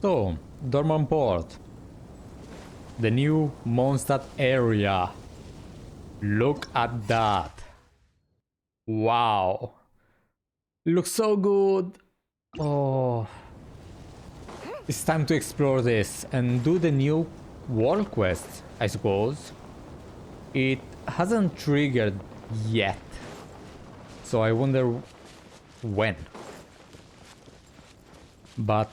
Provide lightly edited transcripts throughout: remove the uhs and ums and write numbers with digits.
So, Dorman Port. The new Mondstadt area. Look at that. Wow. Looks so good. Oh. It's time to explore this and do the new world quest, I suppose. It hasn't triggered yet. So I wonder when. But,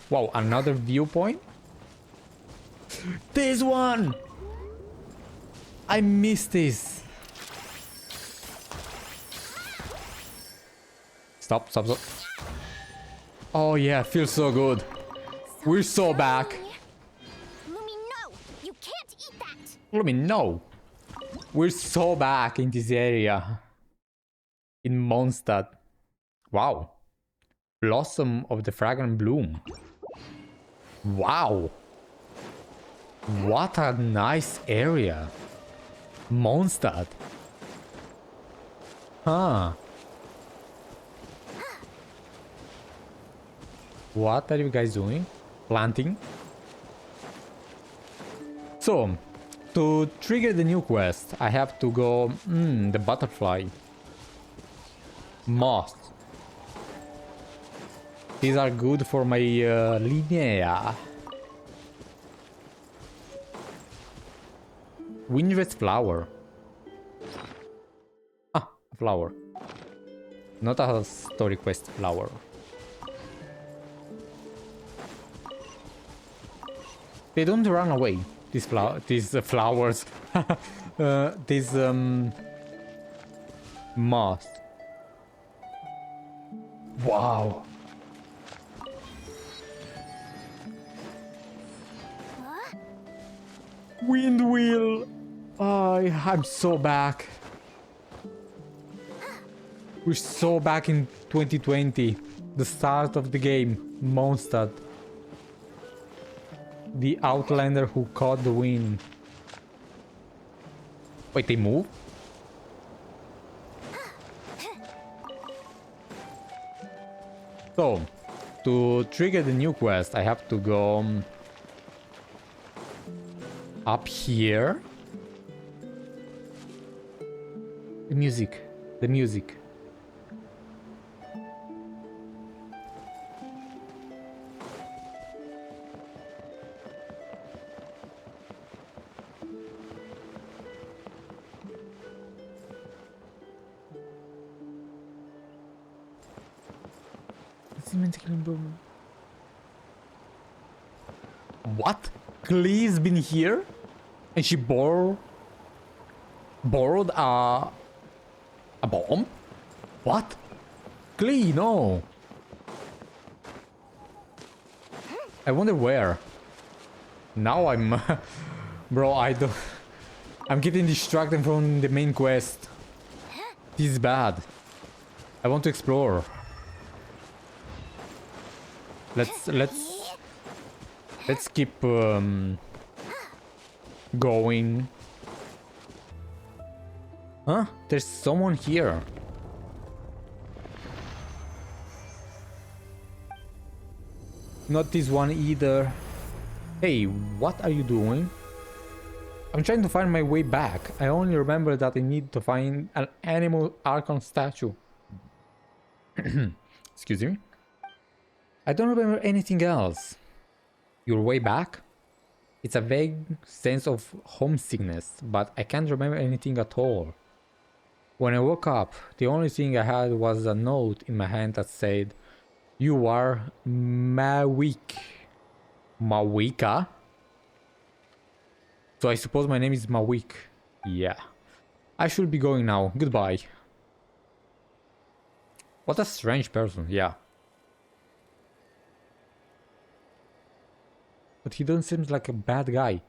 wow, another viewpoint? This one! I missed this. Stop. Oh yeah, feels so good. We're so back. Lumine, no! You can't eat that! Lumine, no! We're so back in this area. In Mondstadt. Wow. Blossom of the Fragrant Bloom. Wow. What a nice area. Mondstadt. Huh. What are you guys doing? Planting? So, to trigger the new quest, I have to go... the butterfly. Moth. These are good for my linea. Windred flower. Ah, a flower. Not a story quest flower. They don't run away. These flowers. These moss. Wow. Huh? Wind wheel. I'm so back. We're so back in 2020. The start of the game. Mondstadt. The Outlander who caught the wind. Wait, they move? So, to trigger the new quest, I have to go up here. The music. What? Klee's been here? And she borrowed a bomb? What? Klee, no. I wonder where. Now I'm... Bro, I'm getting distracted from the main quest. This is bad. I want to explore. Let's keep going. Huh? There's someone here. Not this one either. Hey, what are you doing? I'm trying to find my way back. I only remember that I need to find an animal Archon statue. Excuse me. I don't remember anything else. Your way back? It's a vague sense of homesickness, but I can't remember anything at all. When I woke up, the only thing I had was a note in my hand that said, "You are Maukie." Mauika? So I suppose my name is Maukie. Yeah. I should be going now. Goodbye. What a strange person, yeah. But he doesn't seem like a bad guy.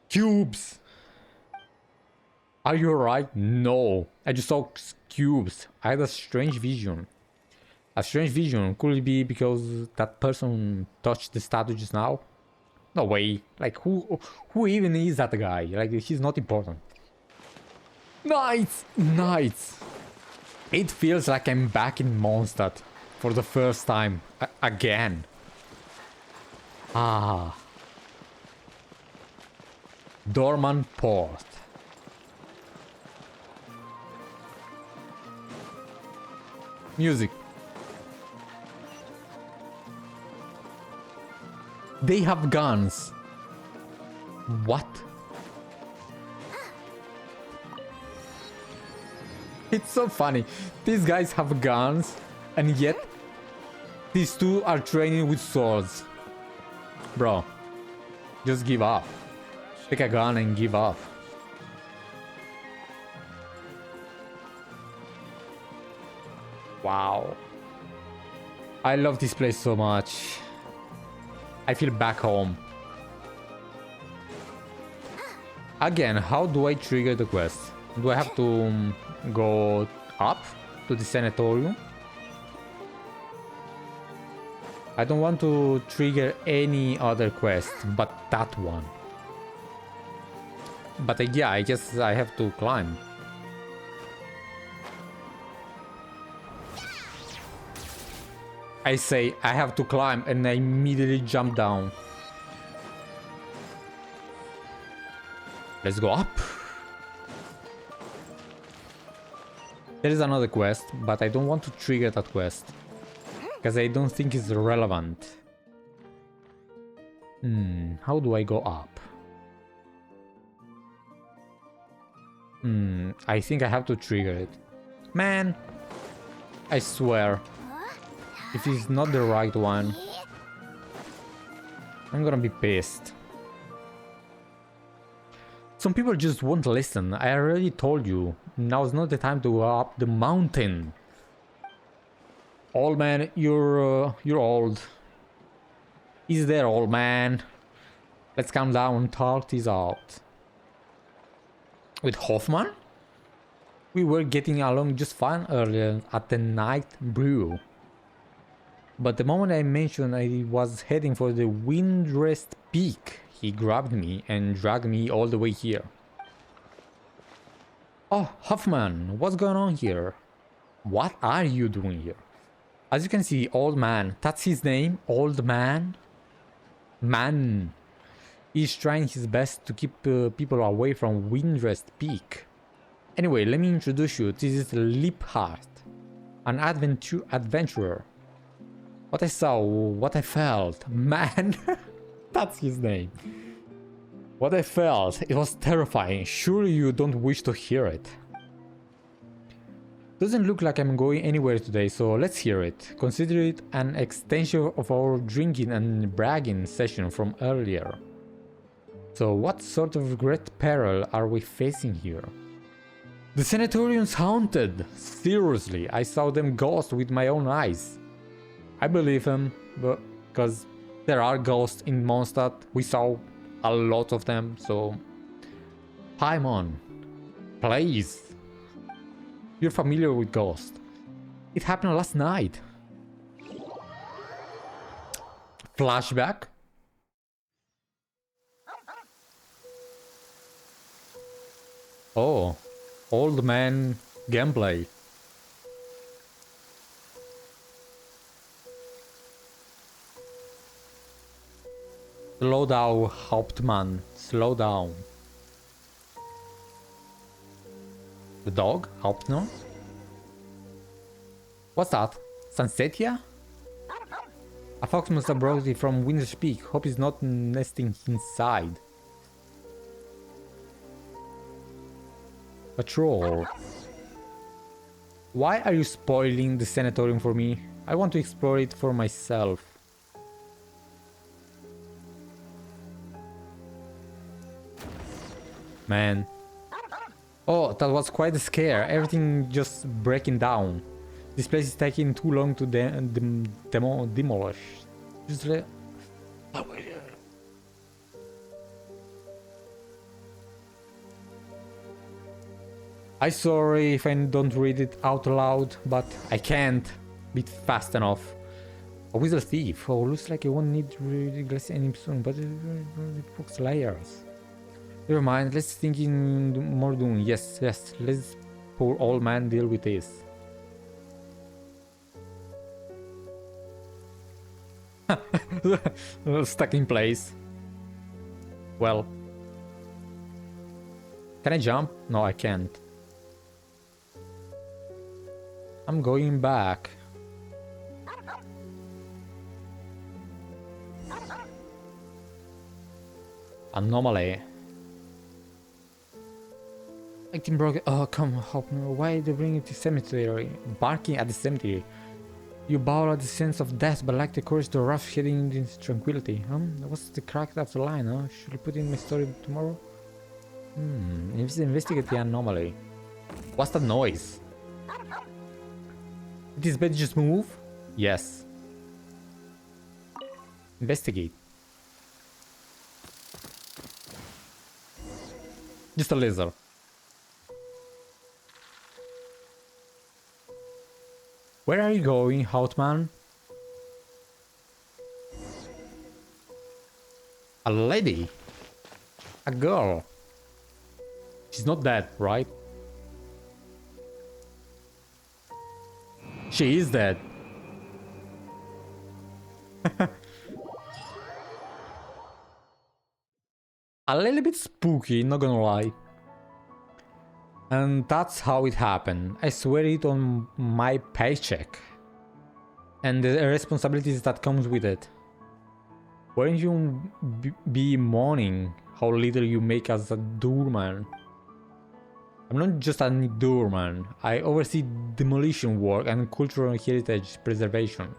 Cubes! Are you alright? No. I just saw cubes. I had a strange vision. A strange vision. Could it be because that person touched the statue just now? No way. Like, who even is that guy? Like, he's not important. Nice! It feels like I'm back in Mondstadt for the first time. Again. Ah. Dorman Port. Music. They have guns. What? It's so funny. These guys have guns, and yet these two are training with swords. Bro, just give up. Take a gun and give up. Wow. I love this place so much. I feel back home. Again, how do I trigger the quest? Do I have to go up to the Sanatorium? I don't want to trigger any other quest but that one. But yeah, I guess I have to climb. I say I have to climb and I immediately jump down. Let's go up. There is another quest, but I don't want to trigger that quest. Because I don't think it's relevant. How do I go up? I think I have to trigger it. Man! I swear. If it's not the right one, I'm gonna be pissed. Some people just won't listen. I already told you. Now's not the time to go up the mountain. Old man, you're old. Is there, old man? Let's calm down and talk this out. With Hoffman? We were getting along just fine earlier at the night brew. But the moment I mentioned I was heading for the Windrest Peak, he grabbed me and dragged me all the way here. Oh, Hoffman, what's going on here? What are you doing here? As you can see, old man, that's his name, old man. Man. He's trying his best to keep people away from Windrest Peak. Anyway, let me introduce you. This is Liebhardt, an adventurer. What I saw, what I felt, man, that's his name. What I felt, it was terrifying. Surely you don't wish to hear it. Doesn't look like I'm going anywhere today, so let's hear it. Consider it an extension of our drinking and bragging session from earlier. So what sort of great peril are we facing here? The Sanatorium's haunted. Seriously, I saw them ghosts with my own eyes. I believe him, but because there are ghosts in Mondstadt, we saw a lot of them, so... Paimon, please. You're familiar with ghosts. It happened last night. Flashback? Oh, old man gameplay. Slow down, Hauptmann. Slow down. The dog? Hauptmann? What's that? Sunsetia? A fox must have brought it from Winter's Peak. Hope it's not nesting inside. Patrol. Why are you spoiling the Sanatorium for me? I want to explore it for myself. Man. Oh, that was quite a scare. Everything just breaking down. This place is taking too long to demolish. Just let... I'm sorry if I don't read it out loud, but I can't beat fast enough. A wizard thief. Oh, looks like I won't need really glass any soon, but it books layers. Never mind, let's think in more doing. Yes, yes, let's poor old man deal with this. Stuck in place. Well. Can I jump? No, I can't. I'm going back. Anomaly. I can broke. Oh, come help me. Why they bring it to cemetery? Barking at the cemetery. You bow at the sense of death, but lack the courage to rush heading into tranquility. What's the crack of the line, huh? Should I put in my story tomorrow? Investigate the anomaly. What's that noise? Did this bed just move? Yes. Investigate. Just a lizard. Where are you going, Houtman? A lady? A girl? She's not dead, right? She is dead. A little bit spooky, not gonna lie. And that's how it happened. I swear it on my paycheck. And the responsibilities that comes with it. Wouldn't you be mourning how little you make as a doorman? I'm not just a doorman. I oversee demolition work and cultural heritage preservation.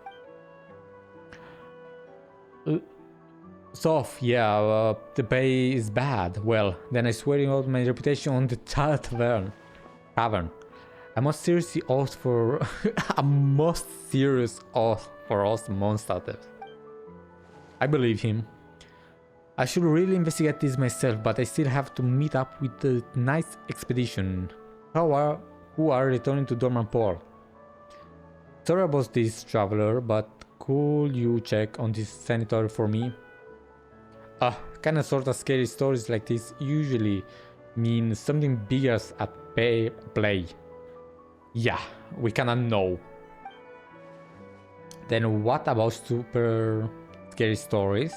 So, yeah, the pay is bad. Well, then I swear out my reputation on the tavern. I must seriously oath for a most serious oath for us monsters. I believe him. I should really investigate this myself, but I still have to meet up with the nice expedition who are returning to Dorman Port. Sorry about this, traveler, but could you check on this sanatorium for me? Kinda sorta scary stories like this usually mean something bigger at play. Yeah, we kinda know. Then what about super scary stories?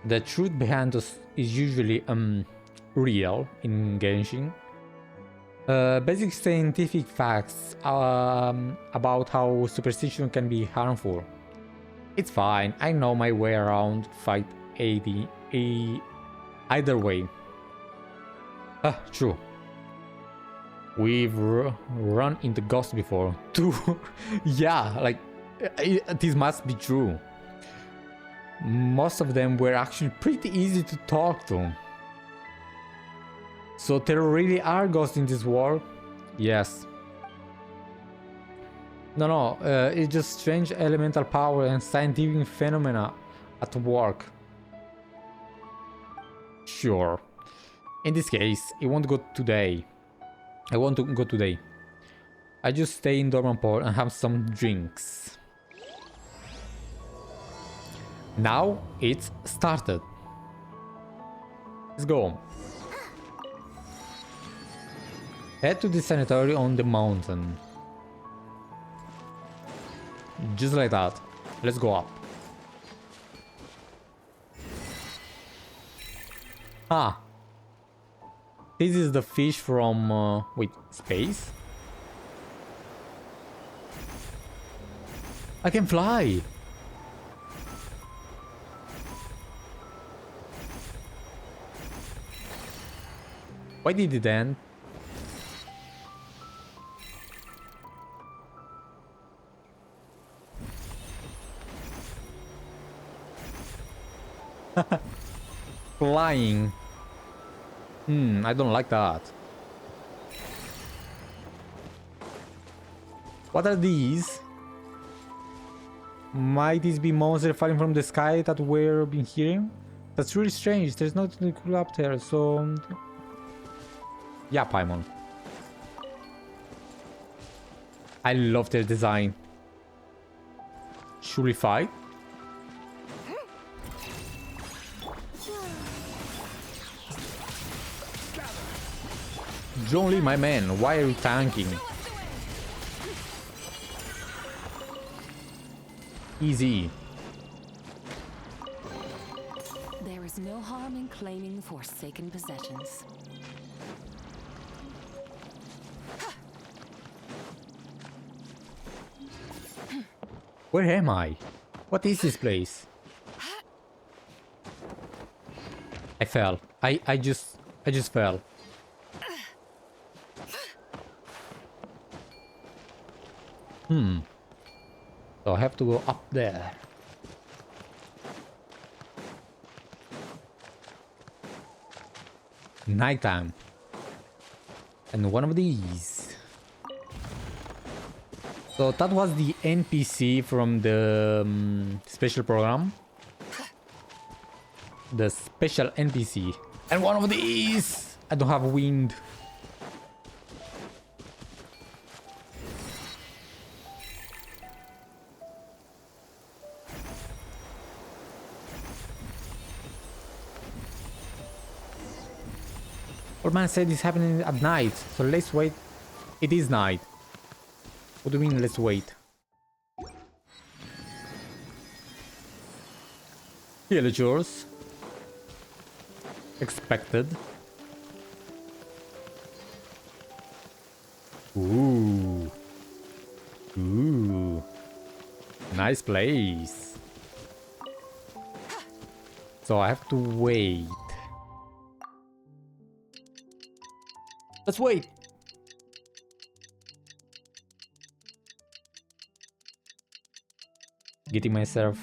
The truth behind us is usually real in Genshin. Basic scientific facts about how superstition can be harmful. It's fine, I know my way around fight either way. True. We've run into ghosts before too. Yeah, like this must be true. Most of them were actually pretty easy to talk to. So there really are ghosts in this world? Yes. No, it's just strange elemental power and scientific phenomena at work. Sure. In this case, I won't go today. I want to go today. I just stay in Dorman Port and have some drinks. Now it's started. Let's go. Head to the sanatorium on the mountain. Just like that. Let's go up. This is the fish from... wait, space? I can fly! Why did it end? Flying. I don't like that. What are these? Might these be monsters falling from the sky that we've been hearing? That's really strange. There's nothing cool up there, so... yeah, Paimon. I love their design. Should we fight? John Lee, my man, why are you tanking? Easy. There's no harm in claiming forsaken possessions. Where am I? What is this place? I fell. I just fell. So I have to go up there. Nighttime. And one of these. So that was the NPC from the special program. The special NPC. And one of these! I don't have wind. Old man said it's happening at night, so let's wait. It is night. What do you mean, let's wait? Villagers. Expected. Ooh. Ooh. Nice place. So I have to wait. Let's wait. Getting myself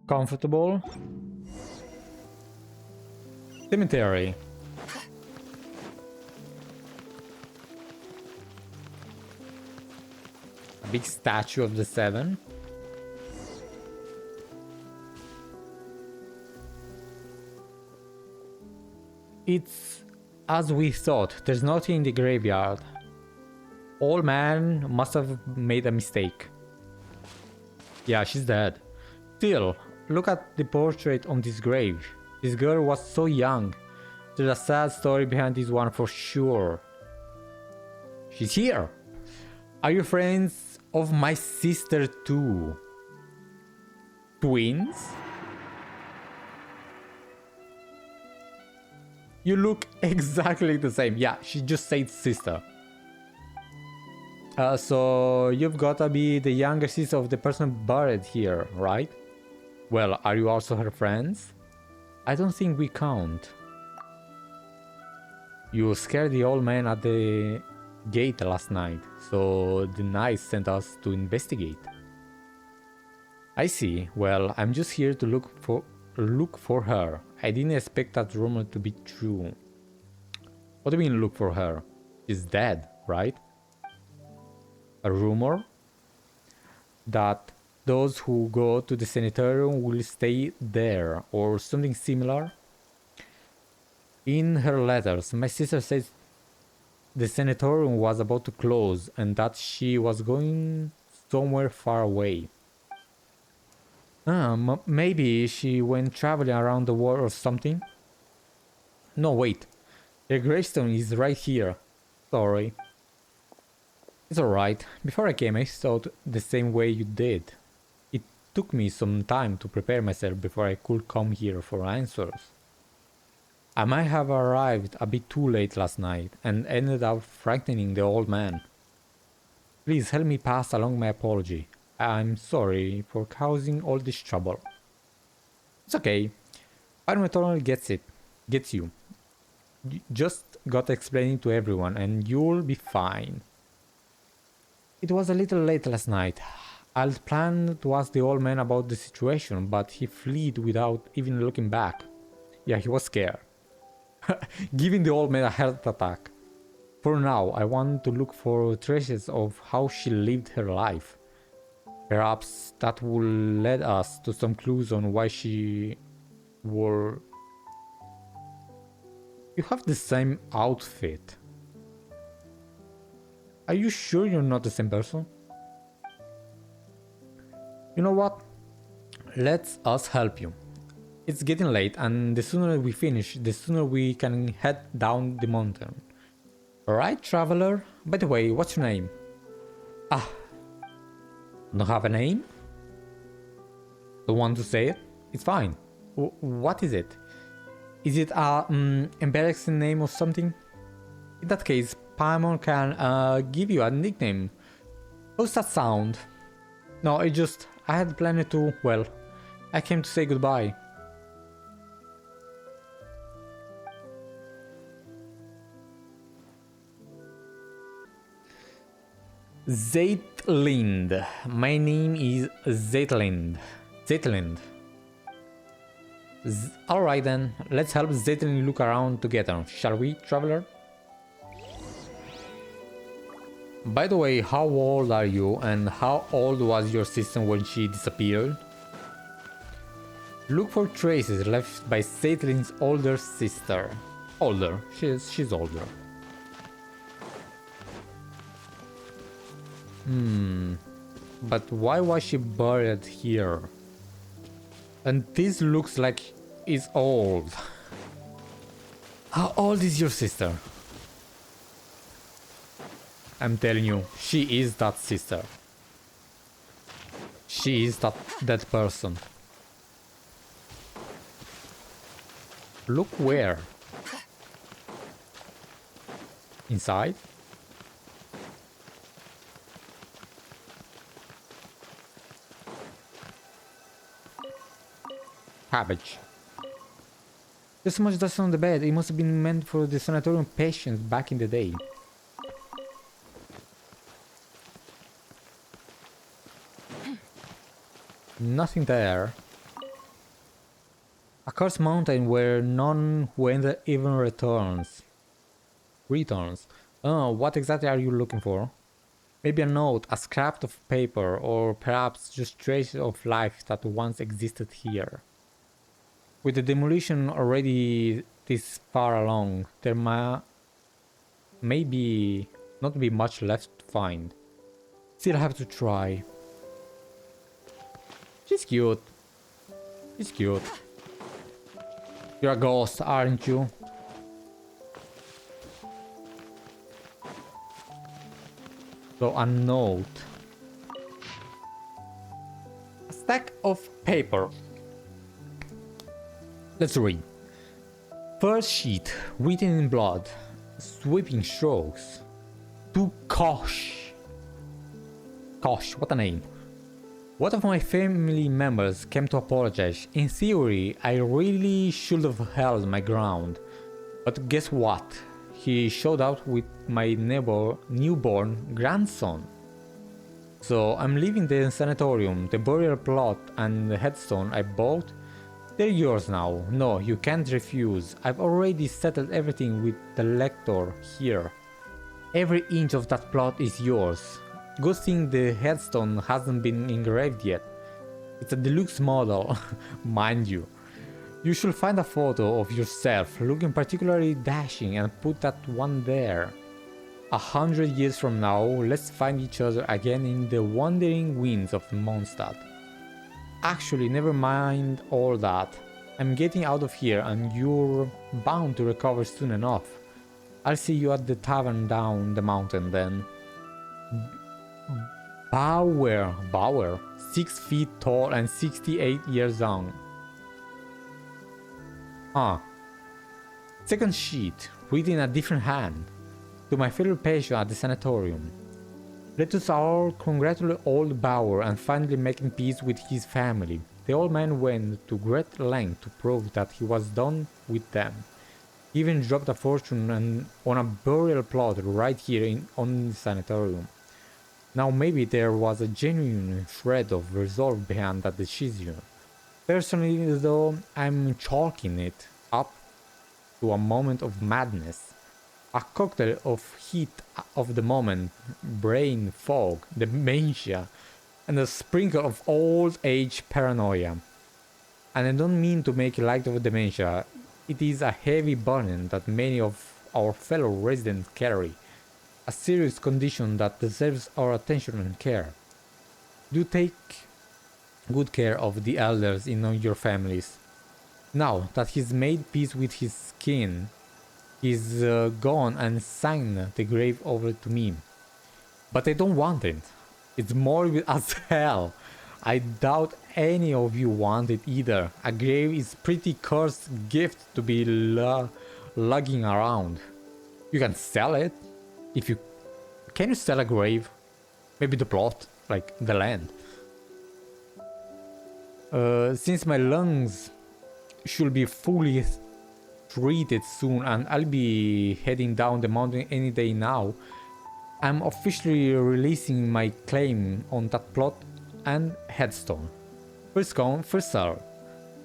comfortable. Cemetery. A big statue of the Seven. It's as we thought. There's nothing in the graveyard. Old man must have made a mistake. Yeah, she's dead. Still, look at the portrait on this grave. This girl was so young. There's a sad story behind this one for sure. She's here. Are you friends of my sister too? Twins? You look exactly the same. Yeah, she just said sister. So you've gotta be the younger sister of the person buried here, right? Well, are you also her friends? I don't think we count. You scared the old man at the gate last night, so the knights sent us to investigate. I see. Well, I'm just here to look for her. I didn't expect that rumor to be true. What do you mean look for her? She's dead, right? A rumor that those who go to the Sanatorium will stay there or something similar. In her letters, my sister says the Sanatorium was about to close and that she was going somewhere far away. Maybe she went traveling around the world or something. No, wait. Her gravestone is right here. Sorry. It's alright. Before I came, I thought the same way you did. It took me some time to prepare myself before I could come here for answers. I might have arrived a bit too late last night and ended up frightening the old man. Please help me pass along my apology. I'm sorry for causing all this trouble. It's okay. Paimon totally gets you. You just gotta explain it to everyone and you'll be fine. It was a little late last night. I'd planned to ask the old man about the situation, but he fled without even looking back. Yeah, he was scared. Giving the old man a heart attack. For now, I want to look for traces of how she lived her life. Perhaps that will lead us to some clues on why she wore... You have the same outfit. Are you sure you're not the same person? You know what? Let us help you. It's getting late and the sooner we finish, the sooner we can head down the mountain. Alright, traveler? By the way, what's your name? Ah. Don't have a name? Don't want to say it? It's fine. What is it? Is it a embarrassing name or something? In that case, Paimon can give you a nickname. How's that sound? No, I had planned to, well, I came to say goodbye. Zeitlind. My name is Zeitlind. Zeitlind. Alright then, let's help Zeitlind look around together, shall we, traveler? By the way, how old are you and how old was your sister when she disappeared? Look for traces left by Zeitlind's older sister. Older, she's older. But why was she buried here? And this looks like it's old. How old is your sister? I'm telling you, she is that sister. She is that person. Look where? Inside? Cabbage. There's so much dust on the bed. It must have been meant for the sanatorium patients back in the day. Nothing there. A cursed mountain where none who enter even returns. Oh, what exactly are you looking for? Maybe a note, a scrap of paper, or perhaps just traces of life that once existed here. With the demolition already this far along, there may be not be much left to find. Still have to try. She's cute. She's cute. You're a ghost, aren't you? So a note. A stack of paper. Let's read. First sheet, written in blood, sweeping strokes. To Kosh. Kosh, what a name. One of my family members came to apologize. In theory, I really should have held my ground. But guess what? He showed up with my newborn grandson. So I'm leaving the sanatorium, the burial plot and the headstone I bought. They're yours now. No, you can't refuse. I've already settled everything with the lector here. Every inch of that plot is yours. Good thing the headstone hasn't been engraved yet. It's a deluxe model, mind you. You should find a photo of yourself looking particularly dashing and put that one there. 100 years from now, let's find each other again in the wandering winds of Mondstadt. Actually, never mind all that. I'm getting out of here and you're bound to recover soon enough. I'll see you at the tavern down the mountain then. Bauer, 6 feet tall and 68 years young. Second sheet, written in a different hand. To my fellow patient at the sanatorium. Let us all congratulate old Bauer and finally making peace with his family. The old man went to great length to prove that he was done with them. He even dropped a fortune on a burial plot right here on the sanatorium. Now maybe there was a genuine shred of resolve behind that decision. Personally though, I'm chalking it up to a moment of madness. A cocktail of heat of the moment, brain fog, dementia, and a sprinkle of old age paranoia. And I don't mean to make light of dementia, it is a heavy burden that many of our fellow residents carry. A serious condition that deserves our attention and care. Do take good care of the elders in your families. Now that he's made peace with his skin, he's gone and signed the grave over to me. But I don't want it. It's morbid as hell. I doubt any of you want it either. A grave is pretty cursed gift to be lugging around. You can sell it. If you... Can you sell a grave? Maybe the plot, like the land. Since my lungs should be fully treated soon and I'll be heading down the mountain any day now, I'm officially releasing my claim on that plot and headstone. First come, first served.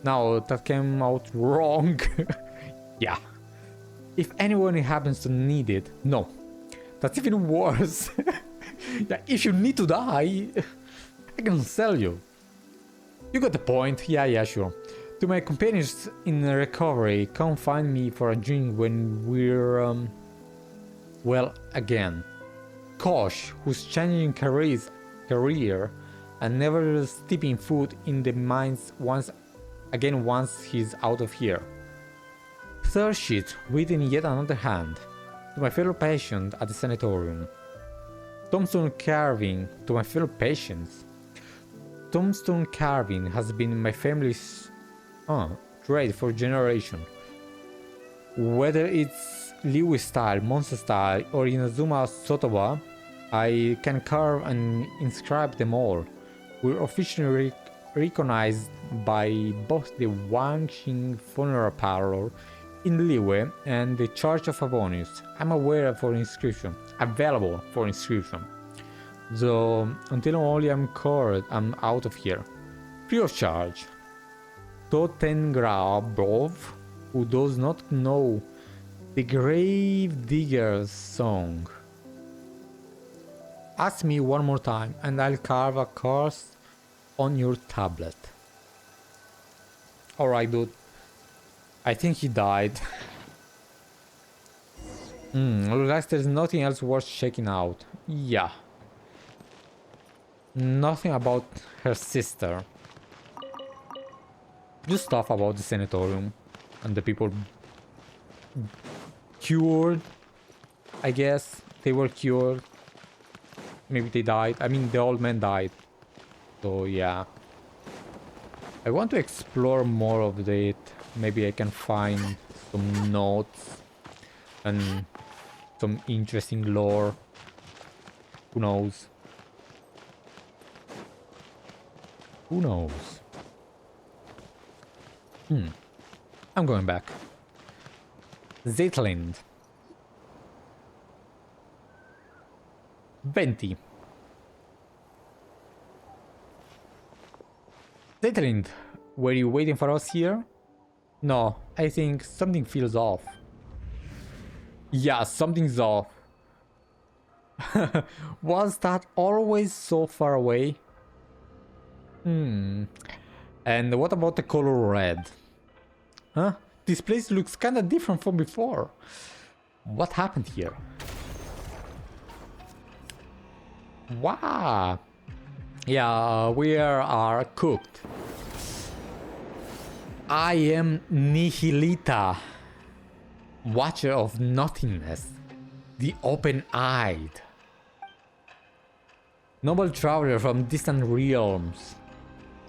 Now that came out wrong. Yeah. If anyone happens to need it, no. That's even worse. Yeah, if you need to die, I can sell you. You got the point. Yeah, sure. To my companions in recovery, come find me for a drink when we're, well, again. Kosh, who's changing career and never steeping foot in the mines once he's out of here. Third sheet, written in yet another hand. To my fellow patient at the sanatorium. Tombstone carving to my fellow patients. Tombstone carving has been my family's trade for generations. Whether it's Liu style, monster style, or Inazuma Sotoba, I can carve and inscribe them all. We're officially recognized by both the Wangxing Funeral Parlor in Liyue and the Church of Avonius. I'm available for inscription. Though until only I'm covered, I'm out of here. Free of charge. Totengra Brov, who does not know the Grave Digger's song. Ask me one more time and I'll carve a curse on your tablet. Alright, dude. I think he died. Looks like there's nothing else worth checking out. Yeah. Nothing about her sister. Just stuff about the sanatorium and the people cured. I guess they were cured. Maybe they died. I mean, the old man died. So yeah. I want to explore more of it. Maybe I can find some notes and some interesting lore. Who knows? Who knows? I'm going back. Zeitlind. Venti. Zeitlind, were you waiting for us here? No, I think something feels off. Yeah, something's off. Was that always so far away? And what about the color red? Huh? This place looks kinda different from before. What happened here? Wow. Yeah, we are cooked. I am Nihilita, Watcher of Nothingness, the Open-Eyed. Noble traveler from distant realms,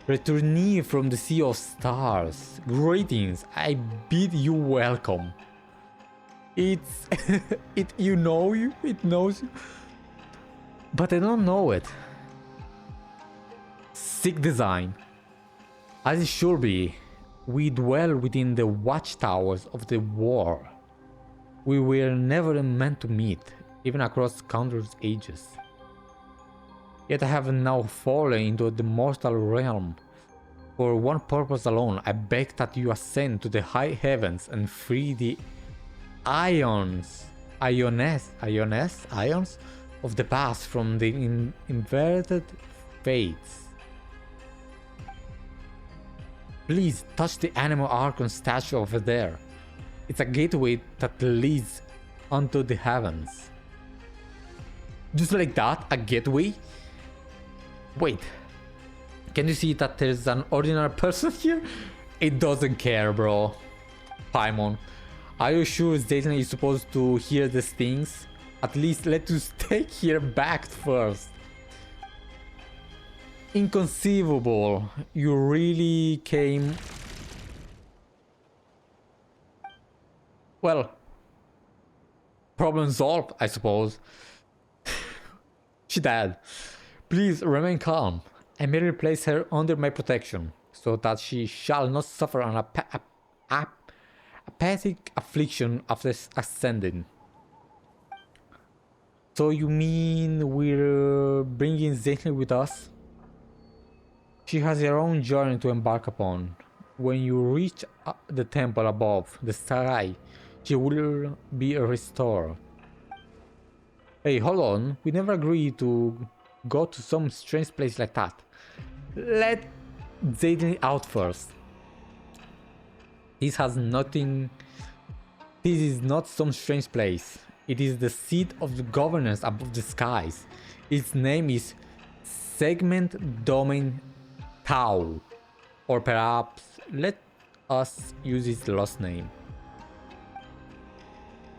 returnee from the Sea of Stars. Greetings, I bid you welcome. It's... it knows you. But I don't know it. Sick design. As it should be, we dwell within the watchtowers of the war. We were never meant to meet, even across countless ages. Yet I have now fallen into the mortal realm. For one purpose alone, I beg that you ascend to the high heavens and free the ions of the past from the inverted fates. Please touch the animal Archon statue over there. It's a gateway that leads onto the heavens. Just like that, a gateway? Wait, can you see that there's an ordinary person here? It doesn't care, bro. Paimon, are you sure Zeitlind is supposed to hear these things? At least let us take here back first. Inconceivable. You really came... Well, problem solved, I suppose. She died. Please remain calm. I may replace her under my protection, so that she shall not suffer an apathic affliction after ascending. So you mean we're bringing Zeitlind with us? She has her own journey to embark upon. When you reach the temple above the sky, she will be restored. Hey, hold on. We never agreed to go to some strange place like that. Let Zeitlind out first. This has nothing... This is not some strange place. It is the seat of the governance above the skies. Its name is Segment Domain Tau. Or perhaps let us use its last name.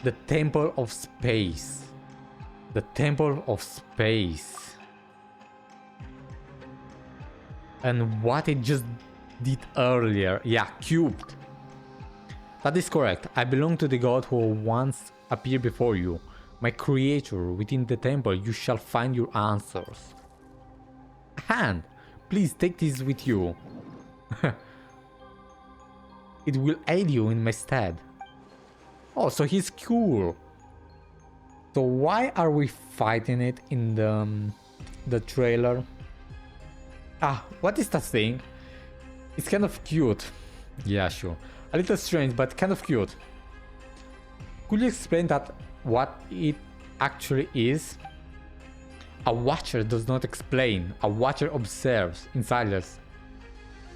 The Temple of Space. The Temple of Space. And what it just did earlier. Yeah, cubed. That is correct. I belong to the god who once appeared before you. My creator, within the temple you shall find your answers. Hand, please take this with you. It will aid you in my stead. Oh, so he's cool. So why are we fighting it in the trailer? Ah, what is that thing? It's kind of cute. Yeah, sure. A little strange, but kind of cute. Could you explain that what it actually is? A watcher does not explain. A watcher observes in silence.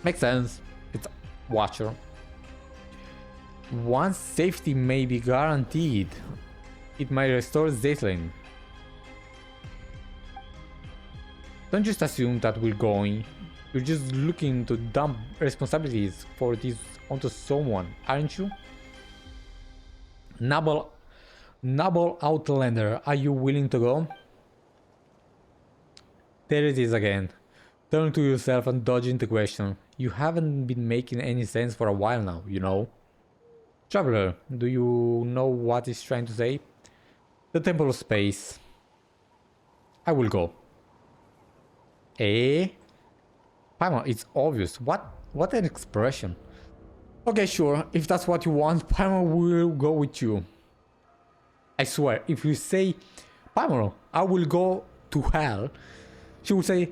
Makes sense. It's a watcher. Once safety may be guaranteed, it might restore Zeitlind. Don't just assume that we're going. You're just looking to dump responsibilities for this onto someone, aren't you? Noble Outlander, are you willing to go? There it is again. Turn to yourself and dodging the question. You haven't been making any sense for a while now, you know? Traveler, do you know what it's trying to say? The Temple of Space. I will go. Eh? Paimon, it's obvious. What an expression. Okay, sure. If that's what you want, Paimon will go with you. I swear, if you say, Paimon, I will go to hell, she will say,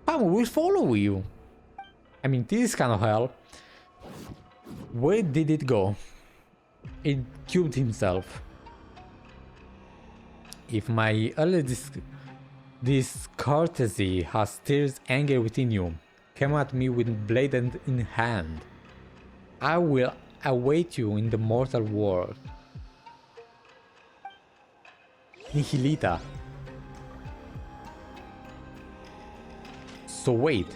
Paimon will follow you. I mean, this is kind of hell. Where did it go? It cubed himself. If my early discourtesy has stirred anger within you, come at me with blade in hand. I will await you in the mortal world. Nihilita. So wait.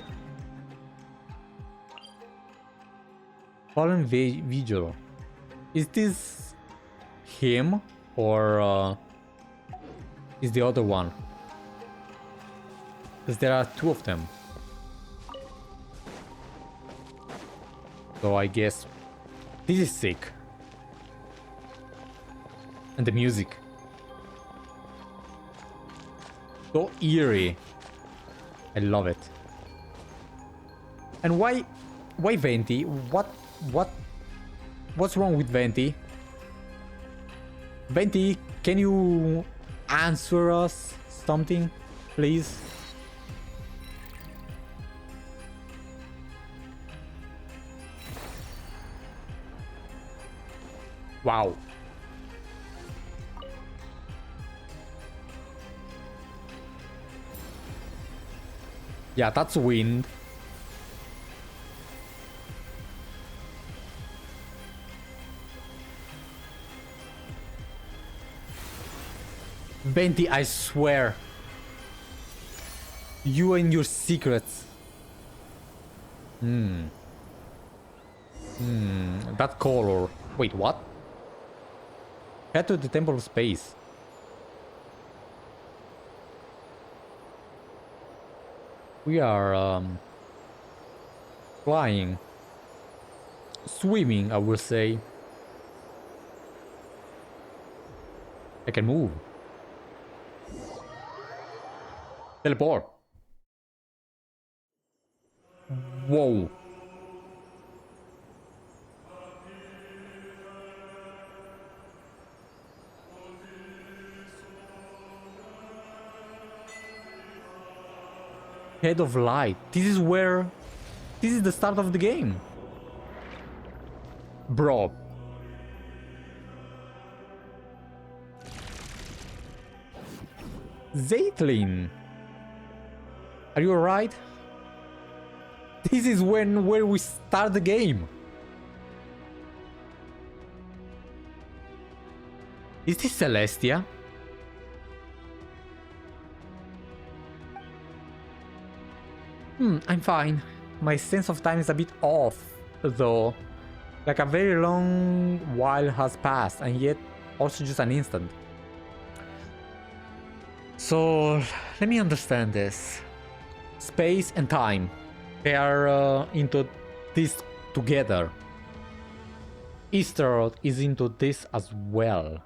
Fallen Vigil. Is this him or is the other one? Because there are two of them. So I guess this is sick. And the music. So eerie. I love it. And why Venti? What's wrong with Venti? Venti, can you answer us something, please? Wow. Yeah, that's wind. Venti, I swear. You and your secrets. That color. Wait, what? Head to the Temple of Space. We are flying, swimming, I will say. I can move. Teleport. Whoa. Head of Light. This is where... This is the start of the game. Bro. Zeitlind. Are you alright? This is where we start the game. Is this Celestia? I'm fine. My sense of time is a bit off, though. Like a very long while has passed, and yet also just an instant. So, let me understand this. Space and time. They are into this together. Easter is into this as well.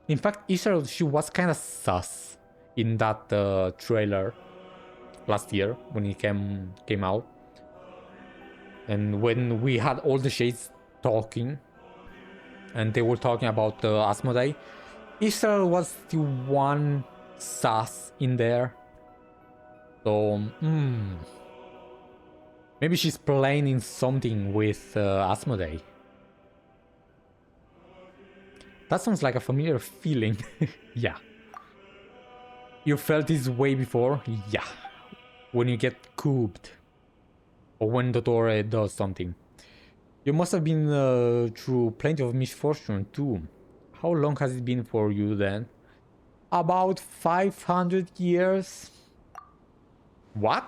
In fact, Easter, she was kind of sus in that trailer last year when it came out. And when we had all the shades talking, and they were talking about Asmoday, Easter was the one sus in there. So, maybe she's planning something with Asmoday. That sounds like a familiar feeling. Yeah. You felt this way before? Yeah. When you get cooped. Or when the door does something. You must have been through plenty of misfortune too. How long has it been for you then? About 500 years. What?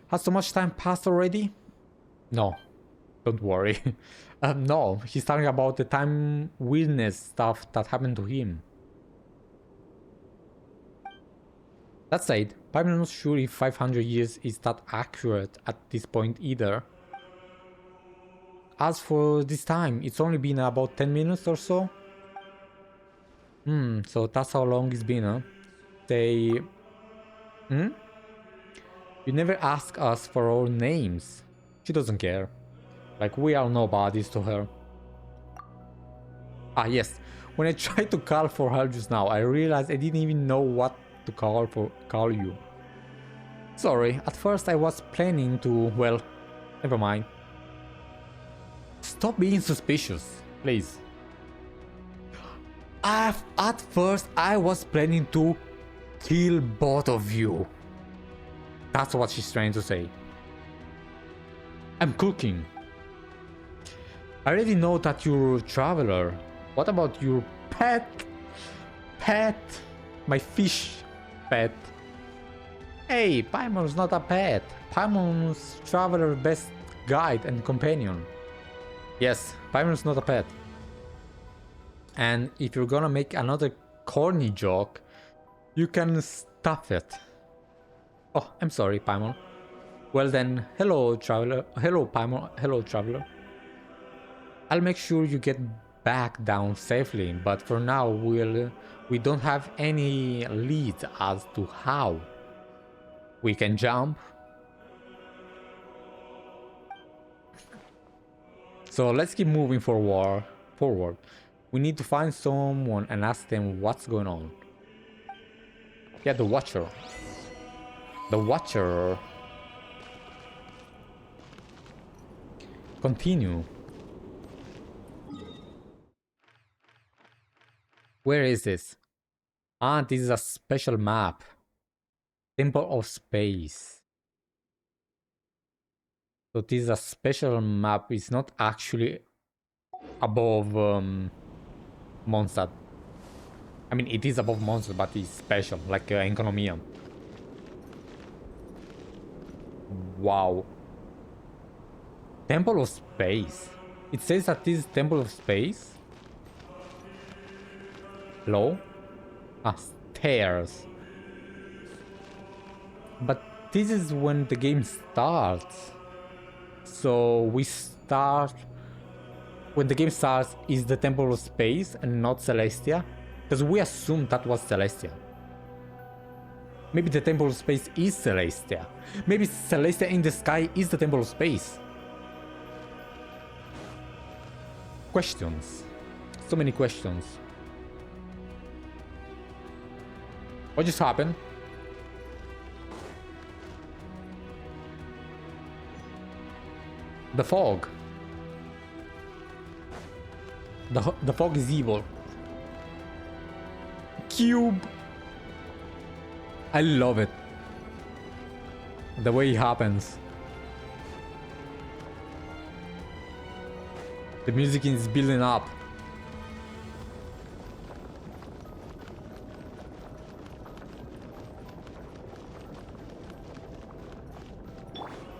Has so much time passed already? No. Don't worry. No, he's talking about the time weirdness stuff that happened to him. That said, I'm not sure if 500 years is that accurate at this point either. As for this time, it's only been about 10 minutes or so. So that's how long it's been, huh? They... You never ask us for our names. She doesn't care. Like, we are nobodies to her. Ah, yes. When I tried to call for her just now, I realized I didn't even know what to call you. Sorry, at first I was planning to... Well, never mind. Stop being suspicious, please. At first I was planning to kill both of you. That's what she's trying to say. I'm cooking. I already know that you're a traveler. What about your pet? My fish pet. Hey, Paimon's not a pet. Paimon's traveler best guide and companion. Yes, Paimon's not a pet. And if you're gonna make another corny joke, you can stop it. Oh, I'm sorry, Paimon. Well then, hello, traveler. Hello, Paimon. Hello, traveler. I'll make sure you get back down safely, but for now, we don't have any leads as to how. We can jump. So let's keep moving forward. We need to find someone and ask them what's going on. Yeah, the Watcher. The Watcher. Continue. Where is this? Ah, this is a special map. Temple of Space. So this is a special map. It's not actually above Mondstadt. I mean, it is above Mondstadt, but it's special, like Enconomia. Wow. Temple of Space. It says that this is Temple of Space. Hello? Ah, stairs. But this is when the game starts. So we start... When the game starts is the Temple of Space and not Celestia. Because we assumed that was Celestia. Maybe the Temple of Space is Celestia. Maybe Celestia in the sky is the Temple of Space. Questions. So many questions. What just happened? The fog. The fog is evil. Cube. I love it. The way it happens. The music is building up.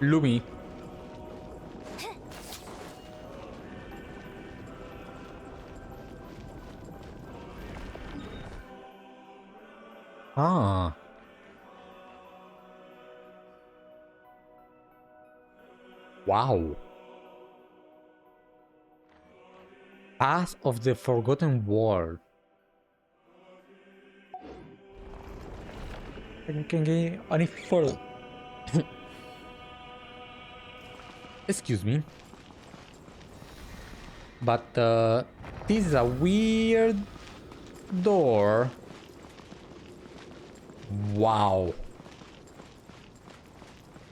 Lumi. Ah. Wow. Path of the Forgotten World. Can get any further? Excuse me. But this is a weird door. Wow.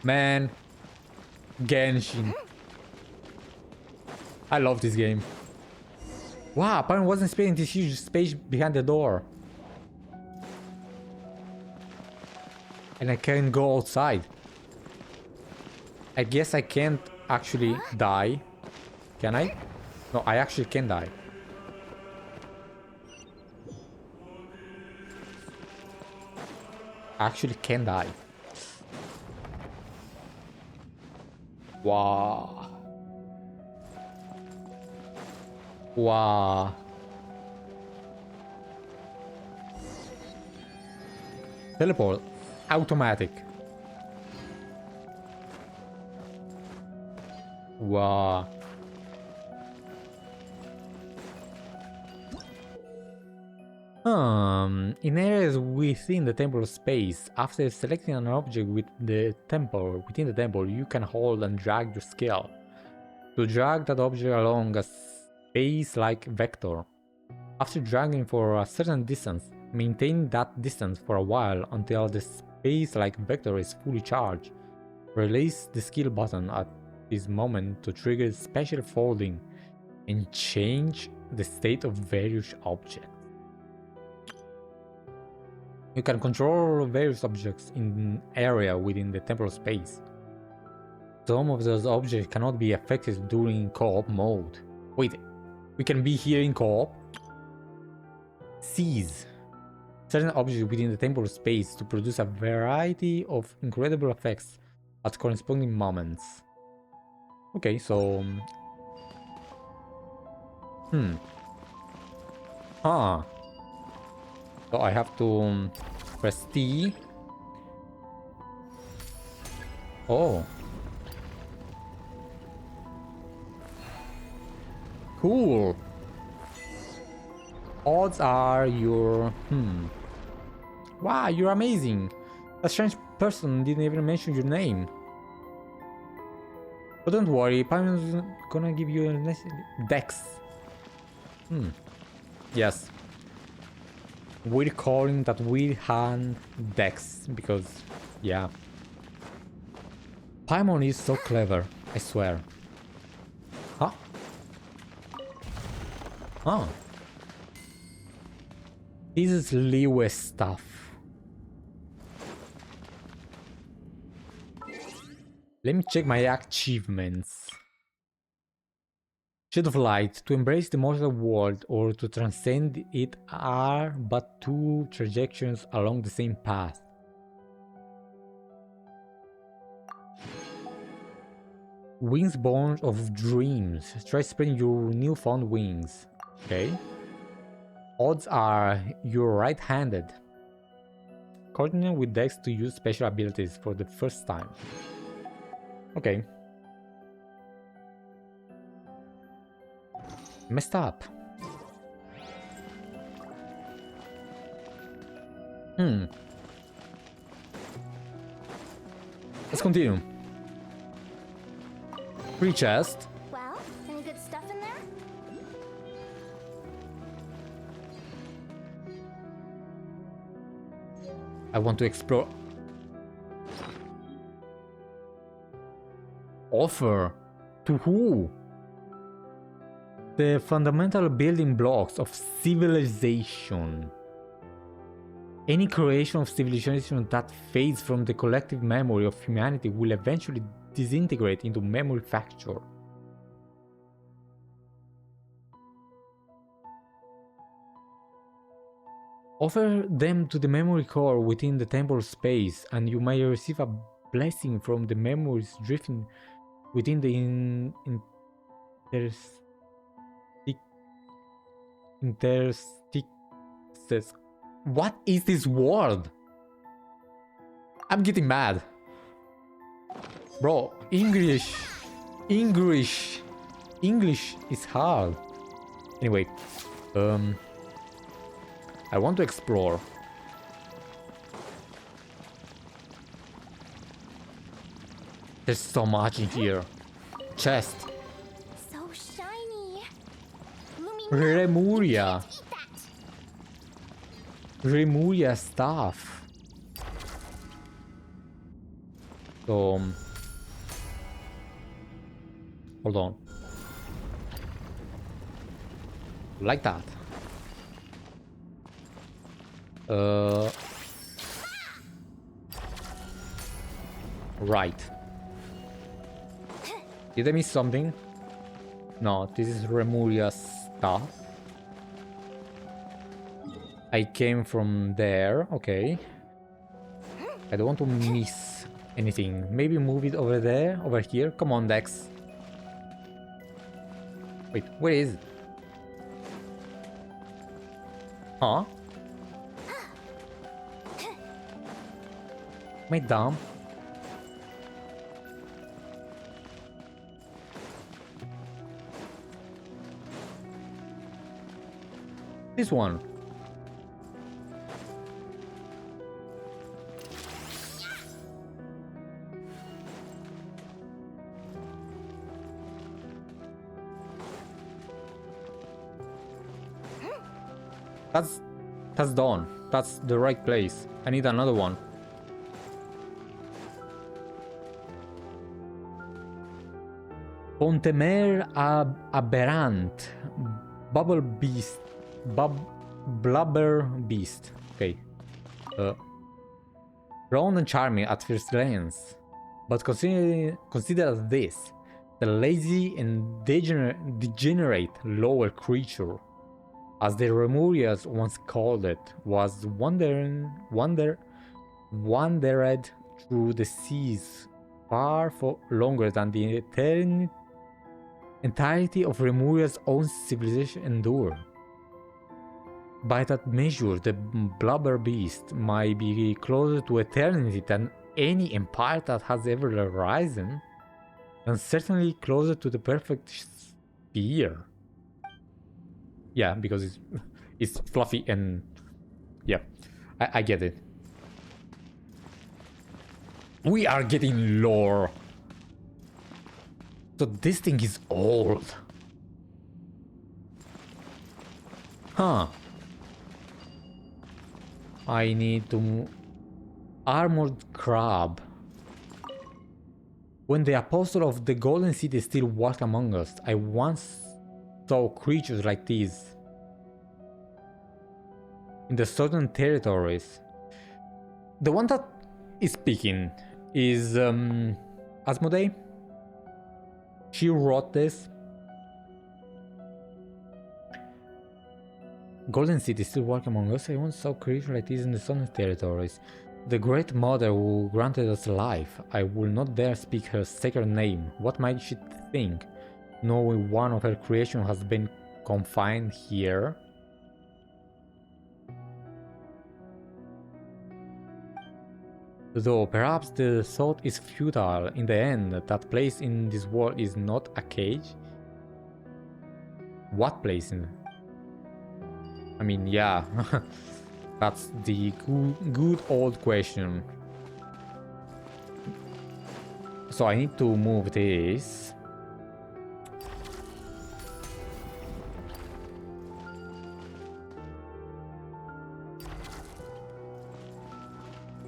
Man. Genshin. I love this game. Wow, Paimon wasn't expecting this huge space behind the door. And I can't go outside. I guess I can't actually die. Can I? No, I actually can die. I actually can die. Wow. Wow. Teleport. Automatic. Wow. In areas within the temple space, after selecting an object with the temple, within the temple, you can hold and drag your skill to drag that object along a space-like vector. After dragging for a certain distance, maintain that distance for a while until the space-like vector is fully charged. Release the skill button at this moment to trigger special folding and change the state of various objects. You can control various objects in area within the temporal space. Some of those objects cannot be affected during co-op mode. Wait, we can be here in co-op? Seize certain objects within the temporal space to produce a variety of incredible effects at corresponding moments. Okay, so... Ah. So I have to press T. Oh. Cool. Odds are you're... Wow, you're amazing. A strange person didn't even mention your name. But don't worry, Paimon's gonna give you a dex. Yes. We're calling that weird hand dex because, yeah. Paimon is so clever, I swear. Huh? Huh. This is Liyue stuff. Let me check my achievements. Shade of Light. To embrace the mortal world or to transcend it are but two trajectories along the same path. Wings born of dreams. Try spreading your newfound wings. Okay. Odds are you're right-handed. coordinate with Dex to use special abilities for the first time. Okay. Messed up. Let's continue. Free chest. Well, any good stuff in there? I want to explore. Offer? To who? The fundamental building blocks of civilization. Any creation of civilization that fades from the collective memory of humanity will eventually disintegrate into memory factor. Offer them to the memory core within the temple space, and you may receive a blessing from the memories drifting within the interstices. What is this word? I'm getting mad. Bro, English is hard. Anyway, I want to explore. There's so much in here. Chest. So shiny. Lumine, Remuria. eat that. Remuria stuff. So, hold on. Like that. Right. Did I miss something? No, this is Remuria stuff. I came from there, okay. I don't want to miss anything. Maybe move it over there, over here. Come on, Dex. Wait, where is it? Huh? Am I dumb? This one. That's done. That's the right place. I need another one. Pontemer aberrant. Bubble beast. Blubber beast. Okay. Round and charming at first glance. But consider this. The lazy and degenerate lower creature, as the Remurias once called it, was wandered through the seas far longer than the entirety of Remuria's own civilization endured. By that measure, the blubber beast might be closer to eternity than any empire that has ever arisen, and certainly closer to the perfect sphere. Yeah, because it's fluffy and yeah, I get it. We are getting lore. So this thing is old. Huh. I need to... Armored crab. When the apostle of the Golden City still walked among us, I once saw creatures like these in the southern territories. The one that is speaking is Asmoday. She wrote this. Golden City still walk among us. I once saw creatures like this in the southern territories. The Great Mother who granted us life. I will not dare speak her sacred name. What might she think, knowing one of her creation has been confined here? Though perhaps the thought is futile. In the end, that place in this world is not a cage. What place in? I mean, yeah. That's the good old question. So I need to move this.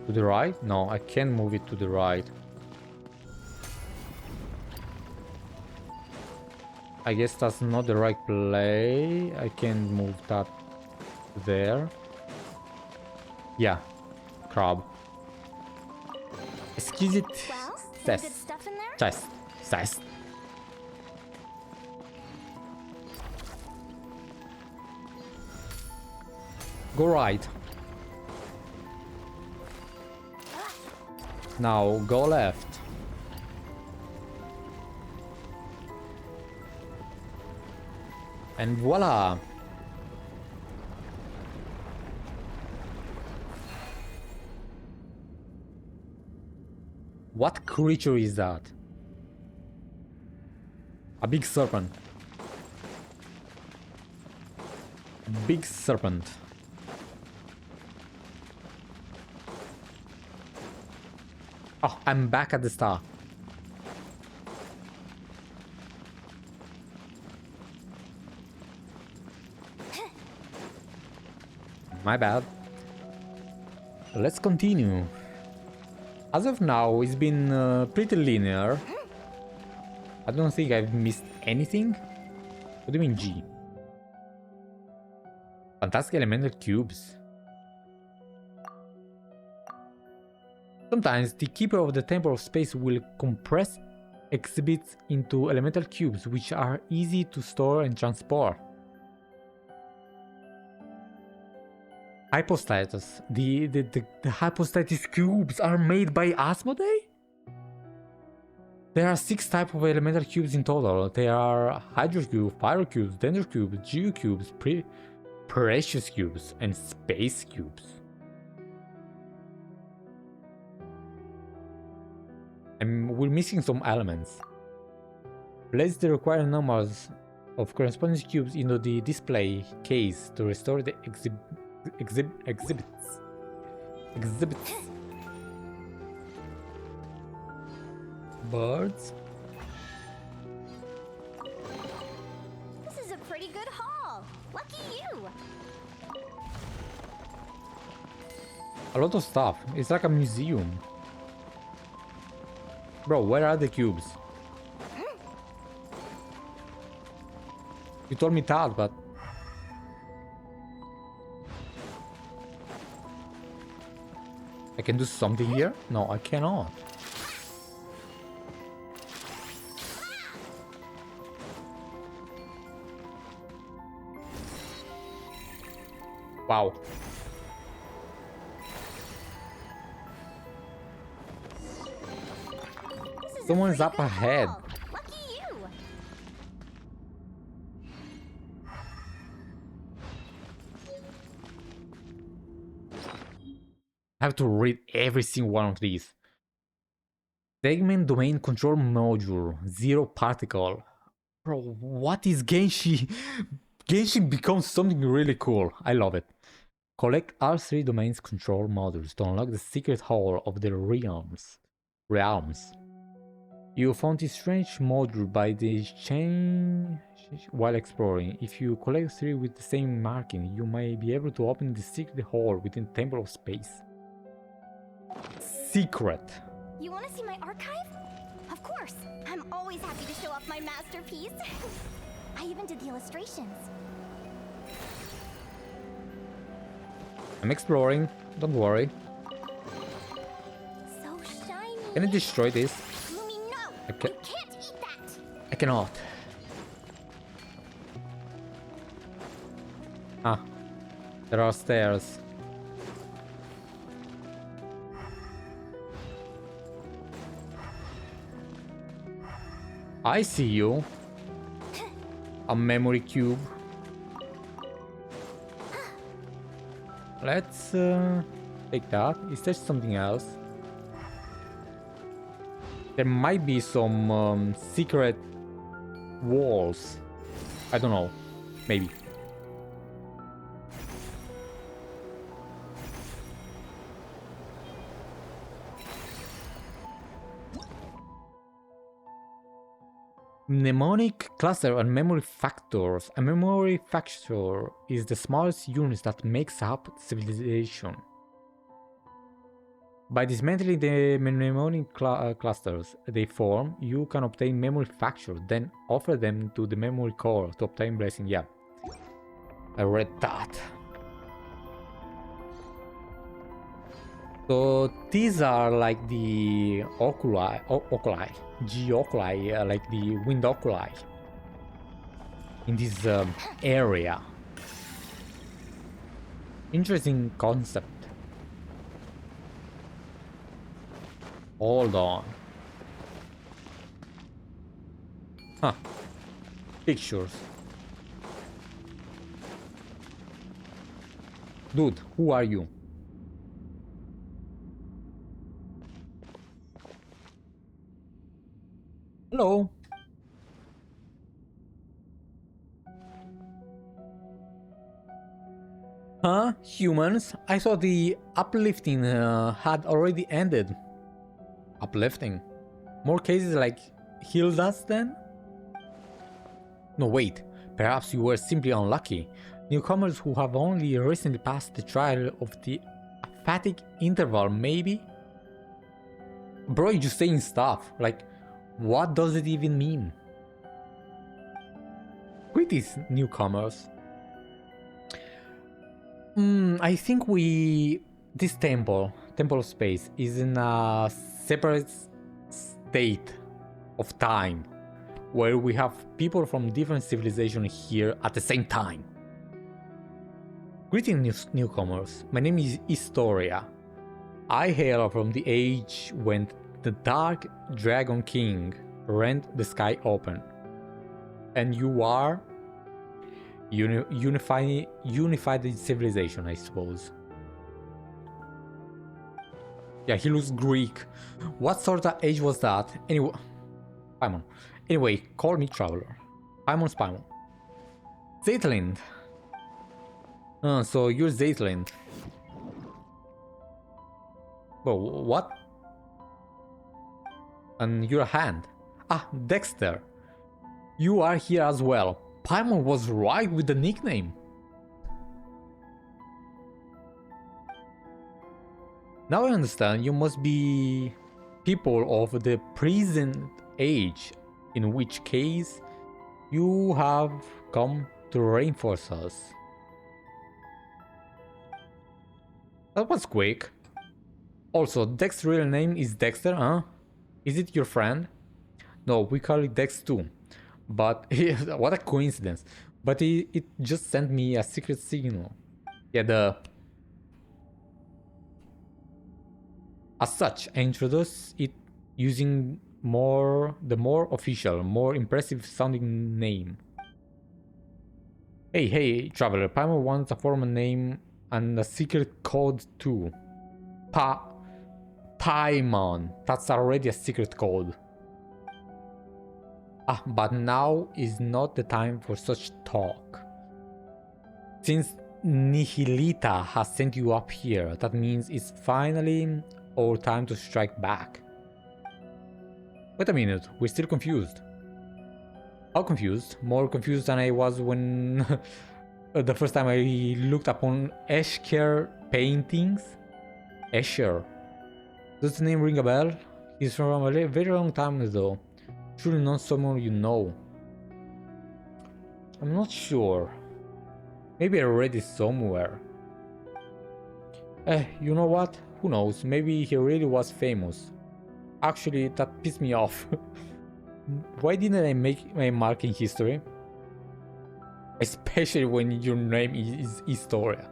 To the right? No, I can't move it to the right. I guess that's not the right play. I can move that there. Yeah, crab. Exquisite. Well, any Cess. good stuff in there? Cess. Cess. Go right. Now go left. And voila! What creature is that? A big serpent. Big serpent. Oh, I'm back at the star. My bad. Let's continue. As of now, it's been pretty linear. I don't think I've missed anything. What do you mean G? Fantastic elemental cubes. Sometimes the keeper of the Temple of Space will compress exhibits into elemental cubes, which are easy to store and transport. Hypostatus. The hypostatus cubes are made by Asmoday? There are 6 types of elemental cubes in total. There are Hydro Cube, Pyro Cubes, Dendro Cubes, Geo Cubes, Precious Cubes, and Space Cubes. And we're missing some elements. Place the required numbers of corresponding cubes into the display case to restore the exhibits. Birds. This is a pretty good haul. Lucky you. A lot of stuff. It's like a museum. Bro, where are the cubes? You told me that, but... I can do something here? No, I cannot. Wow. Someone's up ahead. Lucky you. I have to read every single one of these. Segment domain control module, 0 particle. Bro, what is Genshin? Genshin becomes something really cool. I love it. Collect all 3 domains control modules to unlock the secret hall of the realms. You found this strange module by the chain while exploring. If you collect 3 with the same marking, you may be able to open the secret hall within Temple of Space. Secret. You want to see my archive? Of course. I'm always happy to show off my masterpiece. I even did the illustrations. I'm exploring. Don't worry. So shiny. Can I destroy this? Lumine, no! I You can't eat that! I cannot. Ah. There are stairs. I see you. A memory cube. Let's take that. Is there something else? There might be some secret walls. I don't know. Maybe. Mnemonic cluster and memory factors. A memory factor is the smallest unit that makes up civilization. By dismantling the mnemonic clusters they form, you can obtain memory factors, then offer them to the memory core to obtain blessing. Yeah, I read that. So these are like the oculi, geoculi, like the wind oculi in this area. Interesting concept. Hold on. Huh. Pictures. Dude, who are you? Hello. Huh? Humans? I thought the uplifting had already ended. Uplifting? More cases like Hilda's then? No, wait. Perhaps you were simply unlucky. Newcomers who have only recently passed the trial of the aphatic interval, maybe? Bro, you're just saying stuff. Like, what does it even mean? With these newcomers? I think this temple of space is in a separate state of time where we have people from different civilizations here at the same time. Greetings, newcomers. My name is Istoria. I hail from the age when the Dark Dragon King rent the sky open. And you are unified civilization, I suppose. Yeah, he looks Greek. What sort of age was that? Anyway, Paimon. Anyway, call me Traveler. Paimon's Paimon. Zeitlind. So you're Zeitlind. But what? And your hand. Ah, Dexter. You are here as well. Paimon was right with the nickname. Now I understand you must be people of the present age, in which case you have come to reinforce us. That was quick. Also, Dex's real name is Dexter, huh? Is it your friend? No, we call it Dex too. But what a coincidence. But it just sent me a secret signal. Yeah, as such, I introduced it using the more official, more impressive sounding name. Hey, Traveler, Paimon wants a formal name and a secret code too. Paimon, that's already a secret code. But now is not the time for such talk. Since Nihilita has sent you up here, that means it's finally our time to strike back. Wait a minute, we're still confused. How confused? More confused than I was when the first time I looked upon Escher paintings. Escher. Does the name ring a bell? He's from a very long time ago. Surely not someone you know. I'm not sure. Maybe I read it somewhere. You know what? Who knows? Maybe he really was famous. Actually, that pissed me off. Why didn't I make my mark in history? Especially when your name is Istoria.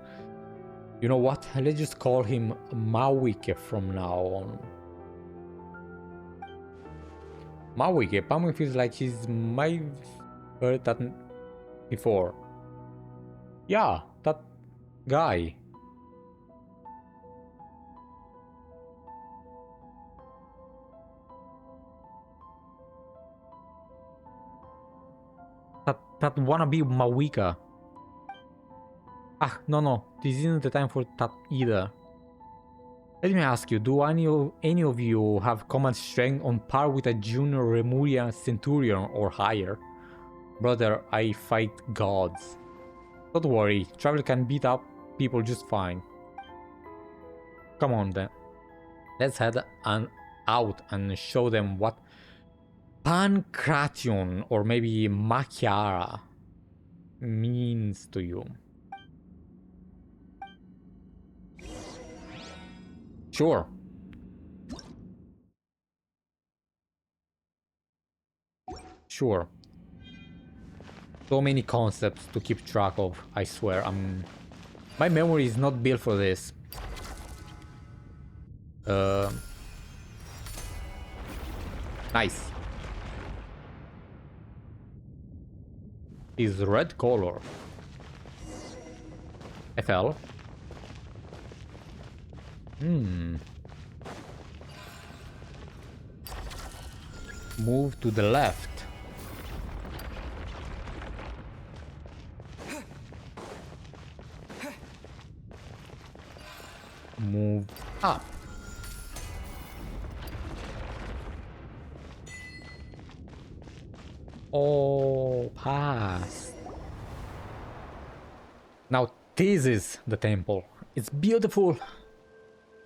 You know what? Let's just call him Maukie from now on. Maukie, Paimon feels like he's my heard that before. Yeah, that guy. That wannabe Maukie. Ah, no, this isn't the time for that either. Let me ask you, do any of you have command strength on par with a junior Remuria Centurion or higher? Brother, I fight gods. Don't worry, travel can beat up people just fine. Come on then. Let's head out and show them what Pancration or maybe Machiara means to you. Sure. Sure. So many concepts to keep track of, I swear. My memory is not built for this. Nice. Is red color. FL. Move to the left. Move up. Oh, pass. Now this is the temple. It's beautiful.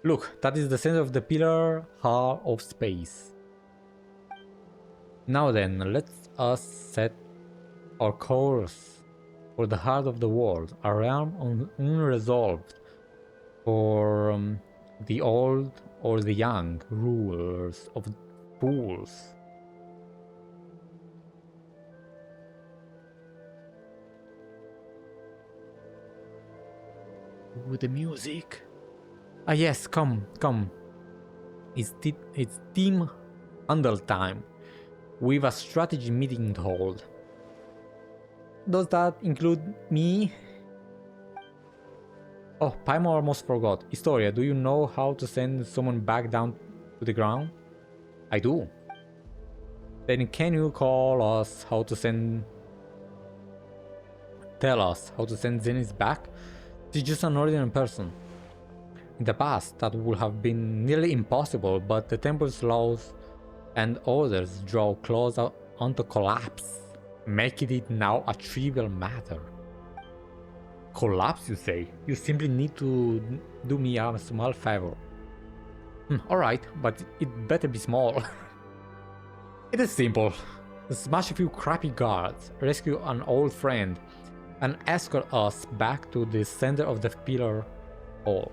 Look, that is the center of the pillar hall of space. Now then, let us set our course for the heart of the world, a realm unresolved for the old or the young rulers of fools. Ooh, the music. Ah yes, come. It's team handle time. We've a strategy meeting to hold. Does that include me? Oh, Paimon almost forgot. Istoria, do you know how to send someone back down to the ground? I do. Then can you tell us how to send Zenith back? She's just an ordinary person. In the past, that would have been nearly impossible, but the temple's laws and orders draw closer onto collapse, making it now a trivial matter. Collapse, you say? You simply need to do me a small favor. Alright, but it better be small. It is simple. Smash a few crappy guards, rescue an old friend, and escort us back to the center of the pillar hall.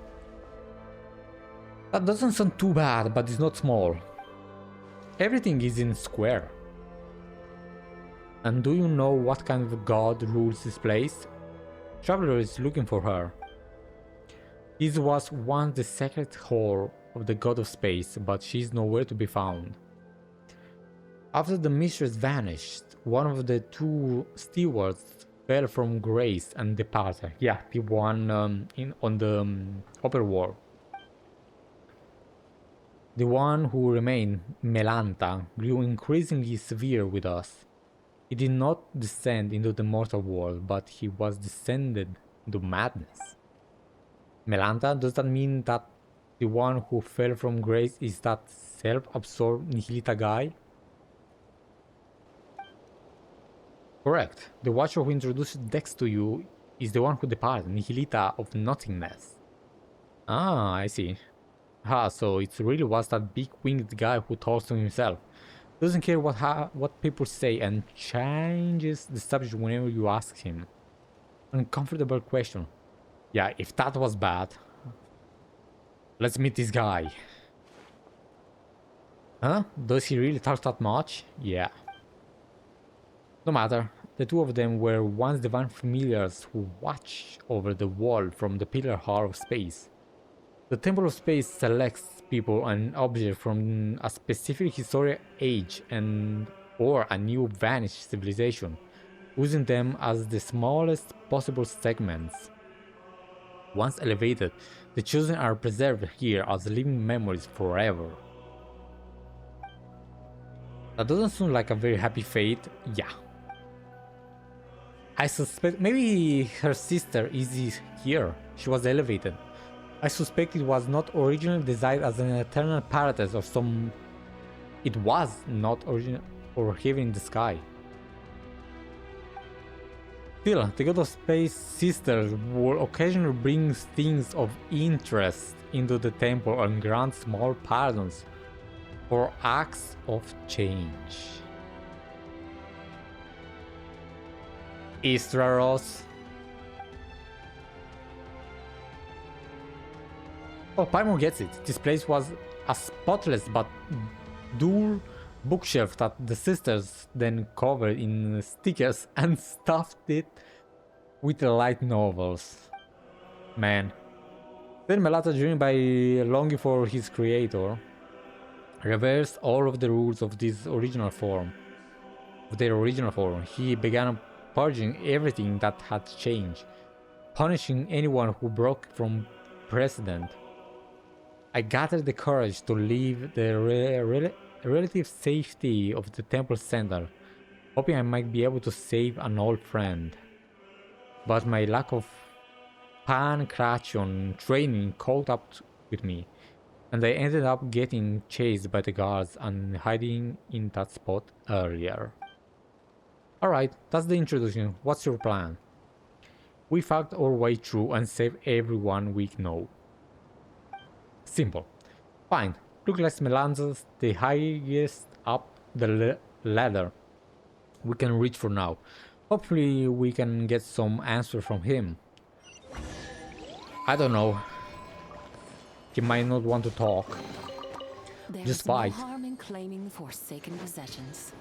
That doesn't sound too bad, but it's not small. Everything is in square. And do you know what kind of god rules this place? Traveler is looking for her. This was once the sacred hall of the god of space, but she is nowhere to be found. After the mistress vanished, one of the two stewards fell from grace and departed. Yeah, the one on the upper wall. The one who remained, Melanta, grew increasingly severe with us. He did not descend into the mortal world, but he was descended into madness. Melanta, does that mean that the one who fell from grace is that self-absorbed Nihilita guy? Correct. The watcher who introduced Dex to you is the one who departed, Nihilita of Nothingness. Ah, I see. Ah, so it really was that big winged guy who talks to himself. Doesn't care what people say and changes the subject whenever you ask him. Uncomfortable question. Yeah, if that was bad. Let's meet this guy. Huh? Does he really talk that much? Yeah. No matter. The two of them were once divine familiars who watch over the world from the pillar hall of space. The Temple of Space selects people and objects from a specific historic age or a new vanished civilization, using them as the smallest possible segments. Once elevated, the chosen are preserved here as living memories forever. That doesn't sound like a very happy fate, yeah. I suspect maybe her sister is here. She was elevated. I suspect it was not originally designed as an eternal paradise or some... It was not original or heaven in the sky. Still, the god of space sisters will occasionally bring things of interest into the temple and grant small pardons for acts of change. Istraros. Oh, Paimon gets it. This place was a spotless but dull bookshelf that the sisters then covered in stickers and stuffed it with light novels. Man. Then Melanta, driven by longing for his creator, reversed all of the rules of this original form. He began purging everything that had changed, punishing anyone who broke from precedent. I gathered the courage to leave the relative safety of the temple center, hoping I might be able to save an old friend. But my lack of pancration training caught up with me, and I ended up getting chased by the guards and hiding in that spot earlier. Alright, that's the introduction. What's your plan? We fucked our way through and saved everyone we know. Simple. Fine. Look like Melanza's the highest up the ladder we can reach for now. Hopefully we can get some answer from him. I don't know. He might not want to talk. Just fight. No harm in claiming forsaken possessions.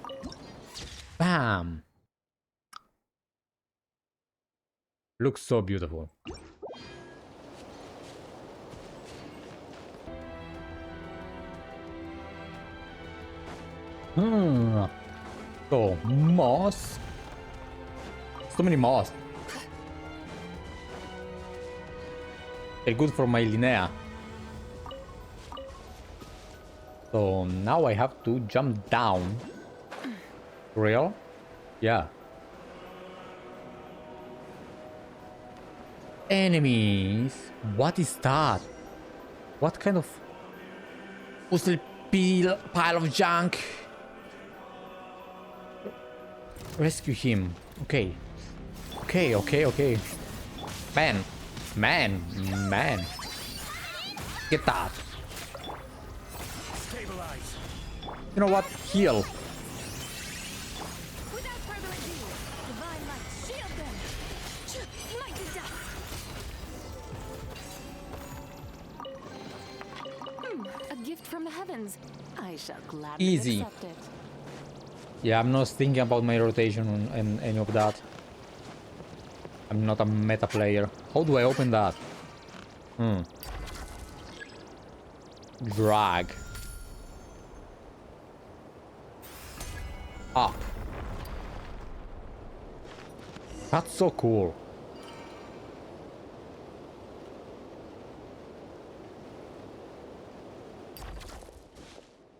Bam! Looks so beautiful. So, moss. So many moss. They're good for my Linnea. So now I have to jump down. Real? Yeah. Enemies? What is that? What kind of puzzle pile of junk? Rescue him. Okay. Okay. Man. Get that. Stabilize. You know what? Heal. Without further ado, divine light, shield them! Smite to death! A gift from the heavens. I shall gladly Easy. accept it. Yeah, I'm not thinking about my rotation and any of that. I'm not a meta player. How do I open that? Drag. Up. That's so cool.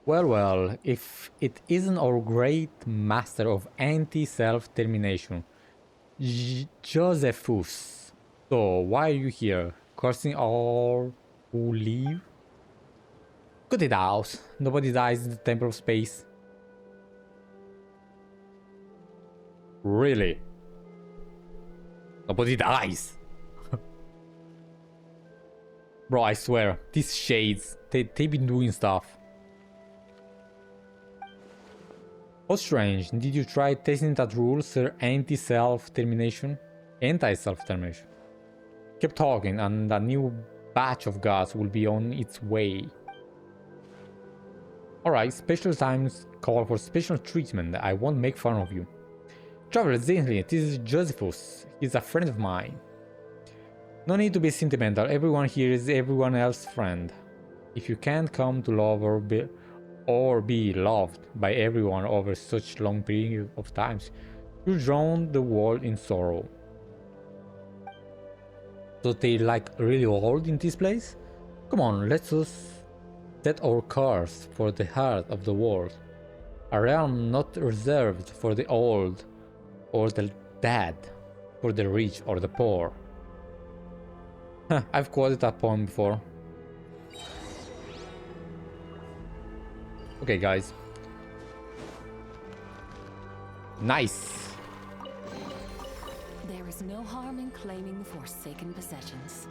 Well, if it isn't our great master of anti-self-termination, Josephus. So, why are you here? Cursing all who leave? Cut it out. Nobody dies in the Temple of Space. Really? Nobody dies. Bro, I swear, these shades, they've been doing stuff. How strange. Did you try testing that rule, sir? Anti-self-termination? Anti-self-termination. Keep talking and a new batch of gods will be on its way. Alright, special times call for special treatment. I won't make fun of you. Traveler Zeitlind, this is Josephus. He's a friend of mine. No need to be sentimental. Everyone here is everyone else's friend. If you can't come to love or be loved by everyone over such long period of times, you drown the world in sorrow. So they like really old in this place? Come on, let us set our course for the heart of the world. A realm not reserved for the old or the dead. for the rich or the poor. Huh, I've quoted that poem before. Okay, guys. Nice. There is no harm in claiming the forsaken possessions.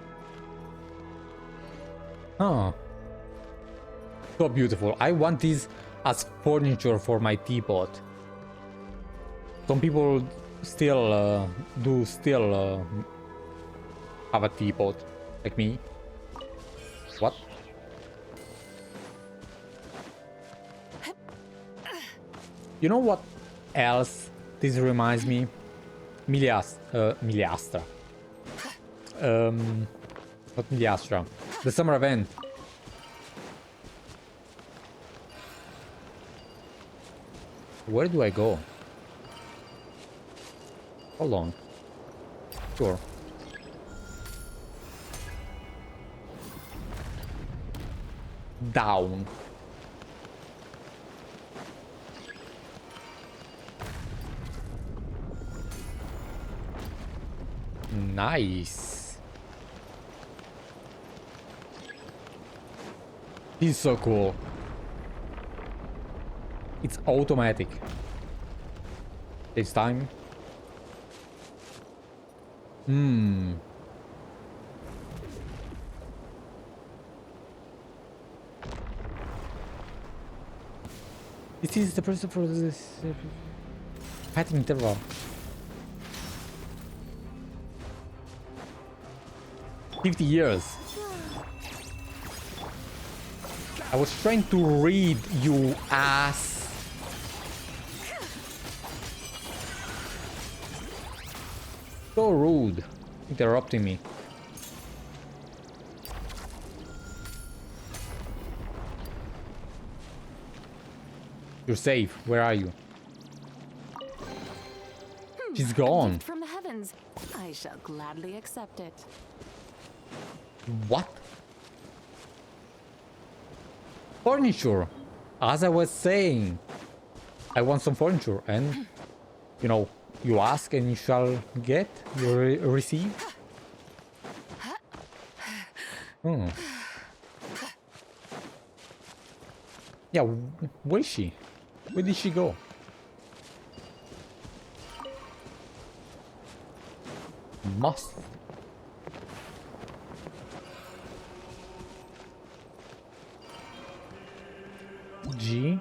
Huh. So beautiful. I want this as furniture for my teapot. Some people still have a teapot, like me. What? You know what else this reminds me? Miliastra. Not Miliastra. The summer event. Where do I go? Hold on. Sure. Down. Nice. This is so cool. It's automatic. Takes time. This is the person for this pattern interval. $50 years. I was trying to read, you ass. So rude, interrupting me. You're safe. Where are you? She's gone. Gift from the heavens. I shall gladly accept it. What? Furniture. As I was saying, I want some furniture, and you know, you ask and you shall get. You receive. Oh. Yeah. Where is she? Where did she go? Must. G.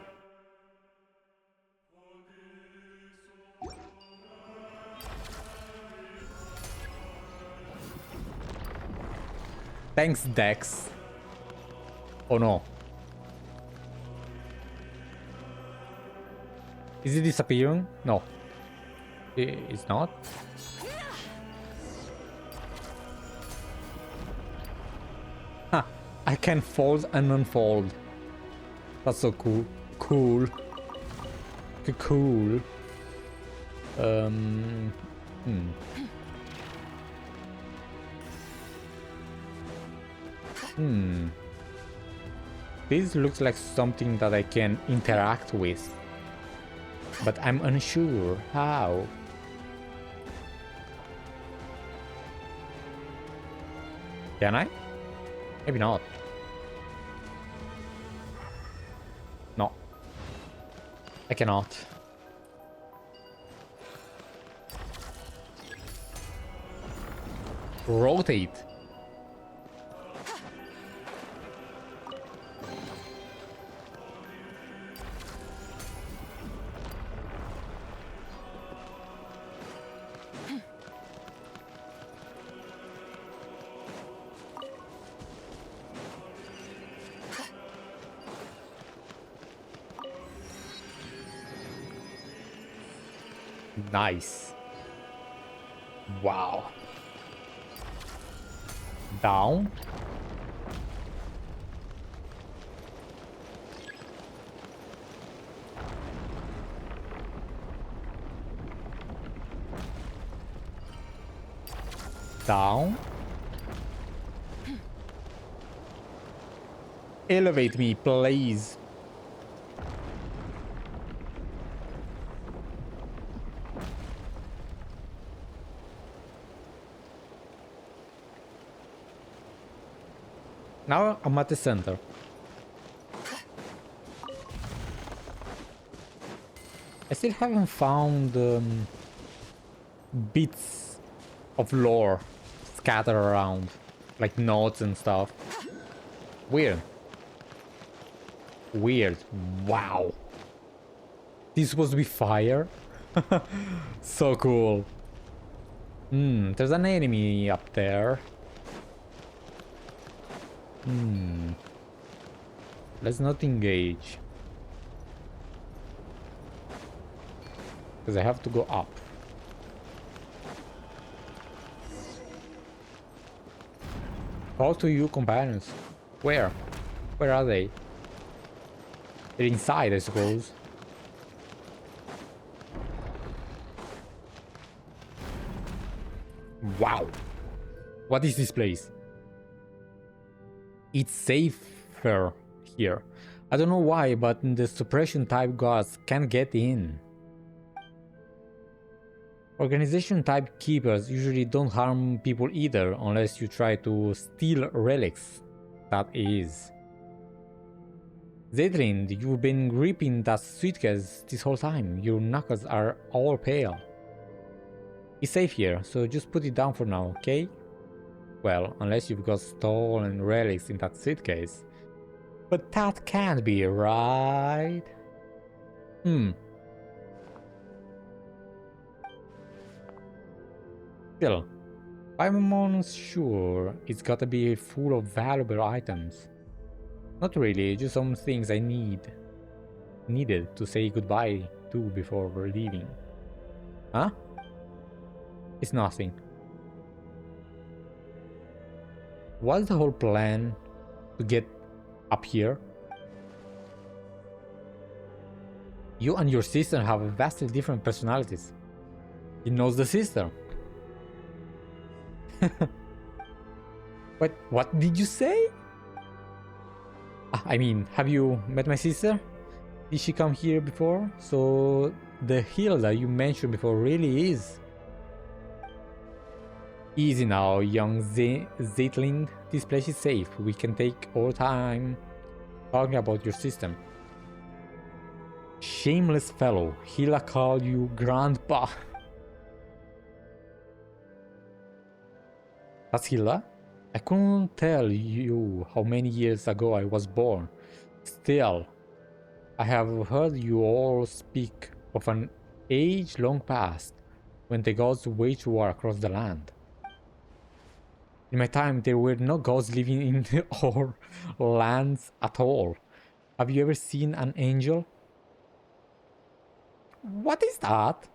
Thanks, Dex. Oh no. Is it disappearing? No. It's not. Huh. I can fold and unfold. That's so cool. Cool. Cool. This looks like something that I can interact with, but I'm unsure how. Can I? Maybe not. No. I cannot. Rotate. Nice. Wow. Down. Down. Elevate me, please. Now I'm at the center. I still haven't found bits of lore scattered around, like notes and stuff. Weird. Weird. Wow. This is supposed to be fire? So cool. There's an enemy up there. Let's not engage. Because I have to go up. Call to you, companions. Where? Where are they? They're inside, I suppose. Wow. What is this place? It's safer here. I don't know why, but the suppression type gods can't get in. Organization type keepers usually don't harm people either, unless you try to steal relics. That is. Zeitlind, you've been gripping that suitcase this whole time. Your knuckles are all pale. It's safe here, so just put it down for now, okay? Well, unless you've got stolen relics in that suitcase. But that can't be right. Still, Paimon's sure it's gotta be full of valuable items. Not really, just some things I needed to say goodbye to before we're leaving. Huh? It's nothing. What's the whole plan to get up here? You and your sister have vastly different personalities. He knows the sister. What did you say? I mean, have you met my sister? Did she come here before? So the Hilda you mentioned before really is. Easy now, young Zeitlind. This place is safe. We can take our time talking about your system. Shameless fellow. Hilda called you grandpa. That's Hilda? I couldn't tell you how many years ago I was born. Still, I have heard you all speak of an age long past when the gods waged war across the land. In my time, there were no gods living in our lands at all. Have you ever seen an angel? What is that?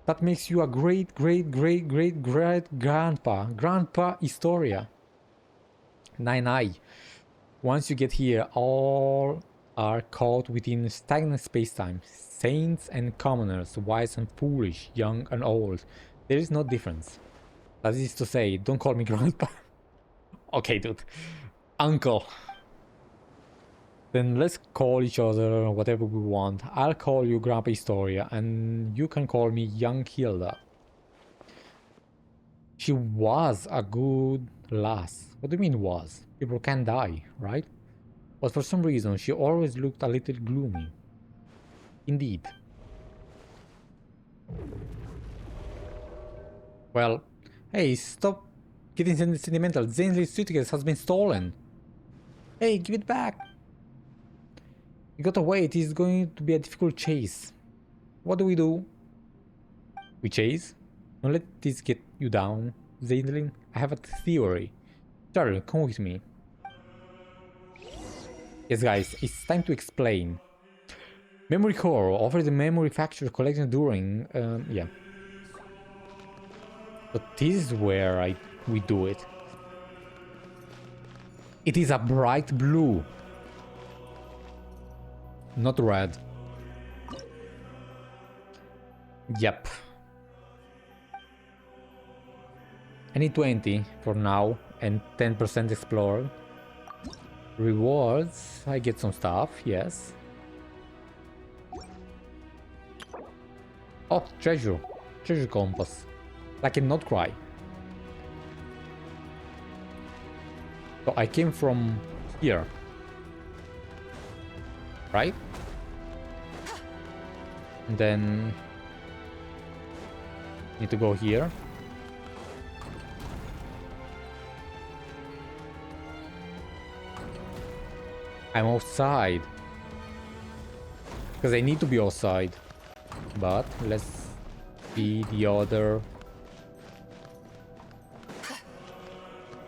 That makes you a great grandpa. Grandpa Istoria. 9i. Once you get here, all are caught within stagnant spacetime. Saints and commoners, wise and foolish, young and old. There is no difference. That is to say, don't call me grandpa. Okay, dude. Uncle. Then let's call each other whatever we want. I'll call you Grandpa Istoria, and you can call me Young Hilda. She was a good lass. What do you mean was? People can die, right? But for some reason, she always looked a little gloomy. Indeed. Well, hey, stop getting sentimental. Zane's suitcase has been stolen. Hey, give it back. You got away. It is going to be a difficult chase. What do? We chase? Don't let this get you down, Zeitlind. I have a theory. Charlie, come with me. Yes, guys, it's time to explain. Memory core offers the memory factor collection during, yeah. But this is where we do it. It is a bright blue. Not red. Yep. I need 20 for now and 10% explored. Rewards, I get some stuff, yes. Oh, treasure. Treasure compass. Like in Not.I. So I came from here. Right? And then need to go here. I'm outside. Because I need to be outside. But let's see the other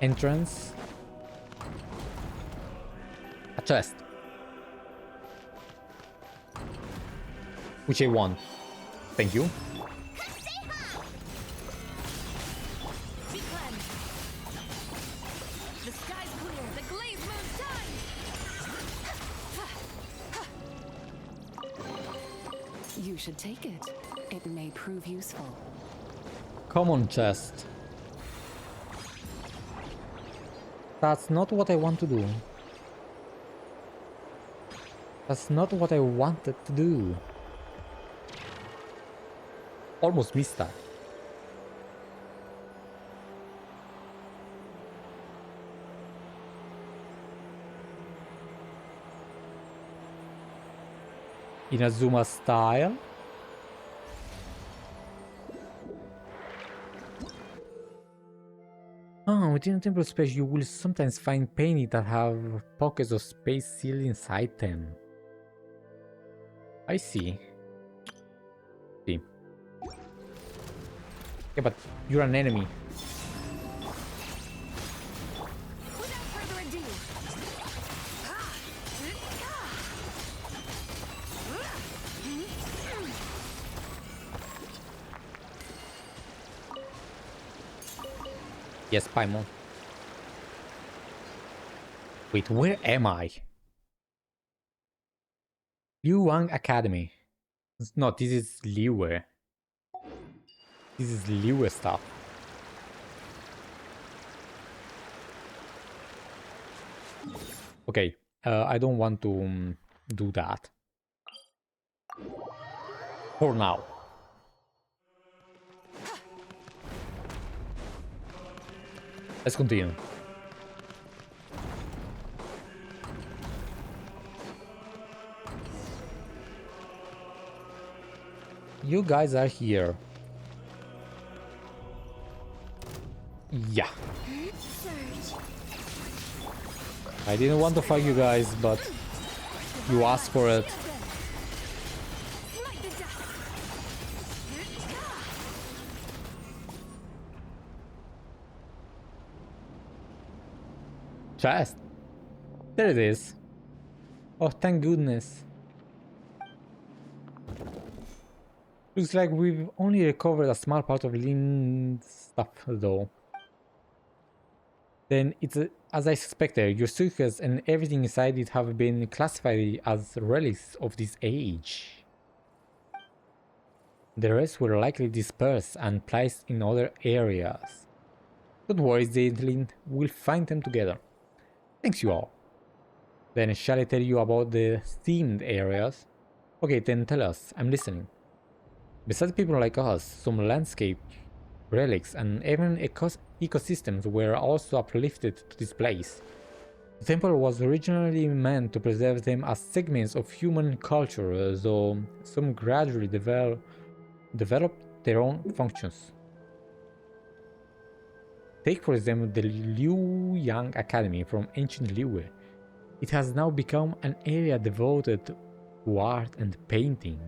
entrance. A chest. Which I want. Thank you. The sky's clear. The glaze moon's done. You should take it. It may prove useful. Common chest. That's not what I want to do. That's not what I wanted to do. Almost missed that. Inazuma style. Within a temple space you will sometimes find paintings that have pockets of space sealed inside them. I see. See. Yeah, but you're an enemy. Without further ado. Yes, Paimon. Wait, where am I? Luyang Academy. No, this is Liyue. This is Liyue stuff. Okay, I don't want to do that. For now. Let's continue. You guys are here. Yeah. I didn't want to fight you guys, but you asked for it. Chest. There it is. Oh, thank goodness. Looks like we've only recovered a small part of Lynn's stuff, though. Then it's as I suspected. Your suitcase and everything inside it have been classified as relics of this age. The rest were likely dispersed and placed in other areas. Don't worry, Zeitlind. We'll find them together. Thanks, you all. Then shall I tell you about the themed areas? Okay, then tell us. I'm listening. Besides people like us, some landscape relics and even ecosystems were also uplifted to this place. The temple was originally meant to preserve them as segments of human culture, though some gradually developed their own functions. Take for example the Luyang Academy from ancient Liyue. It has now become an area devoted to art and painting.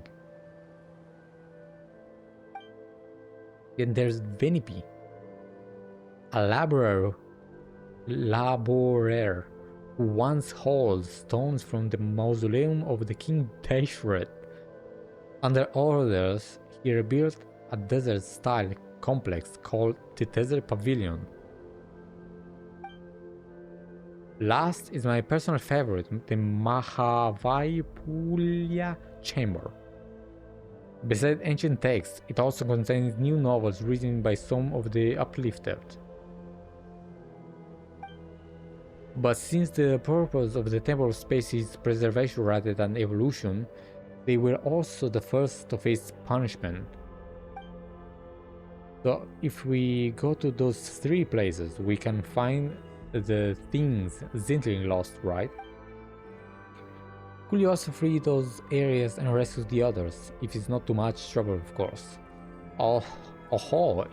Then there's Venipi, a laborer who once hauled stones from the mausoleum of the king Dashret. Under orders, he rebuilt a desert-style complex called the Desert Pavilion. Last is my personal favorite, the Mahavaipulya Chamber. Besides ancient texts, it also contains new novels written by some of the uplifted. But since the purpose of the Temple of Space is preservation rather than evolution, they were also the first to face punishment. So if we go to those three places, we can find the things Zeitlind lost, right? Could you also free those areas and rescue the others, if it's not too much trouble, of course. Oh,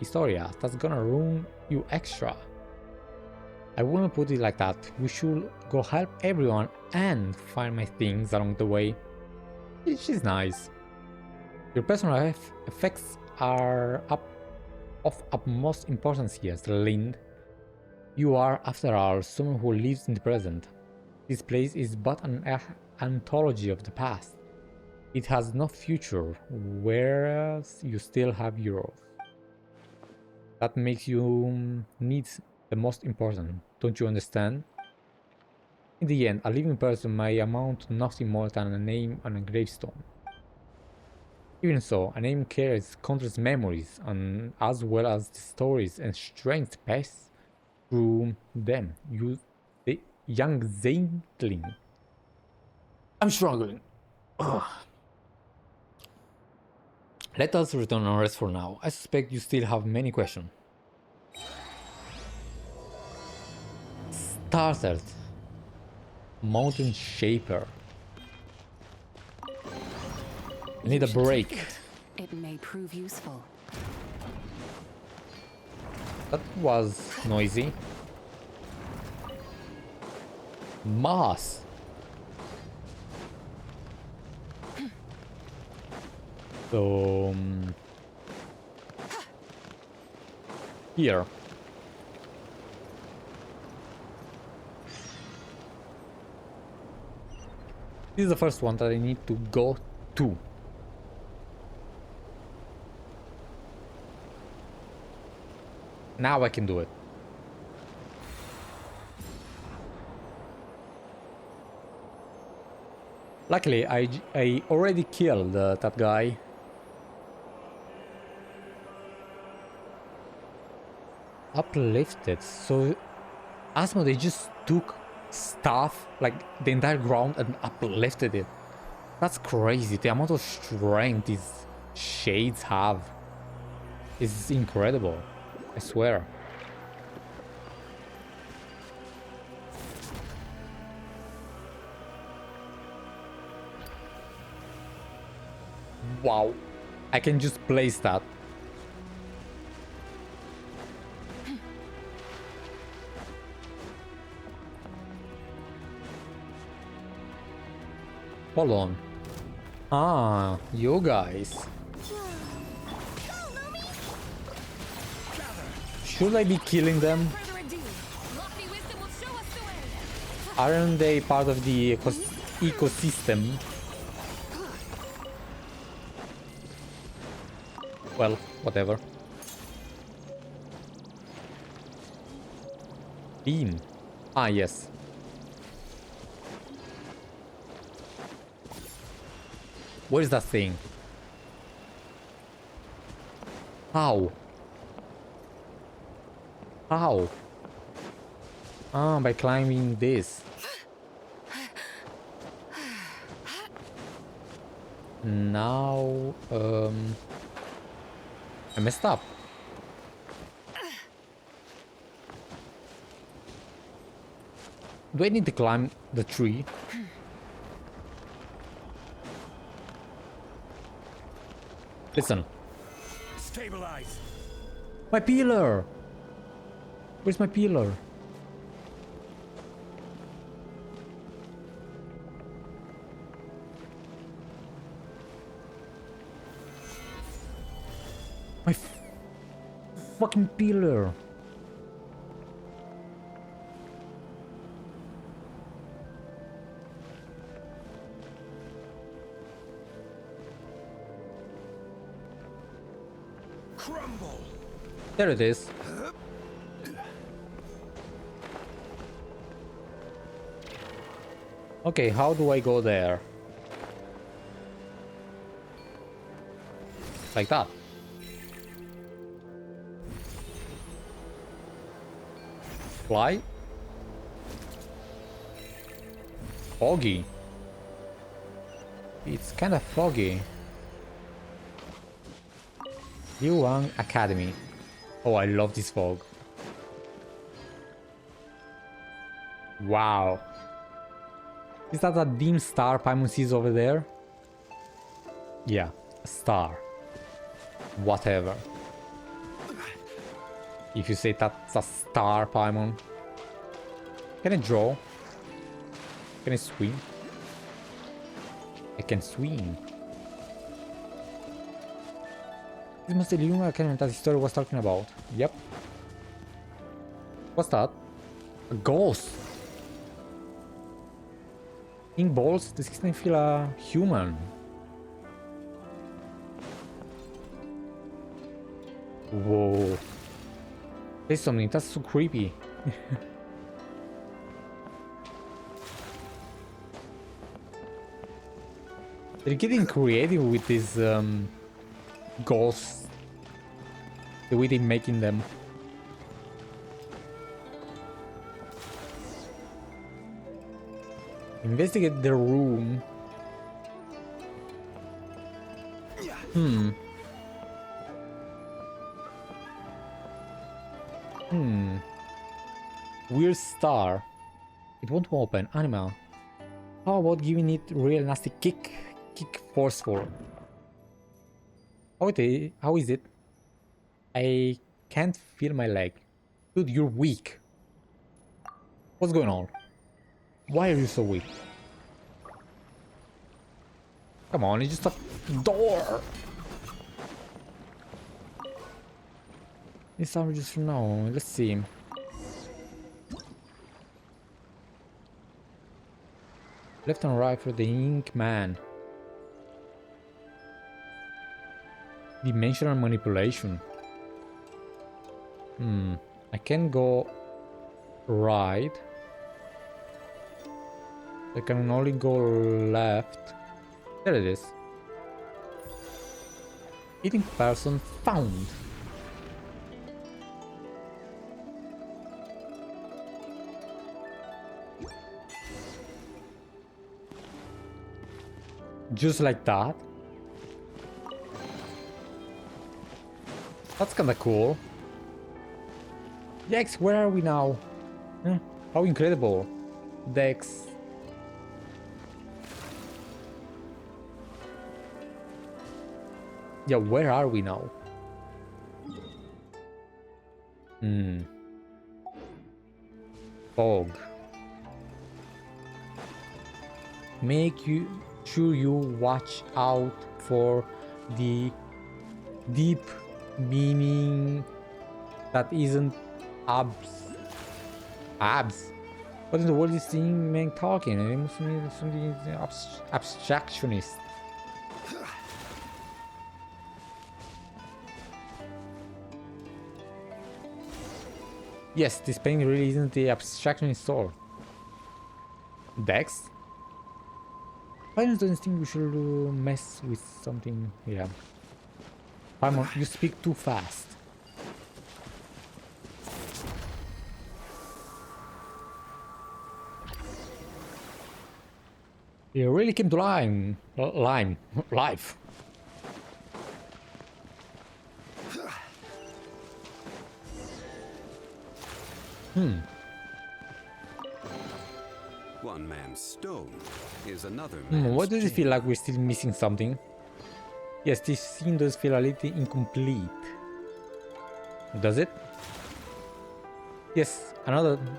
Istoria, that's gonna ruin you extra. I wouldn't put it like that. We should go help everyone and find my things along the way. She's nice. Your personal effects are of utmost importance here, Lind. You are, after all, someone who lives in the present. This place is but an anthology of the past. It has no future, whereas you still have yours. That makes you need the most important, don't you understand? In the end, a living person may amount to nothing more than a name on a gravestone. Even so, a name carries countless memories, and as well as the stories and strength passed through them. You, the young Zeitling. I'm struggling. Ugh. Let us return and rest for now. I suspect you still have many questions. Started. Mountain Shaper. I need a break. It may prove useful. That was noisy. Mass. So here. This is the first one that I need to go to. Now I can do it. Luckily, I already killed that guy. Uplifted. So Asmoday just took stuff, like the entire ground, and uplifted it. That's crazy. The amount of strength these shades have is incredible. I swear. Wow. I can just place that. Hold on. Ah, you guys. Should I be killing them? Aren't they part of the ecosystem? Well, whatever. Beam. Ah, yes. What is that thing? How? How? Ah, by climbing this. Now, I messed up. Do I need to climb the tree? Listen. Stabilize. My pillar! Where's my pillar? My fucking pillar! Crumble. There it is. Okay, how do I go there? Like that. Fly? Foggy. It's kind of foggy. Luyang Academy. Oh, I love this fog. Wow. Is that a dim star Paimon sees over there? Yeah, a star. Whatever. If you say that's a star, Paimon. Can I draw? Can I swing? I can swing. This must be the Luyang Academy that Istoria was talking about. Yep. What's that? A ghost. Ink balls? This doesn't feel human. Whoa. There's something that's so creepy. They're getting creative with these ghosts. The way they're making them. Investigate the room. Weird star. It won't open. Animal. How about giving it real nasty kick? Kick forceful. How is it? I can't feel my leg. Dude, you're weak. What's going on? Why are you so weak? Come on, it's just a door. This sound just from now. Let's see. Left and right for the ink man. Dimensional manipulation. I can go right. I can only go left. There it is. Eating person found. Just like that. That's kinda cool. Dex, where are we now? How incredible. Dex. Yeah, where are we now? Fog. Make sure you watch out for the deep meaning that isn't abs. What in the world is this man talking? It must be something abstractionist. Yes, this painting really isn't the abstractionist sword. Dex? Paimon doesn't think we should mess with something. Yeah. Paimon, you speak too fast. You really came to life. One man's stone is another man's Why does it feel chain. like we're still missing something? Yes, this scene does feel a little incomplete. Does it? Yes,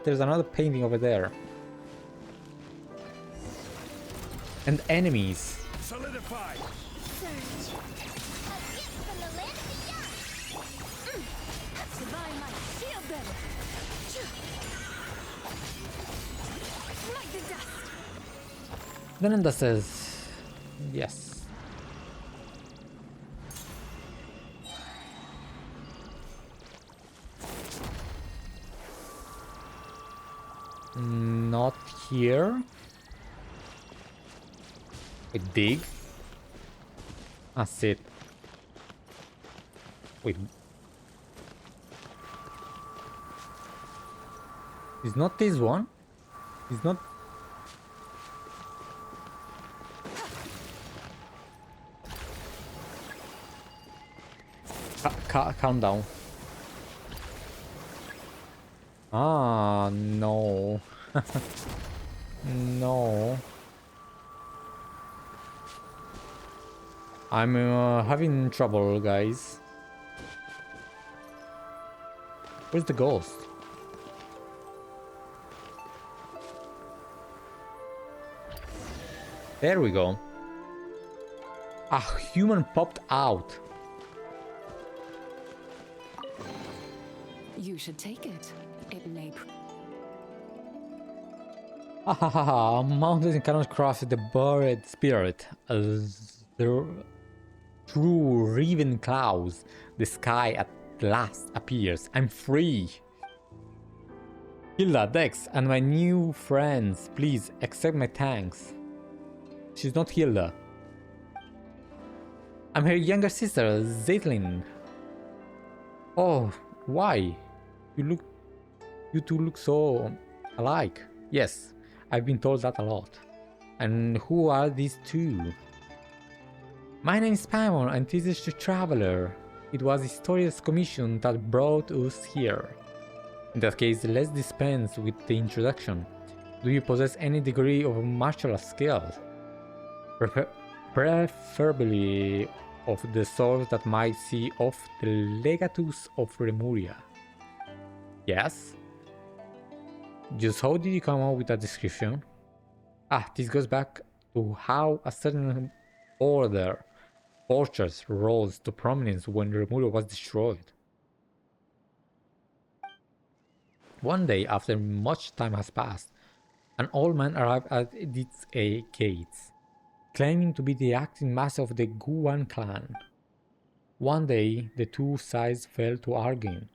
there's another painting over there. And enemies. Solidify. Surge. A gift from the land of the young. Divine light, shield them! Light the dust! Then says yes. Not here. I dig. That's it. Wait. It's not this one. It's not. Calm down. Ah, no. No. I'm having trouble, guys. Where's the ghost? There we go. A human popped out. You should take it. It may prove. Ahaha, mountains cannot cross the buried spirit. The through riven clouds, the sky at last appears. I'm free. Hilda, Dex, and my new friends, please accept my thanks. She's not Hilda. I'm her younger sister, Zeitlind. Oh, why? You two look so alike. Yes, I've been told that a lot. And who are these two? My name is Paimon and this is the Traveler. It was Istoria's commission that brought us here. In that case, let's dispense with the introduction. Do you possess any degree of martial skill? Preferably of the sort that might see off the legatus of Remuria. Yes? Just how did you come up with that description? Ah, this goes back to how a certain order fortress rose to prominence when Remuria was destroyed. One day, after much time has passed, an old man arrived at its gates, claiming to be the acting master of the Guan clan. One day, the two sides fell to arguing.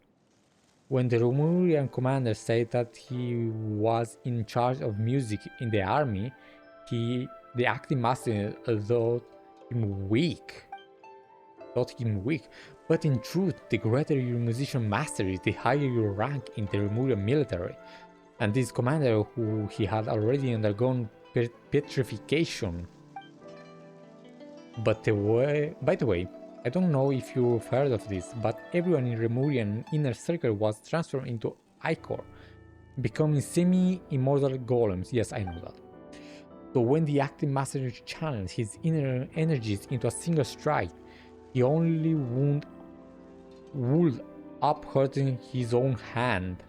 When the Romurian commander said that he was in charge of music in the army, the acting master thought him weak. But in truth, the greater your musician mastery, the higher your rank in the Romurian military. And this commander, who he had already undergone petrification. By the way, I don't know if you've heard of this, but everyone in Remurian inner circle was transformed into ichor, becoming semi-immortal golems. Yes, I know that. So when the acting master channeled his inner energies into a single strike, he only wound up hurting his own hand.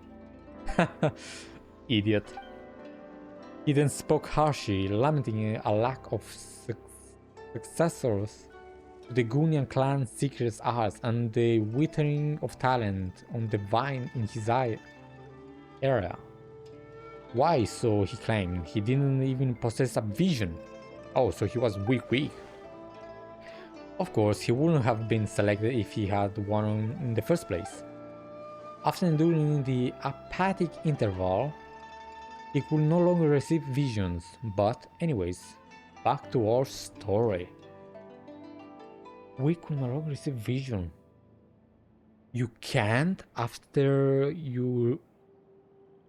Idiot. He then spoke harshly, lamenting a lack of successors to the Gunian clan's secret arts and the withering of talent on the vine in his area. Why, so he claimed, he didn't even possess a vision. Oh, so he was weak. Of course, he wouldn't have been selected if he had one in the first place. After enduring the apathic interval, he could no longer receive visions, but anyways, back to our story. We could no longer receive vision. You can't after you...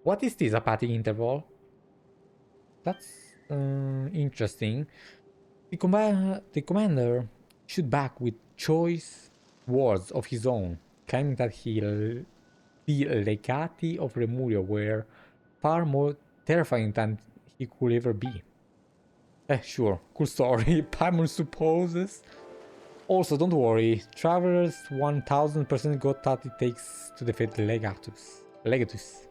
What is this apathic interval? That's interesting. The commander shoot back with choice words of his own, claiming that the legati of Remuria were far more terrifying than he could ever be. Sure, cool story. Paimon supposes. Also, don't worry, Travelers 1000% got that it takes to defeat Legatus.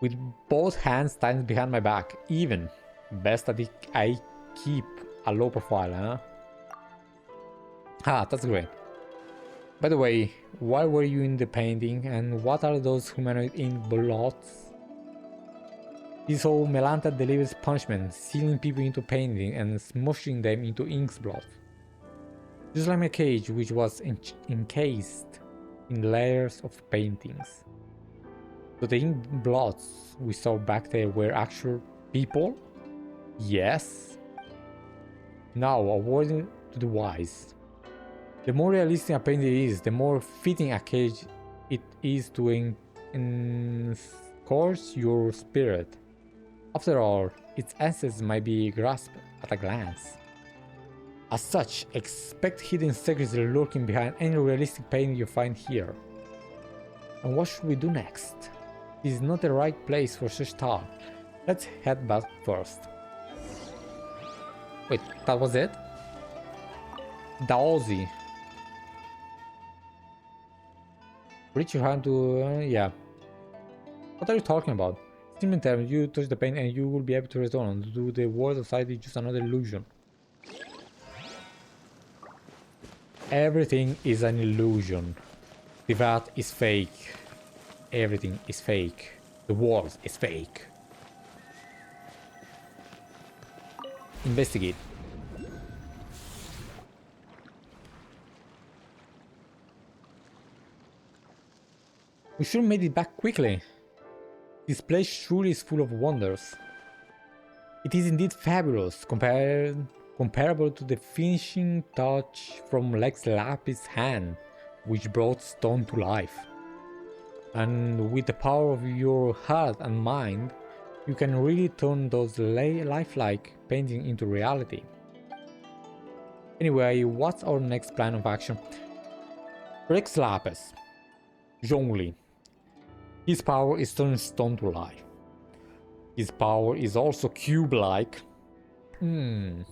With both hands tied behind my back, even. Best that I keep a low profile, huh? Ah, that's great. By the way, why were you in the painting and what are those humanoid ink blots? This whole Melanta delivers punishment, sealing people into painting and smushing them into ink blots. Just like my cage, which was encased in layers of paintings. So the ink blots we saw back there were actual people? Yes. Now, a word to the wise. The more realistic a painting is, the more fitting a cage it is to encourage your spirit. After all, its essence might be grasped at a glance. As such, expect hidden secrets lurking behind any realistic painting you find here. And what should we do next? This is not the right place for such talk. Let's head back first. Wait, that was it? Daozi. Reach your hand to... yeah. What are you talking about? Simple terms, you touch the paint and you will be able to return. To the world outside is just another illusion. Everything is an illusion. The vat is fake. Everything is fake. The world is fake. Investigate. We should have made it back quickly. This place surely is full of wonders. It is indeed fabulous, comparable to the finishing touch from Lex Lapis' hand, which brought stone to life. And with the power of your heart and mind, you can really turn those lifelike paintings into reality. Anyway, what's our next plan of action? Lex Lapis. Zhongli. His power is turning stone to life. His power is also cube-like. Maybe.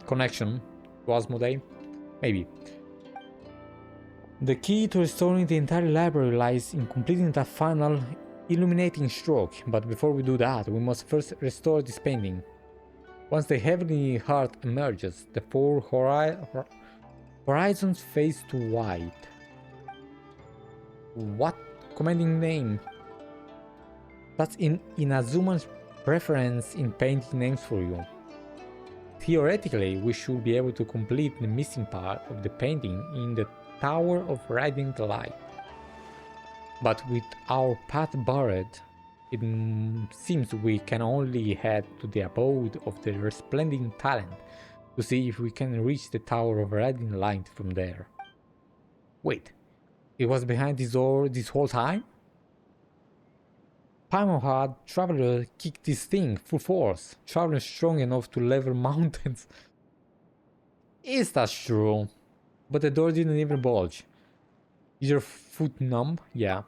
Connection to Asmoday? Maybe. The key to restoring the entire library lies in completing that final illuminating stroke, but before we do that, we must first restore this painting. Once the heavenly heart emerges, the four horizons fade to white. What commanding name? That's in Inazuma's preference in painting names for you. Theoretically, we should be able to complete the missing part of the painting in the Tower of Radiant Light. But with our path barred, it seems we can only head to the abode of the resplendent talent to see if we can reach the Tower of Radiant Light from there. Wait, it was behind this door this whole time? Paimon had Traveler kick this thing full force, Traveler strong enough to level mountains. Is that true? But the door didn't even bulge. Is your foot numb? Yeah.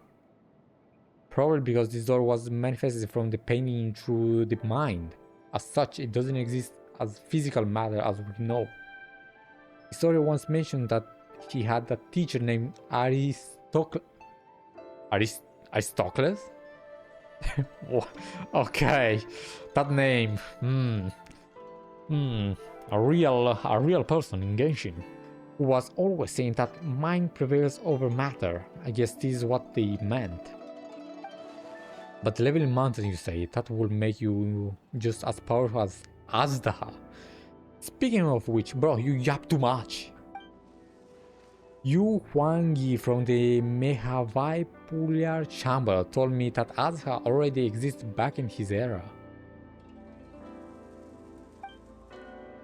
Probably because this door was manifested from the painting through the mind. As such, it doesn't exist as physical matter as we know. Istoria once mentioned that he had a teacher named Aristocles? Okay, that name. A real person in Genshin, who was always saying that mind prevails over matter. I guess this is what they meant. But leveling mountain, you say, that will make you just as powerful as Azdaha. Speaking of which, bro, you yap too much. Yu Huangyi from the Mahavaipulya Chamber told me that Azdaha already exists back in his era.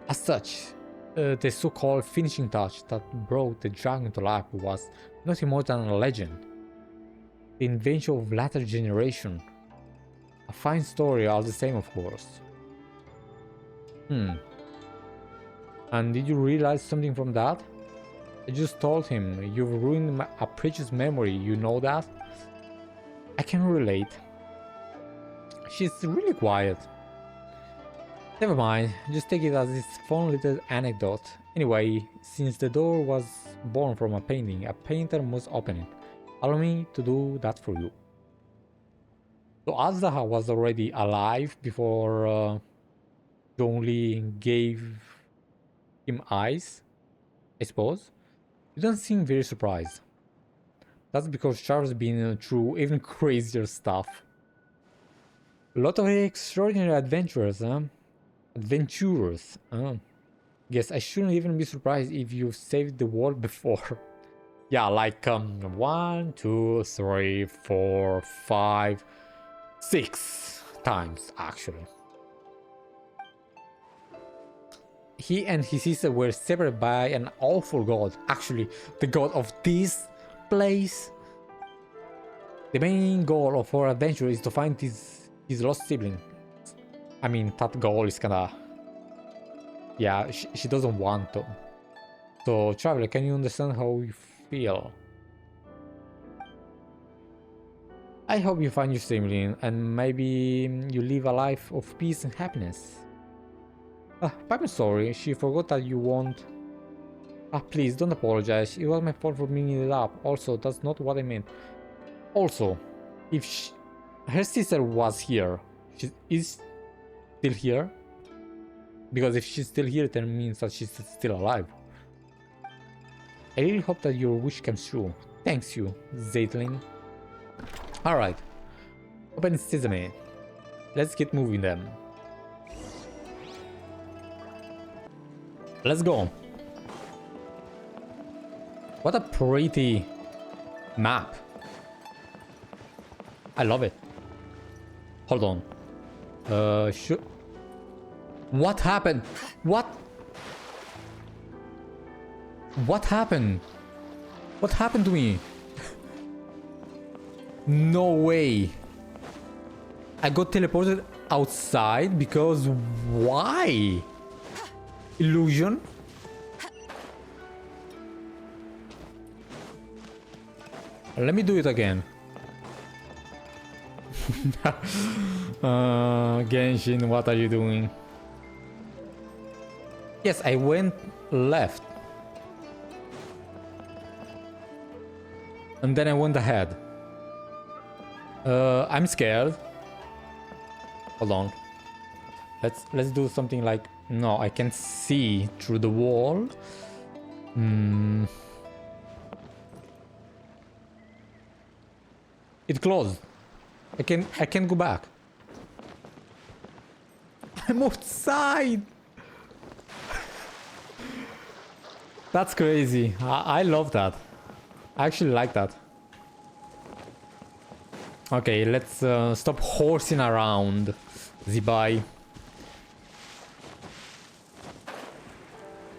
As such, the so-called finishing touch that brought the dragon to life was nothing more than a legend. The invention of latter generation. A fine story all the same, of course. And did you realize something from that? I just told him, you've ruined a precious memory, you know that? I can relate. She's really quiet. Never mind, just take it as this fun little anecdote. Anyway, since the door was born from a painting, a painter must open it. Allow me to do that for you. So Azdaha was already alive before Zhongli gave him eyes, I suppose. You don't seem very surprised. That's because Charles been through even crazier stuff. A lot of extraordinary adventurers, huh? Adventurers. Guess I shouldn't even be surprised if you've saved the world before. Yeah, like 1, 2, 3, 4, 5, 6 times actually. He and his sister were separated by an awful god, actually the god of this place. The main goal of our adventure is to find his lost sibling. I mean, that goal is kinda... yeah, she doesn't want to. So, Traveler, can you understand how you feel? I hope you find your sibling and maybe you live a life of peace and happiness. I'm sorry, she forgot that you won't. Please don't apologize. It was my fault for bringing it up. Also, that's not what I meant. Also, if her sister was here, she is still here. Because if she's still here, then it means that she's still alive. I really hope that your wish comes true. Thanks you, Zeitlind. Alright. Open sesame. Let's get moving then. Let's go. What a pretty map. I love it. Hold on. What happened? What happened? What happened to me? No way. I got teleported outside because why? Illusion? Let me do it again. Genshin, what are you doing? Yes, I went left. And then I went ahead. I'm scared. Hold on. Let's do something like... No, I can see through the wall. It closed. I can go back. I'm outside. That's crazy. I love that. I actually like that. Okay, let's stop horsing around. Zibai.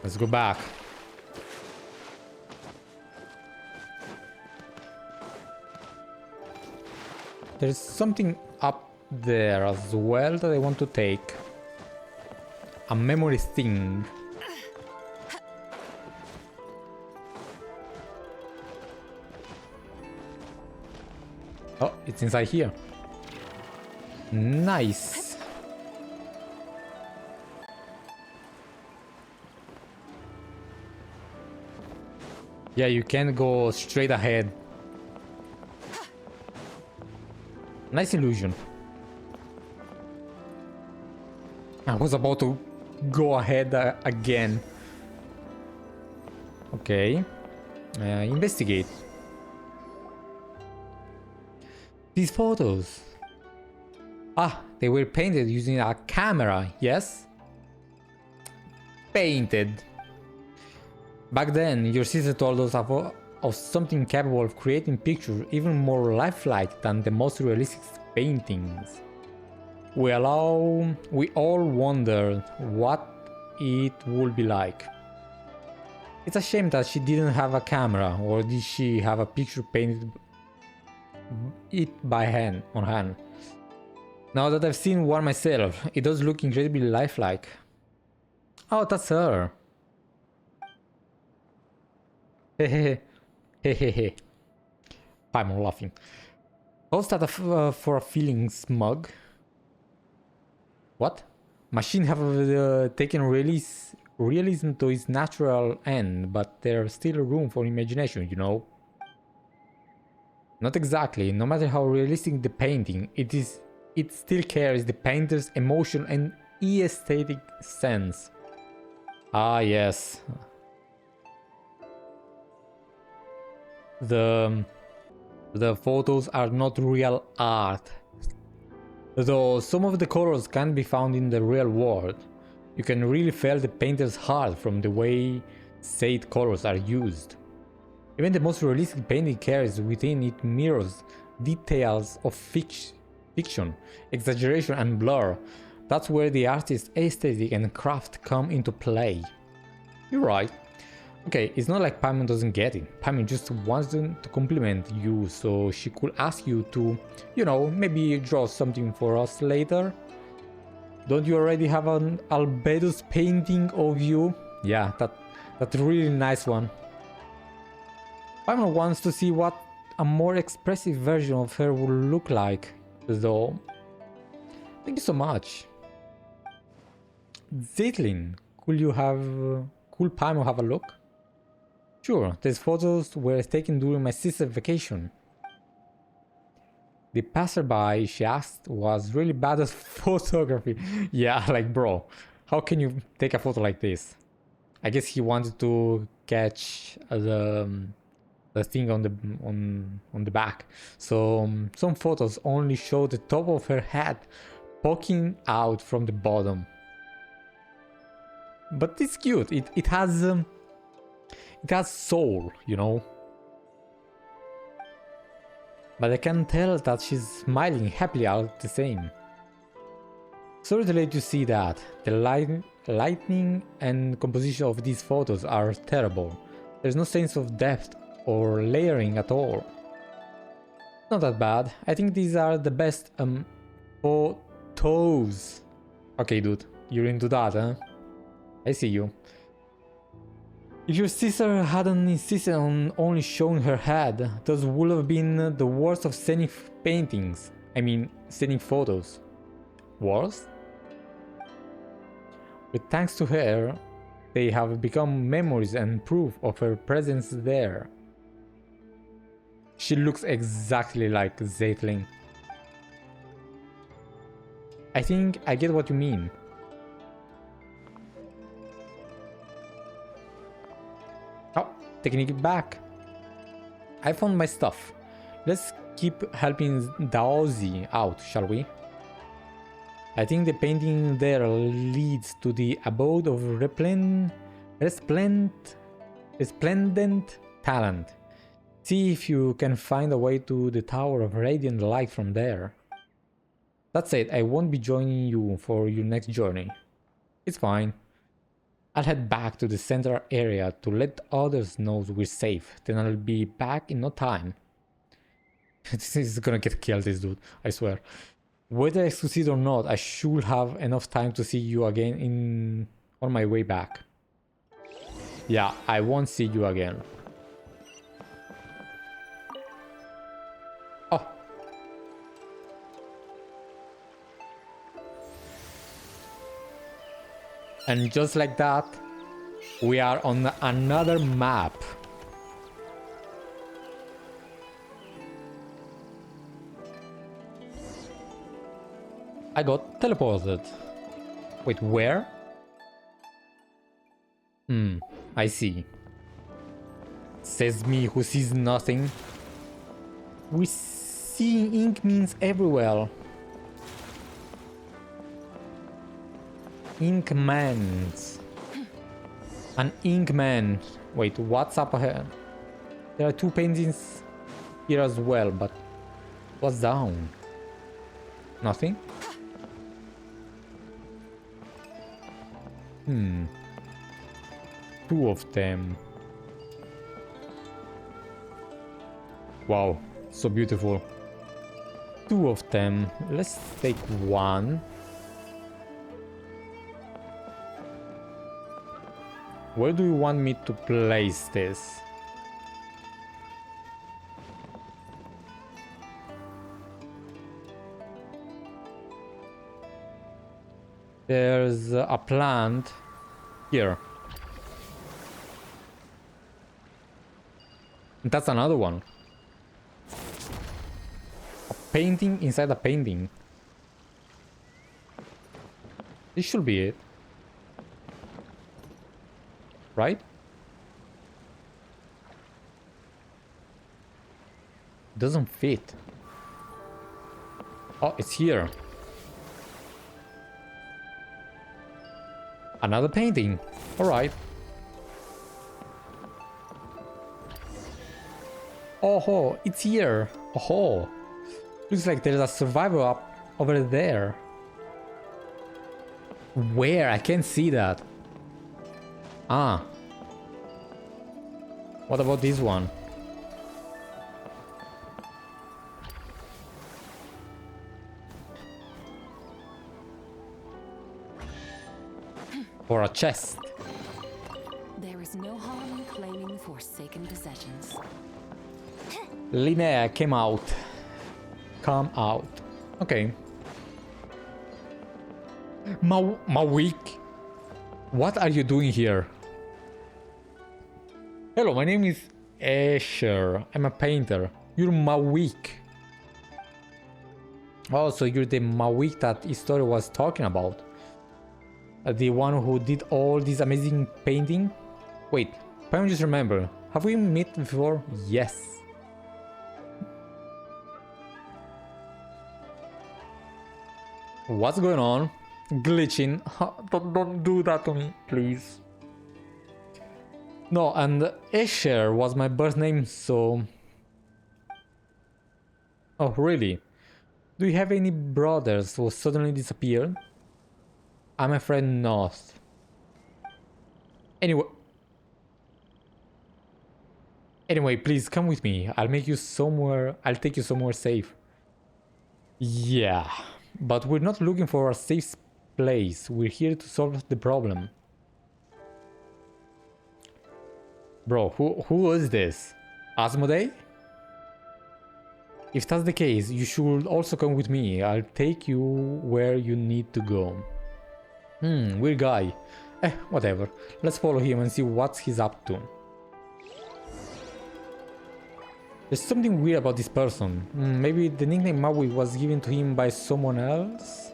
Let's go back. There's something up there as well that I want to take. A memory thing. Oh, it's inside here. Nice. Yeah, you can go straight ahead. Nice illusion. I was about to go ahead again. Okay. Investigate. These photos. They were painted using a camera, yes? Painted. Back then, your sister told us of something capable of creating pictures even more lifelike than the most realistic paintings. We all wondered what it would be like. It's a shame that she didn't have a camera, or did she have a picture painted by hand, on hand. Now that I've seen one myself, it does look incredibly lifelike. Oh, that's her. Hehehe. Hehehe. Paimon laughing. How's that for a feeling smug? What? Machines have taken realism to its natural end, but there's still room for imagination, you know? Not exactly. No matter how realistic the painting, it still carries the painter's emotion and aesthetic sense. Ah, yes. The photos are not real art. Though some of the colors can be found in the real world, you can really feel the painter's heart from the way said colors are used. Even the most realistic painting carries within it mirrors details of fiction, exaggeration and blur. That's where the artist's aesthetic and craft come into play. You're right. Okay, it's not like Paimon doesn't get it. Paimon just wants to compliment you, so she could ask you to, you know, maybe draw something for us later. Don't you already have an Albedo's painting of you? Yeah, that's a really nice one. Paimon wants to see what a more expressive version of her would look like, though. Thank you so much. Zeitlind, could Paimon have a look? Sure, these photos were taken during my sister's vacation. The passerby she asked was really bad at photography. Yeah, like bro, how can you take a photo like this? I guess he wanted to catch the thing on the back. So some photos only show the top of her head poking out from the bottom. But it's cute. It has soul, you know. But I can tell that she's smiling happily all the same. Sorry to let you see that. The lighting and composition of these photos are terrible. There's no sense of depth or layering at all. Not that bad. I think these are the best photos. Okay, dude, you're into that, huh? I see you. If your sister hadn't insisted on only showing her head, those would have been the worst of scenic paintings. I mean, scenic photos. Worse? But thanks to her, they have become memories and proof of her presence there. She looks exactly like Zeitlind. I think I get what you mean. Oh, taking it back. I found my stuff. Let's keep helping Daozi out, shall we? I think the painting there leads to the abode of resplendent talent. See if you can find a way to the Tower of Radiant Light from there. That said, I won't be joining you for your next journey. It's fine. I'll head back to the central area to let others know we're safe. Then I'll be back in no time. This is gonna get killed, this dude, I swear. Whether I succeed or not, I should have enough time to see you again on my way back. Yeah, I won't see you again. Oh. And just like that, we are on another map. I got teleported. Wait, where? I see. Says me who sees nothing. We see ink means everywhere. Inkmans. An inkman. Wait, what's up ahead? There are two paintings here as well, but what's down? Nothing? Two of them. Wow, so beautiful. Two of them. Let's take one. Where do you want me to place this? There's a plant here. That's another one. A painting inside a painting. This should be it. Right? Doesn't fit. Oh, it's here. Another painting. All right. Oh, it's here. Oh, looks like there's a survivor up over there. Where? I can't see that. Ah. What about this one? Or a chest. There is no harm in claiming forsaken possessions. Linnea came out. Come out. Okay. Maukie, what are you doing here? Hello, my name is Escher. I'm a painter. You're Maukie. Oh, so you're the Maukie that Istoria was talking about. The one who did all this amazing painting? Wait, Paimon, just remember. Have we met before? Yes. What's going on? Glitching. Don't do that to me, please. No, and Escher was my birth name, so... Oh, really? Do you have any brothers who suddenly disappeared? I'm afraid not. Anyway, please come with me. I'll take you somewhere safe. Yeah, but we're not looking for a safe place. We're here to solve the problem. Bro, who is this? Asmoday? If that's the case, you should also come with me. I'll take you where you need to go. Weird guy. Whatever. Let's follow him and see what he's up to. There's something weird about this person. Maybe the nickname Maukie was given to him by someone else?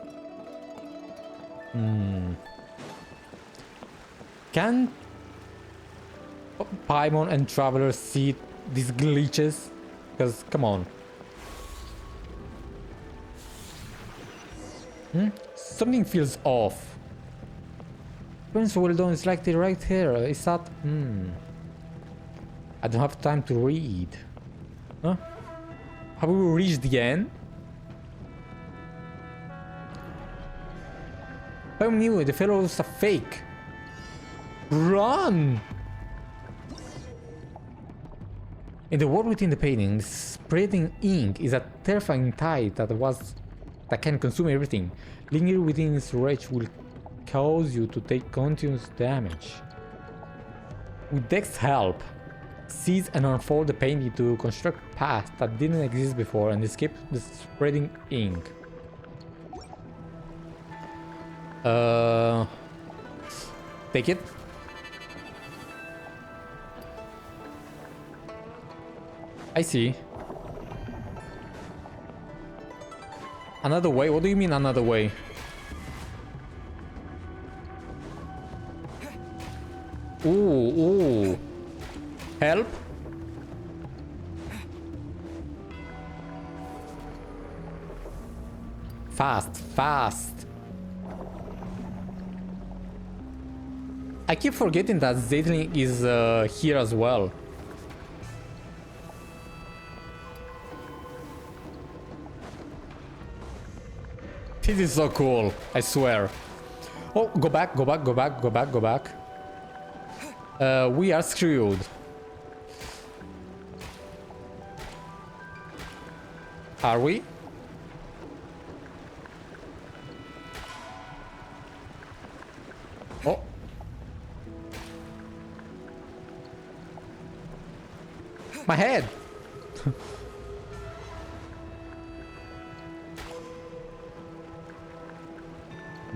Can Paimon and Traveler see these glitches? Because, come on. Something feels off. Prince well done, it's like they're right here. Is that... I don't have time to read. Huh? Have we reached the end? I knew it, the fellow was a fake. Run! In the world within the painting, spreading ink is a terrifying tide that can consume everything. Linger within its reach will cause you to take continuous damage. With Dex's help, seize and unfold the painting to construct a path that didn't exist before and escape the spreading ink. Take it. I see. Another way? What do you mean another way? Ooh. Help? Fast. I keep forgetting that Zeitlind is here as well. This is so cool, I swear. Oh, go back. We are screwed. Are we? Oh. My head.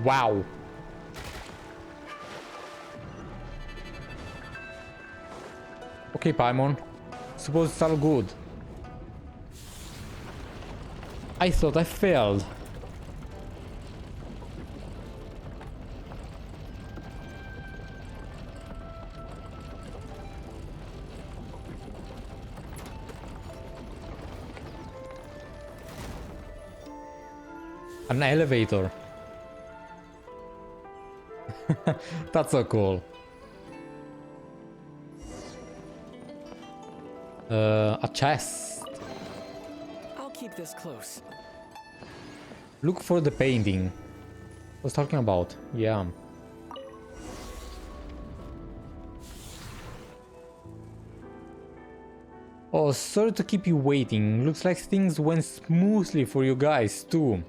Wow. Okay, Paimon. Suppose it's all good. I thought I failed. An elevator. That's so cool. A chest. I'll keep this close. Look for the painting. I was talking about. Yeah. Oh, sorry to keep you waiting. Looks like things went smoothly for you guys too.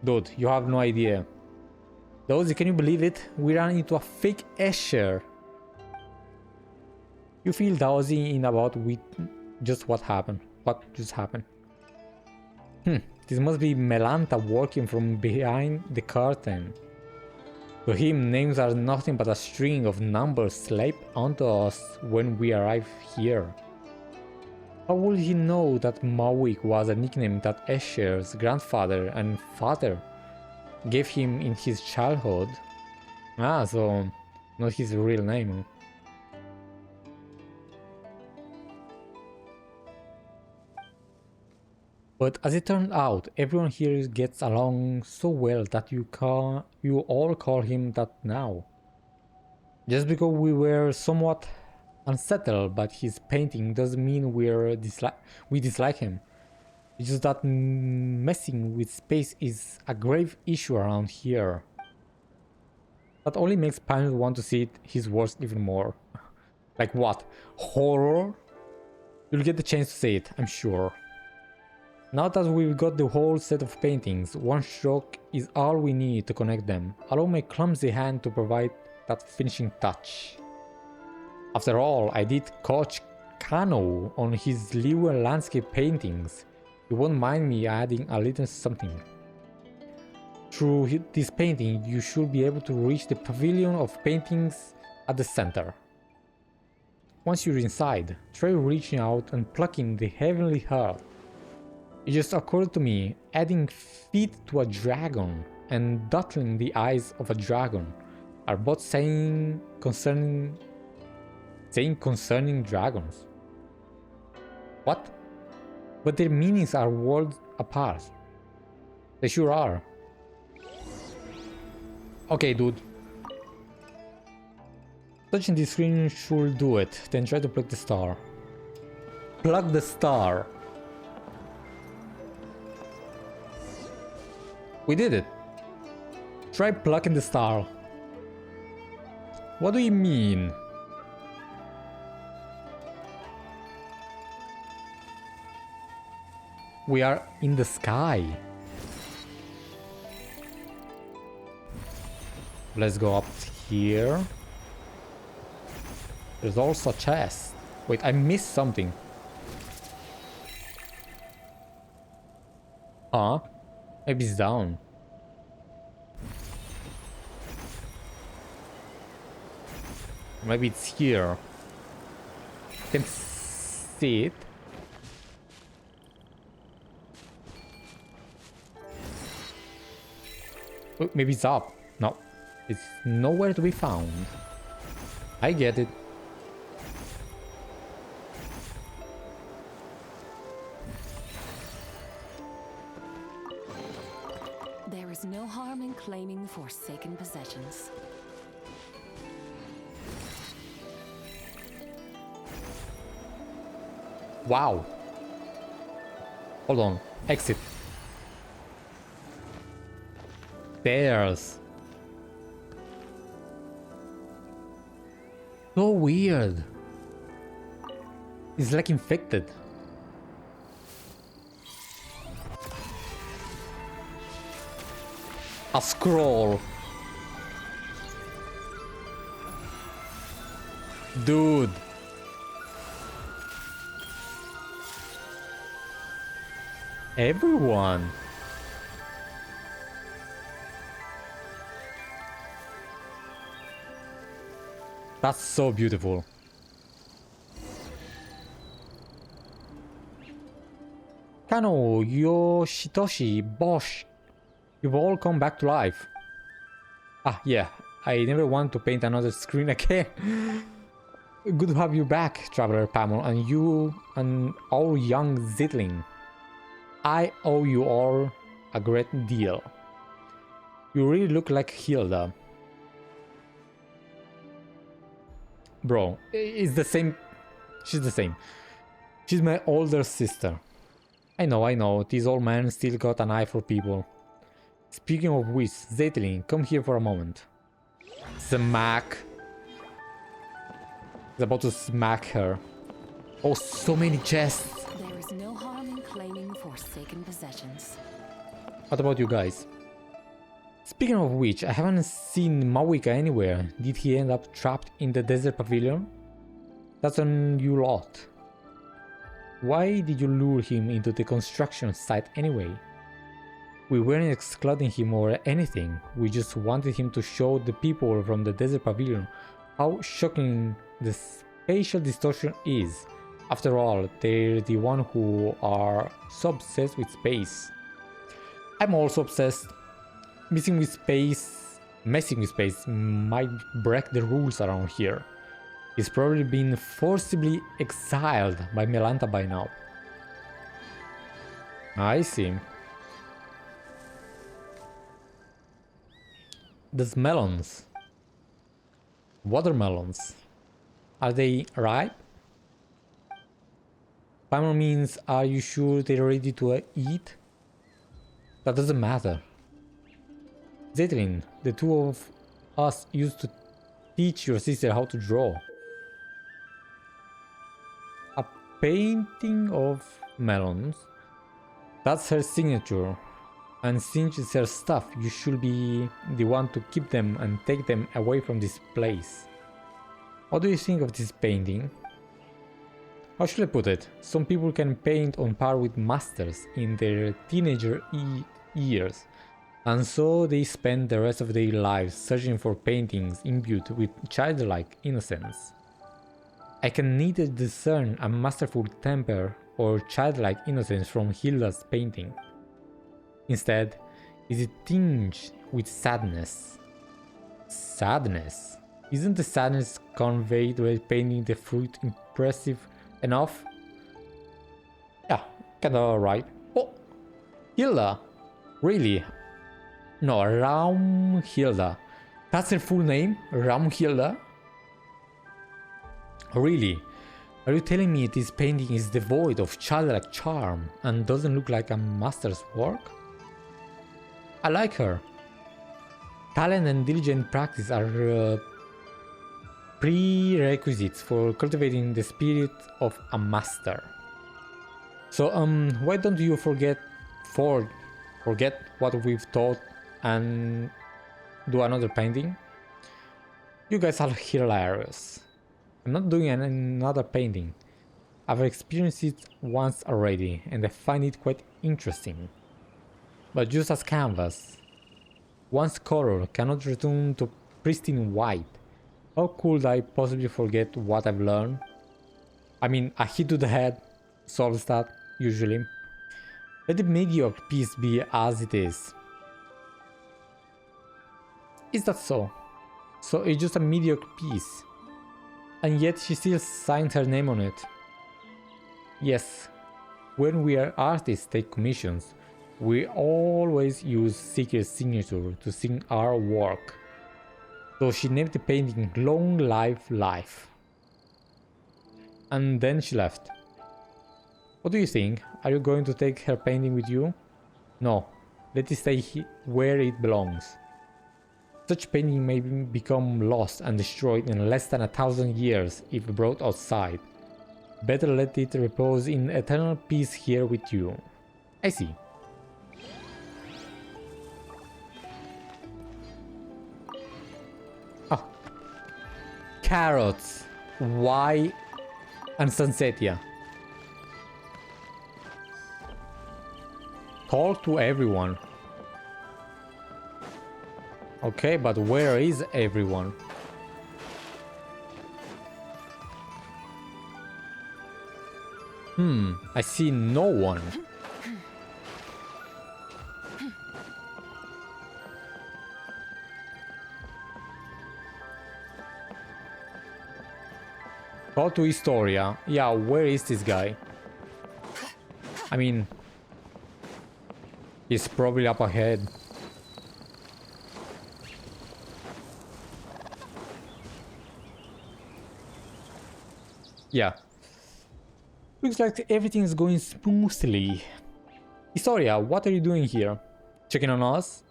Dude, you have no idea. Those, can you believe it? We ran into a fake Escher. You feel dousy in about just what happened. What just happened? This must be Melanta working from behind the curtain. To him, names are nothing but a string of numbers slapped onto us when we arrive here. How would he know that Maukie was a nickname that Escher's grandfather and father gave him in his childhood? Ah, so not his real name. But as it turned out, everyone here gets along so well that you all call him that now. Just because we were somewhat unsettled by his painting doesn't mean we dislike him. It's just that messing with space is a grave issue around here. That only makes Paimon want to see his works even more. Like what? Horror? You'll get the chance to say it, I'm sure. Now that we've got the whole set of paintings, one stroke is all we need to connect them. Allow my clumsy hand to provide that finishing touch. After all, I did coach Kano on his Liyue landscape paintings. You won't mind me adding a little something. Through this painting, you should be able to reach the Pavilion of paintings at the center. Once you're inside, try reaching out and plucking the heavenly heart. It just occurred to me, adding feet to a dragon and dottling the eyes of a dragon are both saying concerning dragons. What? But their meanings are worlds apart. They sure are. Okay, dude. Touching the screen should do it, then try to pluck the star. Pluck the star. We did it. Try plucking the star. What do you mean? We are in the sky. Let's go up here. There's also a chest. Wait, I missed something. Huh? Maybe it's down. Maybe it's here. Can see it. Oh, maybe it's up. No, it's nowhere to be found. I get it. There is no harm in claiming forsaken possessions. Wow. Hold on. Exit. Stairs. So weird. It's like infected. A scroll. Dude. Everyone. That's so beautiful. Kano, Yoshitoshi, Bosch, you've all come back to life. Ah, yeah, I never want to paint another screen again. Good to have you back, Traveler Paimon, and you and our young Zeitlind. I owe you all a great deal. You really look like Hilda. Bro, it's the same. She's the same. She's my older sister. I know, this old man still got an eye for people. Speaking of which, Zeitlind, come here for a moment. Smack. He's about to smack her. Oh, so many chests. There is no harm in claiming forsaken possessions. What about you guys? Speaking of which, I haven't seen Maukie anywhere. Did he end up trapped in the desert pavilion? That's on you lot. Why did you lure him into the construction site anyway? We weren't excluding him or anything, we just wanted him to show the people from the desert pavilion how shocking the spatial distortion is. After all, they're the one who are so obsessed with space. I'm also obsessed. Messing with space might break the rules around here. He's probably been forcibly exiled by Melanta by now. I see. Those melons. Watermelons. Are they ripe? Paimon means, are you sure they're ready to eat? That doesn't matter. Zeitlind, the two of us used to teach your sister how to draw. A painting of melons. That's her signature. And since it's her stuff, you should be the one to keep them and take them away from this place. What do you think of this painting? How should I put it? Some people can paint on par with masters in their teenager years, and so they spend the rest of their lives searching for paintings imbued with childlike innocence. I can neither discern a masterful temper or childlike innocence from Hilda's painting. Instead, is it tinged with sadness? Sadness? Isn't the sadness conveyed by painting the fruit impressive enough? Yeah, kinda right. Oh, Hilda! Really? No, Raumhilda. That's her full name? Raumhilda? Really? Are you telling me this painting is devoid of childlike charm and doesn't look like a master's work? I like her. Talent and diligent practice are prerequisites for cultivating the spirit of a master. So why don't you forget what we've taught and do another painting? You guys are hilarious. I'm not doing another painting. I've experienced it once already and I find it quite interesting. But just as canvas, once color cannot return to pristine white, how could I possibly forget what I've learned? I mean, a hit to the head solves that, usually. Let the mediocre piece be as it is. Is that so? So it's just a mediocre piece. And yet she still signed her name on it. Yes, when we are artists take commissions, we always use Seeker's signature to sign our work. So she named the painting Long Live Life. And then she left. What do you think? Are you going to take her painting with you? No, let it stay where it belongs. Such painting may become lost and destroyed in less than 1,000 years if brought outside. Better let it repose in eternal peace here with you. I see. Oh. Carrots. Why? And Sunsetia. Talk to everyone. Okay, but where is everyone? I see no one. Go to Istoria. Yeah, where is this guy? I mean, he's probably up ahead. Yeah. Looks like everything is going smoothly. Istoria, what are you doing here? Checking on us?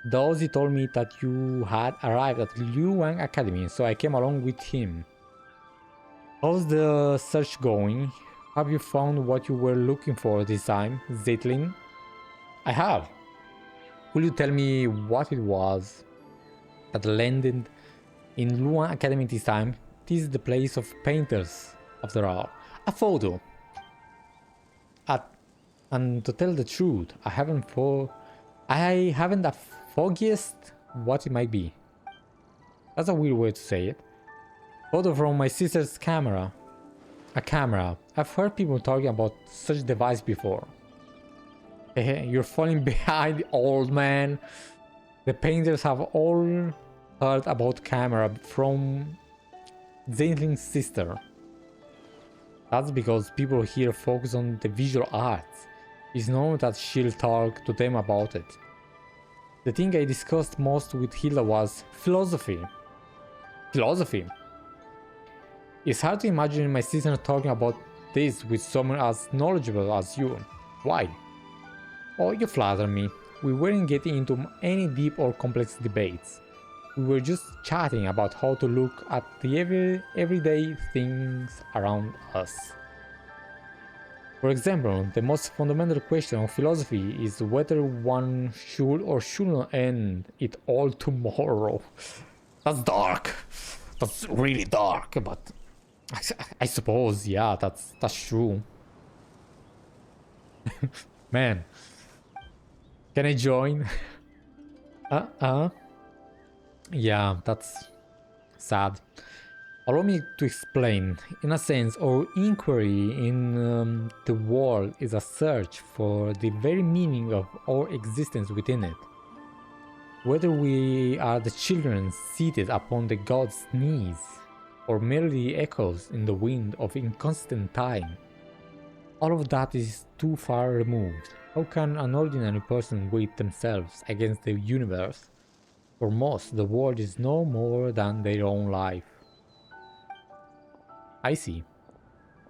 Dozy told me that you had arrived at Luyang Academy, so I came along with him. How's the search going? Have you found what you were looking for this time, Zeitlind? I have. Will you tell me what it was that landed in Luyang Academy this time? This is the place of painters, after all. A photo. At, and to tell the truth, I haven't the foggiest what it might be. That's a weird way to say it. Photo from my sister's camera. A camera. I've heard people talking about such device before. Hey, you're falling behind, old man. The painters have all heard about camera from Zeitling's sister. That's because people here focus on the visual arts. It's known that she'll talk to them about it. The thing I discussed most with Hilda was philosophy. Philosophy? It's hard to imagine my sister talking about this with someone as knowledgeable as you. Why? Oh, you flatter me. We weren't getting into any deep or complex debates. We were just chatting about how to look at the everyday things around us. For example, the most fundamental question of philosophy is whether one should or shouldn't end it all tomorrow. That's dark. That's really dark, but I suppose, yeah, that's true. Man, can I join? Yeah, that's sad. Allow me to explain. In a sense, our inquiry in the world is a search for the very meaning of our existence within it. Whether we are the children seated upon the god's knees, or merely echoes in the wind of inconstant time, all of that is too far removed. How can an ordinary person weigh themselves against the universe? For most, the world is no more than their own life. I see.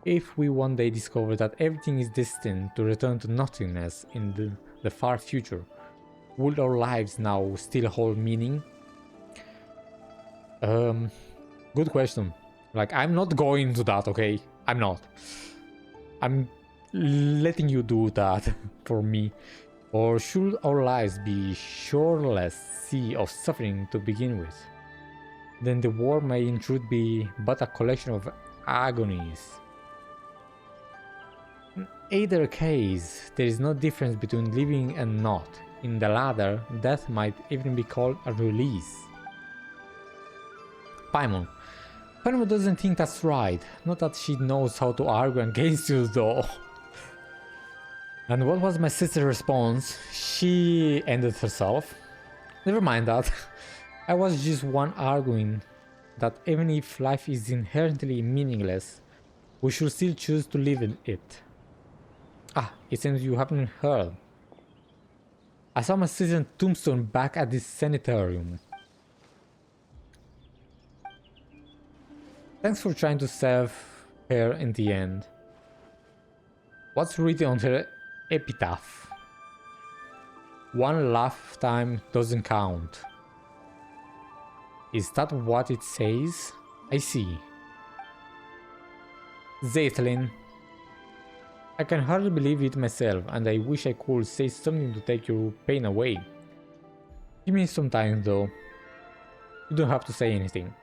If we one day discover that everything is destined to return to nothingness in the far future, would our lives now still hold meaning? Good question. Like, I'm not going to that, okay? I'm not. I'm letting you do that for me. Or should our lives be shoreless sea of suffering to begin with? Then the world may in truth be but a collection of agonies. In either case, there is no difference between living and not. In the latter, death might even be called a release. Paimon. Paimon doesn't think that's right. Not that she knows how to argue against you though. And what was my sister's response? She ended herself. Never mind that. I was just one arguing that even if life is inherently meaningless, we should still choose to live in it. Ah, it seems you haven't heard. I saw my sister's tombstone back at this sanatorium. Thanks for trying to save her in the end. What's written on her epitaph? One lifetime doesn't count. Is that what it says? I see. Zeitlind. I can hardly believe it myself, and I wish I could say something to take your pain away. Give me some time though. You don't have to say anything.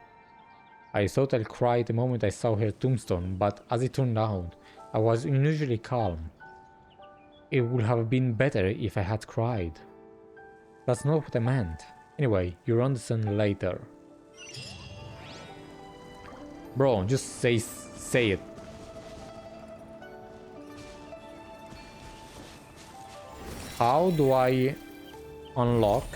I thought I'd cry the moment I saw her tombstone, but as it turned out, I was unusually calm. It would have been better if I had cried. That's not what I meant. Anyway, you'll understand later. Bro, just say it. How do I unlock?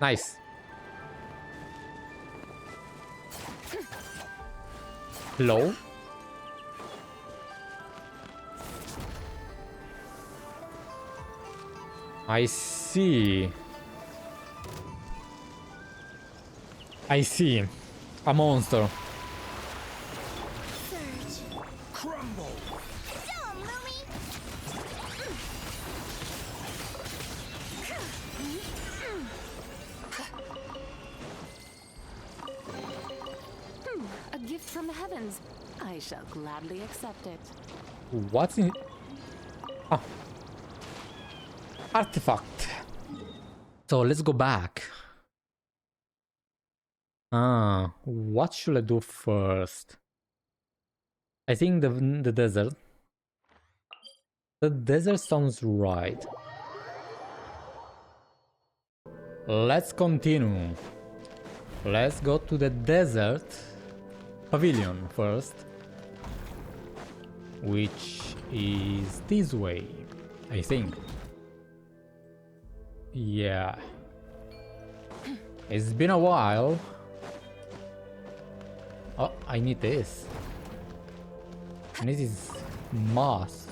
Nice. Hello? I see. I see. A monster. Crumble. Dumb, Lumi! A gift from the heavens. I shall gladly accept it. What's in... Ah. Artifact. So let's go back. What should I do first? I think the desert. The desert sounds right. Let's continue. Let's go to the desert pavilion first, which is this way, I think. Yeah. It's been a while. Oh, I need this. I need this moss.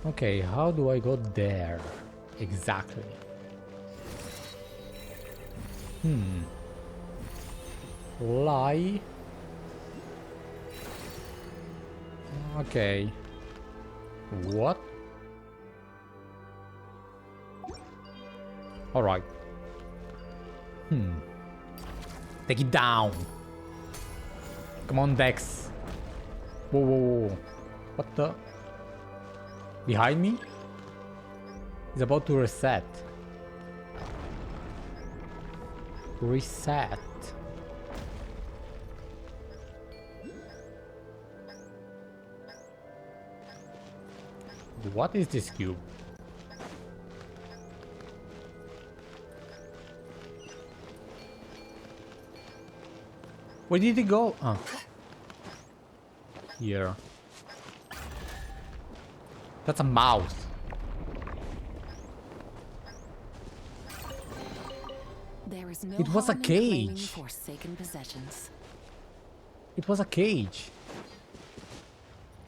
Okay, how do I go there? Exactly. Lie. Okay. What? Alright. Take it down. Come on, Dex. Whoa, whoa, whoa. What the? Behind me? It's about to reset. Reset. What is this cube? Where did it go? Oh. Here. That's a mouse. There is no It was a harm in claiming cage. forsaken possessions. It was a cage.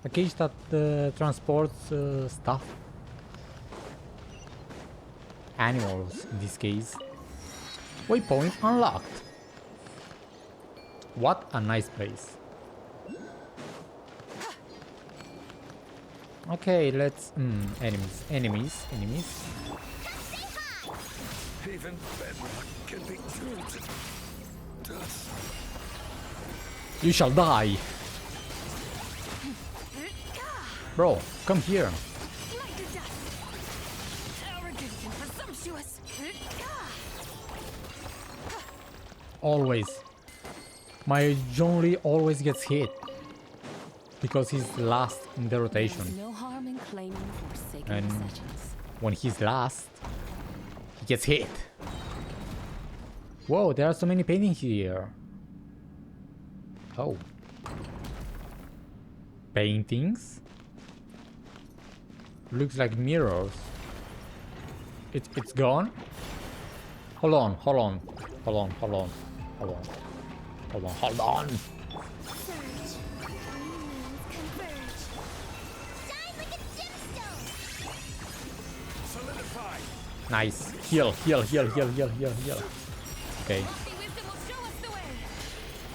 A cage that transports stuff. Animals, in this case. Waypoint unlocked. What a nice place. Okay, let's... enemies. Even bedrock can be turned to dust. You shall die. Bro, come here. Always. My Jonli always gets hit. Because he's last in the rotation. There is no harm in claiming forsaken And possessions. when he's last, he gets hit. Whoa, there are so many paintings here. Oh. Paintings? Looks like mirrors. It's gone? Hold on. Surge. Converge. Shine like a gemstone. Solidify. Nice. Heal. Okay. Wisdom will show us the way.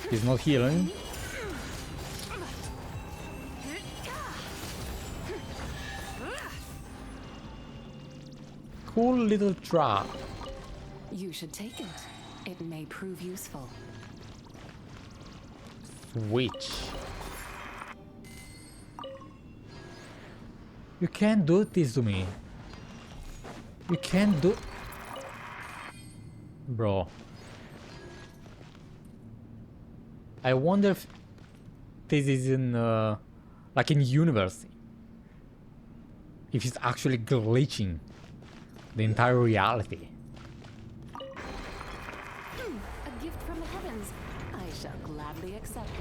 He's not healing. Cool little trap. You should take it. It may prove useful. Switch. You can't do this to me. You can't do... Bro. I wonder if this is in like in universe. If it's actually glitching the entire reality. A gift from the heavens. I shall gladly accept it.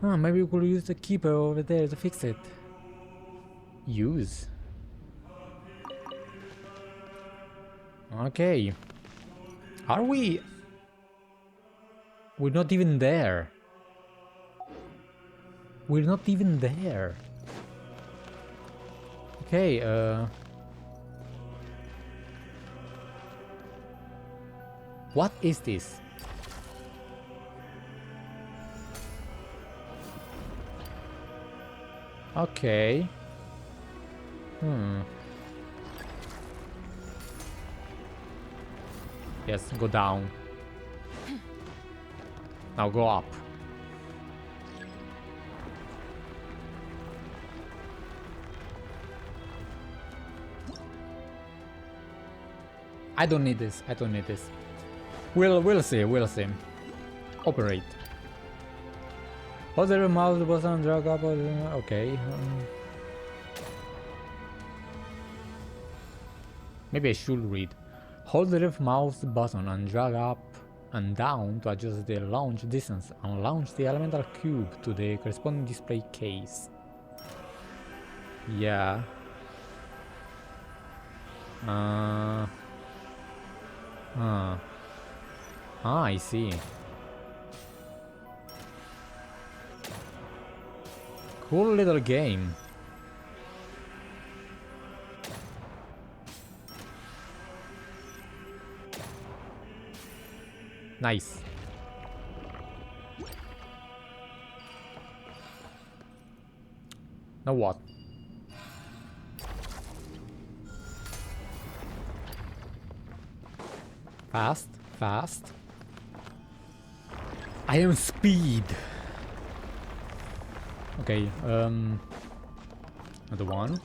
Maybe we could use the keeper over there to fix it. Use. Okay. Are we? We're not even there. We're not even there. Okay, what is this? Okay. Yes, go down. Now go up. I don't need this. I don't need this. We'll see. We'll see. Operate. Hold the mouse button and drag up. Okay. Maybe I should read. Hold the left mouse button and drag up and down to adjust the launch distance and launch the elemental cube to the corresponding display case. Yeah. I see. Cool little game. Nice. Now what? Fast, fast. I am speed. Okay, another one.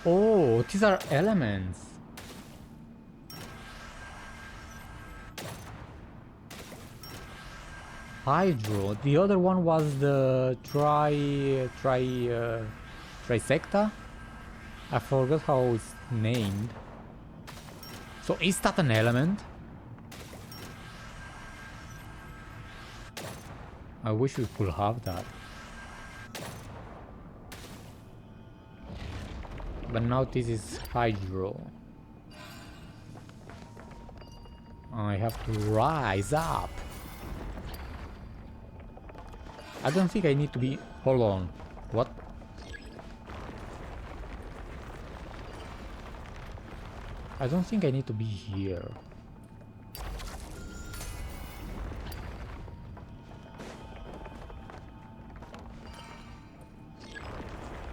Oh, these are elements. Hydro. The other one was the trisecta. I forgot how it's named. So is that an element? I wish we could have that. But now this is hydro. I have to rise up. I don't think I need to be... Hold on. What? I don't think I need to be here.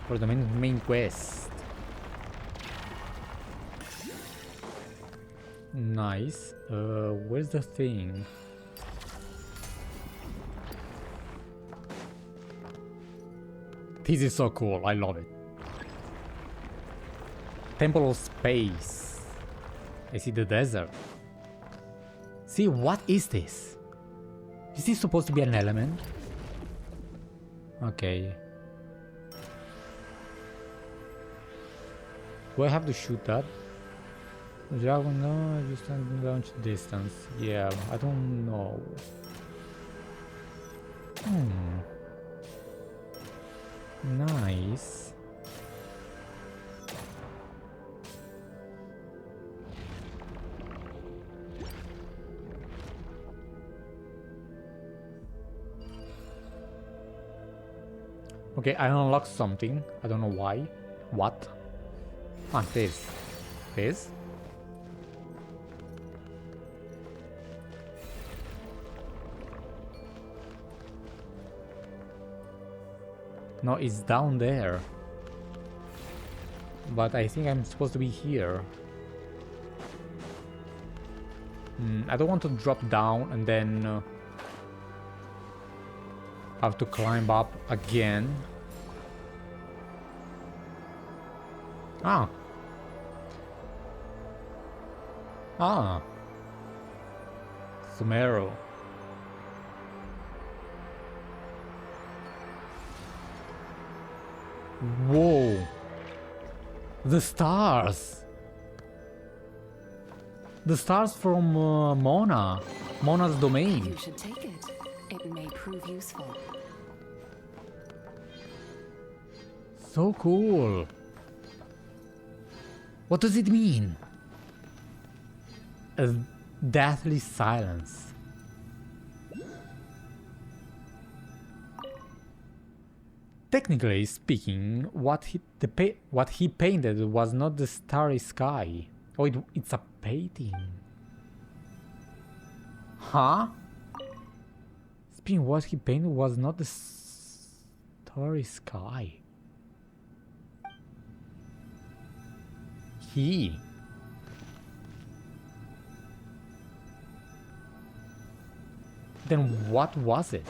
For the main quest. Nice. Where's the thing? This is so cool. I love it. Temple of Space. I see the desert. See, what is this? Is this supposed to be an element? Okay. Do I have to shoot that? Dragon, no, just launch distance. Yeah, I don't know. Nice. Okay, I unlocked something. I don't know why. What? Ah, this. This? No, it's down there. But I think I'm supposed to be here. I don't want to drop down and then have to climb up again. Ah. Ah. Sumeru. Whoa. The stars. The stars from Mona. Mona's domain. You should take it. It may prove useful. So cool. What does it mean? A deathly silence. Technically speaking, what he painted was not the starry sky. Oh, it's a painting. Huh? Speaking, what he painted was not the starry sky. Then what was it?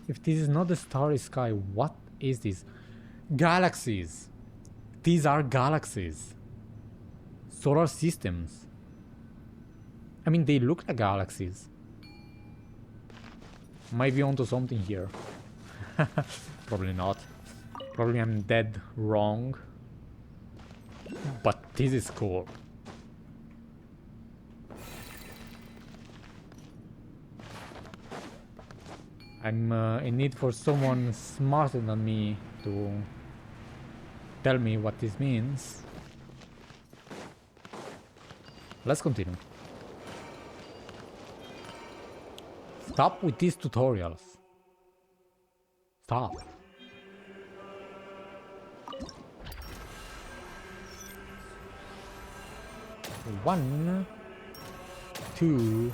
If this is not the starry sky, what is this? Galaxies. These are galaxies. Solar systems. I mean, they look like galaxies. Might be onto something here. Probably not. Probably I'm dead wrong. But this is cool. I'm in need for someone smarter than me to tell me what this means. Let's continue. Stop with these tutorials. Stop. One, two.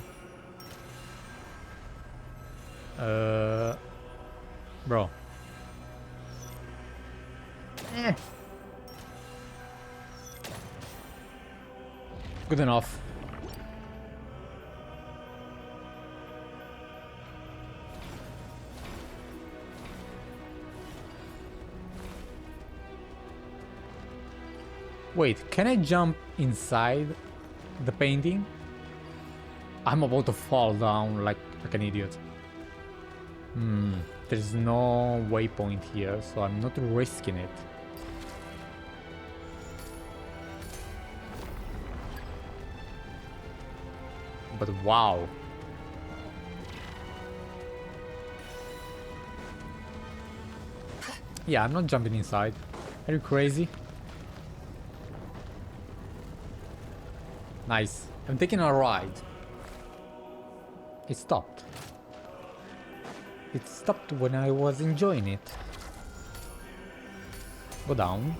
Bro. Good enough. Wait, can I jump inside the painting? I'm about to fall down like an idiot. There's no waypoint here, so I'm not risking it. But wow. Yeah, I'm not jumping inside. Are you crazy? Nice. I'm taking a ride. It stopped. It stopped when I was enjoying it. Go down.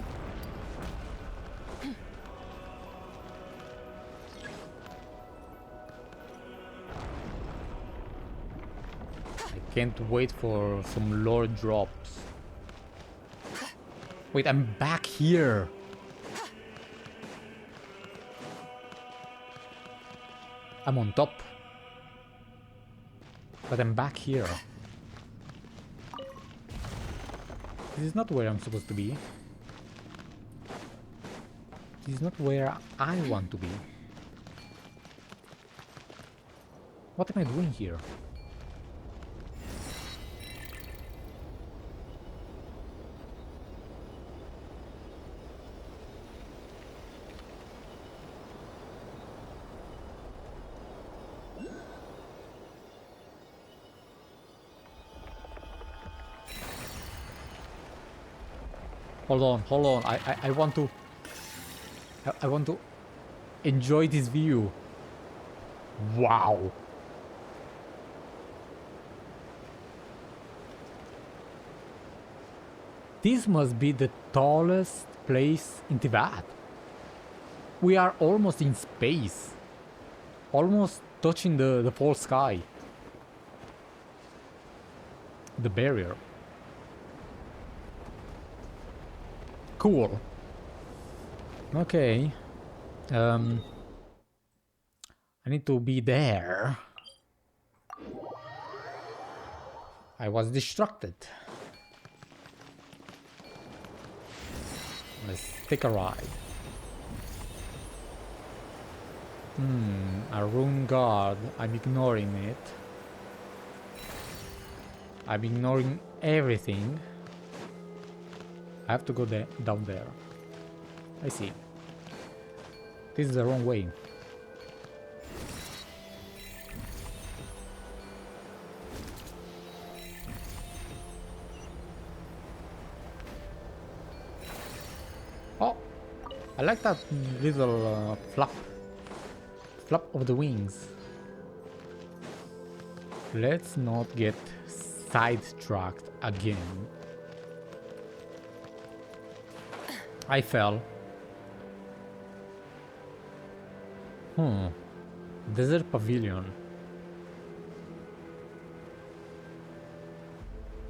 I can't wait for some lore drops. Wait, I'm back here. I'm on top. But I'm back here. This is not where I'm supposed to be. This is not where I want to be. What am I doing here? Hold on. I want to enjoy this view. Wow. This must be the tallest place in Tibet. We are almost in space. Almost touching the full sky. The barrier. Cool. Okay. I need to be there. I was distracted. Let's take a ride. A rune guard. I'm ignoring it. I'm ignoring everything. I have to go down there. I see. This is the wrong way. Oh! I like that little flap of the wings. Let's not get sidetracked again. I fell. Desert Pavilion.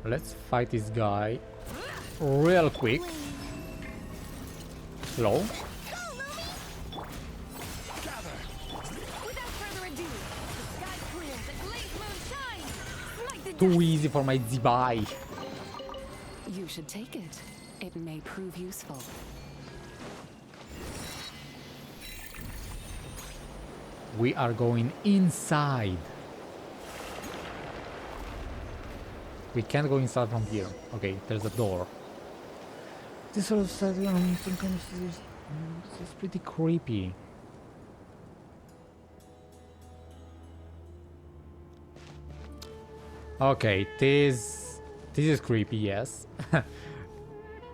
Let's fight this guy real quick. Hello? Without further ado, the sky clears and late moon shines. Smite the too easy for my Zibai. You should take it. It may prove useful. We are going inside. We can't go inside from here. Okay, there's a door. This sort of this is pretty creepy. Okay, this is creepy, yes.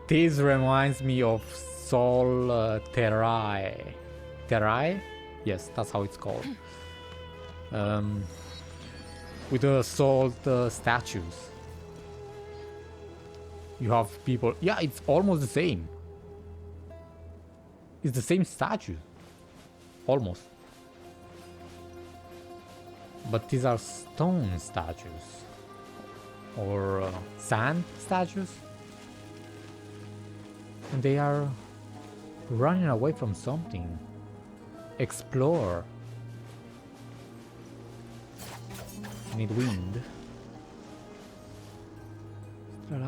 This reminds me of Sol Terrae. Terrae? Yes, that's how it's called. With the salt statues. You have people. Yeah, it's almost the same. It's the same statue. Almost. But these are stone statues. Or sand statues. And they are running away from something. Explore. I need wind.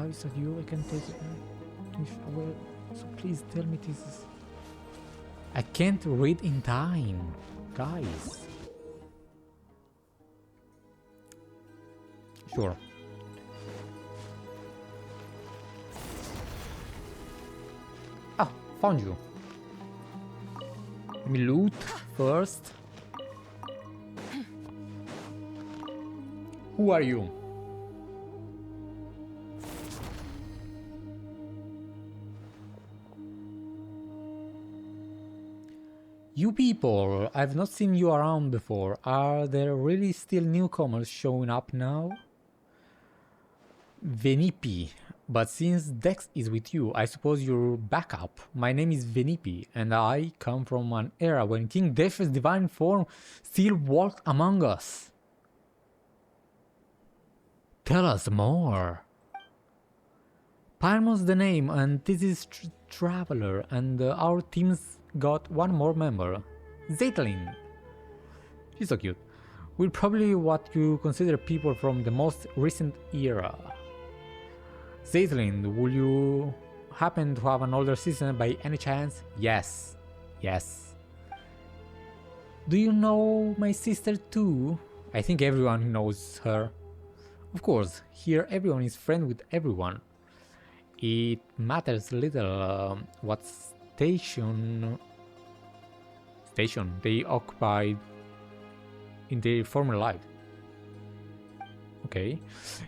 Is that you? I can take it. Well, so please tell me this is... I can't read in time, guys. Sure. Ah, found you. Let me loot first. Who are you? You people, I've not seen you around before. Are there really still newcomers showing up now? Venipi, but since Dex is with you, I suppose you're backup. My name is Venipi, and I come from an era when King Death's divine form still walked among us. Tell us more. Paimon's the name, and this is Traveler, and our team's got one more member, Zeitlind. She's so cute. We're probably what you consider people from the most recent era. Zeitlind, will you happen to have an older sister by any chance? Yes. Yes. Do you know my sister too? I think everyone knows her. Of course, here everyone is friends with everyone. It matters little what station they occupied in their former life. Okay.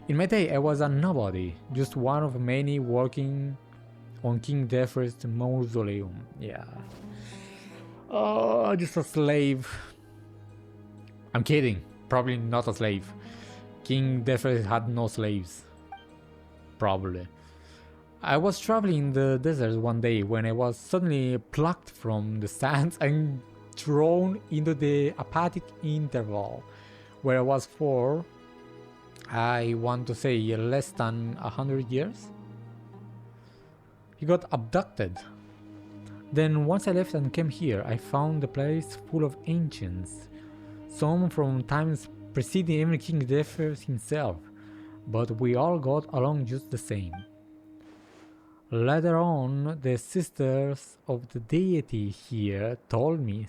In my day, I was a nobody, just one of many working on King Death's mausoleum. Yeah. Oh, just a slave. I'm kidding. Probably not a slave. King Death had no slaves. Probably. I was traveling in the desert one day when I was suddenly plucked from the sands and thrown into the apathic interval where I was for, I want to say, less than 100 years. He got abducted. Then once I left and came here, I found the place full of ancients, some from times preceding even King Death himself, but we all got along just the same. Later on, the sisters of the deity here told me,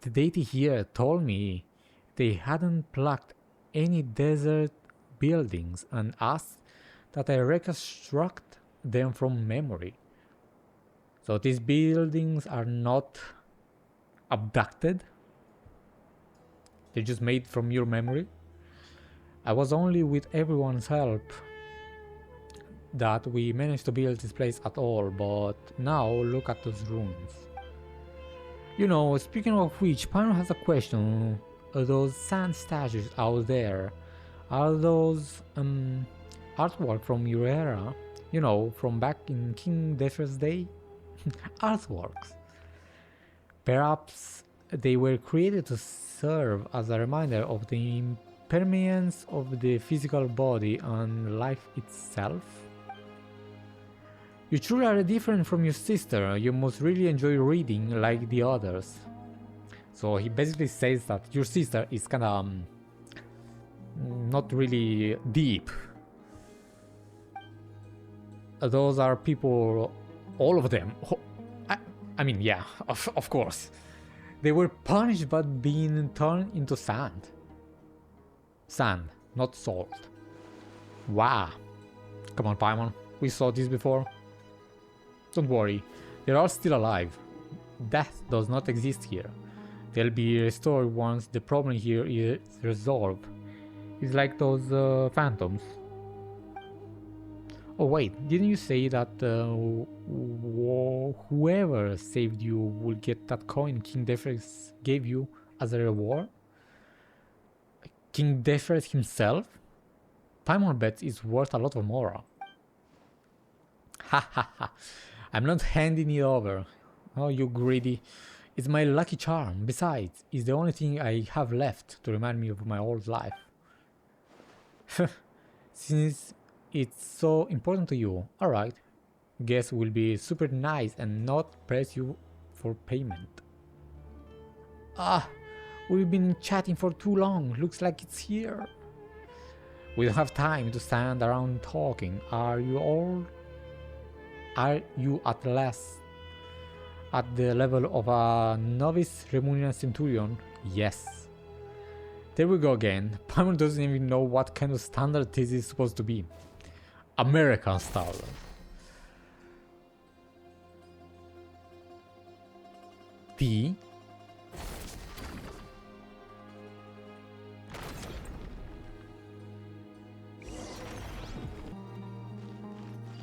the deity here told me they hadn't plucked any desert buildings and asked that I reconstruct them from memory. So these buildings are not abducted? They're just made from your memory? I was only with everyone's help that we managed to build this place at all, but now look at those ruins. You know, speaking of which, Paimon has a question. Those sand statues out there, are those artwork from your era? You know, from back in King Death's day? Artworks. Perhaps they were created to serve as a reminder of the impermanence of the physical body and life itself? You truly are different from your sister. You must really enjoy reading like the others. So he basically says that your sister is kinda not really deep. Those are people, all of them. I mean, yeah, of course. They were punished by being turned into sand. Sand, not salt. Wow. Come on, Paimon. We saw this before. Don't worry. They're all still alive. Death does not exist here. They'll be restored once the problem here is resolved. It's like those phantoms. Oh wait, didn't you say that whoever saved you will get that coin King Defres gave you as a reward? King Defres himself? Paimon bets is worth a lot of more. Ha ha ha. I'm not handing it over. Oh, you greedy. It's my lucky charm. Besides, it's the only thing I have left to remind me of my old life. Since it's so important to you, alright. Guess we'll be super nice and not press you for payment. Ah, we've been chatting for too long. Looks like it's here. We don't have time to stand around talking. Are you at last at the level of a novice Remunian Centurion? Yes. There we go again. Paimon doesn't even know what kind of standard this is supposed to be. American style. T.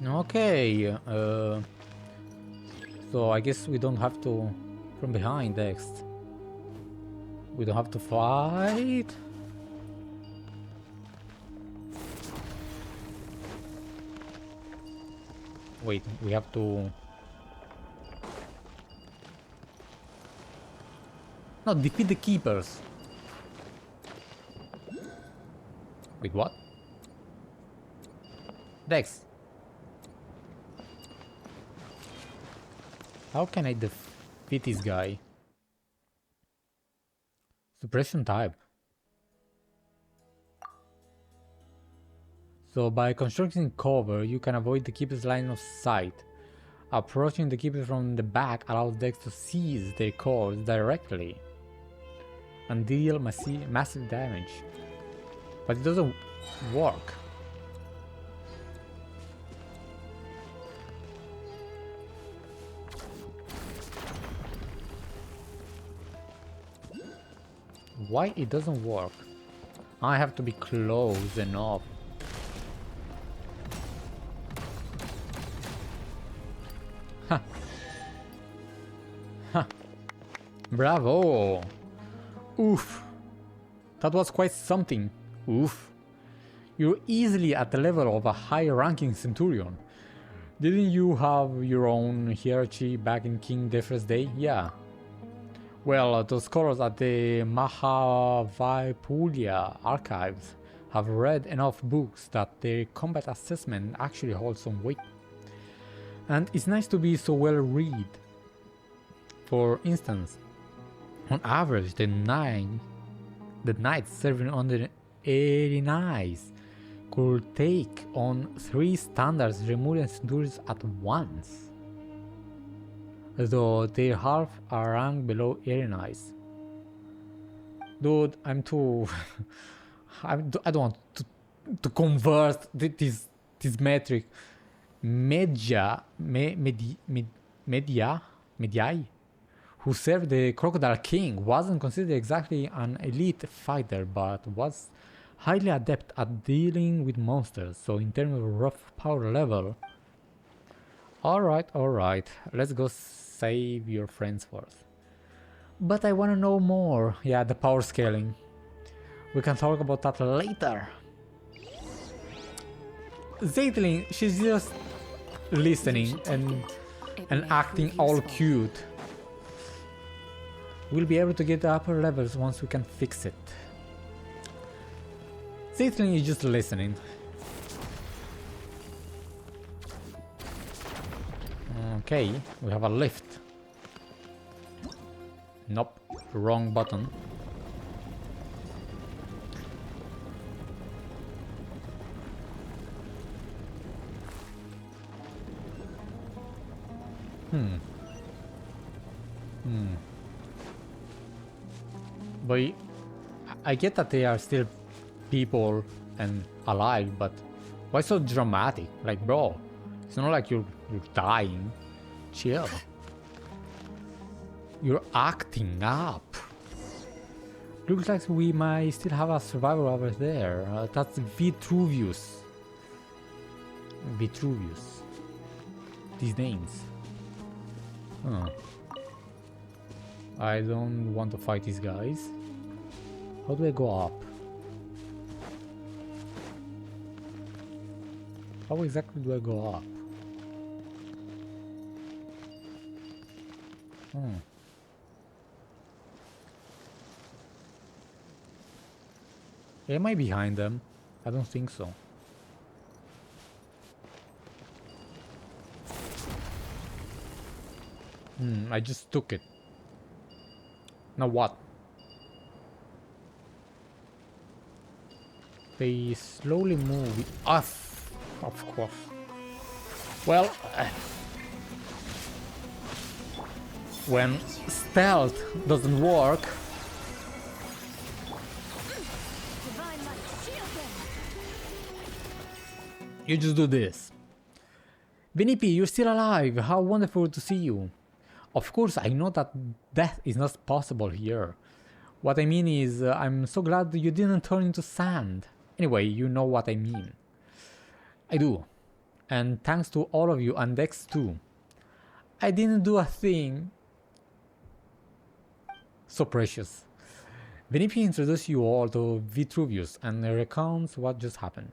Okay. So I guess we don't have to from behind next. We don't have to fight. Wait, we have to... No, defeat the keepers. Wait, what? Dex. How can I defeat this guy? Suppression type. So by constructing cover, you can avoid the keeper's line of sight. Approaching the keeper from the back allows Dex to seize their cores directly and deal massive damage. But it doesn't work. Why it doesn't work? I have to be close enough. Ha! Ha! Bravo! Oof! That was quite something. Oof! You're easily at the level of a high-ranking Centurion. Didn't you have your own hierarchy back in King Defres' day? Yeah. Well, those scholars at the Mahavaipulya archives have read enough books that their combat assessment actually holds some weight. And it's nice to be so well read. For instance, on average, the knights serving under 80 knights could take on 3 standards Remunian Centurions at once, though they're half a rank below 80 knights. Dude, I'm too... I don't want to convert this metric. Mediai, who served the Crocodile King, wasn't considered exactly an elite fighter, but was highly adept at dealing with monsters, so in terms of rough power level... Alright, let's go save your friends first. But I wanna know more. Yeah, the power scaling. We can talk about that later. Zeitlind, she's just listening and acting all cute. We'll be able to get the upper levels once we can fix it. Zeitlind is just listening. Okay, we have a lift. Nope, wrong button. But I get that they are still people and alive, but why so dramatic? Like, bro, it's not like you're dying. Chill. You're acting up. Looks like we might still have a survivor over there. That's Vitruvius. Vitruvius. These names. Huh. I don't want to fight these guys. How do I go up? How exactly do I go up? Am I behind them? I don't think so. I just took it. Now what? They slowly move off, of course. Well, when stealth doesn't work, you just do this. Vinipi, you're still alive. How wonderful to see you. Of course, I know that death is not possible here. What I mean is, I'm so glad you didn't turn into sand. Anyway, you know what I mean. I do. And thanks to all of you and Dex too. I didn't do a thing. So precious. Vinipi introduced you all to Vitruvius and recounts what just happened.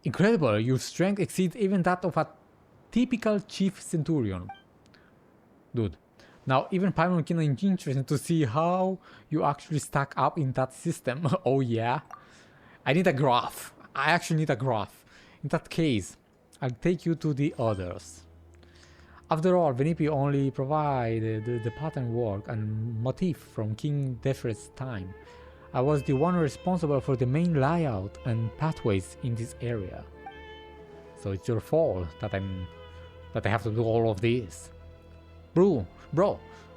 Incredible, your strength exceeds even that of a typical chief centurion. Dude, now even Paimon can be interested to see how you actually stack up in that system. Oh yeah? I need a graph. I actually need a graph. In that case, I'll take you to the others. After all, Vinipi only provided the pattern work and motif from King Defred's time. I was the one responsible for the main layout and pathways in this area. So it's your fault that I have to do all of this. Bro,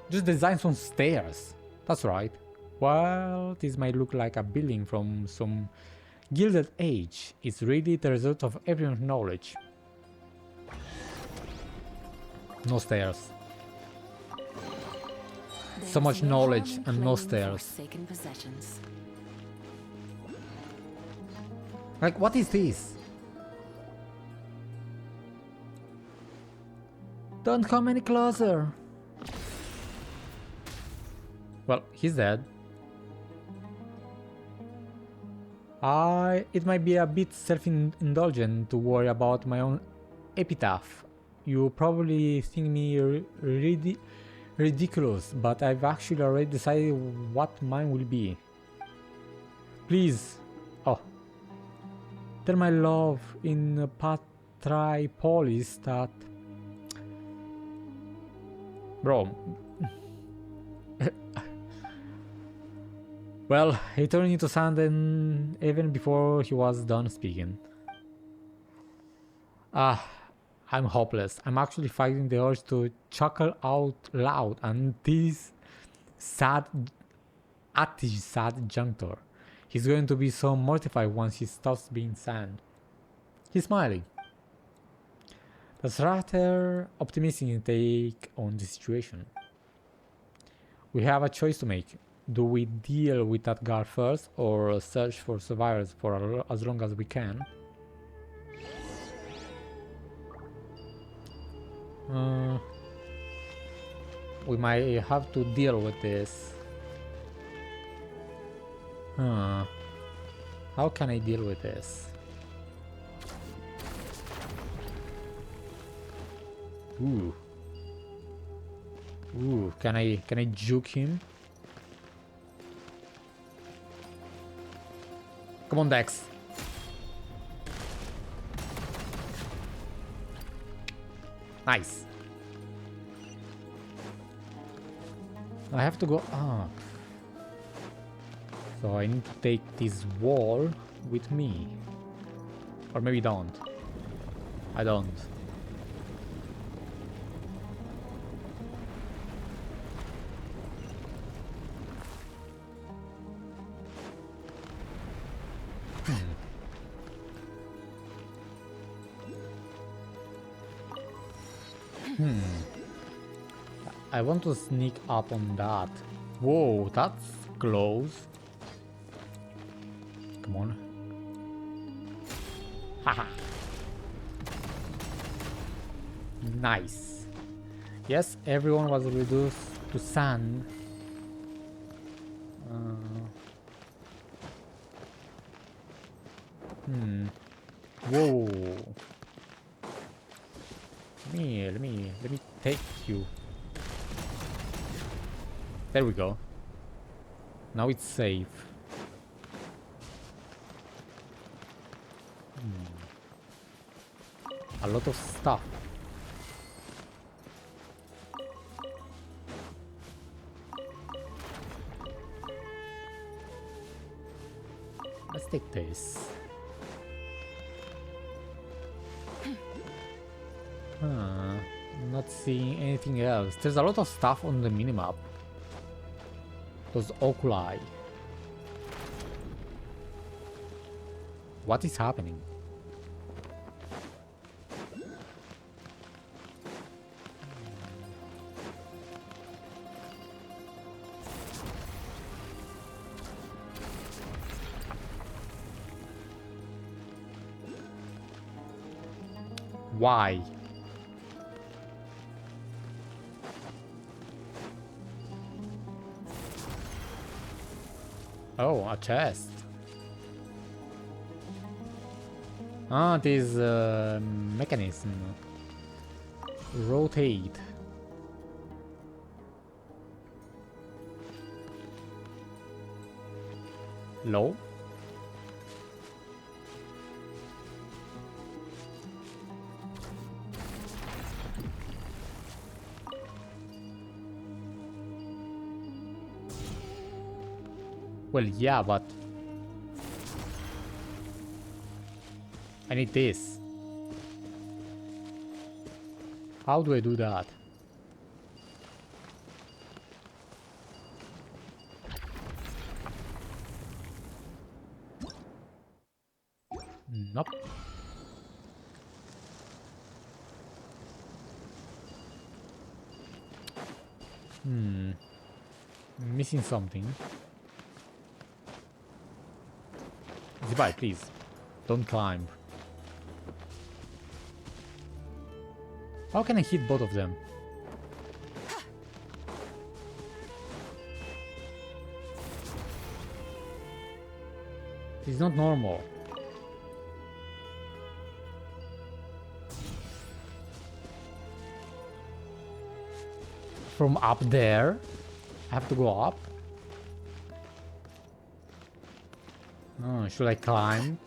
just design some stairs. That's right. Well, this might look like a building from some Gilded Age. It's really the result of everyone's knowledge. No stairs. So much knowledge and no stairs. Like, what is this? Don't come any closer. Well, he's dead. It might be a bit self-indulgent to worry about my own epitaph. You probably think me ridiculous, but I've actually already decided what mine will be. Please, tell my love in Patripolis that... Bro. Well, he turned into sand even before he was done speaking. I'm hopeless. I'm actually fighting the urge to chuckle out loud and this sad juncture. He's going to be so mortified once he stops being sand. He's smiling. That's rather optimistic take on the situation. We have a choice to make. Do we deal with that guard first or search for survivors for as long as we can? We might have to deal with this. How can I deal with this? Ooh, can I juke him? Come on, Dex. Nice. I have to go up. So I need to take this wall with me. Or maybe don't. I don't. I want to sneak up on that. Whoa, that's close. Come on. Haha. Nice. Yes, everyone was reduced to sand. Whoa. Let me take you. There we go. Now it's safe. A lot of stuff. Let's take this. Not seeing anything else. There's a lot of stuff on the minimap. Those oculi. What is happening? Why? Oh, a chest. Ah, this mechanism. Rotate. Low. Well, yeah, but I need this. How do I do that? Nope. Missing something. Zibai, please. Don't climb. How can I hit both of them? It's not normal. From up there? I have to go up? Oh, should I climb?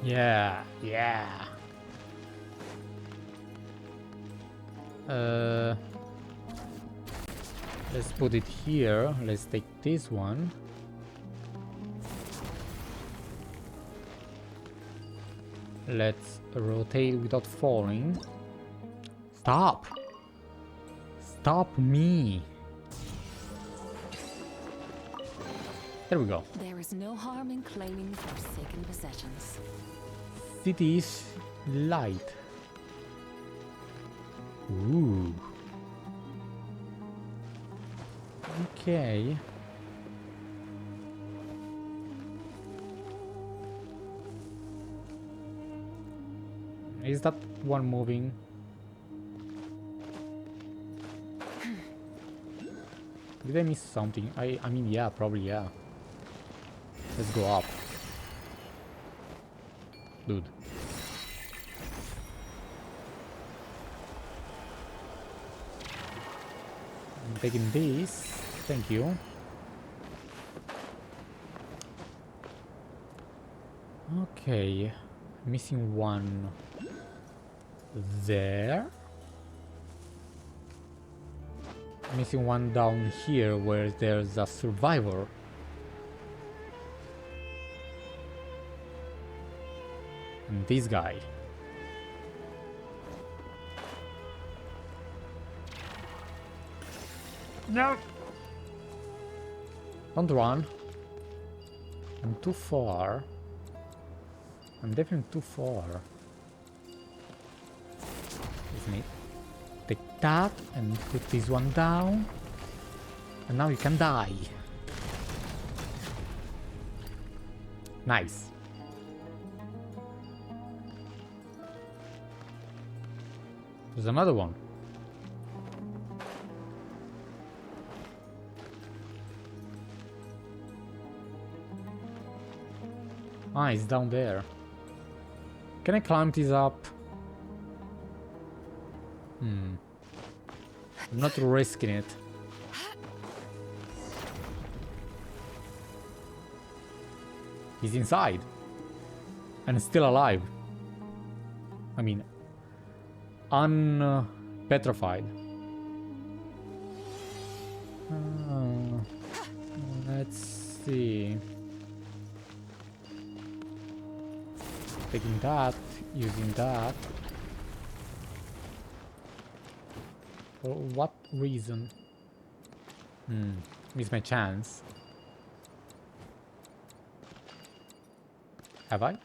Yeah, yeah. Let's put it here. Let's take this one. Let's rotate without falling. Stop! Stop me! There we go. There is no harm in claiming forsaken possessions. City's light. Ooh. Okay. Is that one moving? Did I miss something? I mean, yeah, probably, yeah. Let's go up. Dude. I'm taking this. Thank you. Okay. Missing one there. Missing one down here where there's a survivor. And this guy. No! Don't run. I'm too far. I'm definitely too far. Isn't it? Take that and put this one down. And now you can die. Nice. There's another one. Ah, it's down there. Can I climb this up? I'm not risking it. He's inside. And still alive. I mean, unpetrified. Let's see. Taking that, using that. For what reason? Miss my chance. Have I?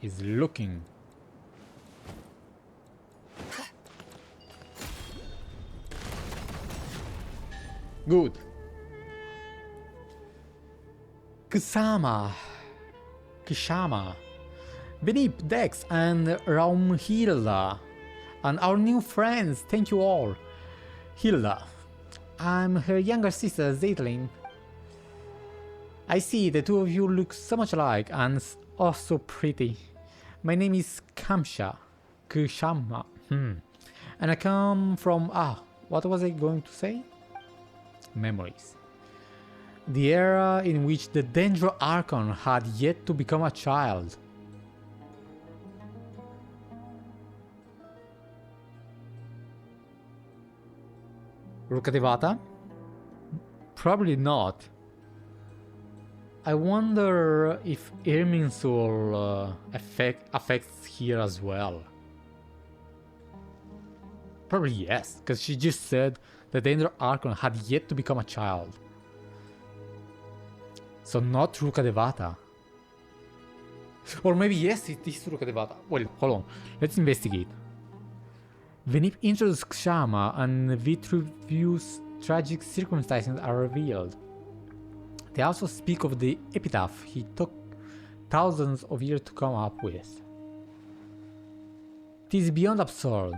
He's looking. Good. Kshama. Benip, Dex, and Raumhilda. And our new friends, thank you all. Hilda. I'm her younger sister, Zeitlind. I see the two of you look so much alike and so pretty. My name is Kshama. And I come from... what was I going to say? Memories. The era in which the Dendro Archon had yet to become a child. Rukkhadevata? Probably not. I wonder if Irminsul affects here as well. Probably yes, because she just said the Dendro Archon had yet to become a child. So not Rukkhadevata. Or maybe yes, it is Rukkhadevata. Well, hold on. Let's investigate. Venip introduces Kshama and Vitruvius' tragic circumstances are revealed. They also speak of the epitaph he took thousands of years to come up with. It is beyond absurd.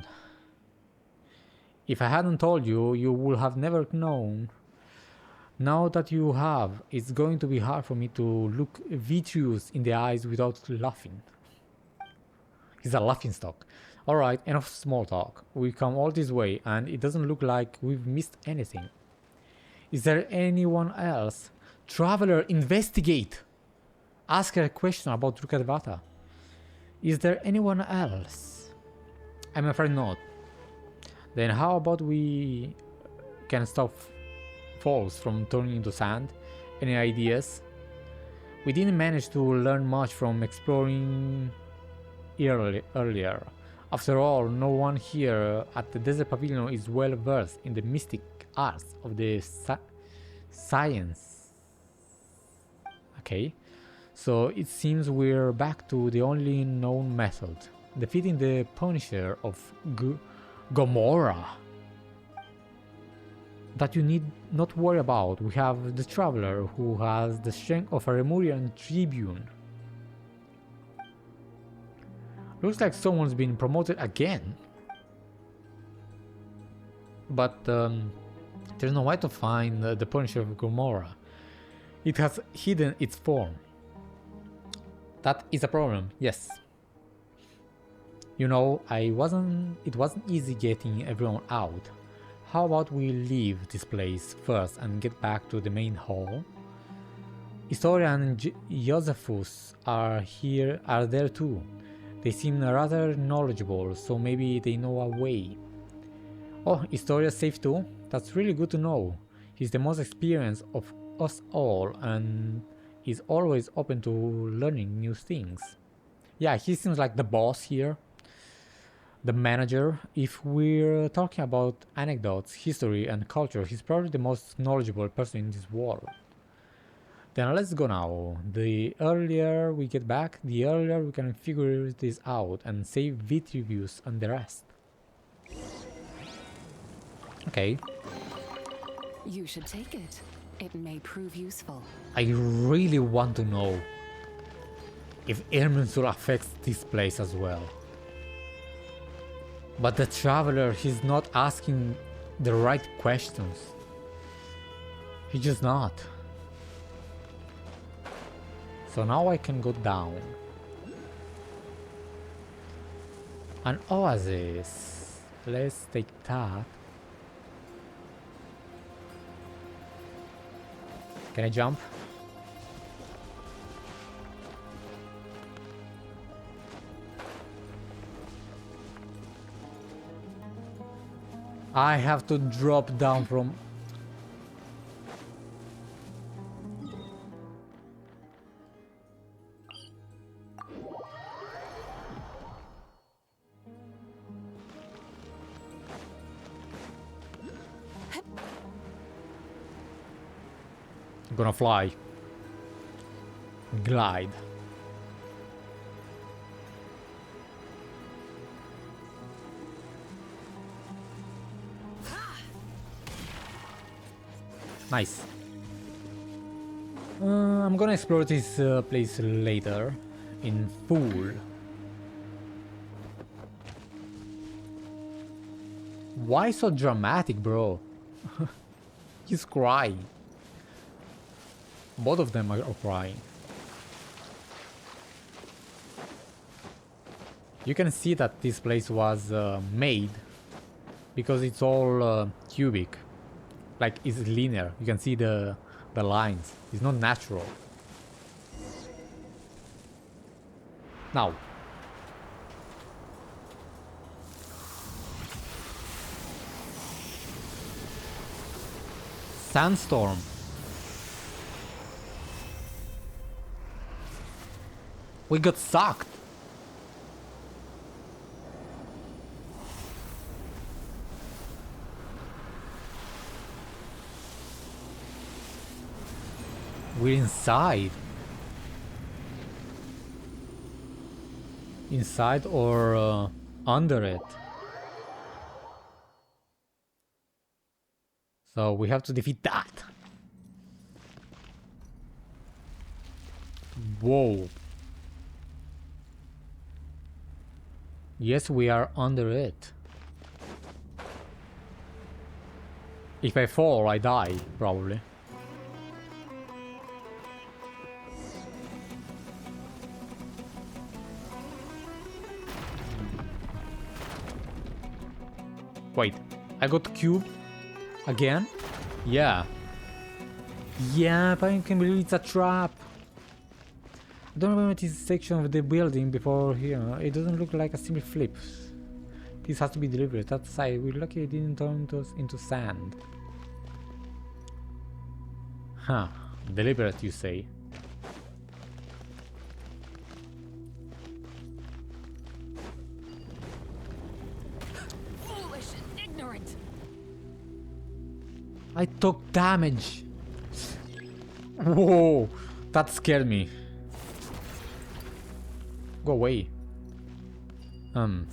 If I hadn't told you, you would have never known. Now that you have, it's going to be hard for me to look Vitruvius in the eyes without laughing. He's a laughing stock. Alright, enough small talk. We've come all this way and it doesn't look like we've missed anything. Is there anyone else? Traveler, investigate! Ask her a question about Rukkhadevata. Is there anyone else? I'm afraid not. Then how about we can stop falls from turning into sand? Any ideas? We didn't manage to learn much from exploring earlier. After all, no one here at the Desert Pavilion is well versed in the mystic arts of the science. Okay, so it seems we're back to the only known method, defeating the Punisher of Gomorrah. That you need not worry about. We have the Traveler, who has the strength of a Remurian Tribune. Looks like someone's been promoted again. But there's no way to find the Punisher of Gomorrah. It has hidden its form. That is a problem, yes. You know, it wasn't easy getting everyone out. How about we leave this place first and get back to the main hall? Istoria and Josephus are there too. They seem rather knowledgeable, so maybe they know a way. Oh, Istoria's safe too? That's really good to know. He's the most experienced of us all and is always open to learning new things. Yeah, he seems like the boss here. The manager. If we're talking about anecdotes, history, and culture, he's probably the most knowledgeable person in this world. Then let's go now. The earlier we get back, the earlier we can figure this out and save Vitruvius and the rest. Okay. You should take it. It may prove useful. I really want to know if Irminsul affects this place as well. But the traveler, he's not asking the right questions. He's just not. So now I can go down. An oasis. Let's take that. Can I jump? I have to drop down from... I'm gonna fly. Glide. Nice. I'm gonna explore this place later in full. Why so dramatic, bro? He's crying. Both of them are crying. You can see that this place was made because it's all cubic. Like, it's linear. You can see the lines. It's not natural. Now. Sandstorm. We got sucked. We're inside. Inside or under it. So we have to defeat that. Whoa. Yes, we are under it. If I fall, I die, probably. Wait, I got cubed again? Yeah. Yeah, but I can't believe it's a trap. I don't remember this section of the building before here. It doesn't look like a simple flip. This has to be deliberate. That side, we're lucky it didn't turn into sand. Huh. Deliberate, you say? Foolish and ignorant. I took damage. Whoa, that scared me. Go away. Hmm.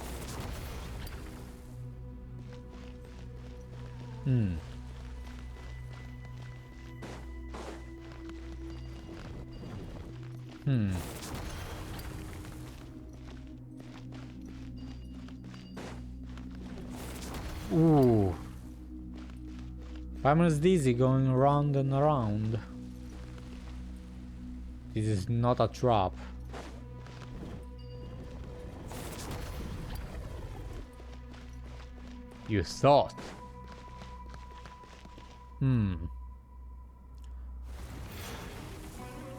Ooh. Paimon's dizzy, going around and around. This is not a trap. You thought.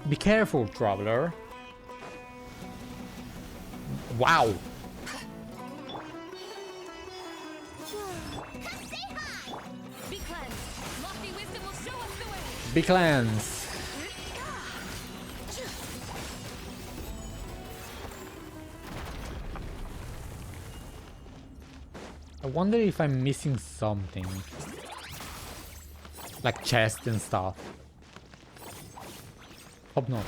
Be careful, traveler. Wow. Be cleansed. Lofty wisdom will show us the way. Be cleansed. I wonder if I'm missing something. Like chest and stuff. Hope not.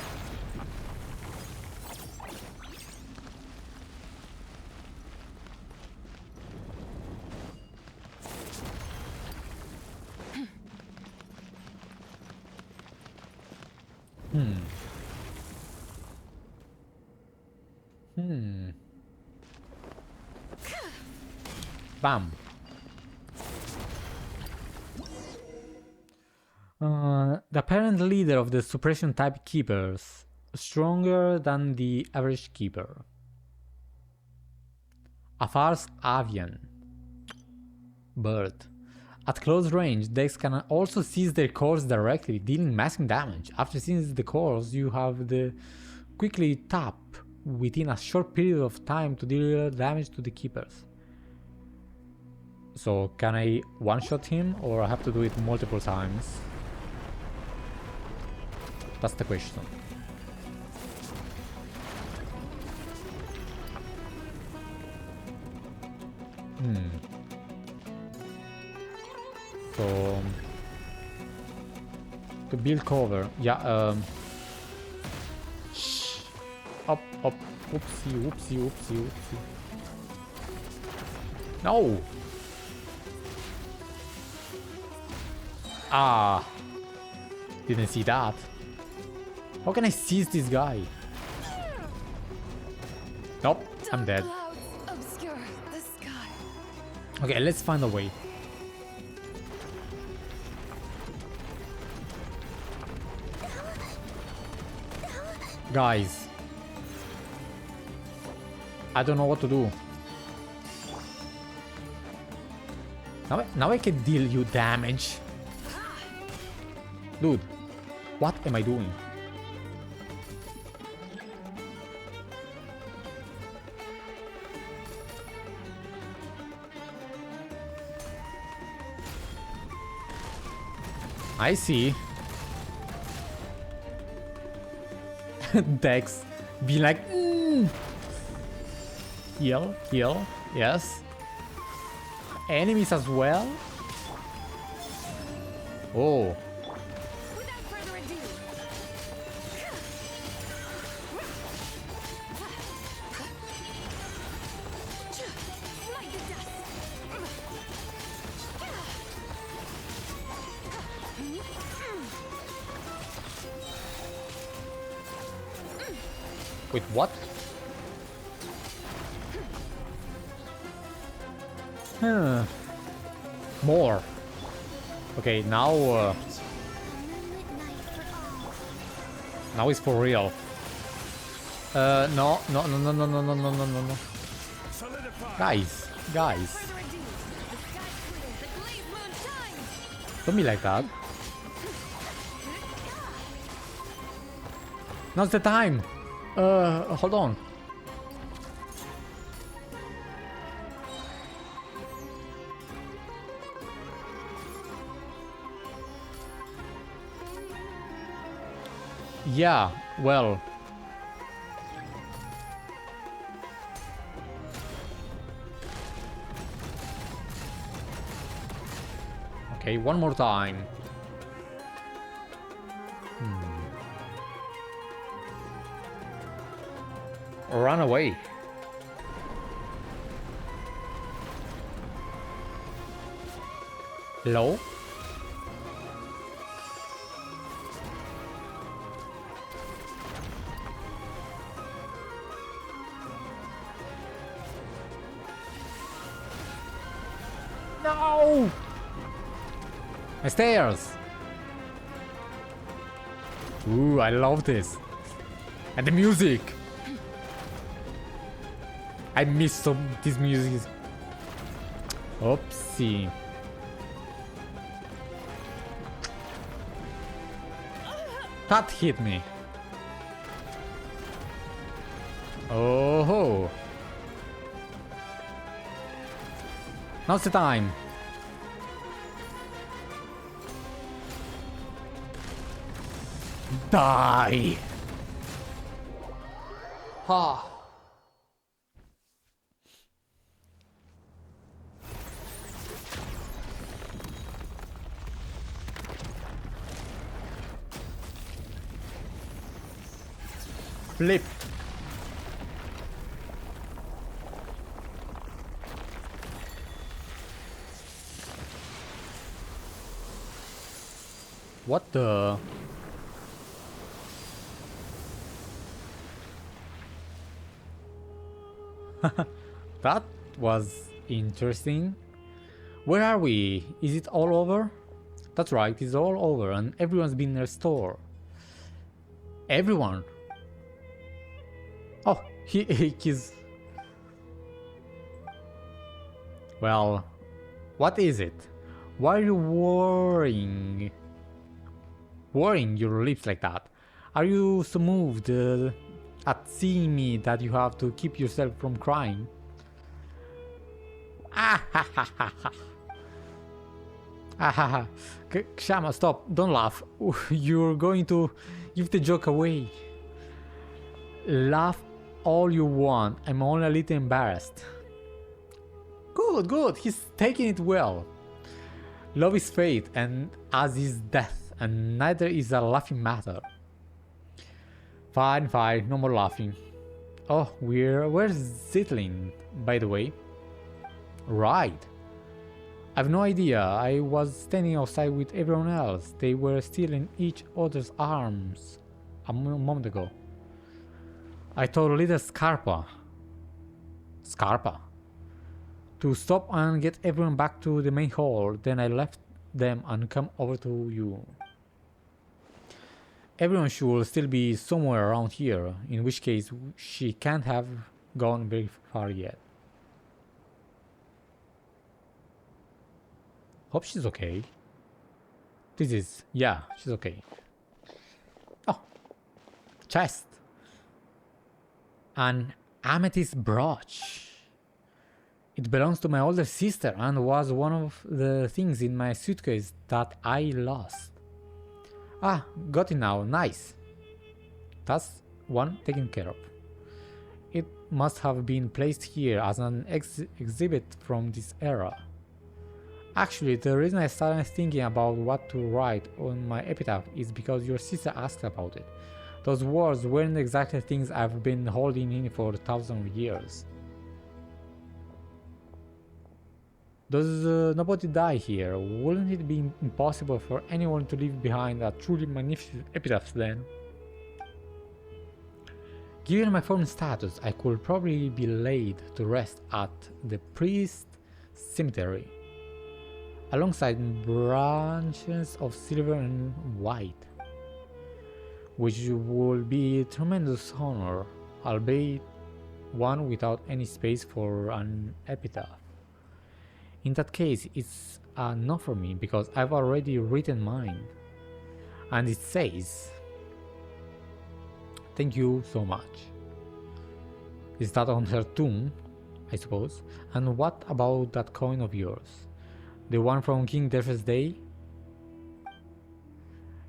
Bam. The apparent leader of the suppression type keepers, stronger than the average keeper. Afar's avian. Bird. At close range, decks can also seize their cores directly, dealing massive damage. After seizing the cores, you have the quickly tap within a short period of time to deal damage to the keepers. So can I one-shot him, or I have to do it multiple times? That's the question. So to build cover, yeah. Shh. Up. Oopsie. No. Ah. Didn't see that. How can I seize this guy? Nope, I'm dead. Obscure the sky. Okay, let's find a way. Guys, I don't know what to do. Now I can deal you damage. Dude, what am I doing? I see. Dex be like, heal, yes. Enemies as well. Oh. Without further ado. Smite the dust. Wait, what? More. Okay, now now it's for real. No. Guys. Don't be like that. Now's the time. Hold on. Yeah, well. Okay, one more time. Run away. Low. No! My stairs! Ooh, I love this. And the music! I miss this music. Oopsie. That hit me. Oh. Now's the time. Die. Ha. Flip. What the? That was interesting. Where are we? Is it all over? That's right, it's all over and everyone's been restored. Everyone? Oh, he's... Well, what is it? Why are you worrying your lips like that? Are you so moved at seeing me that you have to keep yourself from crying? Ah ha ha ha ha. Ah ha ha. Kshama, stop, don't laugh. You're going to give the joke away. Laugh all you want, I'm only a little embarrassed. Good, good, he's taking it well. Love is fate, and as is death, and neither is a laughing matter. Fine, fine, no more laughing. Oh, where's Zeitlind, by the way? Right. I've no idea, I was standing outside with everyone else. They were still in each other's arms a moment ago. I told little Scarpa to stop and get everyone back to the main hall, then I left them and come over to you. Everyone should still be somewhere around here, in which case she can't have gone very far yet. Hope she's okay. Yeah, she's okay. Oh, chest. An amethyst brooch. It belongs to my older sister and was one of the things in my suitcase that I lost. Ah, got it now, nice. That's one taken care of. It must have been placed here as an exhibit from this era. Actually, the reason I started thinking about what to write on my epitaph is because your sister asked about it. Those words weren't exactly things I've been holding in for 1,000 years. Does nobody die here? Wouldn't it be impossible for anyone to leave behind a truly magnificent epitaph then? Given my foreign status, I could probably be laid to rest at the priest cemetery, alongside branches of silver and white, which would be a tremendous honor, albeit one without any space for an epitaph. In that case, it's a no for me because I've already written mine, and it says, "Thank you so much." Is that on her tomb, I suppose? And what about that coin of yours? The one from King Derfe's day?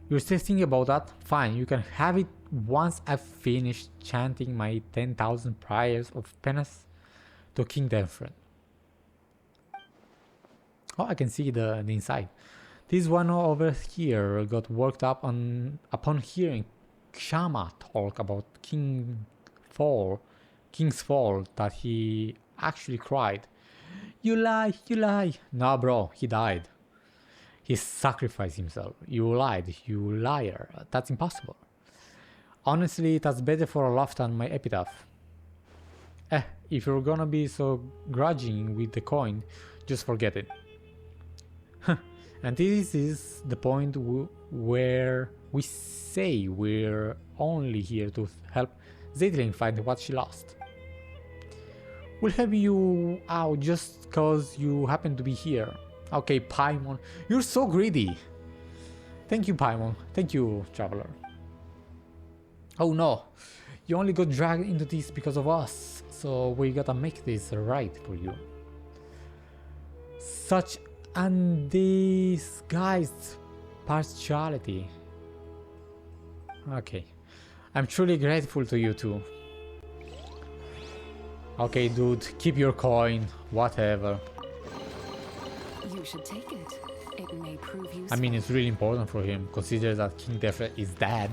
You're still thinking about that? Fine, you can have it once I've finished chanting my 10,000 prayers of penance to King Derfe. Oh, I can see the inside. This one over here got worked up upon hearing Kshama talk about King's fall, that he actually cried. You lie, you lie. Nah bro, he died. He sacrificed himself. You lied, you liar. That's impossible. Honestly, that's better for a laugh than my epitaph. If you're gonna be so grudging with the coin, just forget it. And this is the point where we say we're only here to help Zeitlind find what she lost. We'll help you out just cause you happen to be here. Okay, Paimon, you're so greedy. Thank you, Paimon. Thank you, Traveler. Oh no, you only got dragged into this because of us, so we gotta make this right for you. Such undisguised partiality. Okay, I'm truly grateful to you too. Okay, dude, keep your coin, whatever. You should take it. It may prove useful. I mean, it's really important for him. Consider that King Derfe is dead.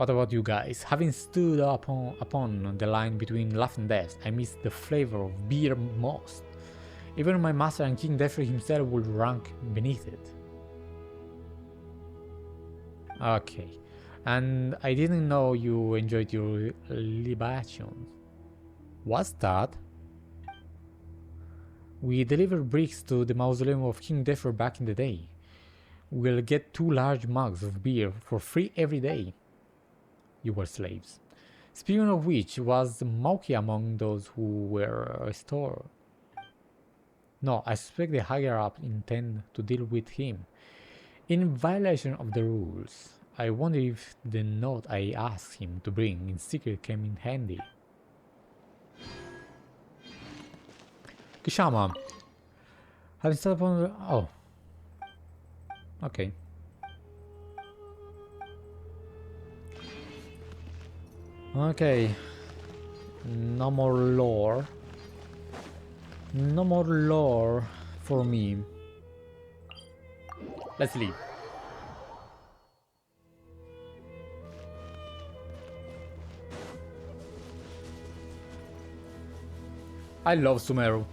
What about you guys? Having stood upon the line between life and death, I miss the flavor of beer most. Even my master and King Deathry himself would rank beneath it. Okay. And I didn't know you enjoyed your libations. What's that? We delivered bricks to the mausoleum of King Deathry back in the day. We'll get 2 large mugs of beer for free every day. You were slaves. Speaking of which, was Maukie among those who were restored? No, I suspect the higher up intend to deal with him. In violation of the rules, I wonder if the note I asked him to bring in secret came in handy. Kshama. Having stood upon the... Oh. Okay. Okay, no more lore. No more lore for me. Let's leave. I love Sumeru.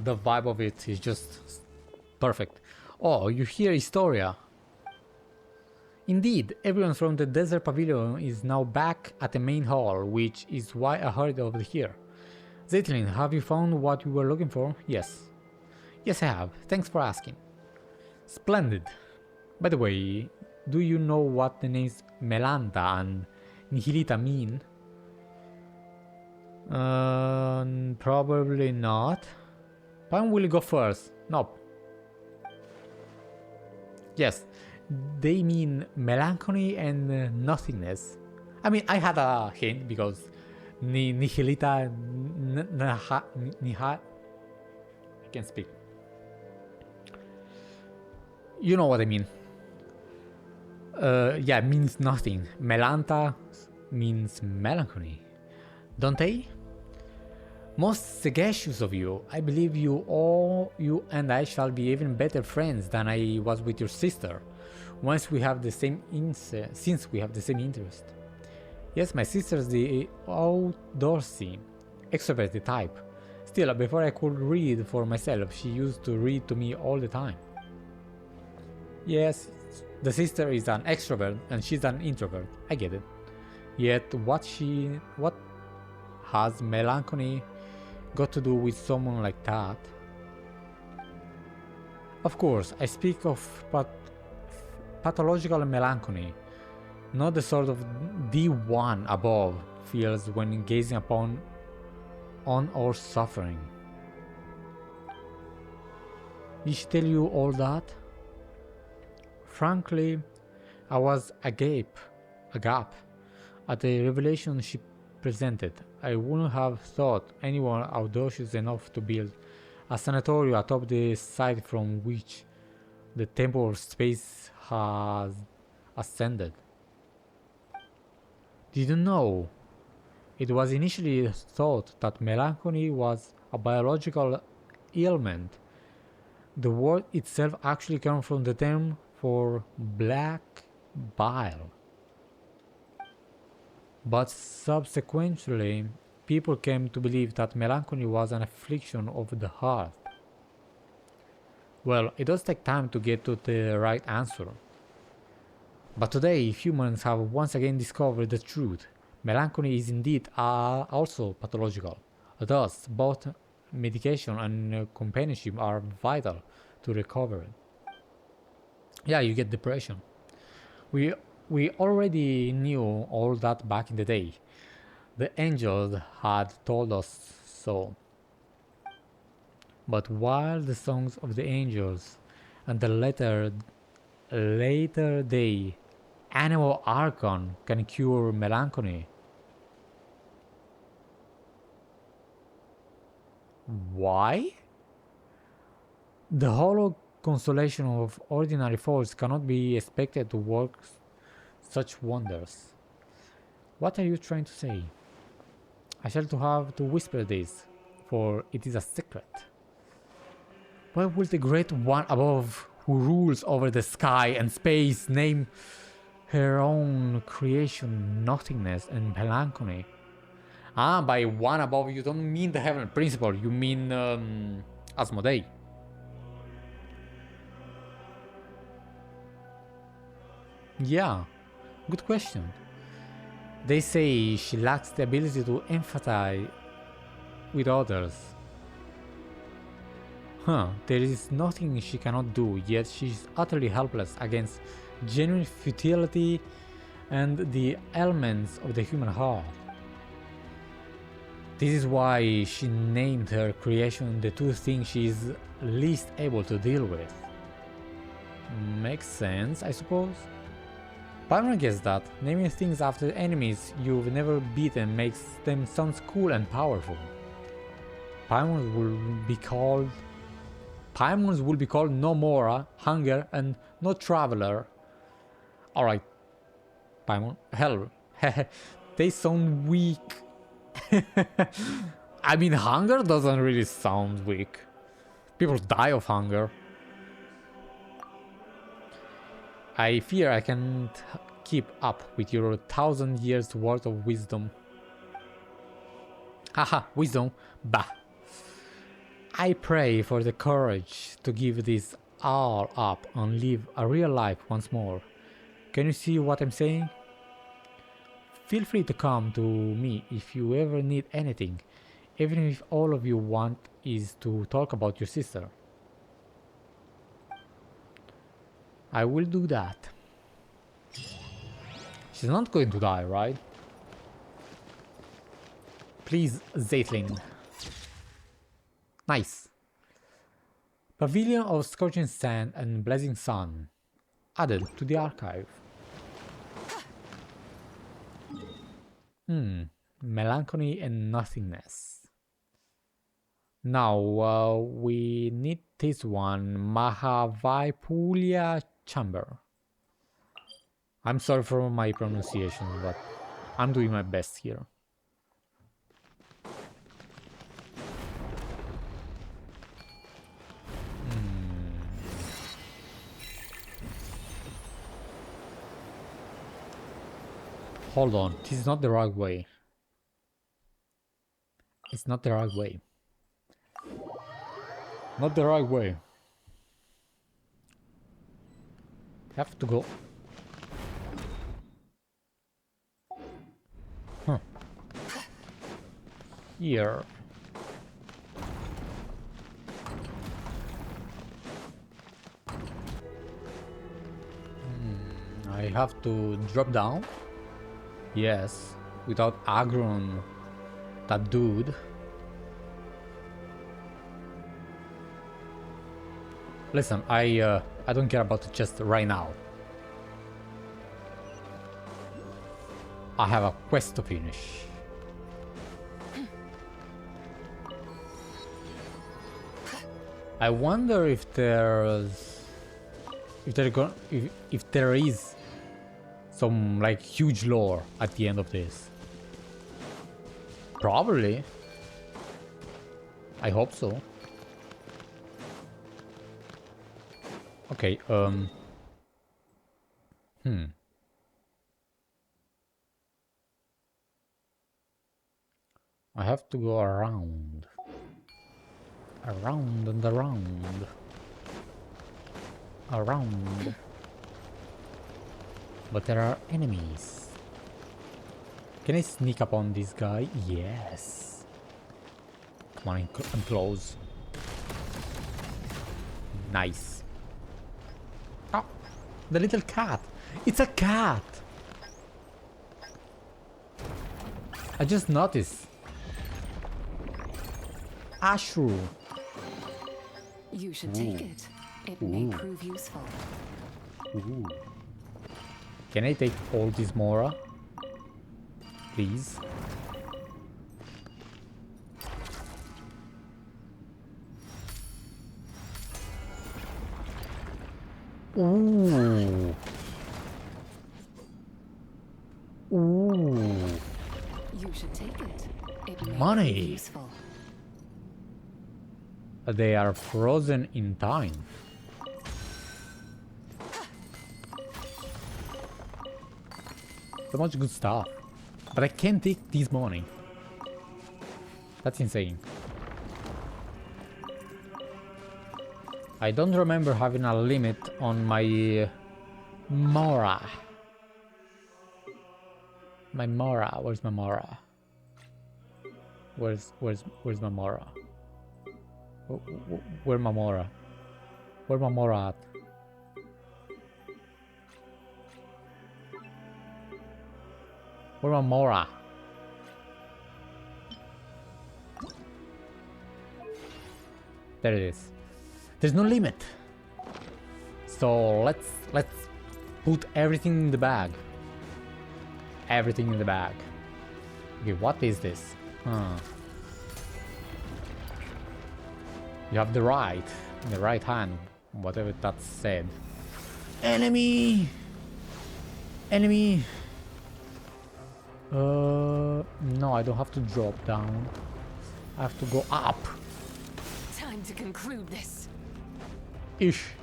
The vibe of it is just perfect. Oh, you hear Istoria. Indeed, everyone from the Desert Pavilion is now back at the main hall, which is why I hurried over here. Zeitlind, have you found what you were looking for? Yes. Yes, I have. Thanks for asking. Splendid. By the way, do you know what the names Melanta and Nihilita mean? Probably not. Paimon will go first. Nope. Yes. They mean melancholy and nothingness. I mean, I had a hint because Nihilita... I can't speak. You know what I mean. Yeah, means nothing. Melanta means melancholy. Don't they? Most sagacious of you, I believe you and I shall be even better friends than I was with your sister. Since we have the same interest. Yes, my sister's the outdoorsy, extroverted type. Still, before I could read for myself, she used to read to me all the time. Yes, the sister is an extrovert and she's an introvert. I get it. Yet, what has melancholy got to do with someone like that? Of course, I speak of pathological melancholy, not the sort of D1 above feels when gazing upon or suffering. Did she tell you all that? Frankly, I was agape at the revelation she presented. I wouldn't have thought anyone audacious enough to build a sanatorium atop the site from which the Temple of Space has ascended. Did you know? It was initially thought that melancholy was a biological ailment. The word itself actually comes from the term for black bile. But subsequently, people came to believe that melancholy was an affliction of the heart. Well, it does take time to get to the right answer. But today, humans have once again discovered the truth. Melancholy is indeed also pathological. Thus, both medication and companionship are vital to recovery. Yeah, you get depression. We already knew all that back in the day. The angels had told us so. But while the songs of the angels and the later day animal archon can cure melancholy, why? The hollow consolation of ordinary folks cannot be expected to work such wonders. What are you trying to say? I shall have to whisper this, for it is a secret. What will the great one above, who rules over the sky and space, name her own creation, Nothingness and Melancholy. Ah, by one above, you don't mean the Heaven Principle, you mean Asmodee. Yeah, good question. They say she lacks the ability to empathize with others. Huh, there is nothing she cannot do, yet she is utterly helpless against genuine futility and the elements of the human heart. This is why she named her creation the two things she is least able to deal with. Makes sense, I suppose. Paimon gets that. Naming things after enemies you've never beaten makes them sound cool and powerful. Paimons will be called No Mora, Hunger, and No Traveler. Alright, Paimon. Hell, they sound weak. I mean, hunger doesn't really sound weak. People die of hunger. I fear I can't keep up with your 1,000 years worth of wisdom. Haha, wisdom. Bah. I pray for the courage to give this all up and live a real life once more. Can you see what I'm saying? Feel free to come to me if you ever need anything, even if all of you want is to talk about your sister. I will do that. She's not going to die, right? Please, Zeitlind. Nice. Pavilion of Scorching Sand and Blazing Sun. Added to the archive. Melancholy and Nothingness. Now we need this one, Mahavaipulya Chamber. I'm sorry for my pronunciation, but I'm doing my best here. Hold on, this is not the right way. It's not the right way. Not the right way. Have to go. Huh. Here. I have to drop down. Yes, without aggroing that dude. Listen, I don't care about the chest right now. I have a quest to finish. I wonder if there is some like huge lore at the end of this. Probably. I hope so. Okay, I have to go around. Around and around. Around. But there are enemies. Can I sneak up on this guy? Yes. Come on, I'm close. Nice. Oh, the little cat. It's a cat. I just noticed. Ashru. You should take it. It may prove useful. Ooh. Can I take all this Mora? Please. Ooh. Ooh. You should take it. It may Money. prove useful. They are frozen in time. So much good stuff. But I can't take this money. That's insane. I don't remember having a limit on my Mora. My Mora. Where's my Mora? Where's my Mora? Where's my Mora? Where's my Mora at? Where's my Mora? There it is. There's no limit. So let's put everything in the bag. Everything in the bag. Okay, what is this? You have the right in the right hand, whatever that said. Enemy! Enemy! No, I don't have to drop down. I have to go up. Time to conclude this. Ish.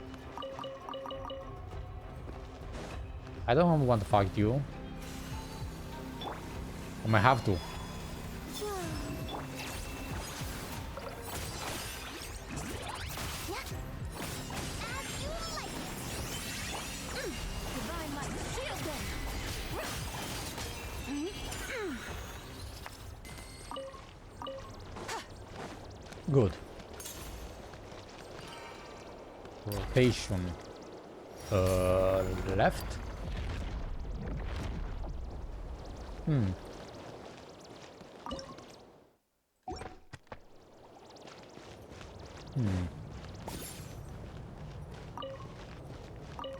I don't want to fight you. I might have to. Good. Rotation. Left.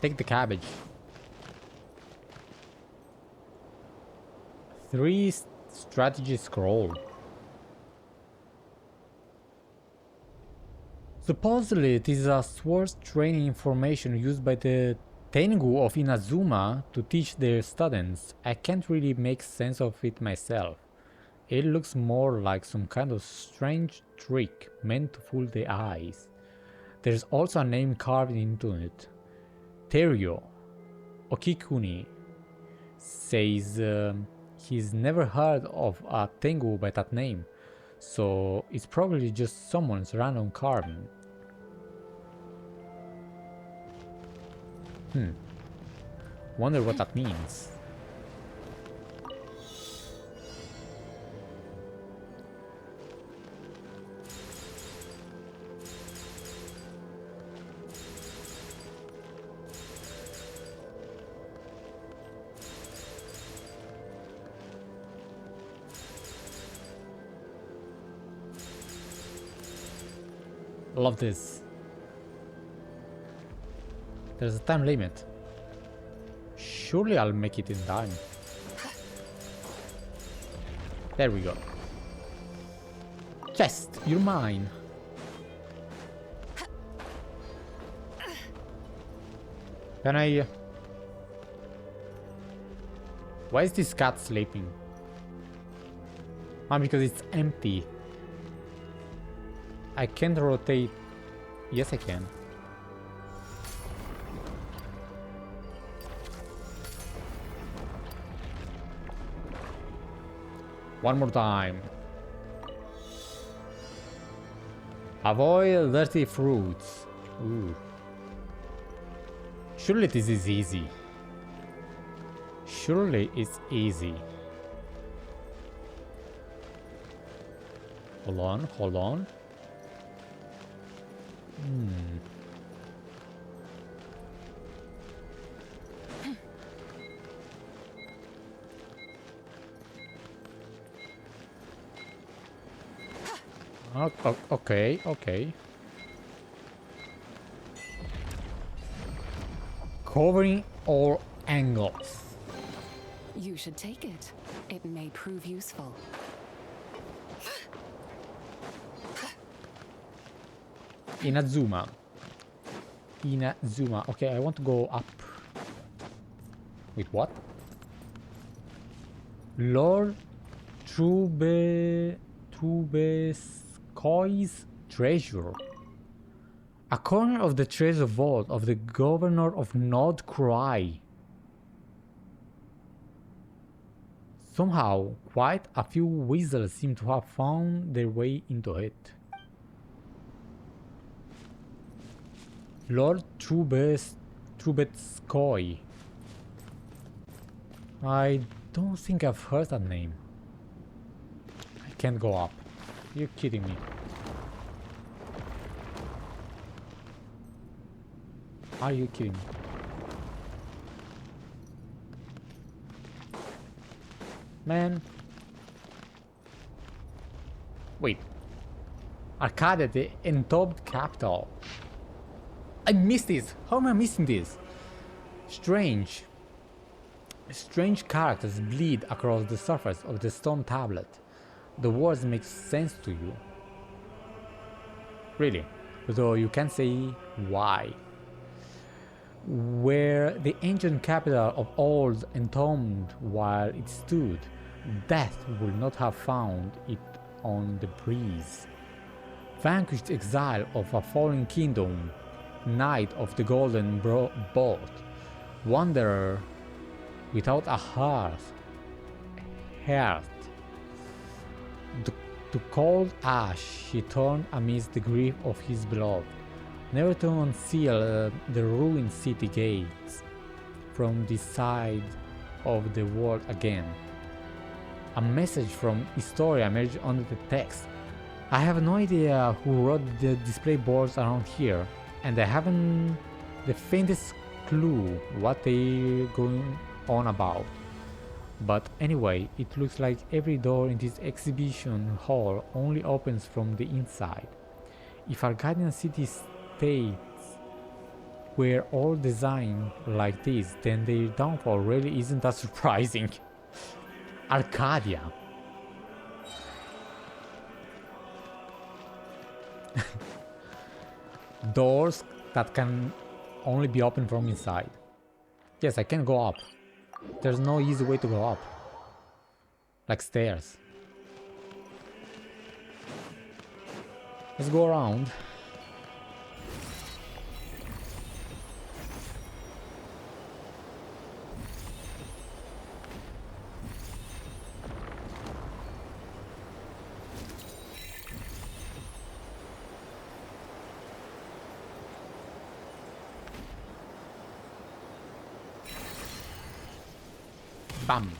Take the cabbage. 3 strategy scroll. Supposedly it is a sword training information used by the Tengu of Inazuma to teach their students. I can't really make sense of it myself. It looks more like some kind of strange trick meant to fool the eyes. There's also a name carved into it. Terio Okikuni says he's never heard of a Tengu by that name, so it's probably just someone's random carving. Wonder what that means. Love this. There's a time limit. Surely I'll make it in time. There we go. Chest, you're mine. Can I... Why is this cat sleeping? Ah, because it's empty. I can't rotate. Yes, I can. One more time. Avoid dirty fruits. Ooh. Surely this is easy. Surely it's easy. Hold on, hold on. Okay, okay. Covering all angles. You should take it. It may prove useful. Inazuma. Inazuma. Okay, I want to go up. Wait, what? Lord Trubetskoy's treasure. A corner of the treasure vault of the governor of Nod Cry. Somehow, quite a few wizards seem to have found their way into it. Lord Trubetskoy. I don't think I've heard that name. I can't go up. You're kidding me. Are you kidding me? Man. Wait. Arcadia, the entombed capital. I missed this. How am I missing this? Strange. Strange characters bleed across the surface of the stone tablet. The words make sense to you. Really. Though you can't say why. Where the ancient capital of old entombed while it stood, death would not have found it on the breeze. Vanquished exile of a fallen kingdom, knight of the golden boat, wanderer without a hearth. To cold ash he turned amidst the grief of his beloved, never to unseal the ruined city gates from this side of the world again. A message from Istoria emerged under the text. I have no idea who wrote the display boards around here, and I haven't the faintest clue what they're going on about. But anyway, it looks like every door in this exhibition hall only opens from the inside. If Arcadian city states were all designed like this, then their downfall really isn't that surprising. Arcadia. Doors that can only be opened from inside. Yes, I can go up. There's no easy way to go up. Like stairs. Let's go around. Bam.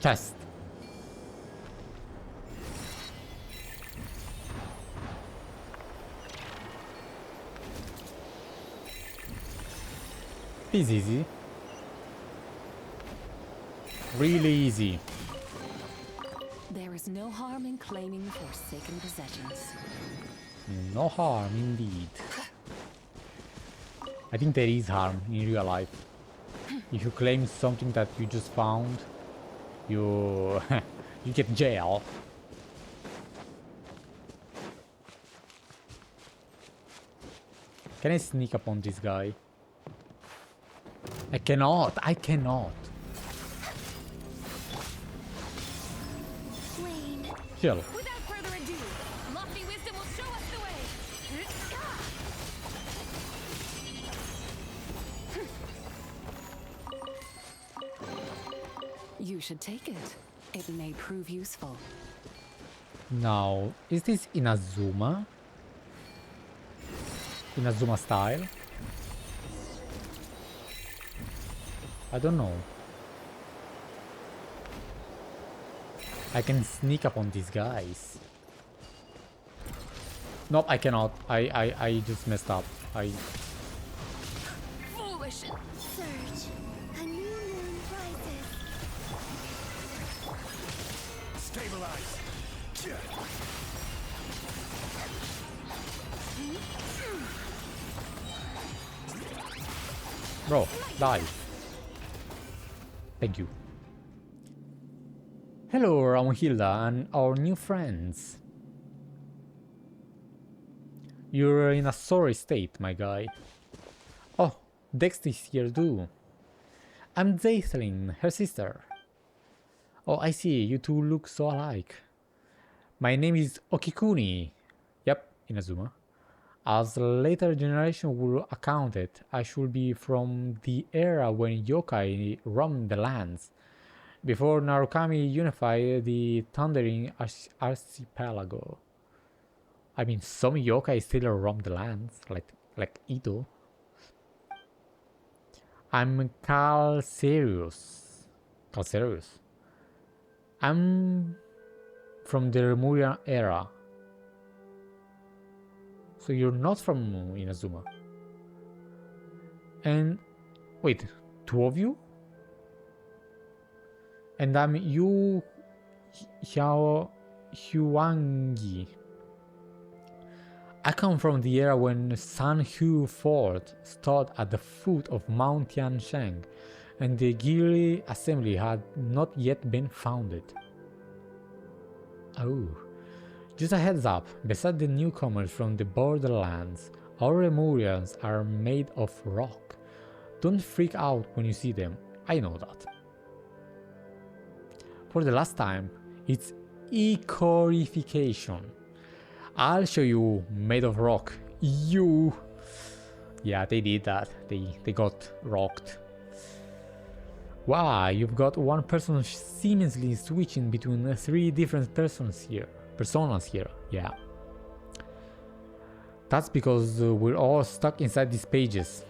Chest. This is easy. Really easy. There is no harm in claiming forsaken possessions. No harm indeed. I think there is harm in real life. If you claim something that you just found, you you get jail. Can I sneak up on this guy? I cannot. I cannot. Wayne. Chill. Without further ado, lofty wisdom will show us the way. You should take it. It may prove useful. Now, is this Inazuma? Inazuma style? I don't know. I can sneak up on these guys. Nope, I cannot. I just messed up. Foolish. Surge. A new moon rises. Stabilize. Bro, die. Thank you. Hello, Ramohilda and our new friends. You're in a sorry state, my guy. Oh, Dex is here too. I'm Zeitlind, her sister. Oh, I see, you two look so alike. My name is Okikuni. Yep, Inazuma. As later generation will account it, I should be from the era when yokai roamed the lands, before Narukami unified the Thundering Archipelago. I mean, some yokai still roam the lands, like Ito. I'm Calcerius. I'm from the Lemurian era. So you're not from Inazuma. And wait, two of you? And I'm Yu Huangi. I come from the era when San Hu Fort stood at the foot of Mount Tiansheng, and the Gili Assembly had not yet been founded. Oh. Just a heads up, beside the newcomers from the borderlands, our Lemurians are made of rock. Don't freak out when you see them, I know that. For the last time, it's icorification. I'll show you made of rock. You. Yeah, they did that. They got rocked. Wow, you've got one person seamlessly switching between 3 different personas here. Yeah. That's because we're all stuck inside these pages.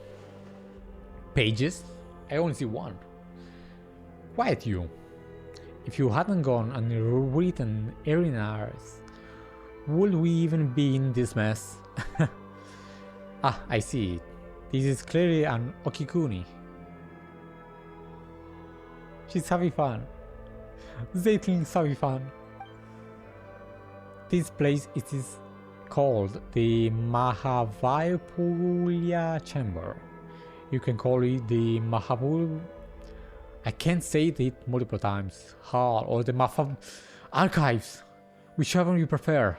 Pages? I only see one. Quiet you. If you hadn't gone and written arenas, would we even be in this mess? Ah, I see it. This is clearly an Okikuni. She's having fun. Zeitling's having fun. This place is called the Mahavaipulya Chamber. You can call it the I can't say it multiple times. Hall or the Archives, whichever you prefer.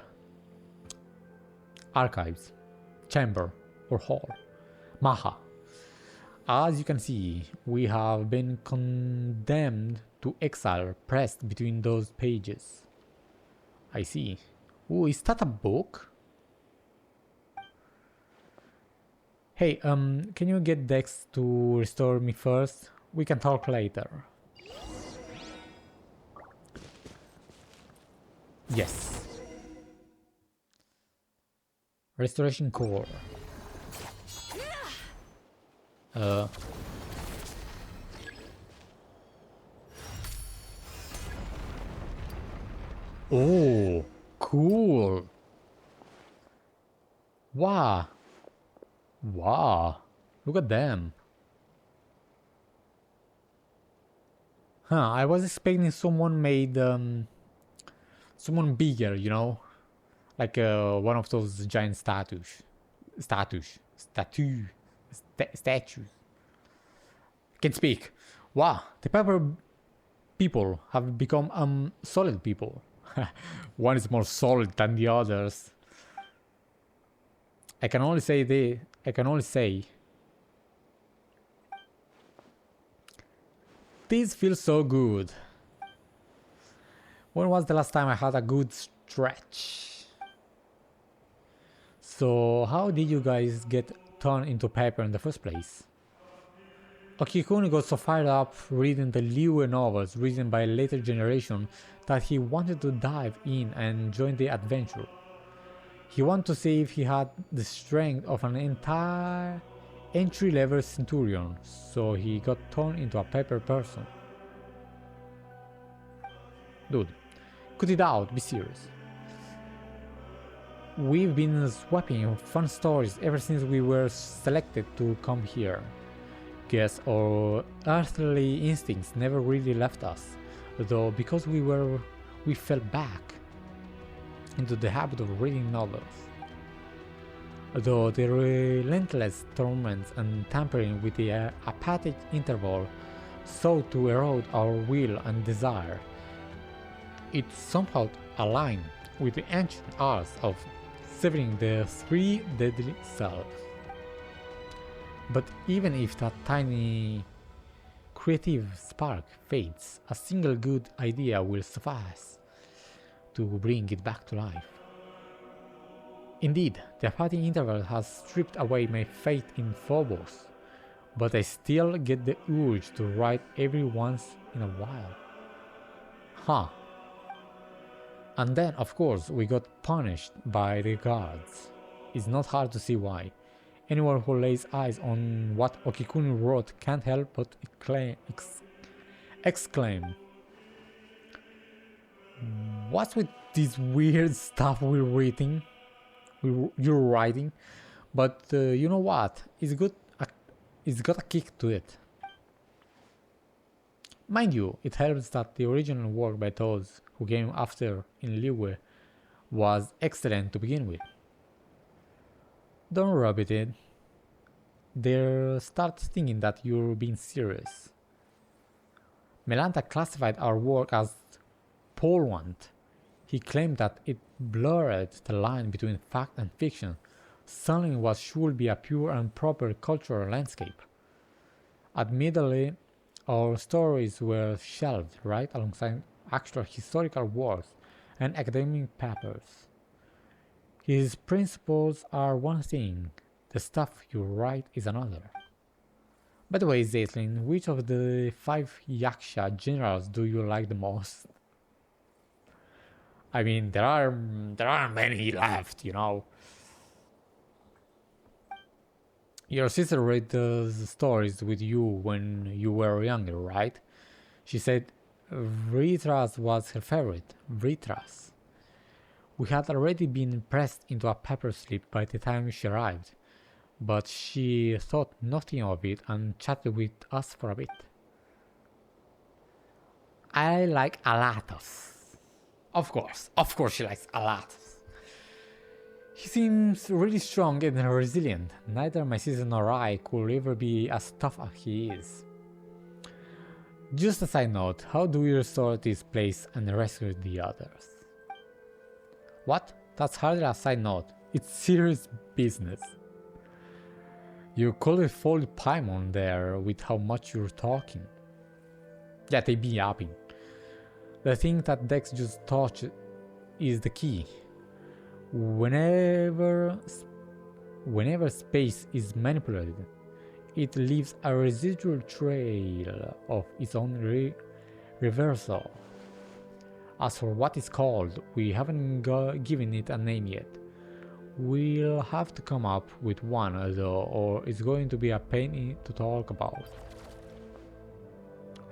Archives, Chamber, or Hall. Maha. As you can see, we have been condemned to exile pressed between those pages. I see. Ooh, is that a book? Hey, can you get Dex to restore me first? We can talk later. Yes. Restoration core. Oh, cool. Wow. Wow. Look at them. Huh, I was expecting someone made someone bigger, you know? Like one of those giant statues. Statues. Can't speak. Wow, the paper people have become solid people. One is more solid than the others. I can only say this feels so good. When was the last time I had a good stretch? So how did you guys get turned into paper in the first place? Okikuni got so fired up reading the Liu novels written by a later generation that he wanted to dive in and join the adventure. He wanted to see if he had the strength of an entire entry-level centurion, so he got turned into a paper person. Dude, cut it out, be serious. We've been swapping fun stories ever since we were selected to come here. Guess our earthly instincts never really left us, though because we fell back into the habit of reading novels. Though the relentless torments and tampering with the apathic interval sought to erode our will and desire, it somehow aligned with the ancient arts of severing the 3 deadly selves. But even if that tiny creative spark fades, a single good idea will suffice to bring it back to life. Indeed, the fighting interval has stripped away my faith in Phobos, but I still get the urge to write every once in a while. Huh. And then, of course, we got punished by the guards. It's not hard to see why. Anyone who lays eyes on what Okikuni wrote can't help but exclaim, "What's with this weird stuff we're reading? You're writing?" But you know what? It's good. It's got a kick to it. Mind you, it helps that the original work by those who came after in Liyue was excellent to begin with. Don't rub it in. They'll start thinking that you're being serious. Melanta classified our work as polluant. He claimed that it blurred the line between fact and fiction, sullying what should be a pure and proper cultural landscape. Admittedly, our stories were shelved right alongside actual historical works and academic papers. His principles are one thing, the stuff you write is another. By the way, Zeitlind, which of the 5 Yaksha generals do you like the most? I mean, there are many left, you know. Your sister read the stories with you when you were younger, right? She said Vritras was her favorite. Vritras. We had already been pressed into a paper slip by the time she arrived, but she thought nothing of it and chatted with us for a bit. I like Alatos. Of course she likes Alatos. He seems really strong and resilient. Neither my sister nor I could ever be as tough as he is. Just a side note, how do we restore this place and rescue the others? What? That's hardly a side note. It's serious business. You could have fooled Paimon there with how much you're talking. Yeah, they be yapping. The thing that Dex just touched is the key. Whenever space is manipulated, it leaves a residual trail of its own reversal. As for what it's called, we haven't given it a name yet. We'll have to come up with one though, or it's going to be a pain to talk about.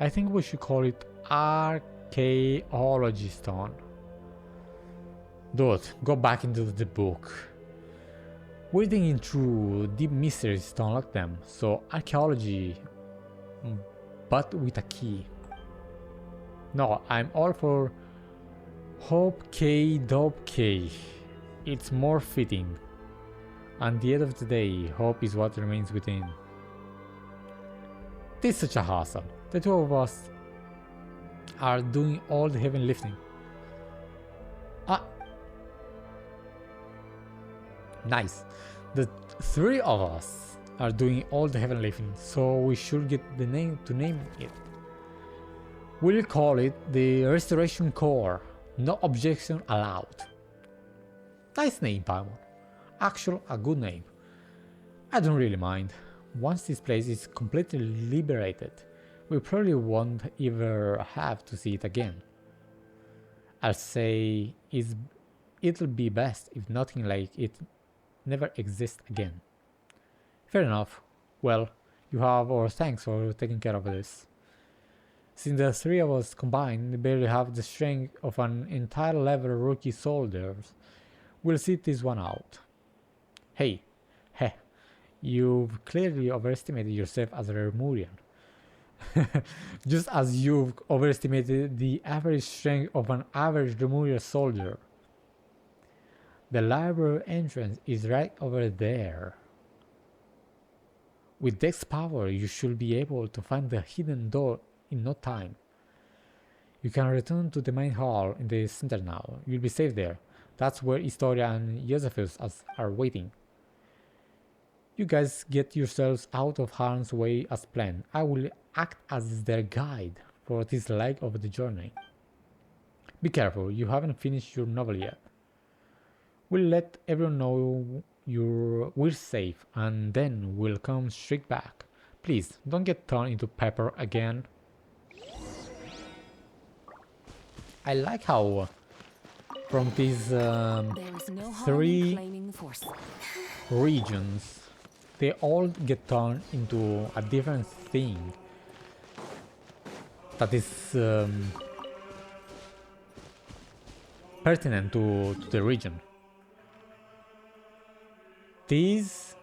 I think we should call it Archaeology Stone. Dude, go back into the book. We're digging through deep mysteries to unlock them, so archaeology, but with a key. No, I'm all for Hope K Dope K. It's more fitting. At the end of the day, hope is what remains within. This is such a hassle. The two of us are doing all the heavy lifting. Nice. The 3 of us are doing all the heavy lifting, so we should get the name to name it. We'll call it the Restoration Corps. No objection allowed. Nice name, Paimon. Actually, a good name. I don't really mind. Once this place is completely liberated, we probably won't ever have to see it again. I'll say it'll be best if nothing like it never exists again. Fair enough. Well, you have our thanks for taking care of this. Since the 3 of us combined barely have the strength of an entire level rookie soldiers, we'll sit this one out. Hey, you've clearly overestimated yourself as a Lemurian. Just as you've overestimated the average strength of an average Lemurian soldier. The library entrance is right over there. With Dex power, you should be able to find the hidden door in no time. You can return to the main hall in the center now. You'll be safe there. That's where Istoria and Josephus are waiting. You guys get yourselves out of harm's way as planned. I will act as their guide for this leg of the journey. Be careful, you haven't finished your novel yet. We'll let everyone know we're safe, and then we'll come straight back. Please, don't get turned into pepper again. I like how from these three regions, they all get turned into a different thing that is pertinent to the region. These,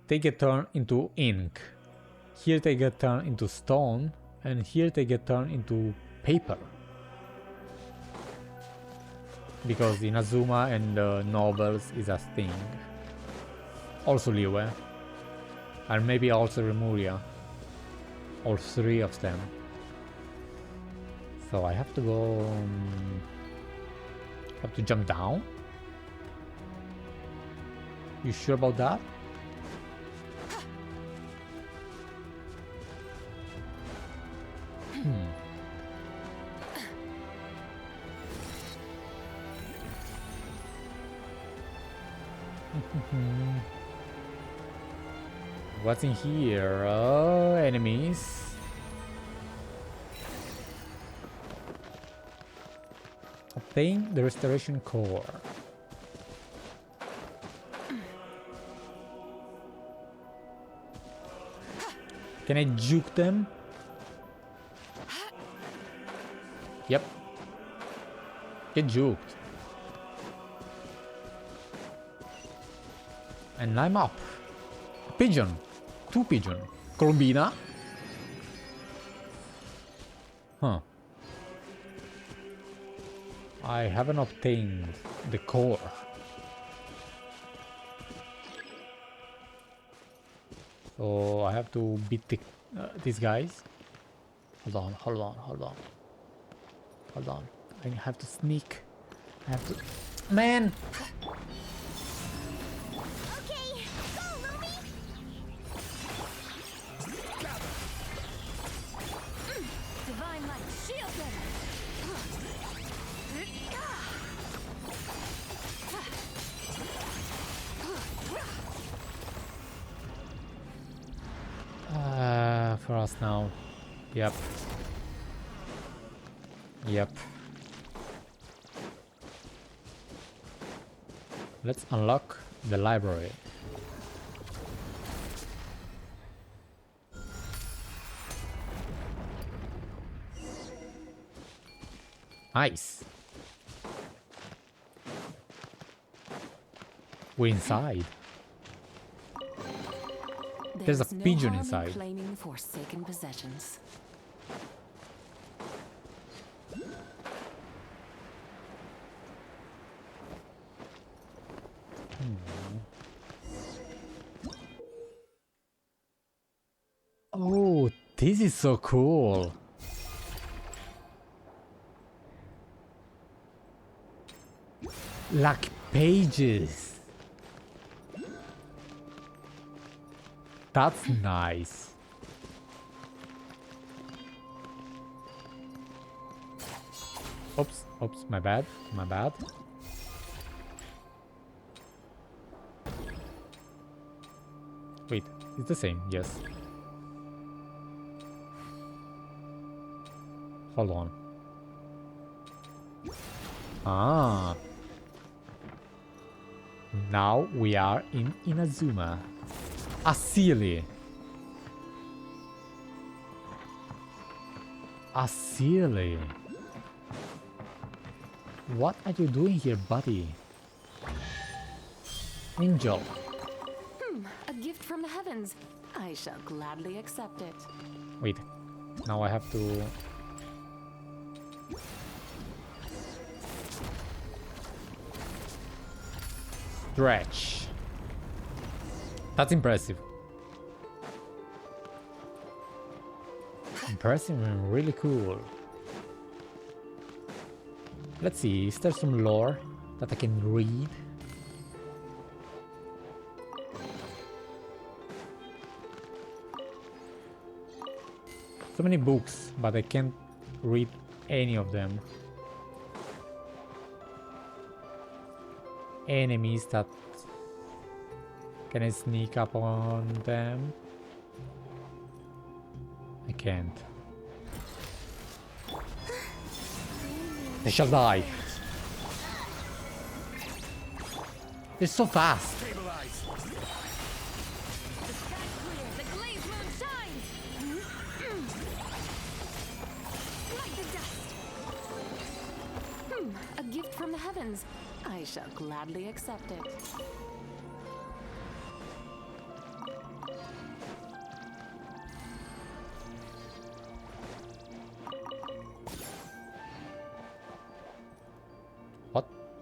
they get turned into ink. Here they get turned into stone, and here they get turned into paper. Because Inazuma and novels is a thing. Also Liyue. And maybe also Remuria. All three of them. So I have to go... have to jump down? You sure about that? What's in here? Oh, enemies. Obtain the restoration core. Can I juke them? Yep. Get juked. And I'm up. Pigeon. 2 pigeon. Colombina. Huh. I haven't obtained the core. So I have to beat these guys. Hold on. I have to sneak. I have to... Man! Okay, go, Lumi! Divine light, shield them! For us now. Yep. Let's unlock the library. Nice. We're inside. There's a pigeon inside. Claiming forsaken possessions. Oh, this is so cool. Like pages. That's nice. Oops, my bad. Wait, it's the same, yes. Hold on. Ah. Now we are in Inazuma. Asili. What are you doing here, buddy? Angel. A gift from the heavens. I shall gladly accept it. Wait. Now I have to... stretch. That's impressive. Impressive and really cool. Let's see, is there some lore that I can read? So many books, but I can't read any of them. enemies that can I sneak up on them? I can't. They shall die. They're so fast. Stabilize. The sky's clear. The glazed moon shines. Like the dust. A gift from the heavens. I shall gladly accept it.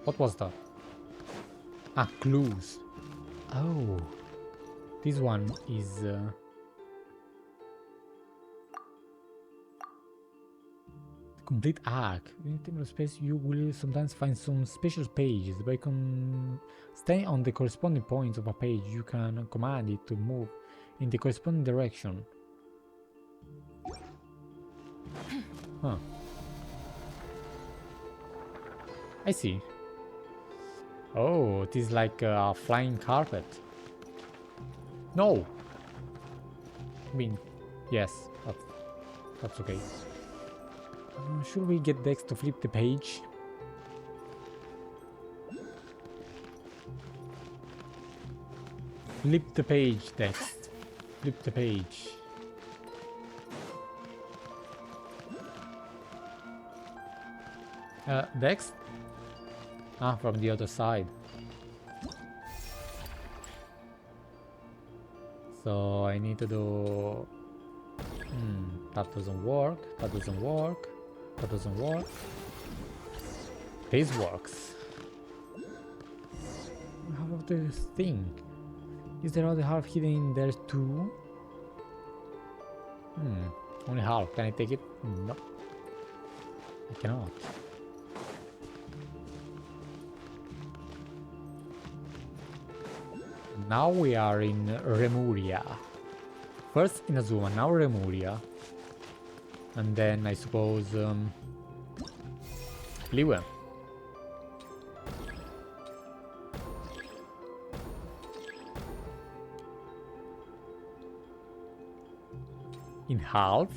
What was that? Ah, clues. Oh, this one is complete arc. In temporal space, you will sometimes find some special pages. By staying on the corresponding points of a page, you can command it to move in the corresponding direction. Huh. I see. Oh, it is like a flying carpet. No! I mean, yes, that's okay. Should we get Dex to flip the page? Flip the page, Dex. Flip the page. Dex? Ah, from the other side. So I need to do... that doesn't work, that doesn't work, that doesn't work. This works. How about this thing? Is there other half hidden in there too? Only half. Can I take it? No. I cannot. Now we are in Remuria. First Inazuma, now Remuria. And then I suppose Liyue. In half?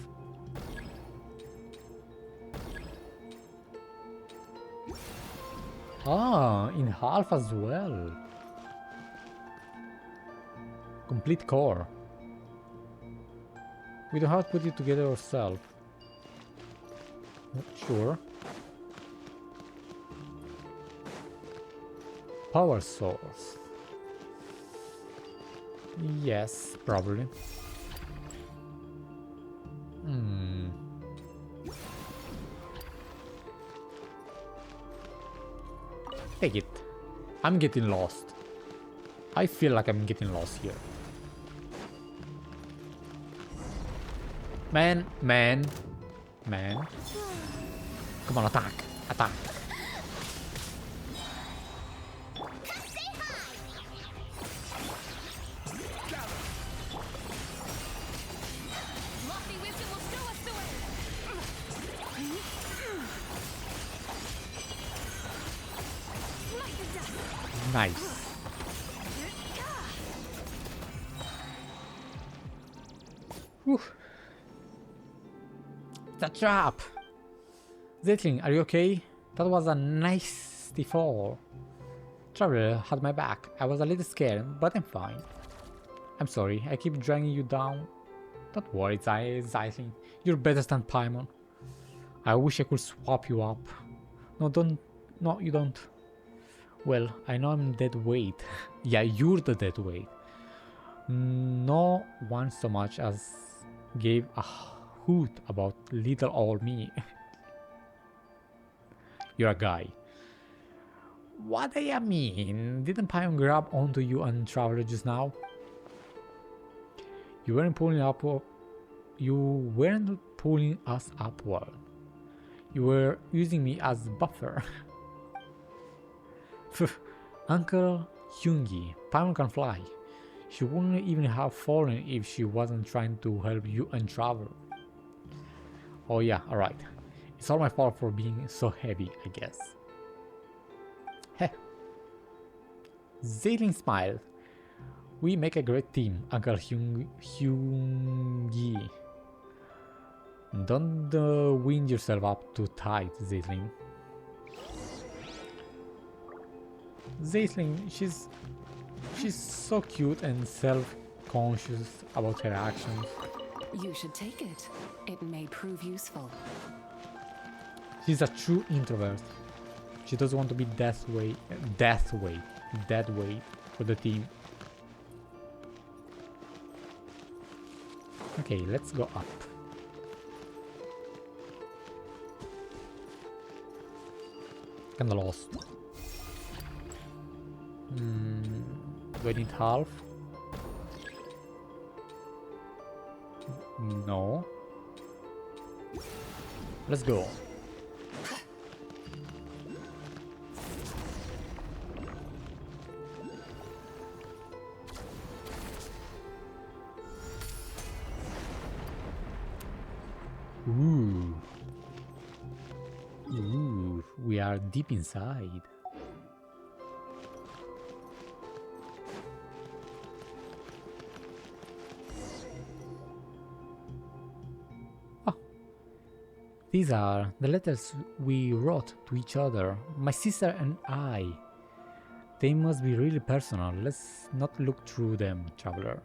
Ah, in half as well. Complete core. We don't have to put it together ourselves. Sure. Power source. Yes, probably. Take it. I'm getting lost. I feel like I'm getting lost here. Man. Come on, attack. Attack. Lofty wisdom will show us the way. Like the dust. Nice. Whew. It's a trap! Zeitlind, are you okay? That was a nasty fall. Traveler had my back. I was a little scared, but I'm fine. I'm sorry, I keep dragging you down. Don't worry, Zeitlind. You're better than Paimon. I wish I could swap you up. No, don't. No, you don't. Well, I know I'm dead weight. Yeah, you're the dead weight. No one so much as gave a hoot about little old me. You're a guy. What do you mean? Didn't Paimon grab onto you and Traveler just now? You weren't pulling us upward. You were using me as buffer. Uncle Hyungi, Paimon can fly. She wouldn't even have fallen if she wasn't trying to help you and Traveler. Oh yeah, alright. It's all my fault for being so heavy, I guess. Heh. Zeitlind smiled. We make a great team, Uncle Hyung-yi. Don't wind yourself up too tight, Zeitlind. Zeitlind, she's so cute and self-conscious about her actions. You should take it. It may prove useful. She's a true introvert. She doesn't want to be dead weight for the team. Okay, let's go up. Kinda lost. Do I need half? No. Let's go. Ooh. Ooh, we are deep inside. Oh. These are the letters we wrote to each other, my sister and I. They must be really personal. Let's not look through them, traveler.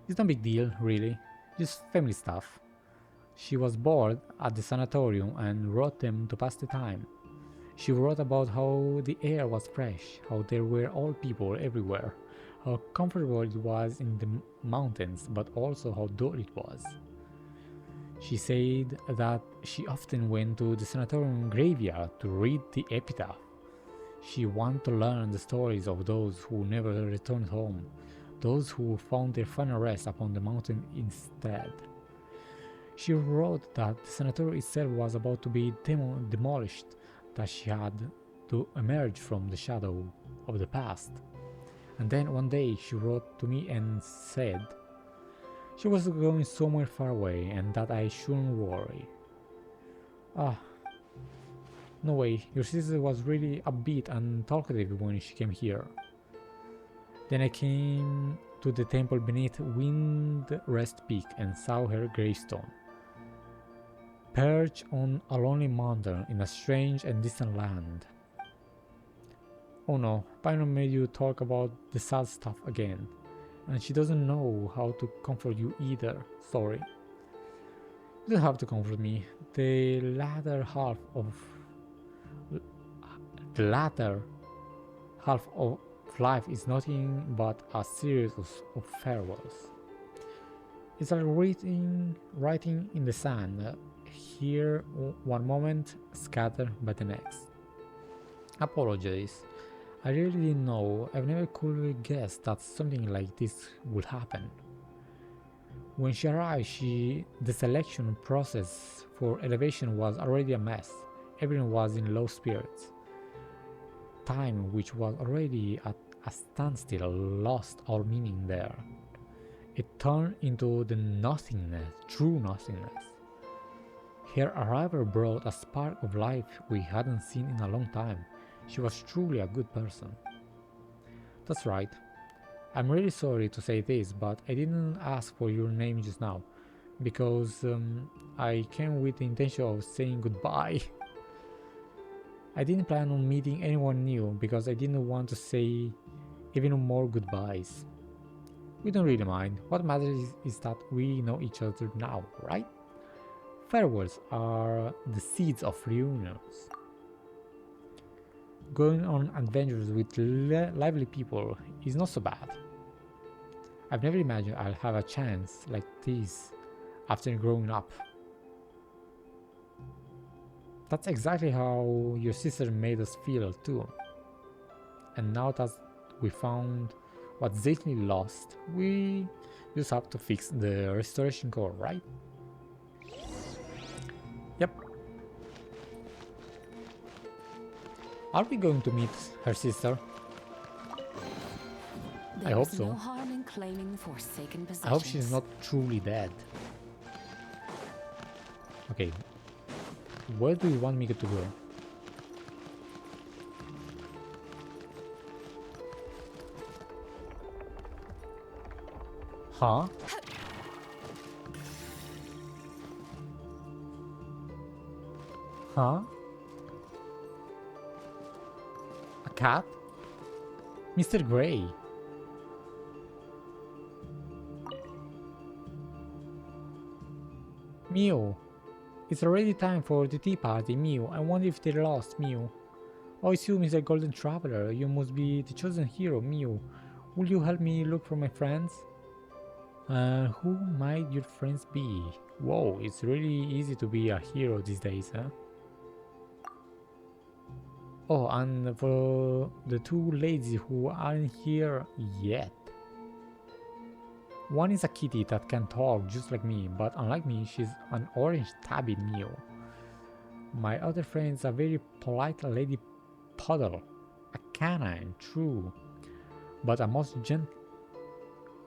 It's no big deal, really. Just family stuff. She was bored at the sanatorium and wrote them to pass the time. She wrote about how the air was fresh, how there were old people everywhere, how comfortable it was in the mountains, but also how dull it was. She said that she often went to the sanatorium graveyard to read the epitaph. She wanted to learn the stories of those who never returned home, those who found their final rest upon the mountain instead. She wrote that the sanatorium itself was about to be demolished, that she had to emerge from the shadow of the past. And then one day she wrote to me and said she was going somewhere far away and that I shouldn't worry. No way, your sister was really upbeat and talkative when she came here. Then I came to the temple beneath Windrest Peak and saw her gravestone. Perched on a lonely mountain in a strange and distant land. Oh no, Paimon made you talk about the sad stuff again, and she doesn't know how to comfort you either. Sorry. You don't have to comfort me. The latter half of life is nothing but a series of farewells. It's like writing in the sand. Here one moment, scattered by the next. Apologies. I really didn't know. I've never could guess that something like this would happen. When she arrived, the selection process for elevation was already a mess. Everyone was in low spirits. Time, which was already at a standstill, lost all meaning there. It turned into the nothingness, true nothingness. Her arrival brought a spark of life we hadn't seen in a long time. She was truly a good person. That's right. I'm really sorry to say this, but I didn't ask for your name just now, because I came with the intention of saying goodbye. I didn't plan on meeting anyone new, because I didn't want to say even more goodbyes. We don't really mind. What matters is that we know each other now, right? Farewells are the seeds of reunions. Going on adventures with lively people is not so bad. I've never imagined I'll have a chance like this after growing up. That's exactly how your sister made us feel too. And now that we found what Zeitlind lost, we just have to fix the restoration core, right? Yep. Are we going to meet her sister? I hope so. No harm in claiming forsaken possessions. I hope she's not truly dead. Okay. Where do you want me to go? Huh? Huh? A cat? Mr. Grey. Mew. It's already time for the tea party, Mew. I wonder if they're lost, Mew. Oh, it's you, Mr. Golden Traveler. You must be the chosen hero, Mew. Will you help me look for my friends? Who might your friends be? Whoa, it's really easy to be a hero these days, huh? Oh, and for the two ladies who aren't here yet. One is a kitty that can talk just like me, but unlike me, she's an orange tabby Mew. My other friend is a very polite lady Puddle, a canine, true, but a most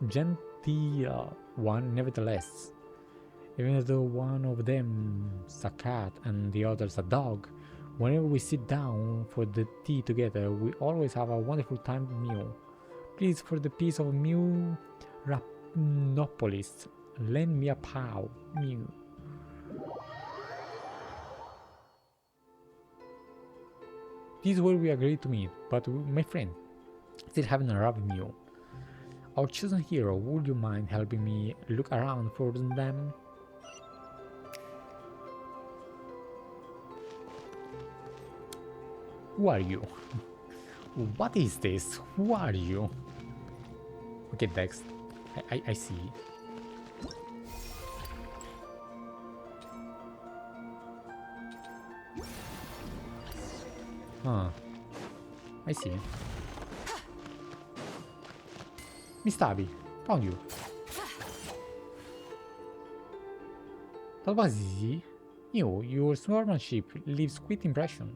genteel one nevertheless. Even though one of them's a cat and the other's a dog, whenever we sit down for the tea together, we always have a wonderful time, Mew. Please, for the peace of Mew Rapnopolis, lend me a paw, Mew. This is where we agreed to meet, but my friend, still haven't arrived, Mew. Our chosen hero, would you mind helping me look around for them? Who are you? What is this? Who are you? Okay, Dex. I see. Huh. I see. Miss Tabby, found you. That was easy. Your swordsmanship leaves quick impression.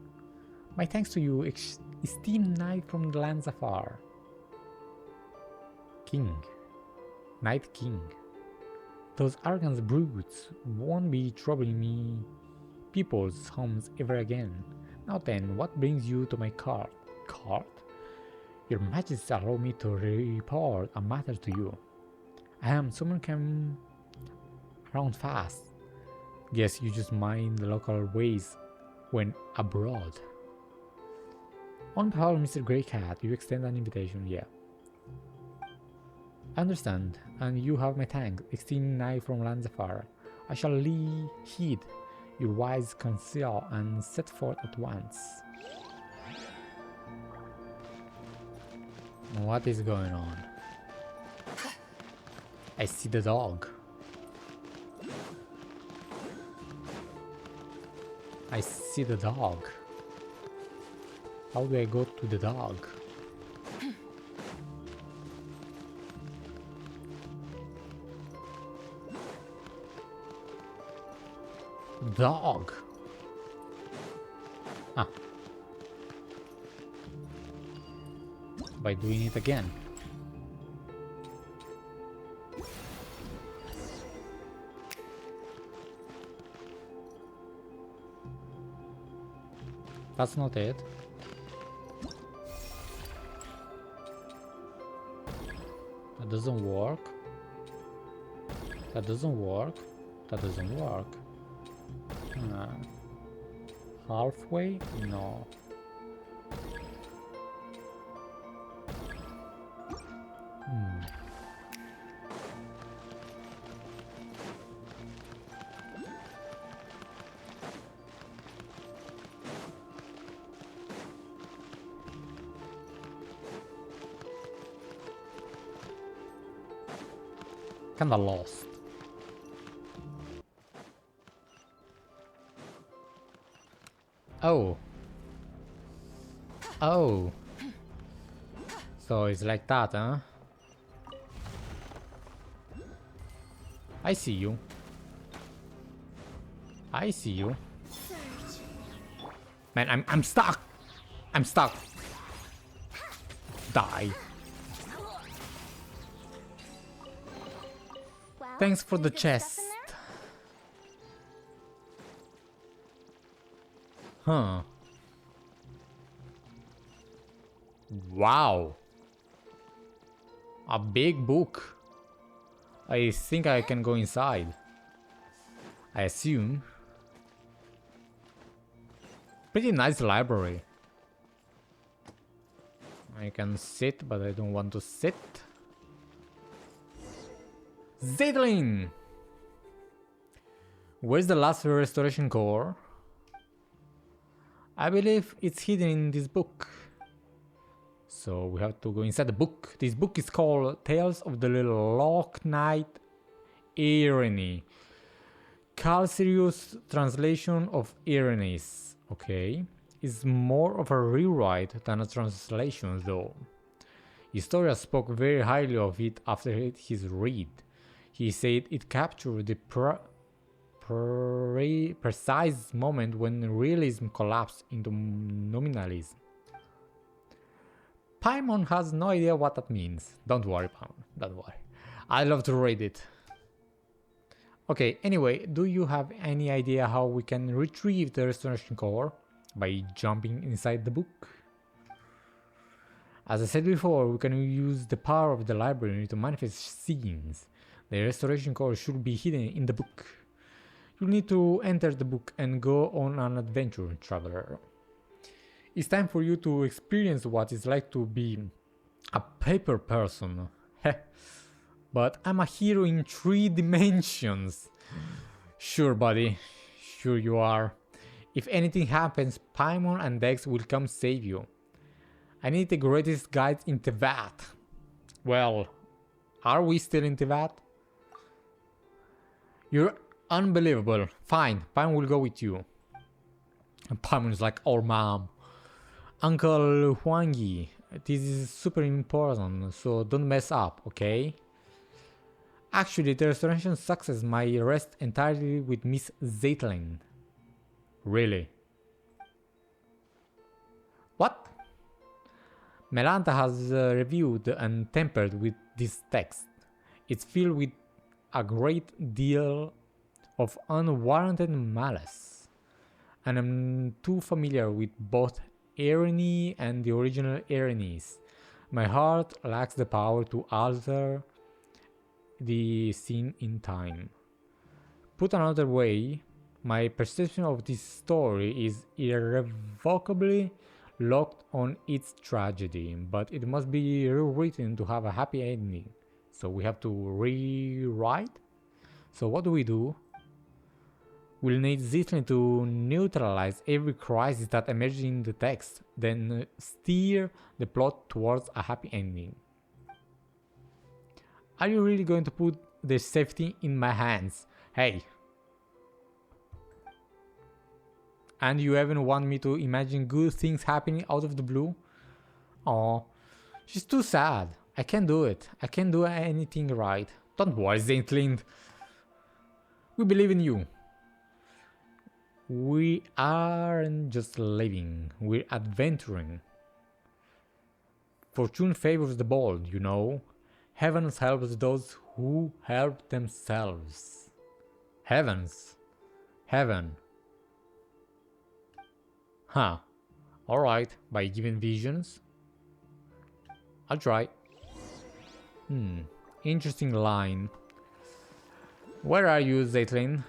My thanks to you, esteemed knight from the lands afar. King. Knight King. Those arrogant brutes won't be troubling me people's homes ever again. Now then, what brings you to my court? Court? Your Majesty, allow me to report a matter to you. Someone came around fast. Guess you just mind the local ways when abroad. On behalf of Mr. Grey Cat, you extend an invitation, yeah. I understand, and you have my thanks, esteemed knight from lands afar. I shall heed your wise counsel and set forth at once. What is going on? I see the dog. I see the dog. How do I go to the dog? Dog. Ah. By doing it again. That's not it. That doesn't work. That doesn't work. That doesn't work. Halfway? No. Kinda lost. Oh. Oh. So it's like that, huh? I see you. I see you. Man, I'm stuck. I'm stuck. Die. Well, Thanks for the any good stuff chest. in there? Huh. Wow. A big book. I think I can go inside. I assume. Pretty nice library. I can sit, but I don't want to sit. Zeitlind! Where's the last restoration core? I believe it's hidden in this book. So we have to go inside the book. This book is called Tales of the Lock Knight Irene. Calsirius translation of Irene's. Okay. It's more of a rewrite than a translation though. Istoria spoke very highly of it after his read. He said it captured the precise moment when realism collapsed into nominalism. Paimon has no idea what that means. Don't worry, Paimon. Don't worry. I love to read it. Okay, anyway, do you have any idea how we can retrieve the restoration core? By jumping inside the book? As I said before, we can use the power of the library to manifest scenes. The restoration core should be hidden in the book. You need to enter the book and go on an adventure, traveler. It's time for you to experience what it's like to be a paper person. But I'm a hero in 3 dimensions. Sure, buddy. Sure you are. If anything happens, Paimon and Dex will come save you. I need the greatest guides in Tevat. Well, are we still in Tevat? You're unbelievable. Fine, Paimon will go with you. And Paimon is like, oh mom. Uncle Huangi, this is super important, so don't mess up, okay? Actually, the restoration success might rest entirely with Miss Zeitlind. Really? What? Melanta has reviewed and tempered with this text. It's filled with a great deal of unwarranted malice. And I'm too familiar with both Irene and the original Irenes. My heart lacks the power to alter the scene in time. Put another way, my perception of this story is irrevocably locked on its tragedy, but it must be rewritten to have a happy ending. So we have to rewrite? So what do? We'll need Zeitlind to neutralize every crisis that emerges in the text, then steer the plot towards a happy ending. Are you really going to put the safety in my hands? Hey! And you even want me to imagine good things happening out of the blue? Oh, she's too sad. I can't do it. I can't do anything right. Don't worry, Zeitlind. We believe in you. We aren't just living, we're adventuring. Fortune favors the bold, you know. Heavens helps those who help themselves. Heavens. Heaven. Huh. Alright, by giving visions. I'll try. Interesting line. Where are you, Zeitlind?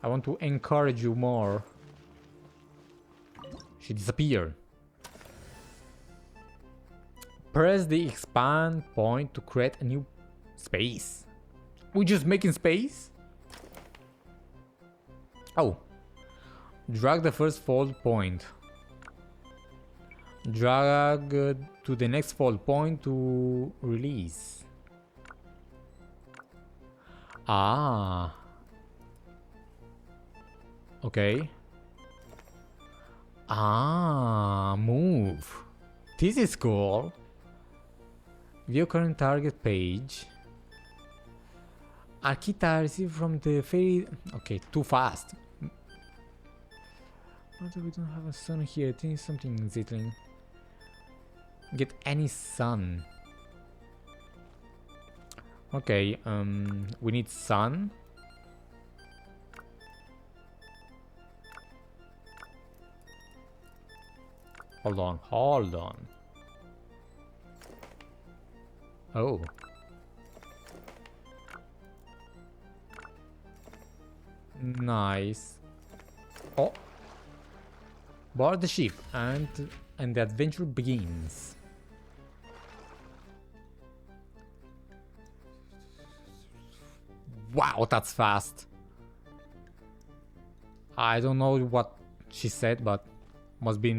I want to encourage you more. She disappeared. Press the expand point to create a new space. We're just making space? Oh. Drag the first fold point. Drag to the next fold point to release. Ah. Okay. Ah, move. This is cool. View current target page. Arkita received from the fairy. Okay, too fast. But we don't have a sun here. I think something, Zeitlind. Get any sun. Okay, we need sun. Hold on, hold on. Oh. Nice. Oh. Board the ship and the adventure begins. Wow, that's fast. I don't know what she said, but must be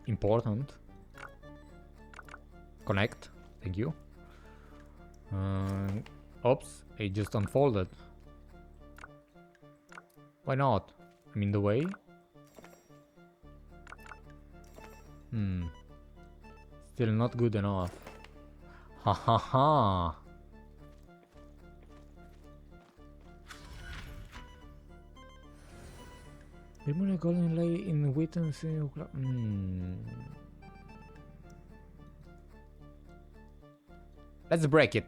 important. Connect. Thank you. Oops, it just unfolded. Why not? I'm in the way. Still not good enough. Ha ha ha. Remove a golden lay in witness. Let's break it.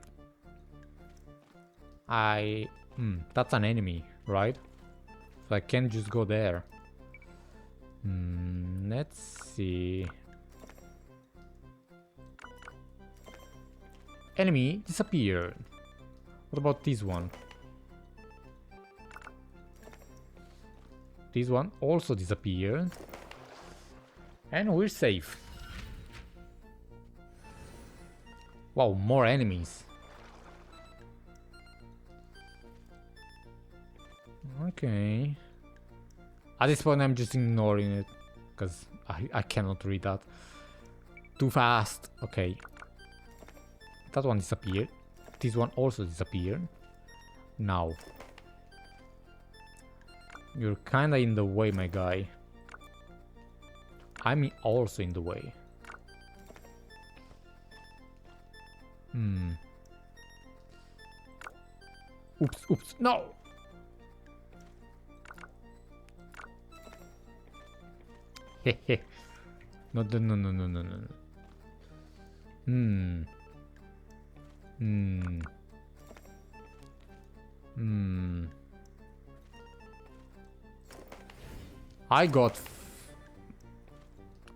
That's an enemy, right? So I can't just go there. Let's see. Enemy disappeared. What about this one? This one also disappeared. And we're safe. Wow, more enemies. Okay. At this point I'm just ignoring it. Because I cannot read that. Too fast. Okay. That one disappeared. This one also disappeared. Now. You're kinda in the way, my guy. I'm also in the way. Oops, no! Hehe. No. I got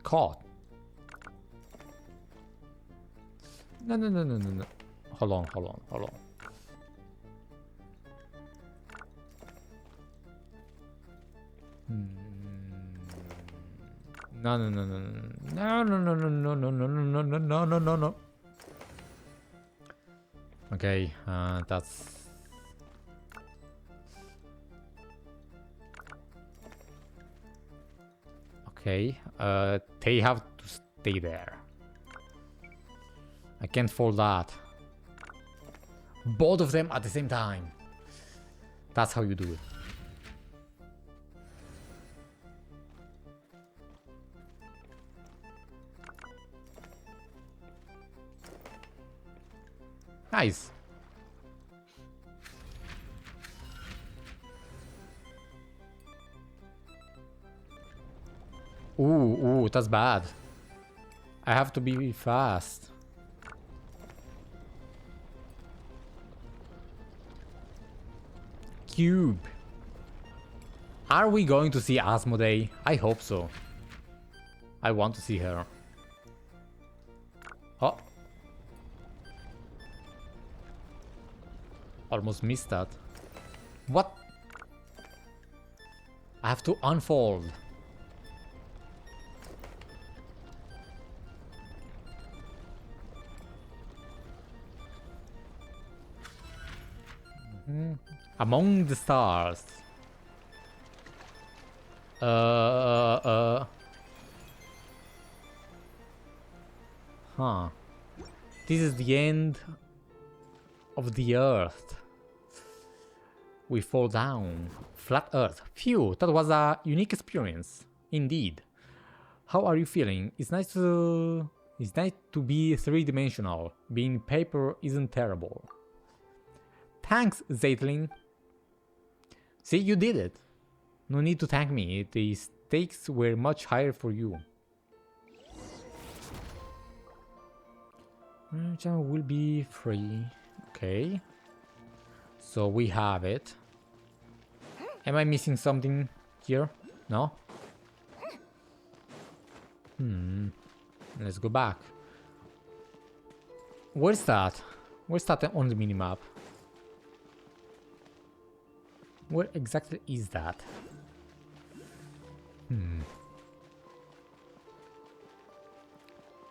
caught. No. Hold on. No. Okay, that's... Okay, they have to stay there. I can't fold that. Both of them at the same time. That's how you do it. Nice. Ooh, that's bad. I have to be fast. Cube. Are we going to see Asmodee? I hope so. I want to see her. Oh. Almost missed that. What? I have to unfold. Among the stars. Huh. This is the end of the earth. We fall down. Flat earth. Phew, that was a unique experience. Indeed. How are you feeling? It's nice to be three-dimensional. Being paper isn't terrible. Thanks, Zeitlind. See, you did it. No need to thank me. The stakes were much higher for you. Channel will be free. Okay. So we have it. Am I missing something here? No? Let's go back. Where's that? Where's that on the minimap? Where exactly is that?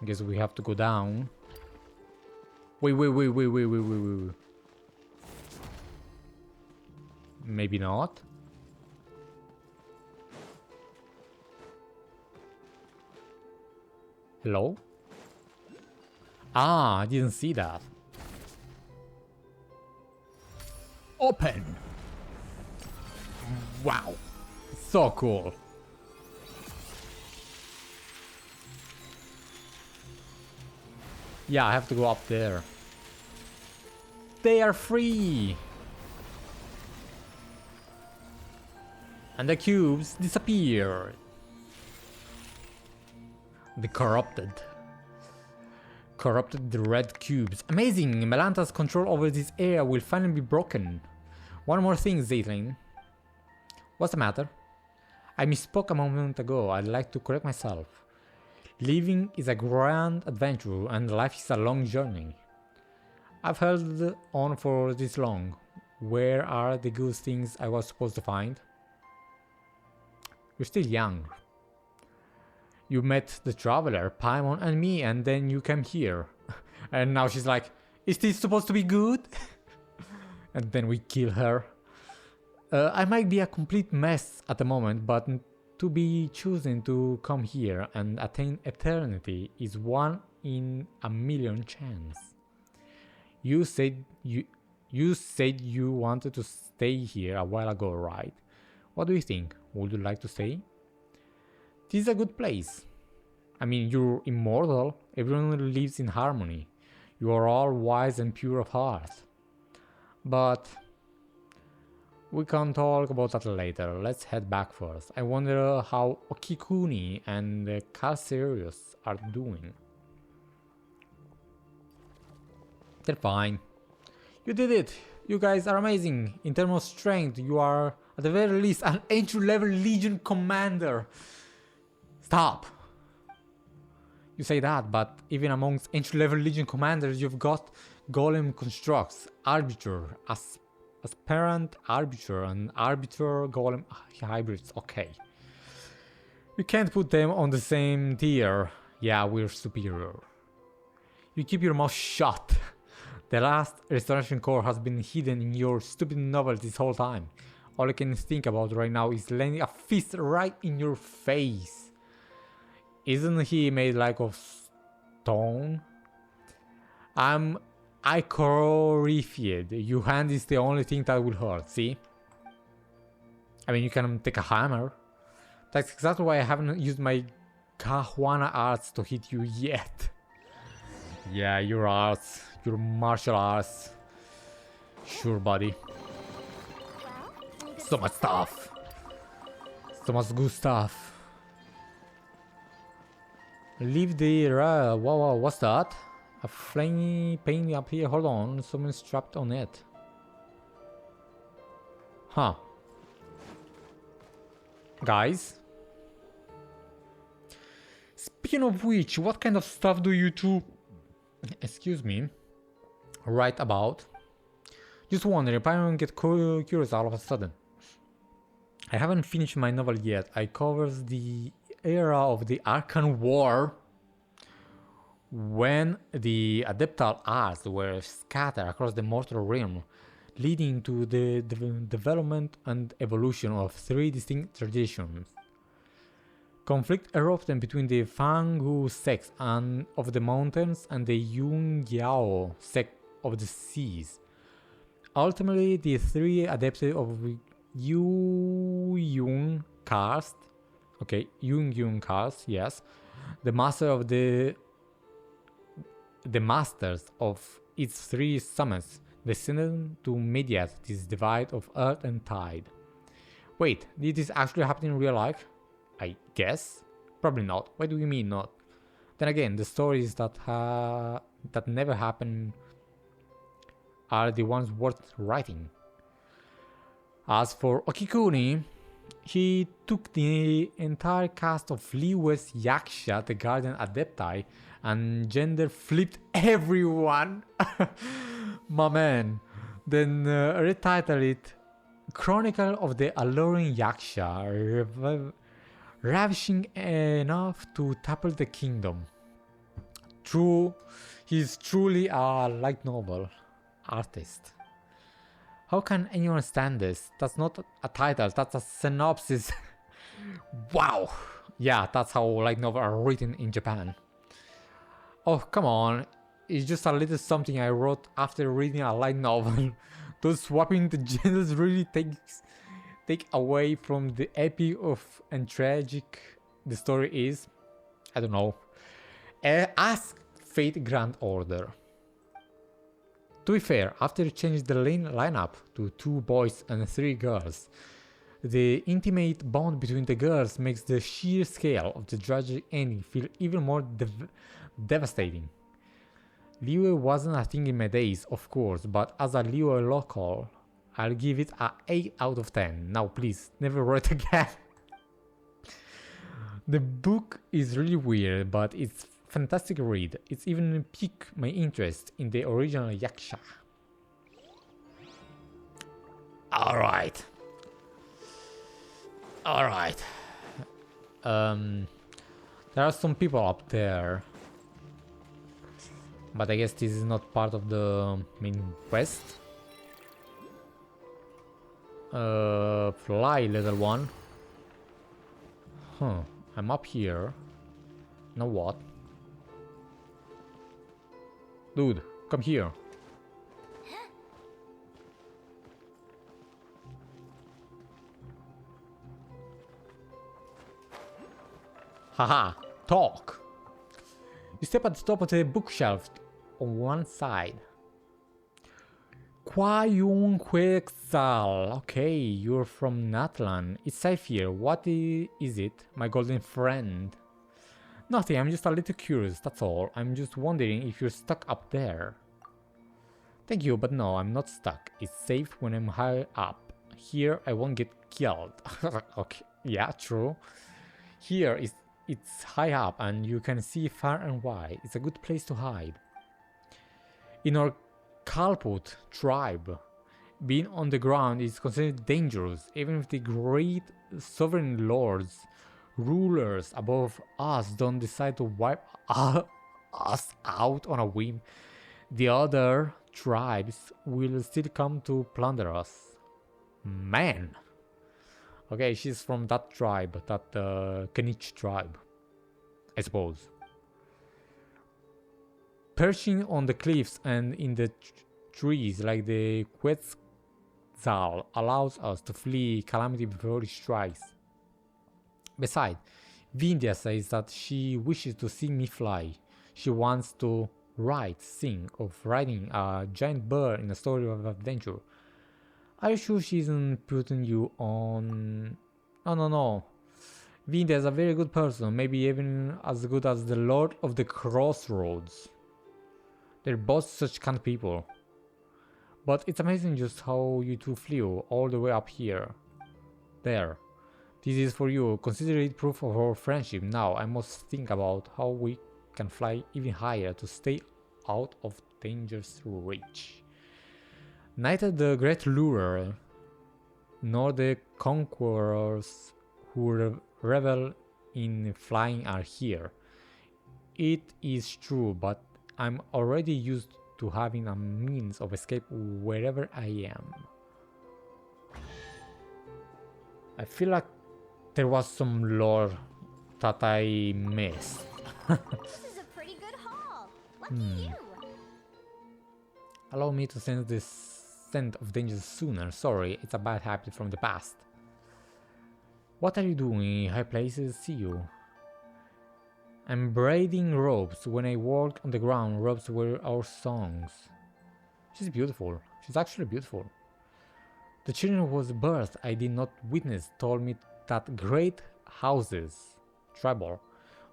Guess we have to go down. Wait. Maybe not. Hello? Ah, I didn't see that. Open! Wow. So cool. Yeah, I have to go up there. They are free! And the cubes disappear. The corrupted the red cubes. Amazing! Melanta's control over this area will finally be broken. One more thing, Zeitlind. What's the matter? I misspoke a moment ago. I'd like to correct myself. Living is a grand adventure and life is a long journey. I've held on for this long. Where are the good things I was supposed to find? You're still young. You met the traveler, Paimon and me, and then you came here. And now she's like, is this supposed to be good? And then we kill her. I might be a complete mess at the moment, but to be chosen to come here and attain eternity is 1 in a million chance. You said you wanted to stay here a while ago, right? What do you think? Would you like to stay? This is a good place. I mean, you're immortal. Everyone lives in harmony. You are all wise and pure of heart. But we can talk about that later. Let's head back first. I wonder how Okikuni and Calcerius are doing. They're fine. You did it! You guys are amazing. In terms of strength, you are at the very least an entry-level Legion commander. Stop! You say that, but even amongst entry-level Legion commanders, you've got Golem Constructs, Arbiter, Aspirant Arbiter, and Arbiter Golem Hybrids. Okay. You can't put them on the same tier. Yeah, we're superior. You keep your mouth shut. The last Restoration Core has been hidden in your stupid novel this whole time. All I can think about right now is landing a fist right in your face. Isn't he made like of stone? I'm Ichorified. Your hand is the only thing that will hurt, see? I mean, you can take a hammer. That's exactly why I haven't used my Kahwana arts to hit you yet. Yeah, your arts. Your martial arts. Sure, buddy. So much stuff. So much good stuff. Leave the... wow, what's that? A flamey painting up here. Hold on, someone's trapped on it. Huh. Guys. Speaking of which, what kind of stuff do you two... excuse me. Write about? Just wondering if I don't get curious all of a sudden. I haven't finished my novel yet. I covers the era of the Arcan War, when the adeptal arts were scattered across the mortal realm, leading to the development and evolution of 3 distinct traditions. Conflict erupted between the Fangu sect of the mountains and the Yungyao sect of the seas. Ultimately, the 3 adepts of Yungyun caste, Yungyun caste, yes, the masters of its 3 summits, descended to mediate this divide of earth and tide. Wait, did this actually happen in real life? I guess? Probably not. Why do you mean not? Then again, the stories that never happen are the ones worth writing. As for Okikuni, he took the entire cast of Liwes Yaksha, the Guardian Adepti, and gender flipped everyone. My man. Then retitled it chronicle of the alluring Yaksha, ravishing enough to topple the kingdom. He's truly a light novel artist. How can anyone stand this? That's not a title, that's a synopsis. Wow! Yeah, that's how light novels are written in Japan. Oh, come on. It's just a little something I wrote after reading a light novel. Those swapping the genders really take away from the epic of and tragic the story is. I don't know. Ask Fate Grand Order. To be fair, after changing the lineup to 2 boys and 3 girls, the intimate bond between the girls makes the sheer scale of the tragic ending feel even more devastating. Liyue wasn't a thing in my days, of course, but as a Liyue local, I'll give it a 8 out of 10. Now please, never write again. The book is really weird, but it's fantastic read. It's even piqued my interest in the original Yaksha. Alright. There are some people up there. But I guess this is not part of the main quest. Fly, little one. Huh, I'm up here. Now what? Dude, come here. Haha, talk. You step at the top of the bookshelf on one side. Kwayun Quexal. Okay, you're from Natlan. It's safe here. What is it, my golden friend? Nothing, I'm just a little curious, that's all. I'm just wondering if you're stuck up there. Thank you, but no, I'm not stuck. It's safe when I'm high up. Here, I won't get killed. Okay, yeah, true. Here, it's high up and you can see far and wide. It's a good place to hide. In our Kalput tribe, being on the ground is considered dangerous, even if the great sovereign lords, rulers above us don't decide to wipe us out on a whim. The other tribes will still come to plunder us. Man! Okay, she's from that tribe, that Kenich tribe, I suppose. Perching on the cliffs and in the trees like the Quetzal allows us to flee calamity before it strikes. Besides, Vindia says that she wishes to see me fly. She wants to sing of riding a giant bird in a story of adventure. Are you sure she isn't putting you on... No. Vindia is a very good person, maybe even as good as the Lord of the Crossroads. They're both such kind people. But it's amazing just how you two flew all the way up here. There. This is for you. Consider it proof of our friendship. Now I must think about how we can fly even higher to stay out of danger's reach. Neither the great lurer nor the conquerors who revel in flying are here. It is true, but I'm already used to having a means of escape wherever I am. I feel like there was some lore that I missed. This is a pretty good haul. Lucky you. Allow me to sense this scent of danger sooner. Sorry, it's a bad habit from the past. What are you doing in high places? See you. I'm braiding ropes. When I walked on the ground, ropes were our songs. She's beautiful. She's actually beautiful. The children whose birth I did not witness told me that great houses, tribal,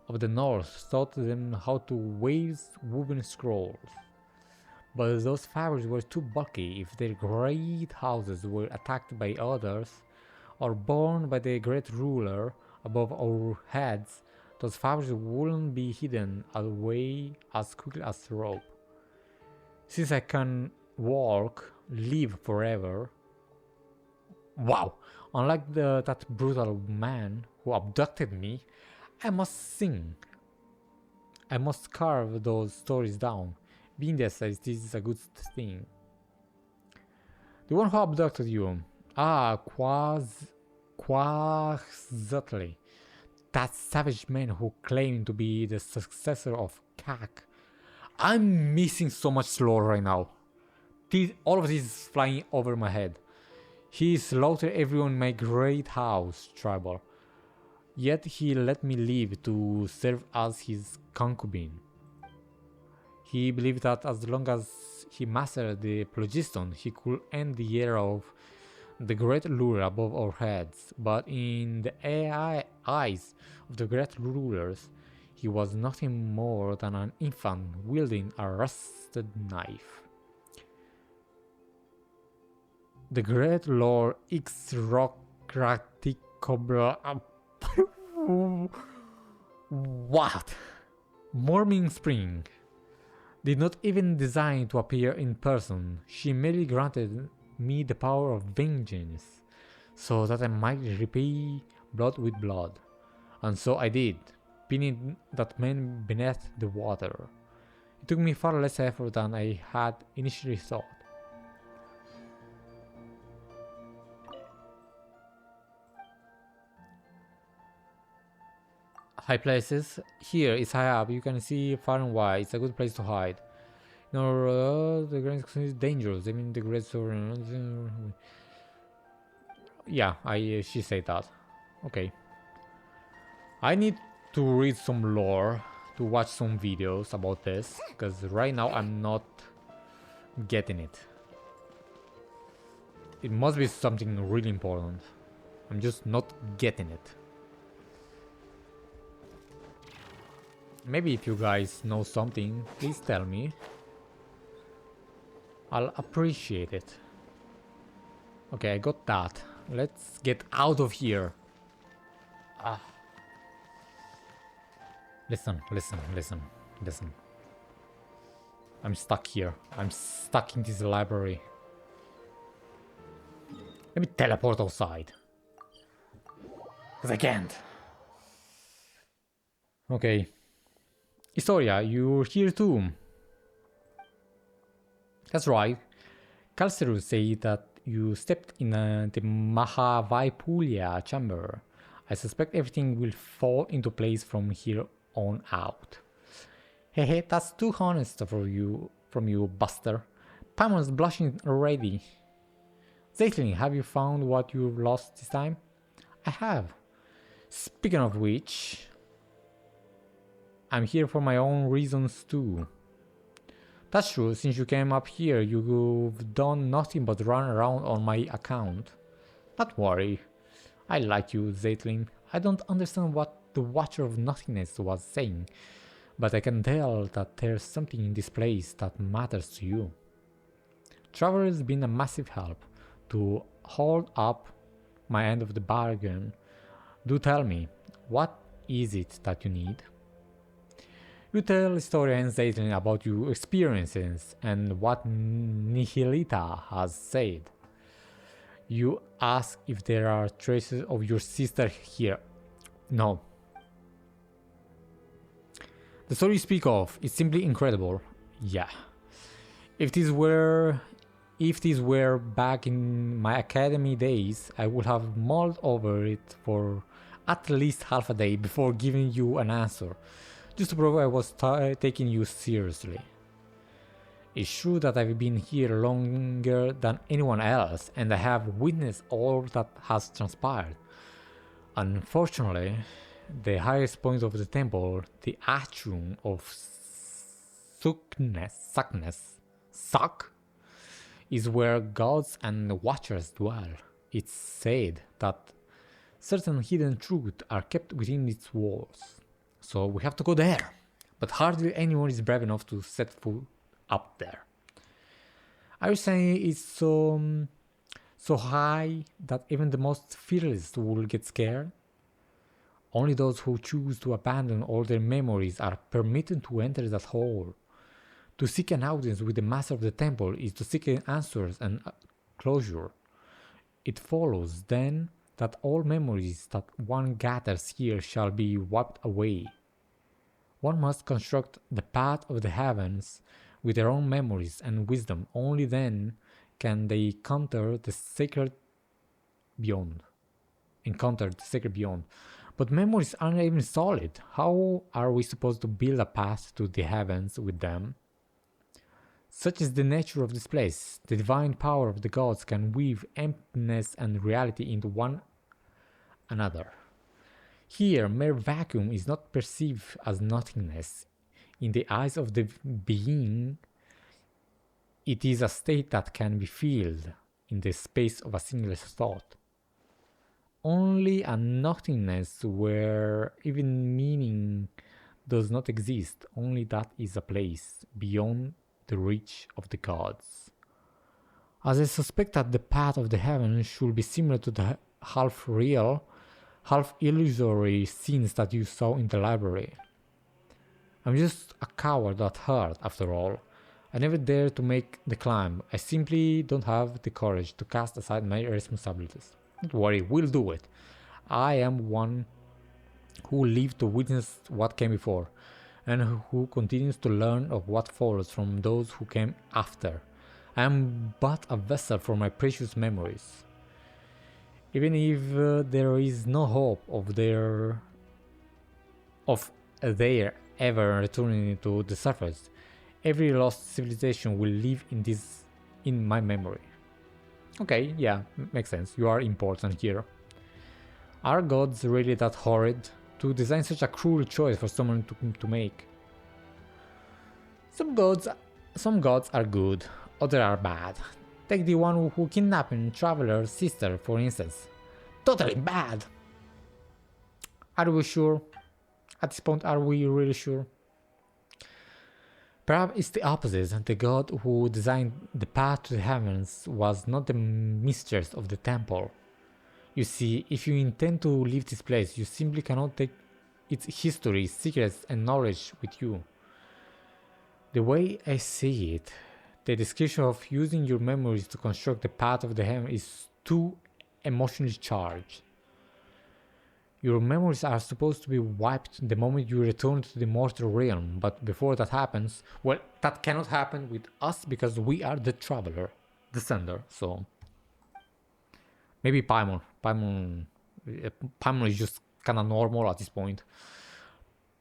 of the north taught them how to weave woven scrolls. But those fabrics were too bulky. If their great houses were attacked by others, or born by the great ruler above our heads, those fabrics wouldn't be hidden away as quickly as rope. Since I can walk, live forever, Wow, unlike that brutal man who abducted me, I must sing. I must carve those stories down. Being there says this is a good thing. The one who abducted you. Ah, Quaxatli. That savage man who claimed to be the successor of Kak. I'm missing so much lore right now. All of this is flying over my head. He slaughtered everyone in my great house, tribal. Yet he let me live to serve as his concubine. He believed that as long as he mastered the phlogiston, he could end the era of the great ruler above our heads. But in the eyes of the great rulers, he was nothing more than an infant wielding a rusted knife. The great Lord Ixrocraticobra. What? Morning Spring did not even design to appear in person. She merely granted me the power of vengeance, so that I might repay blood with blood. And so I did, pinning that man beneath the water. It took me far less effort than I had initially thought. High places. Here is high up. You can see far and wide. It's a good place to hide. No, the Grand is dangerous. I mean, the Great Sword. Yeah, she said that. Okay. I need to read some lore, to watch some videos about this, because right now I'm not getting it. It must be something really important. I'm just not getting it. Maybe if you guys know something, please tell me. I'll appreciate it. Okay, I got that. Let's get out of here. Listen. I'm stuck here. I'm stuck in this library. Let me teleport outside. Because I can't. Okay. Istoria, you're here too. That's right. Calcerus said that you stepped in the Mahavaipulya Chamber. I suspect everything will fall into place from here on out. Hey, that's too honest from you, Buster. Paimon's blushing already. Zeitlind, have you found what you lost this time? I have. Speaking of which, I'm here for my own reasons too. That's true, since you came up here, you've done nothing but run around on my account. Don't worry. I like you, Zeitlind. I don't understand what the Watcher of Nothingness was saying, but I can tell that there's something in this place that matters to you. Travel has been a massive help to hold up my end of the bargain. Do tell me, what is it that you need? You tell Istoria and Zeitlind about your experiences and what Nihilita has said. You ask if there are traces of your sister here. No. The story you speak of is simply incredible. Yeah. If these were back in my academy days, I would have mulled over it for at least half a day before giving you an answer, just to prove I was taking you seriously. It's true that I've been here longer than anyone else, and I have witnessed all that has transpired. Unfortunately, the highest point of the temple, the atrium of Suck, is where gods and watchers dwell. It's said that certain hidden truths are kept within its walls. So we have to go there. But hardly anyone is brave enough to set foot up there. Are you saying it's so high that even the most fearless will get scared? Only those who choose to abandon all their memories are permitted to enter that hall. To seek an audience with the master of the temple is to seek answers and closure. It follows, then, that all memories that one gathers here shall be wiped away. One must construct the path of the heavens with their own memories and wisdom. Only then can they encounter the sacred beyond. But memories aren't even solid. How are we supposed to build a path to the heavens with them? Such is the nature of this place. The divine power of the gods can weave emptiness and reality into one another. Here, mere vacuum is not perceived as nothingness. In the eyes of the being, it is a state that can be filled in the space of a single thought. Only a nothingness where even meaning does not exist, only that is a place beyond the reach of the gods. As I suspect that the path of the heavens should be similar to the half-real, half-illusory scenes that you saw in the library. I'm just a coward at heart, after all. I never dared to make the climb. I simply don't have the courage to cast aside my responsibilities. Don't worry, we'll do it. I am one who lived to witness what came before, and who continues to learn of what follows from those who came after. I am but a vessel for my precious memories. Even if there is no hope of their ever returning to the surface, every lost civilization will live in my memory. Okay, yeah, makes sense. You are important here. Are gods really that horrid to design such a cruel choice for someone to make? Some gods are good, others are bad. Take the one who kidnapped Traveler's sister, for instance. Totally bad! Are we sure? At this point, are we really sure? Perhaps it's the opposite. The god who designed the path to the heavens was not the mistress of the temple. You see, if you intend to leave this place, you simply cannot take its history, secrets, and knowledge with you. The way I see it, the description of using your memories to construct the path of the heaven is too emotionally charged. Your memories are supposed to be wiped the moment you return to the mortal realm, but before that happens, well, that cannot happen with us because we are the traveler, the sender, so... Maybe Paimon. Paimon is just kinda normal at this point.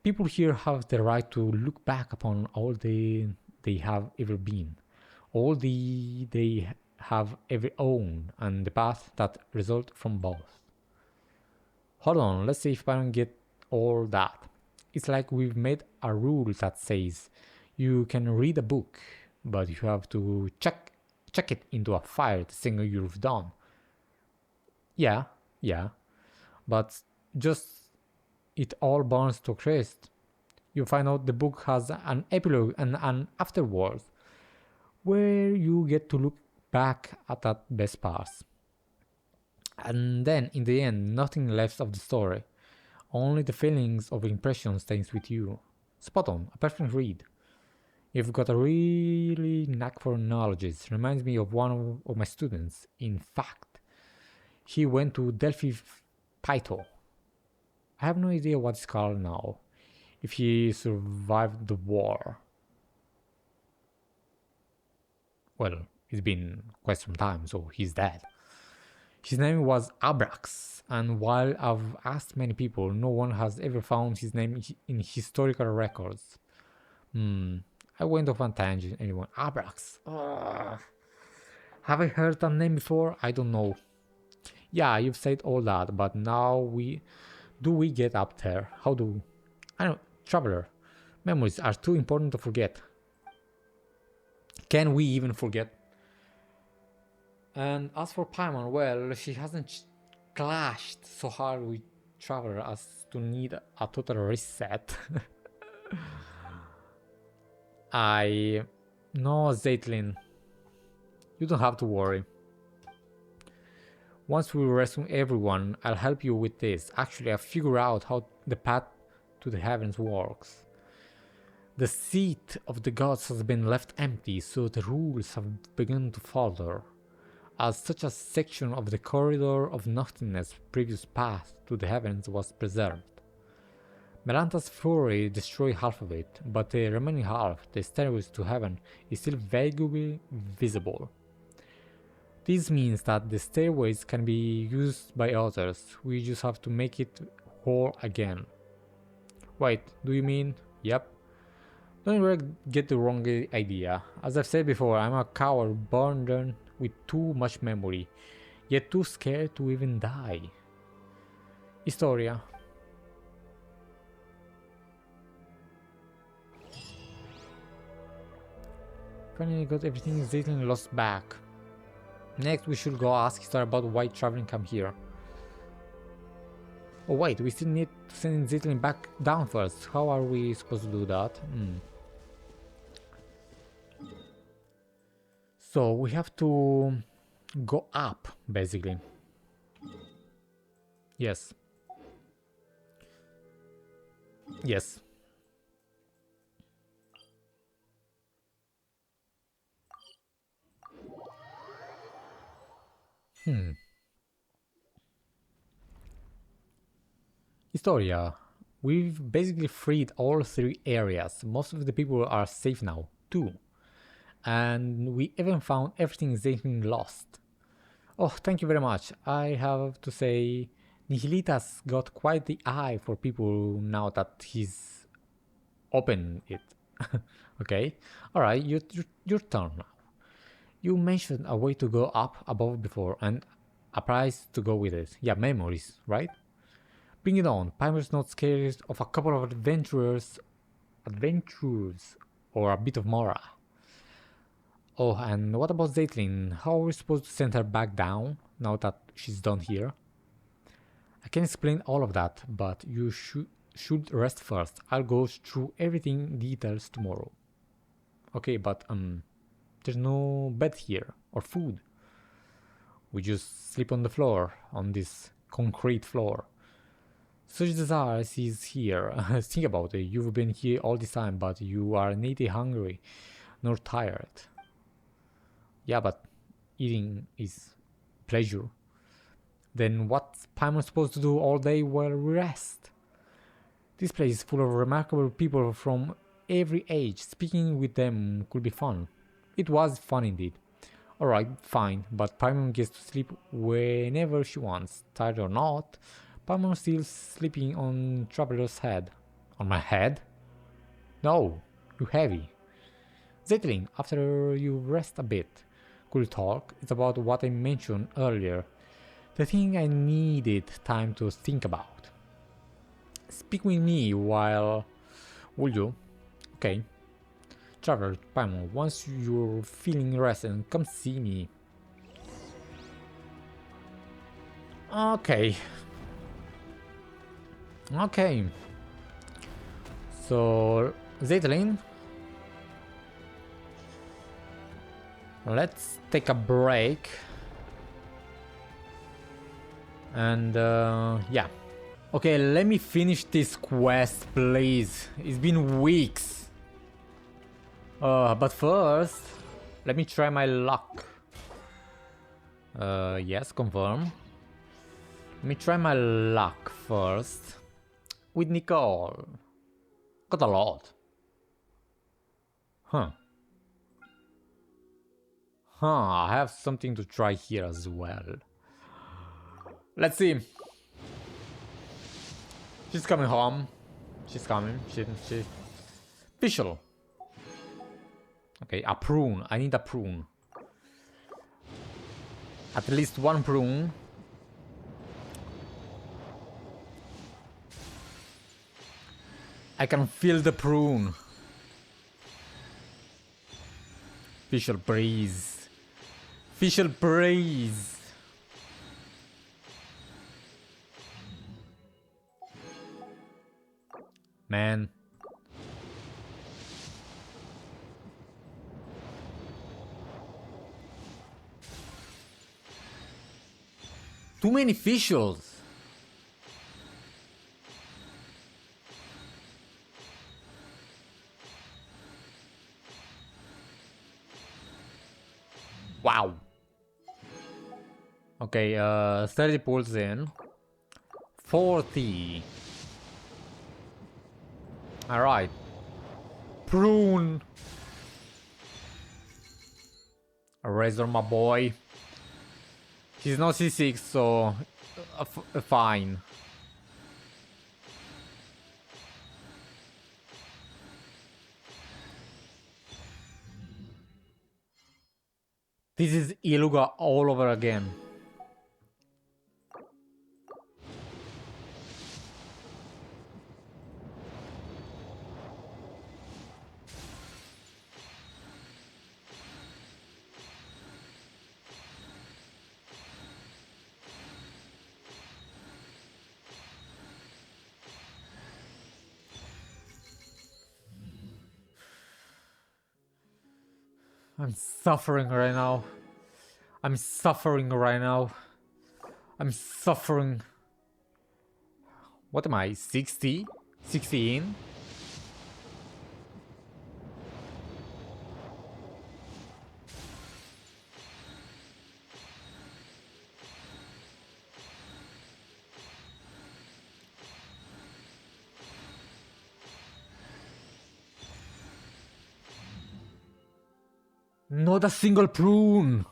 People here have the right to look back upon all they have ever been, all they have ever owned, and the path that result from both. Hold on, let's see if I can get all that. It's like we've made a rule that says you can read a book, but you have to check it into a file the thing you've done. Yeah, but just it all burns to a crisp. You find out the book has an epilogue and an afterword, where you get to look back at that best parts. And then, in the end, nothing left of the story. Only the feelings of impression stays with you. Spot on, a perfect read. You've got a really knack for knowledge. Reminds me of one of my students. In fact, he went to Delphi Pytho. I have no idea what it's called now. If he survived the war. Well, it's been quite some time, so he's dead. His name was Abrax, and while I've asked many people, no one has ever found his name in historical records. I went off on tangent anyway. Abrax. Have I heard that name before? I don't know. Yeah, you've said all that, but now we get up there? How do... I don't know, Traveler. Memories are too important to forget. Can we even forget? And as for Paimon, well, she hasn't clashed so hard with Traveler as to need a total reset. No, Zeitlind. You don't have to worry. Once we rescue everyone, I'll help you with this. Actually, I figured out how the path to the heavens works. The seat of the gods has been left empty, so the rules have begun to falter. as such a section of the corridor of nothingness previous path to the heavens was preserved. Melanta's fury destroyed half of it, but the remaining half, the stairways to heaven, is still vaguely visible. This means that the stairways can be used by others, we just have to make it whole again. Wait, do you mean? Yep. Don't ever get the wrong idea. As I've said before, I'm a coward born with too much memory, yet too scared to even die. Istoria. Finally got everything Zeitlind lost back. Next we should go ask Istoria about why traveling come here. Oh wait, we still need to send Zeitlind back down first. How are we supposed to do that? So we have to go up, basically. Yes. Yes. Istoria. We've basically freed all 3 areas. Most of the people are safe now, too. And we even found everything Zeitlind lost. Oh, thank you very much. I have to say, Nihilita's got quite the eye for people now that he's opened it. Okay, alright, your turn now. You mentioned a way to go up above before and a prize to go with it. Yeah, memories, right? Bring it on. Paimon's not scared of a couple of adventures or a bit of Mora. Oh, and what about Zeitlind? How are we supposed to send her back down now that she's done here? I can explain all of that, but you should rest first. I'll go through everything details tomorrow. Okay, but there's no bed here or food. We just sleep on the floor, on this concrete floor. Such desires is here. Think about it. You've been here all this time, but you are neither hungry nor tired. Yeah, but eating is pleasure. Then what's Paimon supposed to do all day while we rest? This place is full of remarkable people from every age. Speaking with them could be fun. It was fun indeed. Alright, fine, but Paimon gets to sleep whenever she wants. Tired or not, Paimon's still sleeping on Traveler's head. On my head? No, you're heavy. Zeitlind, after you rest a bit, could you talk? It's about what I mentioned earlier. The thing I needed time to think about. Speak with me while... Will you? Okay. Traveler, Paimon, once you're feeling rested, come see me. Okay. Okay. So, Zeitlind, let's take a break. And yeah. Okay, let me finish this quest, please. It's been weeks. But first, let me try my luck. Yes, confirm. Let me try my luck first. With NICOLE. Got a lot. Huh. I have something to try here as well. Let's see. She's coming home. She's coming. She... Official. Okay, a prune. I need a prune. At least one prune. I can feel the prune. Official breeze. Official breeze. Man. Too many officials. Wow. Okay, 30 pulls in. 40. Alright. Prune. Razor, my boy. He's not C6, so fine. This is Iluga all over again. I'm suffering right now. I'm suffering right now. I'm suffering. What am I? 60? 60 in? Not a single prune.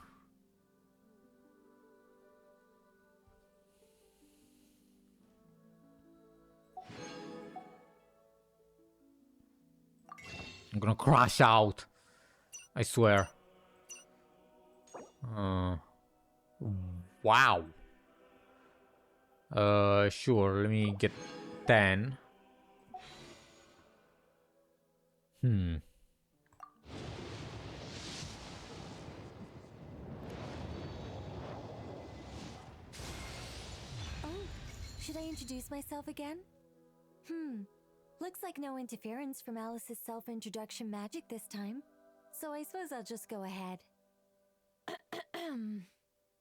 I'm gonna crash out. I swear. Wow. Sure, let me get 10. Oh, should I introduce myself again? Looks like no interference from Alice's self-introduction magic this time. So I suppose I'll just go ahead.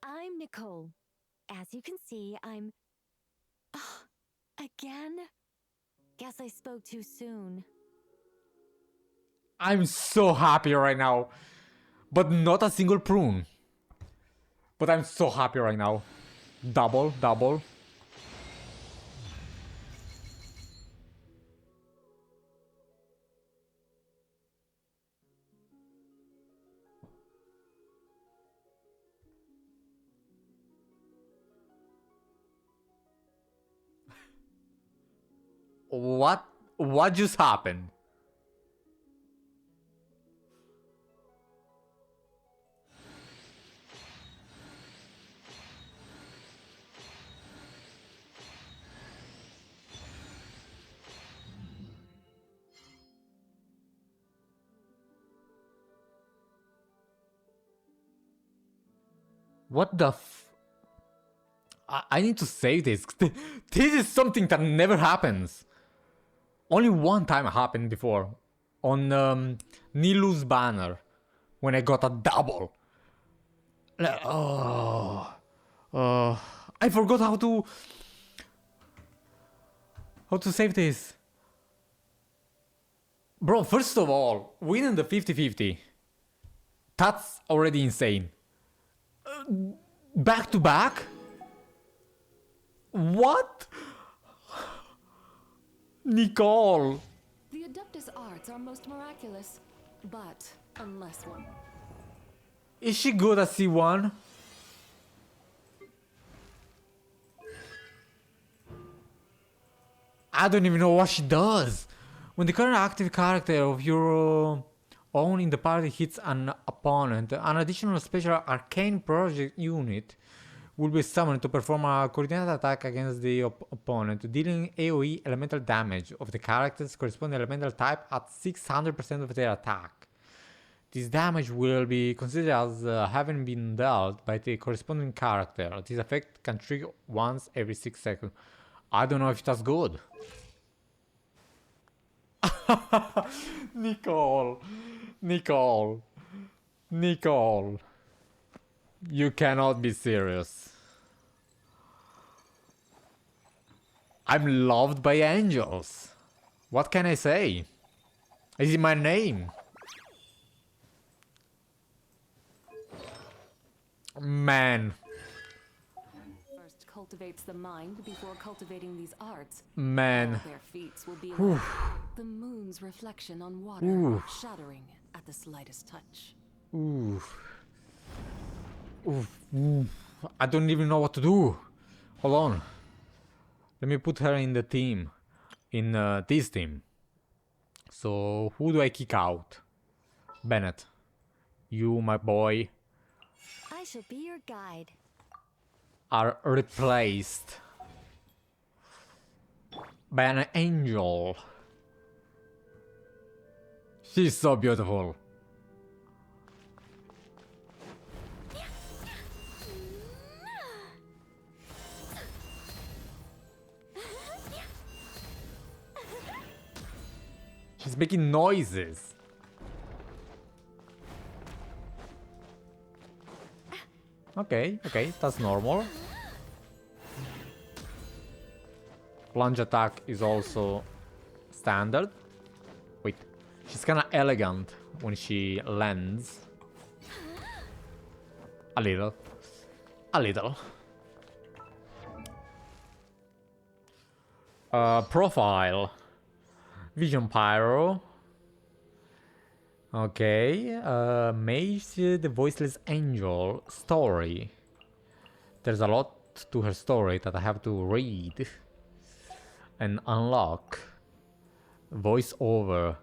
I'm Nicole. As you can see, I'm... again? Guess I spoke too soon. I'm so happy right now. But not a single prune. But I'm so happy right now. Double, double. What just happened? What the I need to save this. This is something that never happens. Only one time it happened before. On Nilu's banner. When I got a double. I forgot how to save this. Bro, first of all, winning the 50-50. That's already insane. Back to back? What? Nicole! The Adeptus arts are most miraculous, but unless one. Is she good at C1? I don't even know what she does. When the current active character of your own in the party hits an opponent, an additional special arcane project unit will be summoned to perform a coordinated attack against the opponent, dealing AoE elemental damage of the character's corresponding elemental type at 600% of their attack. This damage will be considered as having been dealt by the corresponding character. This effect can trigger once every 6 seconds. I don't know if that's good. Nicole. Nicole. Nicole. You cannot be serious. I'm loved by angels. What can I say? Is it my name? Man. cultivates the mind before cultivating these arts, Man. all their feats will be like the moon's reflection on water, shattering at the slightest touch. Oof. Oof. Oof. I don't even know what to do. Hold on. Let me put her in the team. In this team. So, who do I kick out? Bennett. You, my boy, I shall be your guide. are replaced by an angel. She's so beautiful. She's making noises. Okay, that's normal. Plunge attack is also standard. Wait, she's kinda elegant when she lands. A little. A little. Profile. Vision Pyro. Okay, Mage, the Voiceless Angel story. There's a lot to her story that I have to read and unlock. Voice over.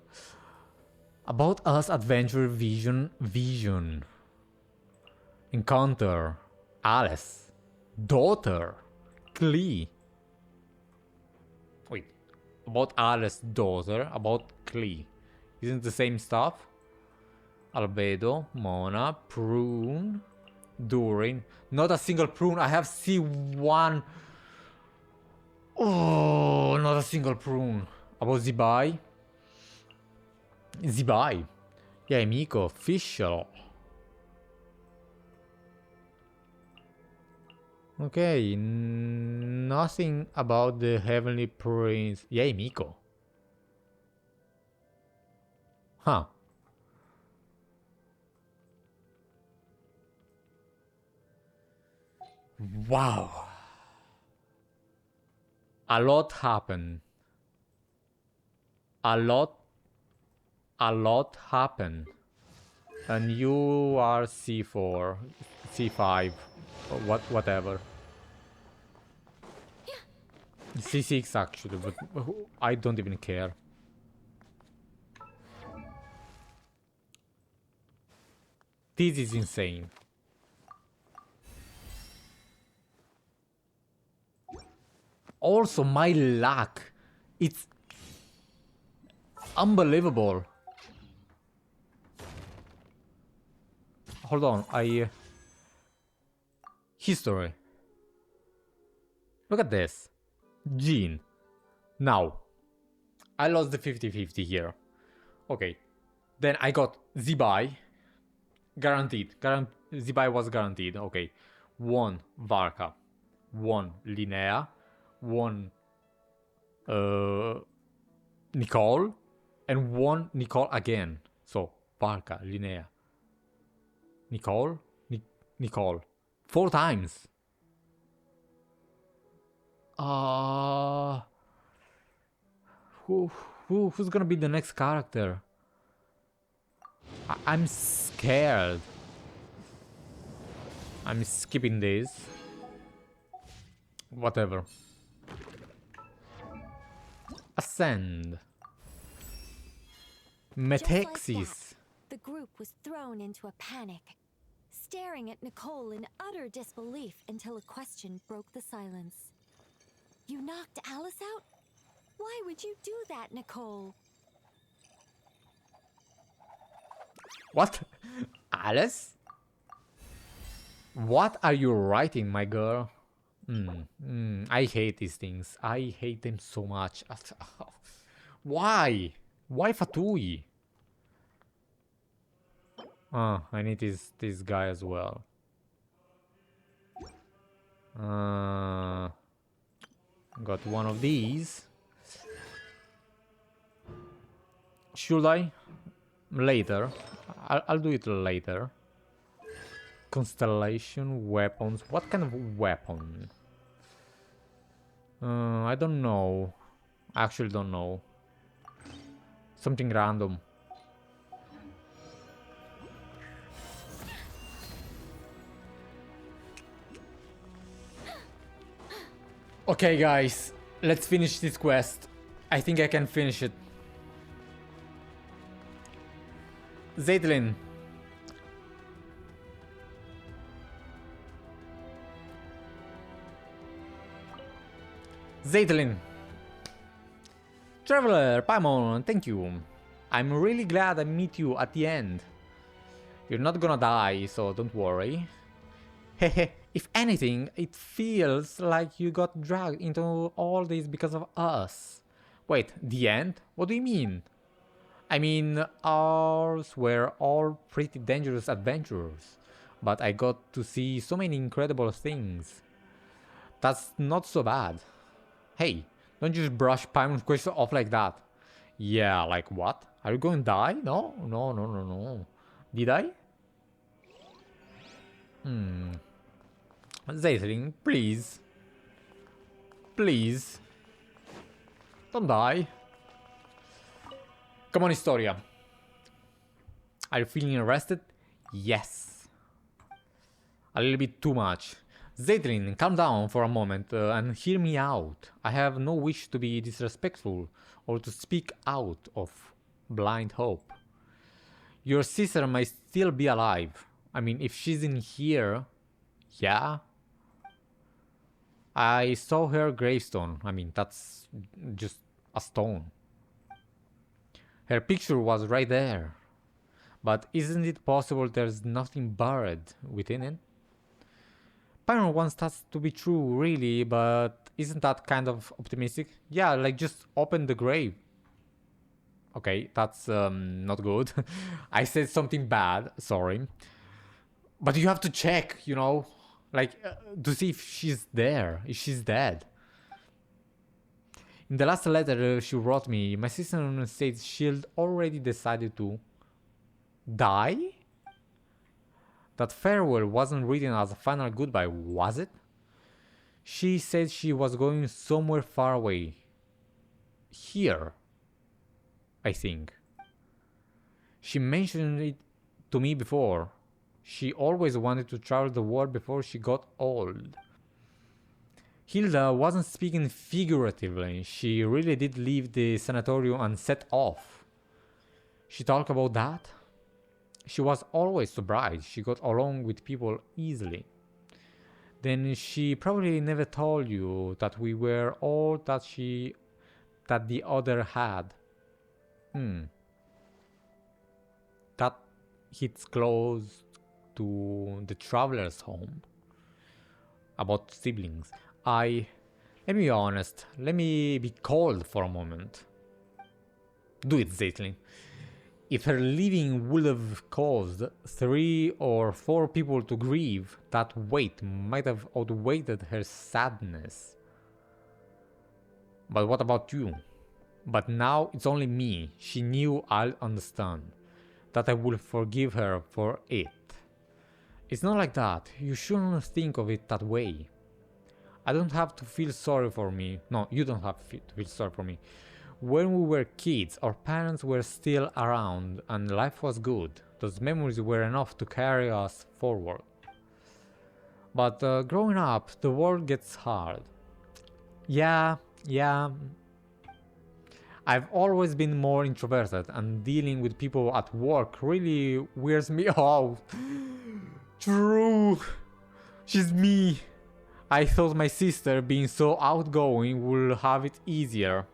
About Us Adventure Vision. Encounter. Alice. Daughter. Klee. Wait. About Alice, daughter. About Klee. Isn't it the same stuff? Albedo, Mona, Prune, Durin. Not a single Prune. I have C1. Oh, not a single Prune. About Zibai. Zibai. Yeah, Miko, official. Okay, nothing about the Heavenly Prince. Yeah, Miko. Huh. Wow. A lot happened. A lot happened. And you are C4, C5, or whatever. C6 actually, but I don't even care. This is insane. Also, my luck. It's unbelievable. Hold on, history. Look at this. Jean. Now. I lost the 50-50 here. Okay. Then I got Zibai. Guaranteed. Zibai was guaranteed. Okay. 1 Varka. 1 Linnea. 1 NICOLE. And 1 NICOLE again. So, Varka, Linnea. NICOLE. NICOLE. 4 times. Who's gonna be the next character? I'm scared. I'm skipping this. Whatever. Ascend. Metexis. The group was thrown into a panic, staring at NICOLE in utter disbelief until a question broke the silence. You knocked Alice out? Why would you do that, NICOLE? What? Alice? What are you writing, my girl? I hate these things. I hate them so much. Why? Why Fatui? I need this guy as well. Got one of these. Should I? Later. I'll do it later. Constellation, weapons. What kind of weapon? I don't know. I actually don't know. Something random. Okay, guys, let's finish this quest. I think I can finish it. Zeitlind. Zeitlind. Traveler, Paimon, thank you. I'm really glad I meet you at the end. You're not gonna die, so don't worry. Hehe, if anything, it feels like you got dragged into all this because of us. Wait, the end? What do you mean? I mean, ours were all pretty dangerous adventures, but I got to see so many incredible things. That's not so bad. Hey, don't just brush Paimon's question off like that. Yeah, like what? Are you going to die? No, no, no, no, no. Did I? Zeitlind, please. Please. Don't die. Come on, Istoria. Are you feeling arrested? Yes. A little bit too much. Zeitlind, calm down for a moment and hear me out. I have no wish to be disrespectful or to speak out of blind hope. Your sister might still be alive. I mean, if she's in here, yeah. I saw her gravestone. I mean, that's just a stone. Her picture was right there. But isn't it possible there's nothing buried within it? Paimon wants that to be true, really, but isn't that kind of optimistic? Yeah, like just open the grave. Okay, that's not good. I said something bad, sorry. But you have to check, you know, like to see if she's there, if she's dead. In the last letter she wrote me, my sister said she'd already decided to die? That farewell wasn't written as a final goodbye, was it? She said she was going somewhere far away. Here, I think. She mentioned it to me before. She always wanted to travel the world before she got old. Hilda wasn't speaking figuratively. She really did leave the sanatorium and set off. She talked about that. She was always so bright. She got along with people easily. Then she probably never told you that we were all that the other had. That hits close to the traveler's home. About siblings. Let me be honest. Let me be cold for a moment. Do it, Zeitlind. If her leaving would have caused 3 or 4 people to grieve, that weight might have outweighed her sadness. But what about you? But now it's only me. She knew I'll understand. That I will forgive her for it. It's not like that. You shouldn't think of it that way. I don't have to feel sorry for me. No, you don't have to feel sorry for me. When we were kids, our parents were still around and life was good. Those memories were enough to carry us forward. But growing up, the world gets hard. Yeah. I've always been more introverted and dealing with people at work really wears me out. True. She's me. I thought my sister being so outgoing would have it easier.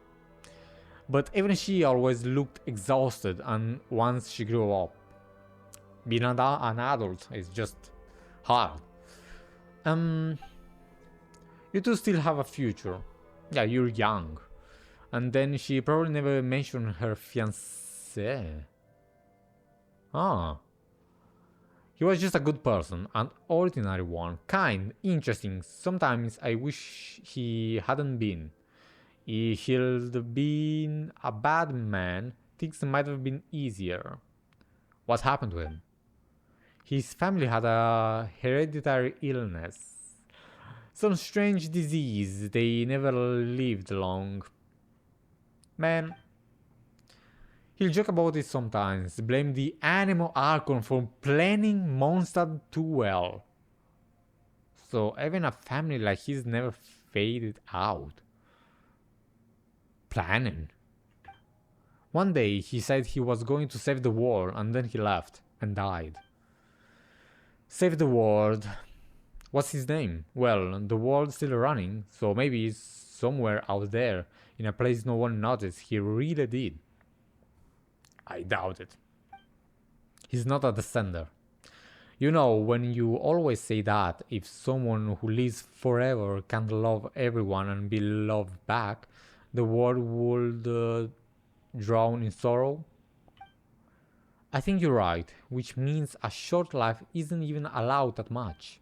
But even she always looked exhausted and once she grew up. Being an adult is just hard. You two still have a future. Yeah, you're young. And then she probably never mentioned her fiancé. Ah. He was just a good person, an ordinary one, kind, interesting. Sometimes I wish he hadn't been. If he'd been a bad man, things might have been easier. What happened to him? His family had a hereditary illness. Some strange disease. They never lived long. Man, he'll joke about it sometimes. Blame the animal Archon for planning Mondstadt too well. So having a family like his never faded out. Planning. One day he said he was going to save the world and then he left and died. Save the world. What's his name? Well, the world's still running, so maybe he's somewhere out there in a place no one noticed. He really did. I doubt it. He's not a descender. You know, when you always say that, if someone who lives forever can't love everyone and be loved back, the world would drown in sorrow? I think you're right, which means a short life isn't even allowed that much.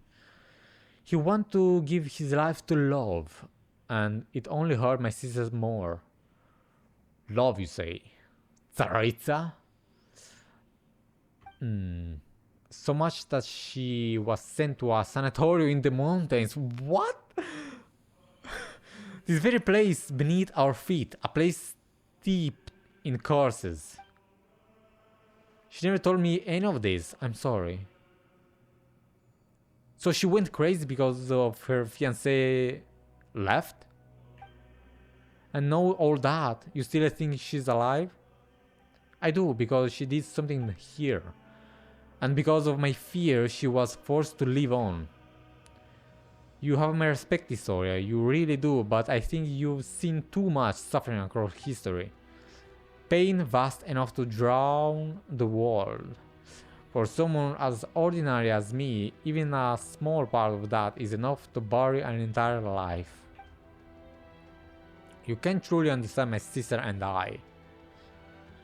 He wants to give his life to love, and it only hurt my sisters more. Love, you say? Tsaritsa? So much that she was sent to a sanatorium in the mountains. What? This very place beneath our feet, a place steeped in curses. She never told me any of this. I'm sorry. So she went crazy because of her fiancé left? And know all that, you still think she's alive? I do, because she did something here. And because of my fear, she was forced to live on. You have my respect, Istoria, you really do, but I think you've seen too much suffering across history. Pain vast enough to drown the world. For someone as ordinary as me, even a small part of that is enough to bury an entire life. You can't truly understand my sister and I.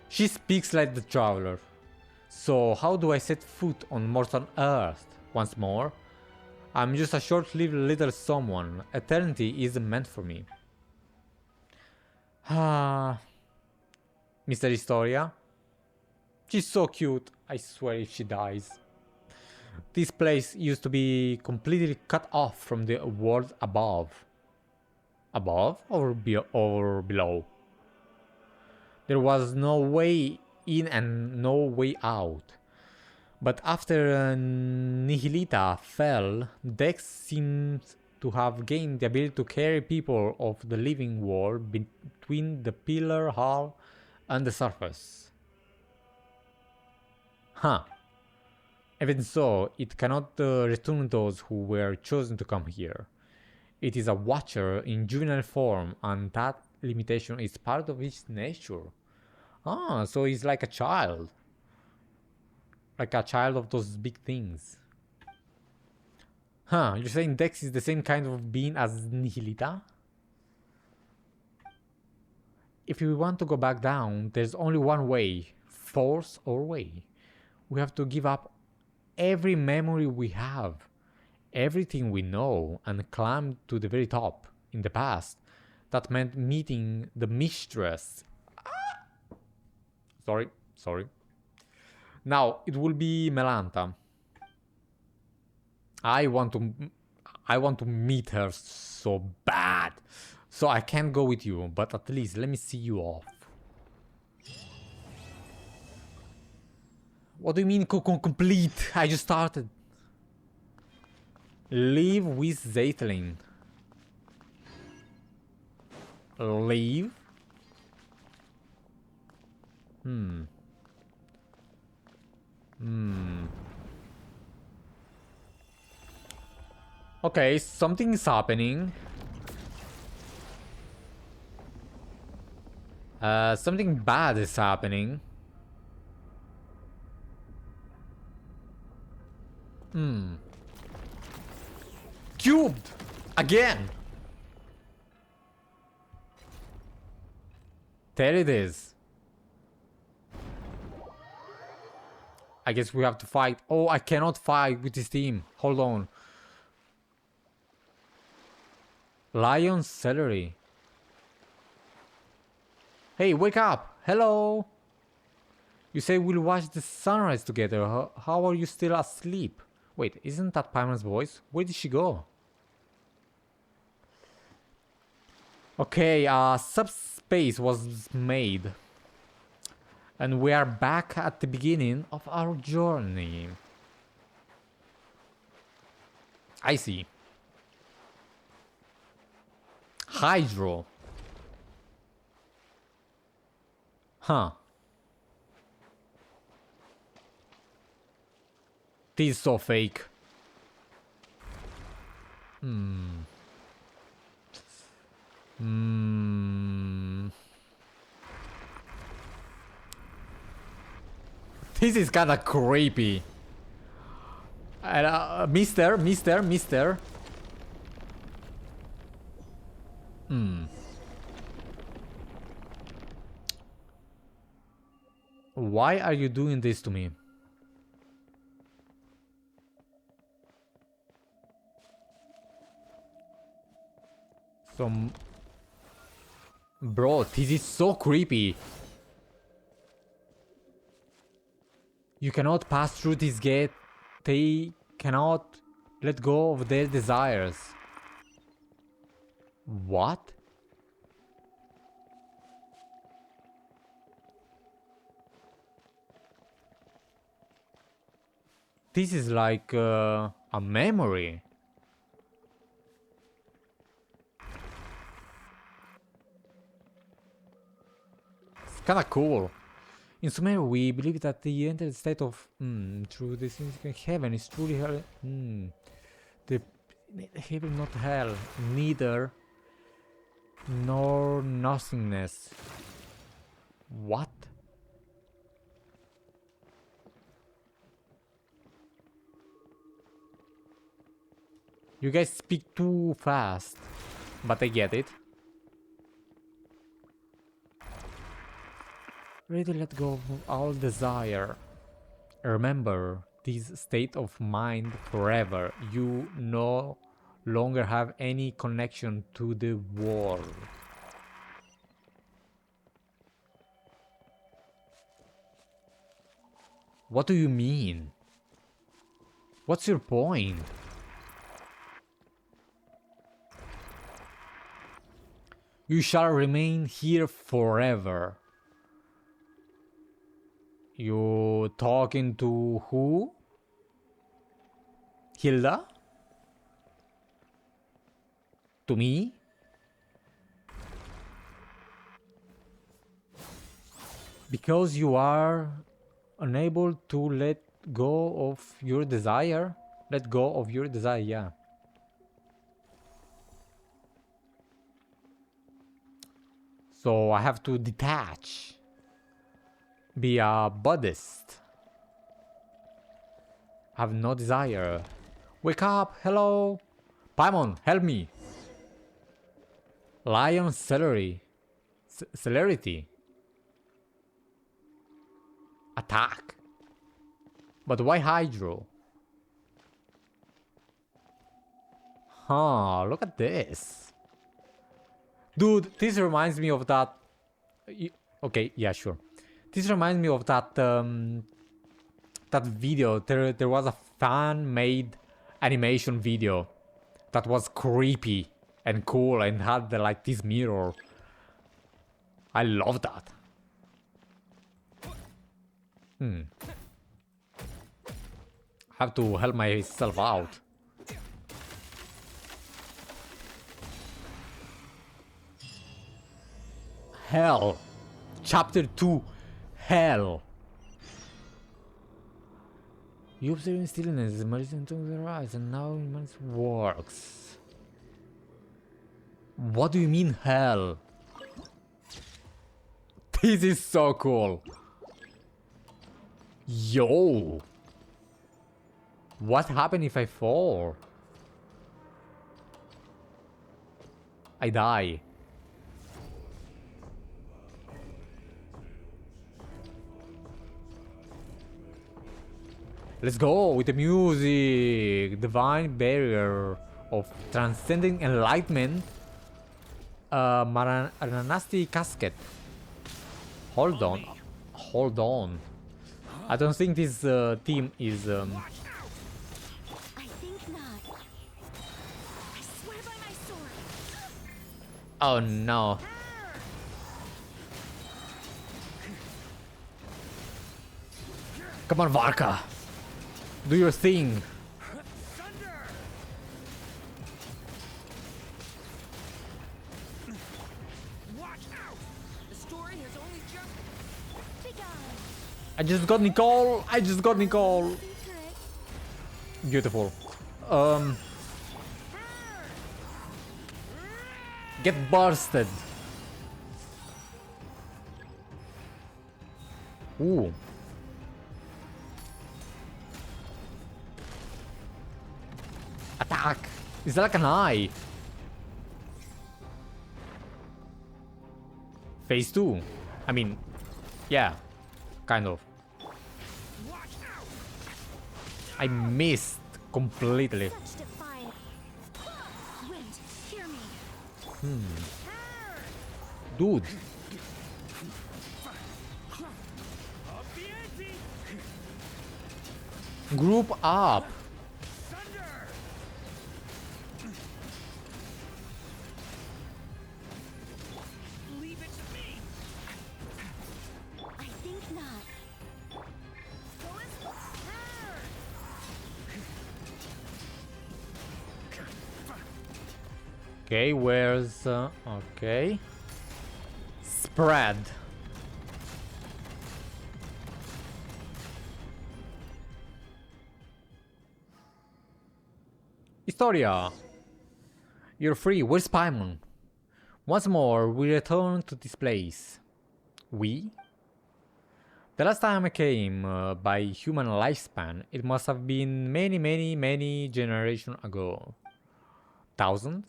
She speaks like the traveler. So how do I set foot on mortal earth once more? I'm just a short-lived little someone. Eternity isn't meant for me. Ah, Mr. Istoria? She's so cute, I swear if she dies. This place used to be completely cut off from the world above. Above or below? There was no way in and no way out. But after Nihilita fell, Dex seems to have gained the ability to carry people of the living world between the pillar hall and the surface. Huh. Even so, it cannot return those who were chosen to come here. It is a watcher in juvenile form, and that limitation is part of its nature. Ah, so he's like a child. Like a child of those big things. Huh, you're saying Dex is the same kind of being as Nihilita? If we want to go back down, there's only one way. Force or way. We have to give up every memory we have, everything we know, and climb to the very top. In the past, that meant meeting the mistress. Sorry. Now it will be Melanta. I want to meet her so bad. So I can't go with you, but at least let me see you off. What do you mean complete? I just started. Leave with Zeitlind. Leave? Okay, something is happening. Something bad is happening. Cubed! Again! There it is. I guess we have to fight. Oh, I cannot fight with this team. Hold on. Lion Celery. Hey, wake up! Hello! You say we'll watch the sunrise together. How are you still asleep? Wait, isn't that Paimon's voice? Where did she go? Okay, subspace was made. And we are back at the beginning of our journey. I see. Hydro. Huh. This is so fake. This is kinda creepy. And, Mister. Why are you doing this to me? Bro, this is so creepy. You cannot pass through this gate. They cannot let go of their desires. What? This is like a memory. It's kinda cool. In Sumer, we believe that the entered state of through this heaven is truly hell. The heaven, not hell, neither nor nothingness. What? You guys speak too fast, but I get it. Ready to let go of all desire. Remember this state of mind forever. You no longer have any connection to the world. What do you mean? What's your point? You shall remain here forever. You talking to who? Hilda? To me? Because you are unable to let go of your desire? Let go of your desire, yeah. So I have to detach. Be a Buddhist. Have no desire. Wake up, hello. Paimon, help me. Lion celerity. Celerity. Attack. But why Hydro? Huh, look at this. Dude, this reminds me of that... Okay, yeah, sure. This reminds me of that that video. There was a fan-made animation video that was creepy and cool and had like this mirror. I love that. Have to help myself out. Hell. Chapter 2. Hell. You observe in stillness, medicine to the rise, and now it works. What do you mean, hell? This is so cool. Yo. What happened if I fall? I die. Let's go with the music. Divine barrier of transcending enlightenment. Maranasti casket. Hold on. Hold on. I don't think this team is... I think not. I swear by my sword. Oh no. Come on, Varka. Do your thing. Watch out! The story has only just I just got NICOLE. I just got NICOLE. Beautiful. Get bursted. Ooh. Attack. Is that like an eye? Phase 2. I mean, yeah. Kind of. I missed completely. Dude. Group up. leave it to me. I think not. Okay, where's okay. Spread. Istoria. You're free. Where's Paimon? Once more, we return to this place. We? The last time I came by human lifespan, it must have been many generations ago. Thousands?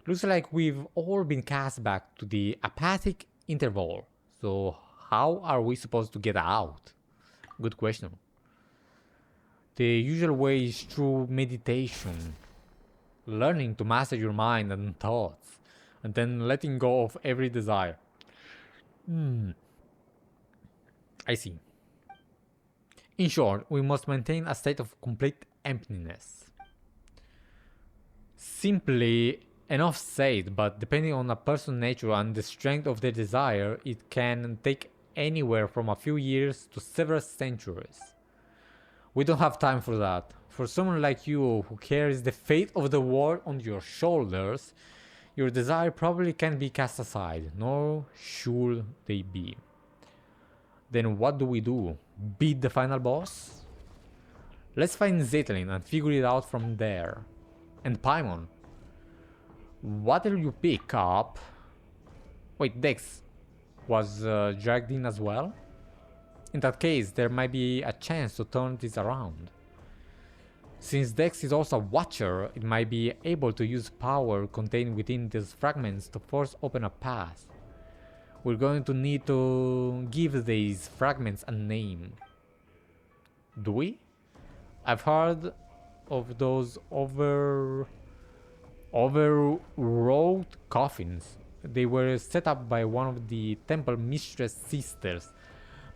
Looks like we've all been cast back to the apathic interval. So how are we supposed to get out? Good question. The usual way is through meditation. Learning to master your mind and thoughts, and then letting go of every desire. I see. In short, we must maintain a state of complete emptiness. Simply enough said, but depending on a person's nature and the strength of their desire, it can take anywhere from a few years to several centuries. We don't have time for that. For someone like you who carries the fate of the world on your shoulders, your desire probably can't be cast aside, nor should they be. Then what do we do? Beat the final boss? Let's find Zeitlind and figure it out from there. And Paimon, what will you pick up? Wait, Dex was dragged in as well? In that case, there might be a chance to turn this around. Since Dex is also a Watcher, it might be able to use power contained within these fragments to force open a path. We're going to need to give these fragments a name. Do we? I've heard of those overwrought coffins. They were set up by one of the temple mistress sisters.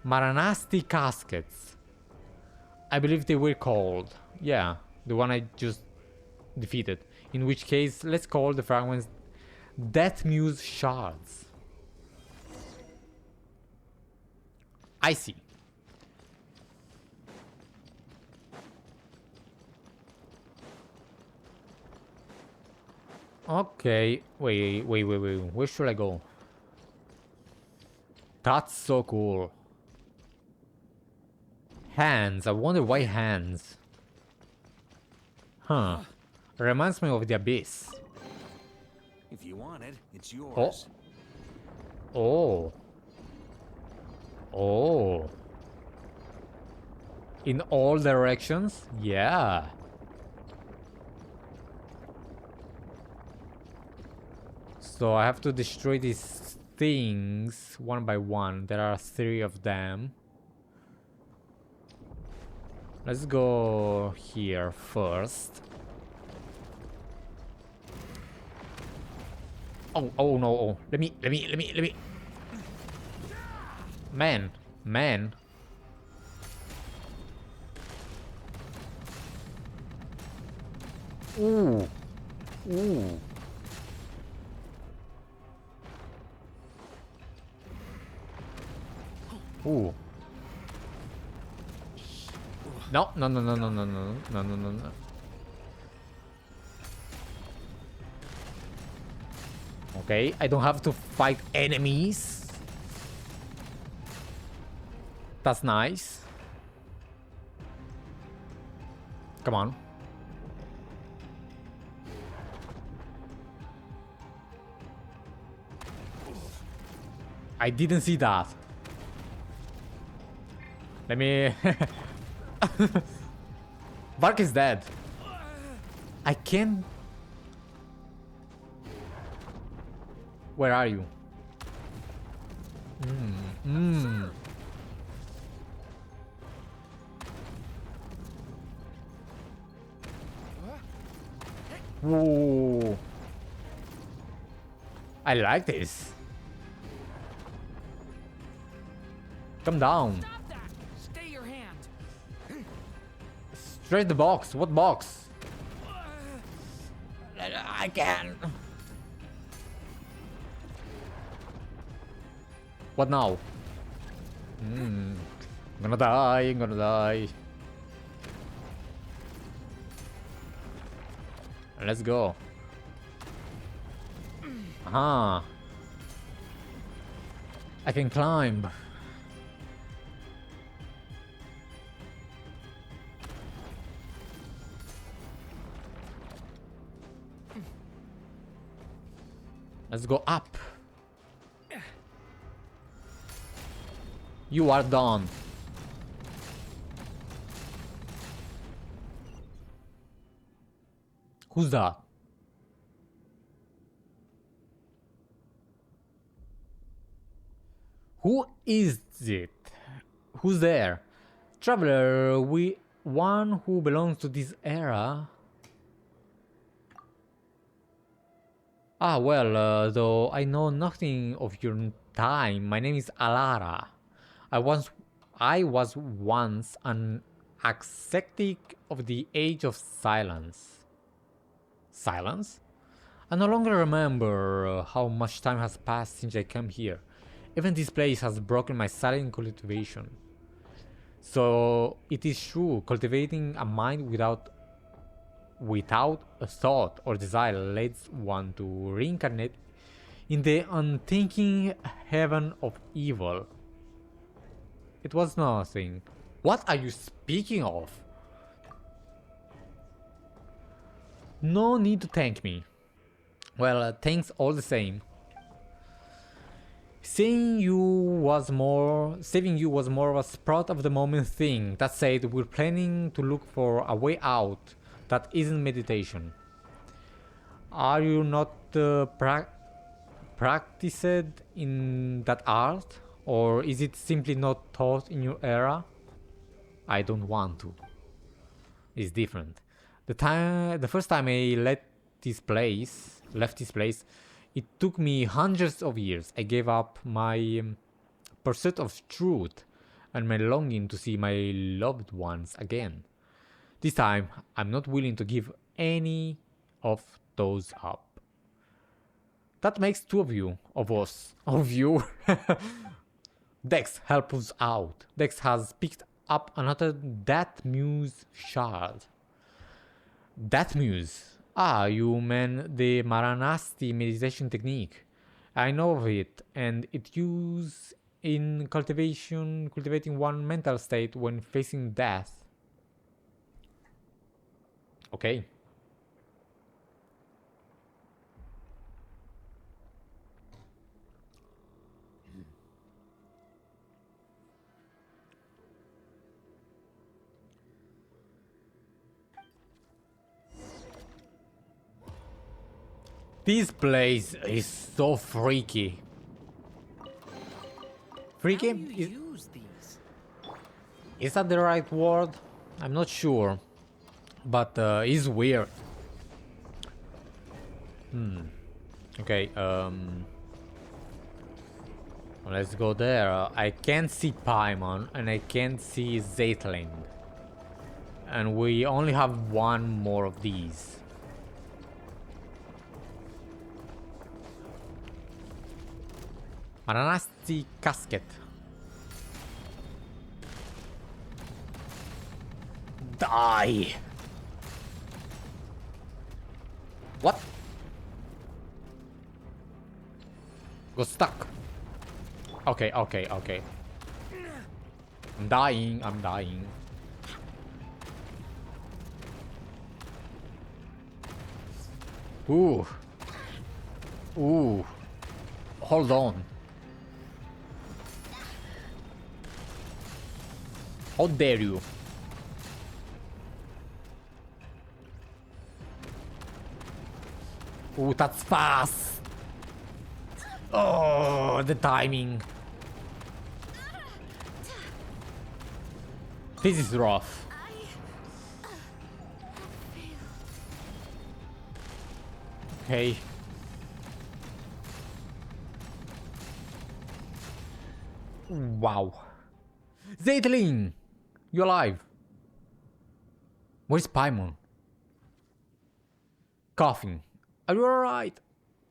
Maranasti caskets. I believe they were called. Yeah, the one I just defeated. In which case, let's call the fragments Death Muse Shards. I see. Okay, wait, where should I go? That's so cool. Hands, I wonder why hands. Huh. Reminds me of the Abyss. If you want it, it's yours. Oh. Oh. In all directions? Yeah. So I have to destroy these things one by one. There are 3 of them. Let's go here first. Oh no, oh. Let me. Man. Ooh. Ooh. No, no, no, no, no, no, no, no, no, no, no. Okay, I don't have to fight enemies. That's nice. Come on. I didn't see that. Let me... Vark is dead. I can't... Where are you? Whoa. I like this. Come down. Stop that! Stay your hand. Straight the box. What box? I can. What now? I'm gonna die. I'm gonna die. Let's go. Aha. I can climb. Let's go up. You are done. Who's that? Who is it? Who's there? Traveler, one who belongs to this era. Ah, well, though I know nothing of your time. My name is Alara. I was once an ascetic of the Age of Silence. Silence? I no longer remember how much time has passed since I came here. Even this place has broken my silent cultivation. So it is true, cultivating a mind without a thought or desire leads one to reincarnate in the unthinking heaven of evil. It was nothing. What are you speaking of? No need to thank me. Well, thanks all the same. Saving you was more of a sprout of the moment thing. That said, we're planning to look for a way out that isn't meditation. Are you not practiced in that art? Or is it simply not taught in your era? I don't want to. It's different. The first time I left this place, it took me hundreds of years. I gave up my pursuit of truth and my longing to see my loved ones again. This time, I'm not willing to give any of those up. That makes two of you, of us, of you. Dex, help us out. Dex has picked up another That Muse shard. That Muse. Ah, you mean the Maranasti meditation technique. I know of it, and it's used in cultivating one mental state when facing death. Okay. This place is so freaky. Freaky? How do you use these? Is that the right word? I'm not sure. But it's weird. Okay, let's go there. I can't see Paimon and I can't see Zeitlind. And we only have one more of these. Maranasti casket. Die! What? Got stuck. Okay, okay, okay. I'm dying, I'm dying. Ooh. Ooh. Hold on. How dare you? Ooh, that's fast. Oh, the timing. This is rough. Okay. Wow. Zeitlind! You're alive. Where's Paimon? Coughing. Are you alright?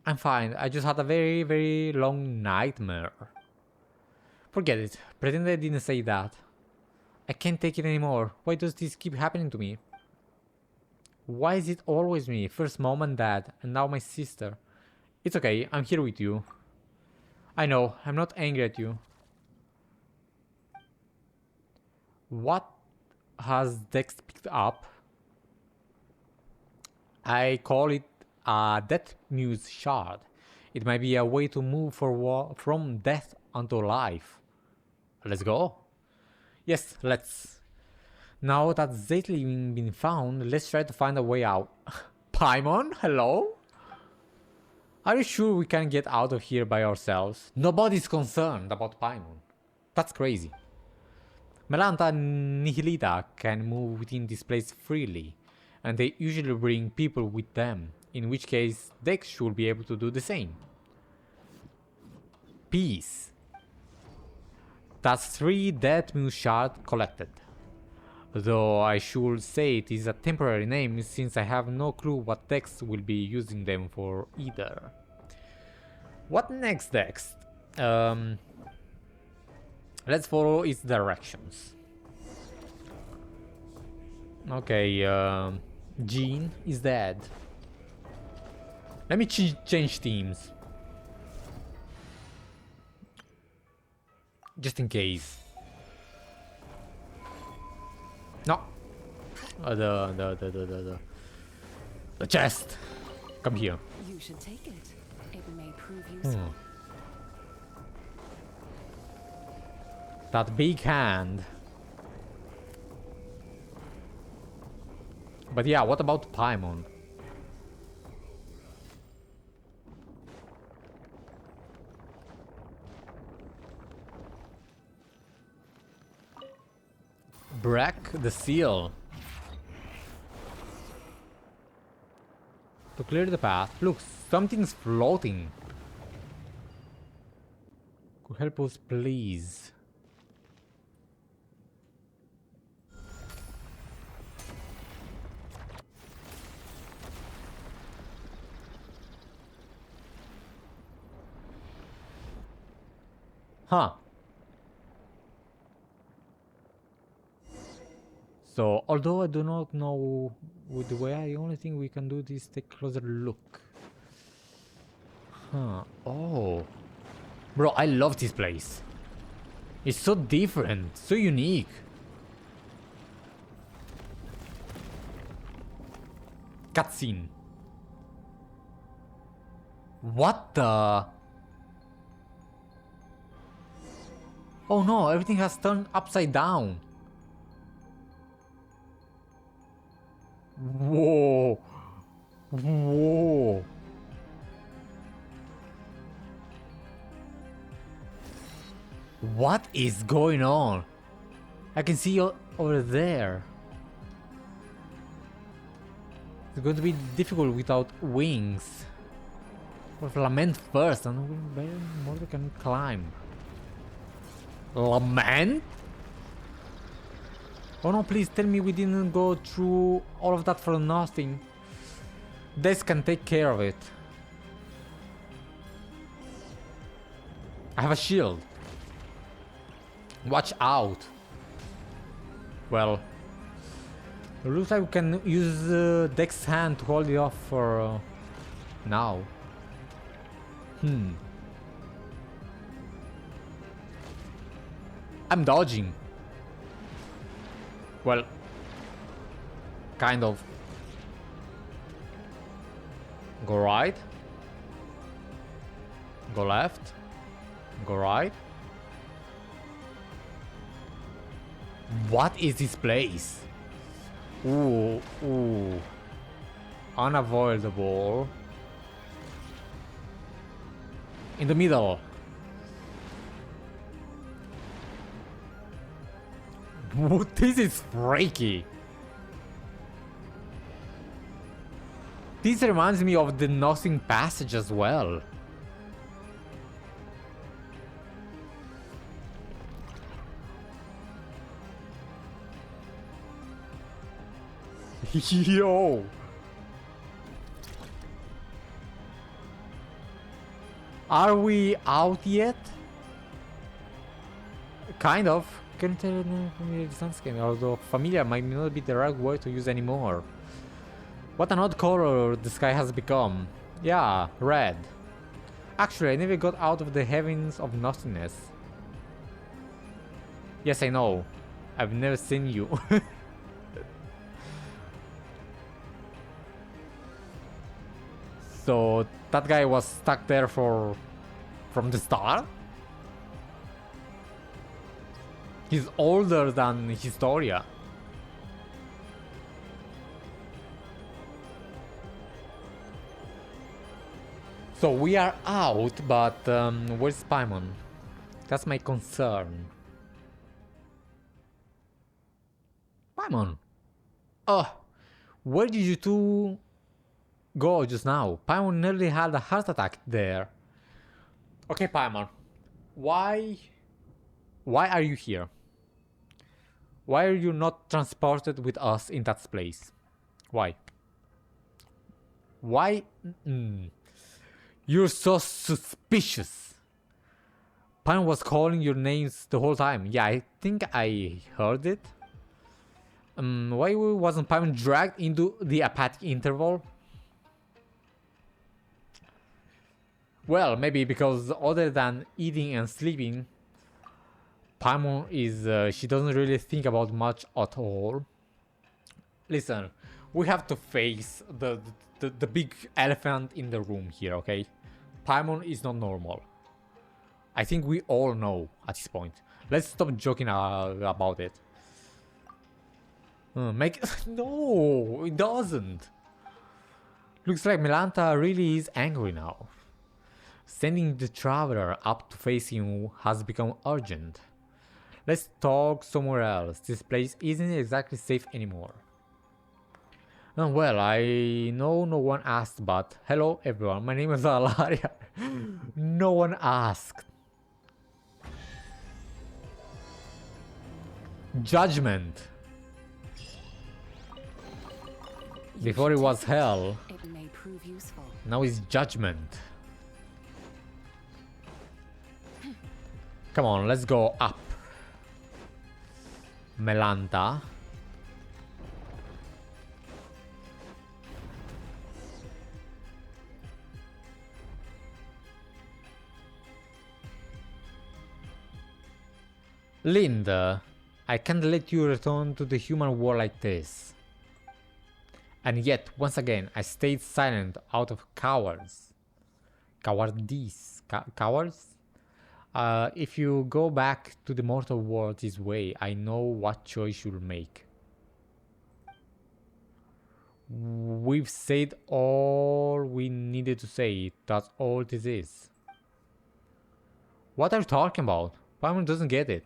I'm fine. I just had a very, very long nightmare. Forget it. Pretend I didn't say that. I can't take it anymore. Why does this keep happening to me? Why is it always me? First mom and dad, and now my sister. It's okay, I'm here with you. I know, I'm not angry at you. What has Dex picked up? I call it a Death Muse shard. It might be a way to move from death onto life. Let's go. Yes, let's. Now that Zeitlind been found, let's try to find a way out. Paimon, hello? Are you sure we can get out of here by ourselves? Nobody's concerned about Paimon. That's crazy. Melanta and Nihilita can move within this place freely, and they usually bring people with them, in which case Dex should be able to do the same. Peace. That's 3 Death Muse shards collected. Though I should say it is a temporary name since I have no clue what Dex will be using them for either. What next, Dex? Let's follow its directions. Okay, Jean is dead. Let me change teams. Just in case. No. The chest. Come here. You should take it. It may prove useful. That big hand. But yeah, what about Paimon? Break the seal. To clear the path. Look, something's floating. Could help us, please? Huh. So, although I do not know with the way, the only thing we can do is take a closer look. Huh. Oh. Bro, I love this place. It's so different, so unique. Cutscene. What the? Oh no, everything has turned upside down. Whoa. Whoa. What is going on? I can see over there. It's going to be difficult without wings. With Lament first, and more they can climb. Lament? Oh no, please tell me we didn't go through all of that for nothing. This can take care of it. I have a shield. Watch out. Well, Looks like we can use Dex hand to hold it off for now. I'm dodging. Well, kind of. Go right. Go left. Go right. What is this place? Ooh, ooh. Unavoidable. In the middle. This is freaky. This reminds me of the Nothing passage as well. Yo! Are we out yet? Kind of. Can't tell although familiar might not be the right word to use anymore. What an odd color the sky has become. Yeah, red. Actually, I never got out of the heavens of nothingness. Yes, I know. I've never seen you. So that guy was stuck there from the start? He's older than Istoria. So we are out, but where's Paimon? That's my concern. Paimon! Oh, where did you two go just now? Paimon nearly had a heart attack there. Okay, Paimon. Why are you here? Why are you not transported with us in that place? Why? Why? You're so suspicious. Paimon was calling your names the whole time. Yeah, I think I heard it. Why wasn't Paimon dragged into the apathic interval? Well, maybe because other than eating and sleeping, Paimon is, she doesn't really think about much at all. Listen, we have to face the big elephant in the room here, okay? Paimon is not normal. I think we all know at this point. Let's stop joking about it. No, it doesn't. Looks like Melanta really is angry now. Sending the traveler up to face you has become urgent. Let's talk somewhere else. This place isn't exactly safe anymore. Well, I know no one asked, but hello everyone, my name is Alaria. No one asked. Judgment. Before it was hell, It may prove useful. now it's judgment. Come on, let's go up. Melanta. Linda, I can't let you return to the human world like this. And yet, once again, I stayed silent out of cowards. Cowardice. Cowards? If you go back to the mortal world this way, I know what choice you'll make. We've said all we needed to say. That's all this is. What are you talking about? Paimon doesn't get it.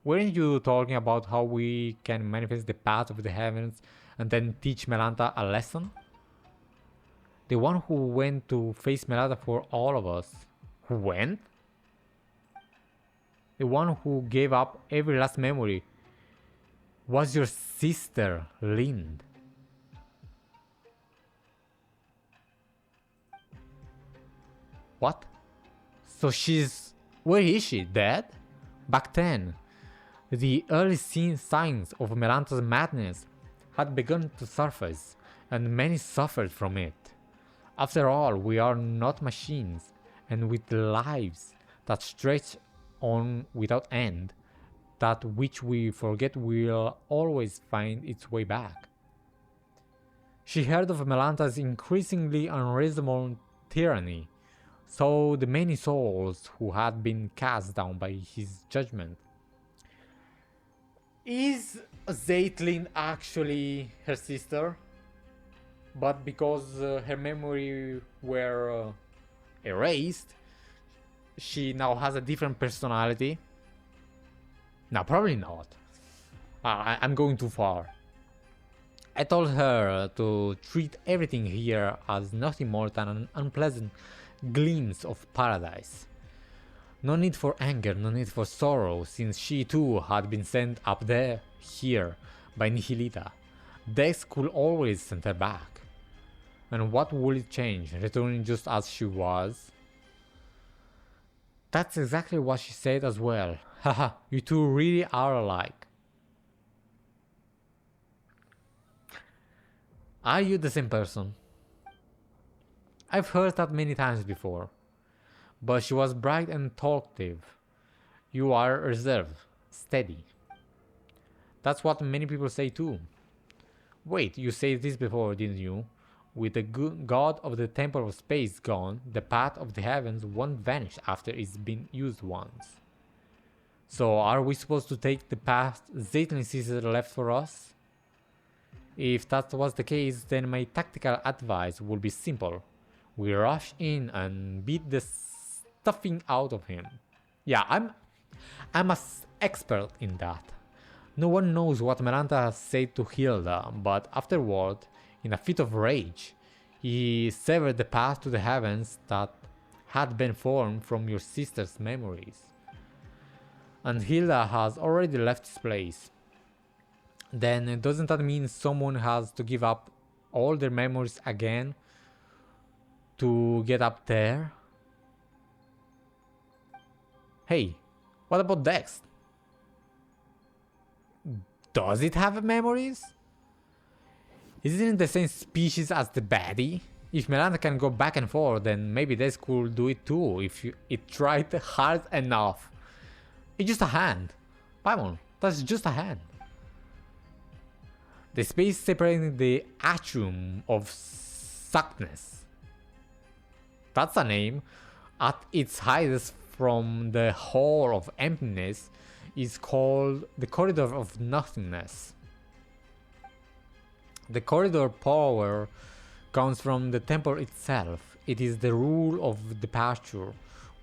Weren't you talking about how we can manifest the path of the heavens and then teach Melanta a lesson? The one who went to face Melanta for all of us. Who went? The one who gave up every last memory was your sister, Lind. What? So she's... Where is she? Dead? Back then. The early signs of Melanta's madness had begun to surface, and many suffered from it. After all, we are not machines, and with lives that stretch on without end, that which we forget will always find its way back. She heard of Melanta's increasingly unreasonable tyranny, saw the many souls who had been cast down by his judgment. Is Zeitlind actually her sister? But because her memory were erased, she now has a different personality? No, probably not. I'm going too far. I told her to treat everything here as nothing more than an unpleasant glimpse of paradise. No need for anger, no need for sorrow, since she too had been sent up there, here, by Nihilita. Dex could always send her back. And what would it change, returning just as she was? That's exactly what she said as well. Haha, you two really are alike. Are you the same person? I've heard that many times before. But she was bright and talkative. You are reserved, steady. That's what many people say too. Wait, you said this before, didn't you? With the god of the Temple of Space gone, the path of the heavens won't vanish after it's been used once. So are we supposed to take the path Zeitlind Caesar left for us? If that was the case, then my tactical advice would be simple. We rush in and beat the stuffing out of him. Yeah, I'm an expert in that. No one knows what Melanta said to Hilda, but afterward, in a fit of rage, he severed the path to the heavens that had been formed from your sister's memories. And Hilda has already left his place. Then doesn't that mean someone has to give up all their memories again to get up there? Hey, what about Dex? Does it have memories? Isn't it the same species as the baddie? If Melanta can go back and forth, then maybe Dex could do it too if it tried hard enough. It's just a hand. Paimon, that's just a hand. The space separating the atrium of suckness. That's a name. At its highest from the hall of emptiness is called the corridor of nothingness. The corridor power comes from the temple itself. It is the rule of departure,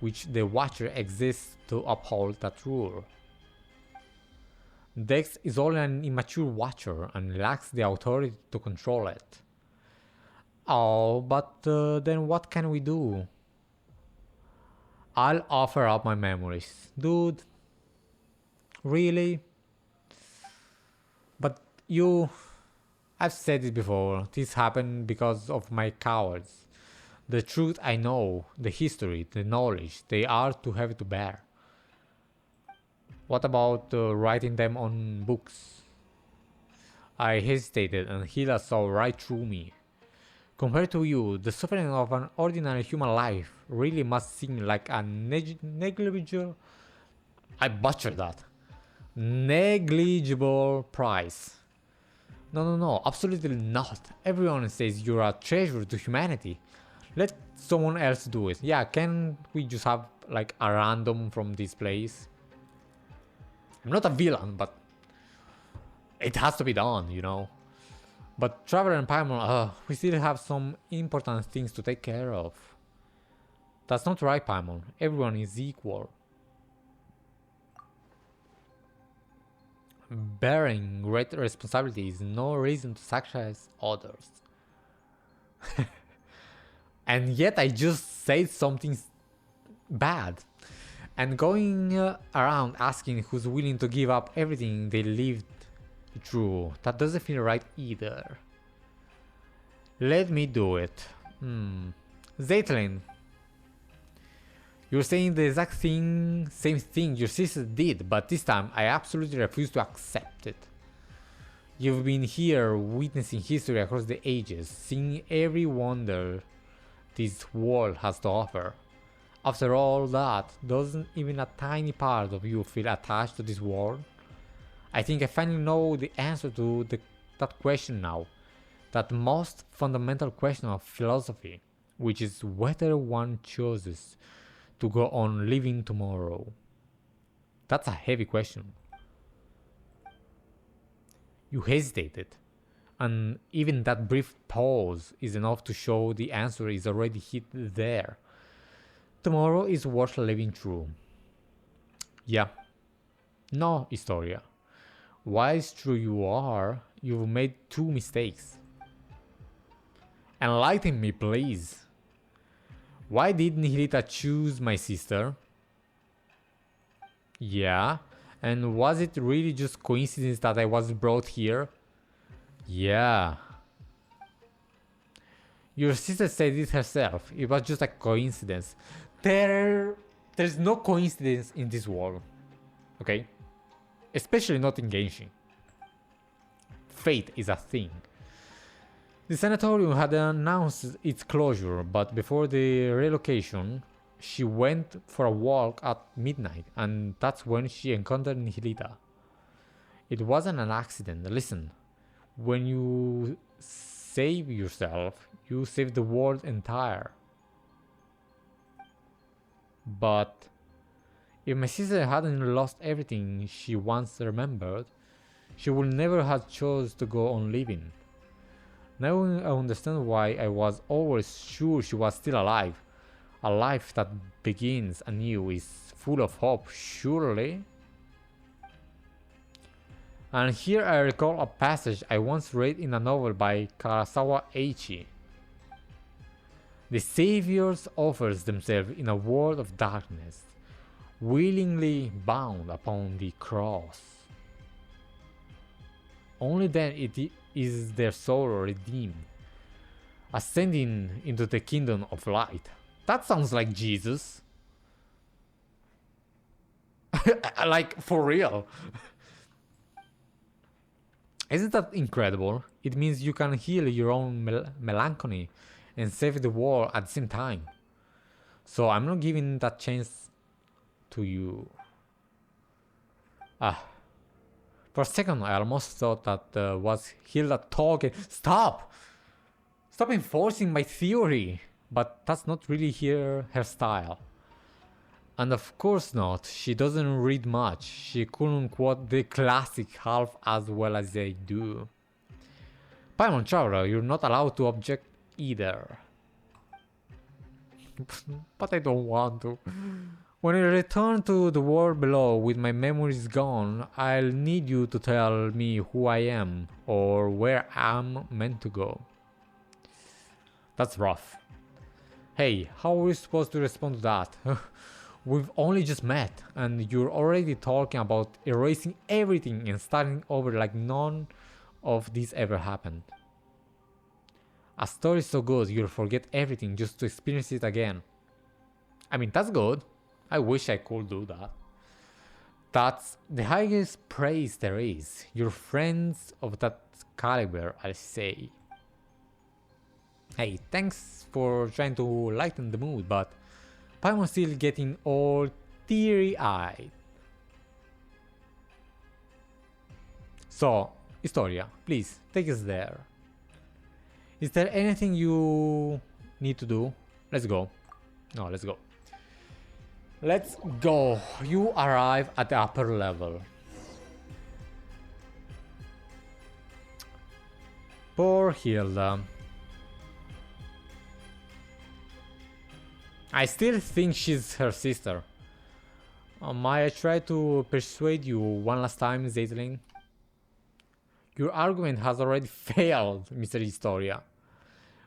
which the Watcher exists to uphold that rule. Dex is only an immature Watcher and lacks the authority to control it. Oh, but then what can we do? I'll offer up my memories. Dude. Really? But you... I've said it before, this happened because of my cowards. The truth I know, the history, the knowledge, they are too heavy to bear. What about writing them on books? I hesitated and Hilda saw right through me. Compared to you, the suffering of an ordinary human life really must seem like a negligible... I butchered that. Negligible price. No, absolutely not. Everyone says you're a treasure to humanity. Let someone else do it. Yeah, can we just have like a random from this place? I'm not a villain, but it has to be done, you know. But Traveler and Paimon, we still have some important things to take care of. That's not right, Paimon. Everyone is equal. Bearing great responsibility is no reason to sacrifice others. And yet I just said something bad. And going around asking who's willing to give up everything they lived through, that doesn't feel right either. Let me do it. Zeitlind, You're saying the exact same thing your sister did, but this time I absolutely refuse to accept it. You've been here witnessing history across the ages, seeing every wonder this world has to offer. After all that, doesn't even a tiny part of you feel attached to this world? I think I finally know the answer to that question now. That most fundamental question of philosophy, which is whether one chooses to go on living tomorrow. That's a heavy question. You hesitated, and even that brief pause is enough to show the answer is already hid there. Tomorrow is worth living through. Yeah. No, Istoria. Wise true you are, you've made 2 mistakes. Enlighten me, please. Why did Nihilita choose my sister? Yeah. And was it really just coincidence that I was brought here? Yeah. Your sister said it herself. It was just a coincidence. There's no coincidence in this world. Okay? Especially not in Genshin. Fate is a thing. The Sanatorium had announced its closure, but before the relocation, she went for a walk at midnight, and that's when she encountered Nihilita. It wasn't an accident. Listen, when you save yourself, you save the world entire. But if my sister hadn't lost everything she once remembered, she would never have chose to go on living. Now I understand why I was always sure she was still alive. A life that begins anew is full of hope, surely. And here I recall a passage I once read in a novel by Karasawa Eiichi. The saviors offers themselves in a world of darkness, willingly bound upon the cross. Only then is their soul redeemed, ascending into the kingdom of light. That sounds like Jesus. Like, for real. Isn't that incredible? It means you can heal your own melancholy and save the world at the same time. So I'm not giving that chance to you. For a second I almost thought that was Hilda talking. Stop! Stop enforcing my theory! But that's not really her style. And of course not, she doesn't read much. She couldn't quote the classic half as well as I do. Paimon Chowra, you're not allowed to object either. But I don't want to. When I return to the world below with my memories gone, I'll need you to tell me who I am or where I'm meant to go. That's rough. Hey, how are we supposed to respond to that? We've only just met, and you're already talking about erasing everything and starting over like none of this ever happened. A story so good you'll forget everything just to experience it again. I mean, that's good. I wish I could do that. That's the highest praise there is. You're friends of that caliber, I'll say. Hey, thanks for trying to lighten the mood, but Paimon's still getting all teary-eyed. So, Istoria, please, take us there. Is there anything you need to do? Let's go. No, let's go. Let's go. You arrive at the upper level. Poor Hilda. I still think she's her sister. Might I try to persuade you one last time, Zeitlind? Your argument has already failed, Mr. Istoria.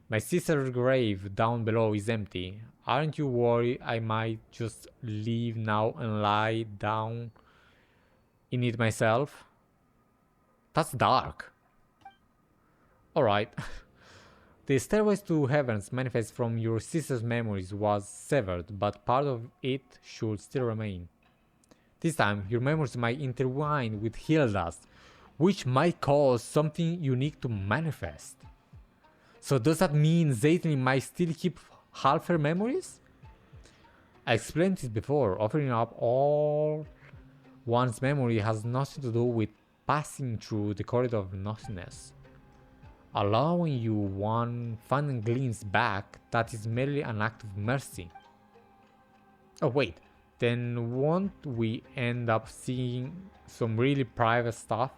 My sister's grave down below is empty. Aren't you worried I might just leave now and lie down in it myself? That's dark. Alright. The stairways to heavens manifest from your sister's memories was severed, but part of it should still remain. This time, your memories might intertwine with Hilda's, which might cause something unique to manifest. So does that mean Zeitlind might still keep half her memories? I explained this before, offering up all one's memory has nothing to do with passing through the corridor of nothingness. Allowing you one final glimpse back, that is merely an act of mercy. Oh wait, then won't we end up seeing some really private stuff?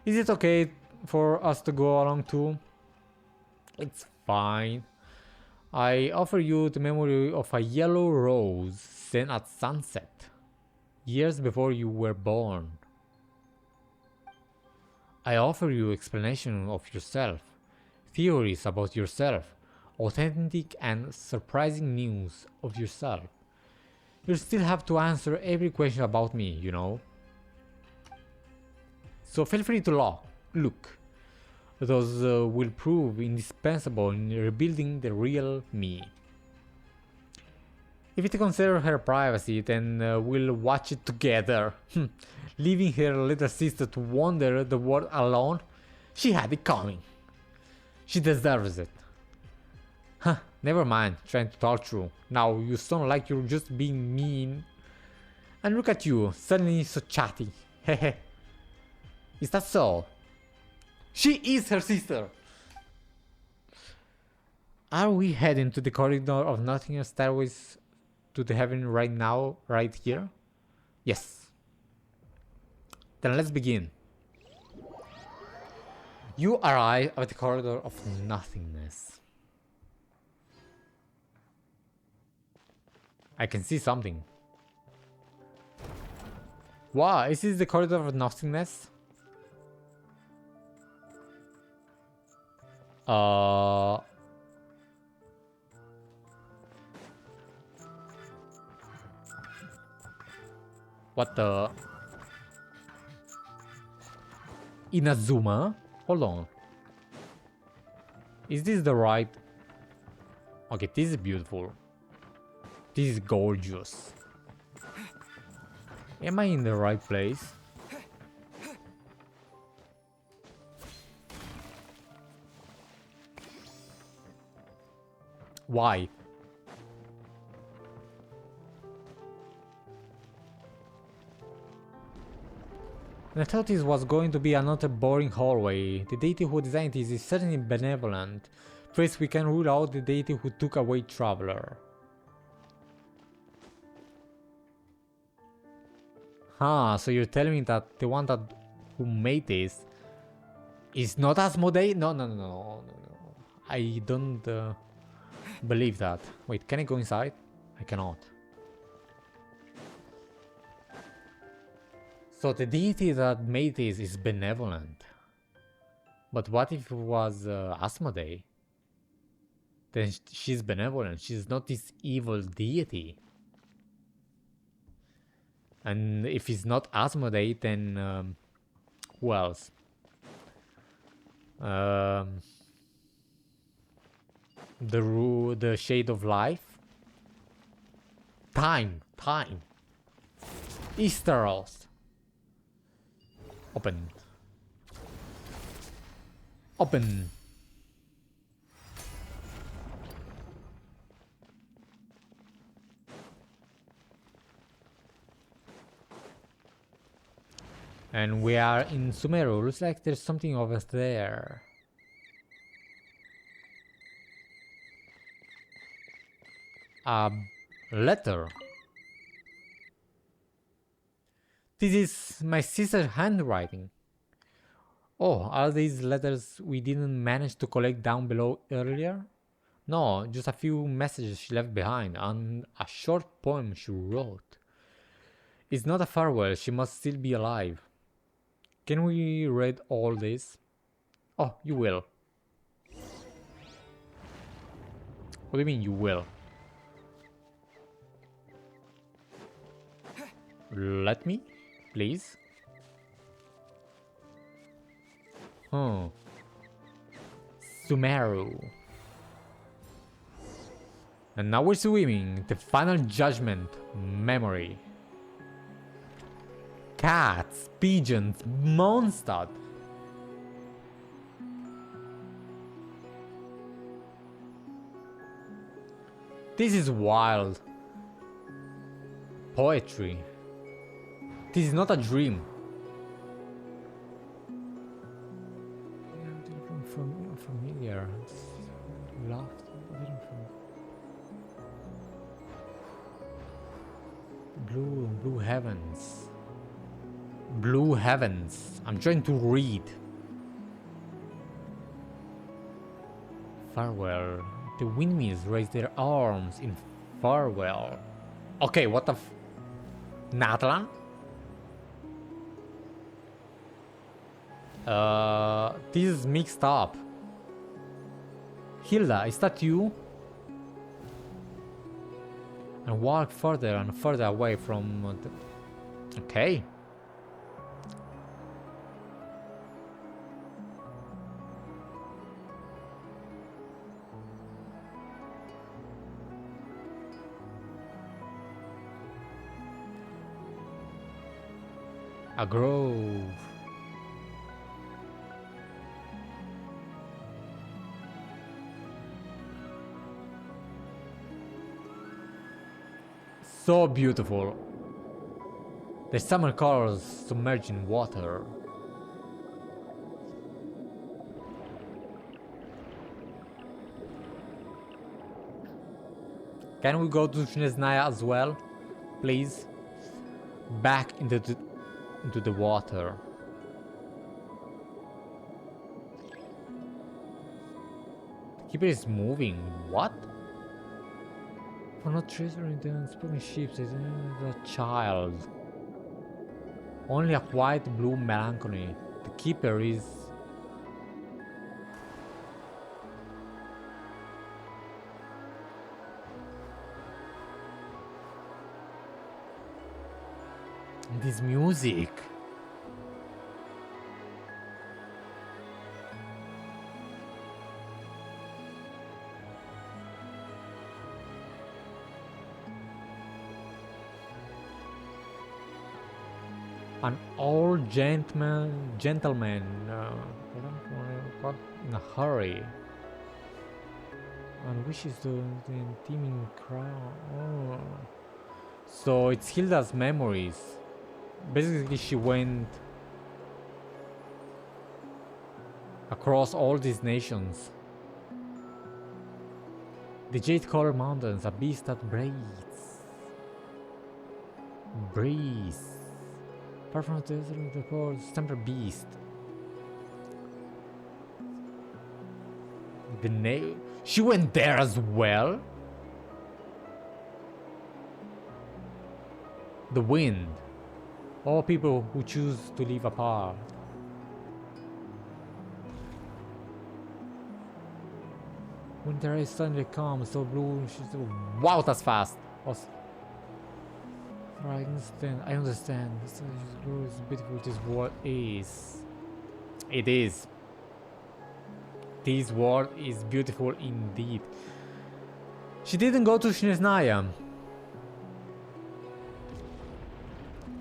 Is it okay for us to go along too? It's fine. I offer you the memory of a yellow rose sent at sunset, years before you were born. I offer you explanation of yourself, theories about yourself, authentic and surprising news of yourself. You still have to answer every question about me, you know. So feel free to look. Those will prove indispensable in rebuilding the real me. If it considers her privacy, then we'll watch it together. Leaving her little sister to wander the world alone, she had it coming. She deserves it. Huh, never mind, trying to talk through. Now you sound like you're just being mean. And look at you, suddenly so chatty. Hehe. Is that so? She is her sister! Are we heading to the corridor of nothingness stairways to the heaven right now, right here? Yes. Then let's begin. You arrive at the corridor of nothingness. I can see something. Wow, is this the corridor of nothingness? What the? Inazuma? Hold on. Is this the right? Okay, this is beautiful. This is gorgeous. Am I in the right place? Why? I thought this was going to be another boring hallway. The deity who designed this is certainly benevolent. First, we can rule out the deity who took away Traveler. Huh, so you're telling me that the one that who made this is not Asmoday? No. I don't believe that. Wait, can I go inside? I cannot. So the deity that made this is benevolent. But what if it was Asmodee? Then she's benevolent. She's not this evil deity. And if it's not Asmodee, then who else? The Shade of Life? Time. Easteros. Open. And we are in Sumeru. Looks like there's something over there. A letter. This is my sister's handwriting. Oh, are these letters we didn't manage to collect down below earlier? No, just a few messages she left behind and a short poem she wrote. It's not a farewell, she must still be alive. Can we read all this? Oh, you will. What do you mean you will? Let me, please. Sumeru. And now we're swimming. The final judgment. Memory. Cats, pigeons, Mondstadt. This is wild. Poetry. This is not a dream. Familiar. Laughed. Blue heavens. Blue heavens. I'm trying to read. Farewell. The windmills raise their arms in farewell. Okay, what the f... Natlan? This is mixed up. Hilda, is that you? And walk further and further away from the... Okay. A grove. So beautiful. The summer colors submerged in water. Can we go to Snezhnaya as well, please? Back into the water. The keeper is moving. What? For not treasuring the unspoken ships is a child. Only a quiet blue melancholy. The keeper is... This music. An old gentleman in a hurry and wishes the teeming crowd. Oh. So it's Hilda's memories. Basically, she went across all these nations. The jade-colored mountains, a beast that breathes. Apart from the desert of the cold, tempered beast. She went there as well? The wind. All people who choose to live apart. Winter is suddenly calm, so blue. Wow, that's fast. I understand. This is beautiful. This world is. It is. This world is beautiful indeed. She didn't go to Snezhnaya.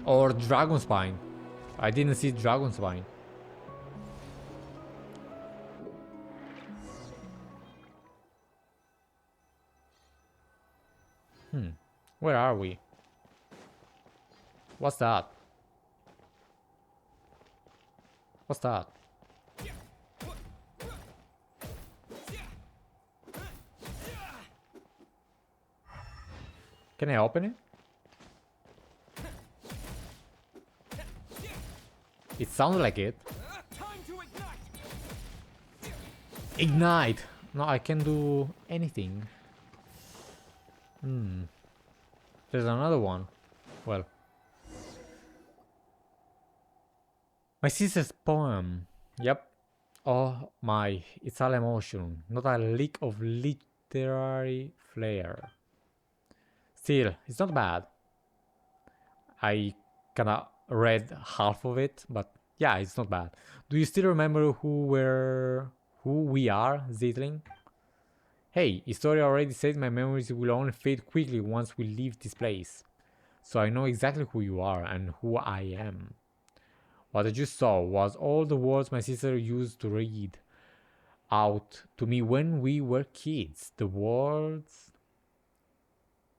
Or Dragonspine. I didn't see Dragonspine. Where are we? What's that? What's that? Can I open it? It sounds like it. Ignite! No, I can do anything. There's another one. Well. My sister's poem. Yep. Oh my, it's all emotion, not a lick of literary flair. Still, it's not bad. I kinda read half of it, but yeah, it's not bad. Do you still remember who we are, Zeitlind? Hey, Istoria already said my memories will only fade quickly once we leave this place. So I know exactly who you are and who I am. What I just saw was all the words my sister used to read out to me when we were kids. The words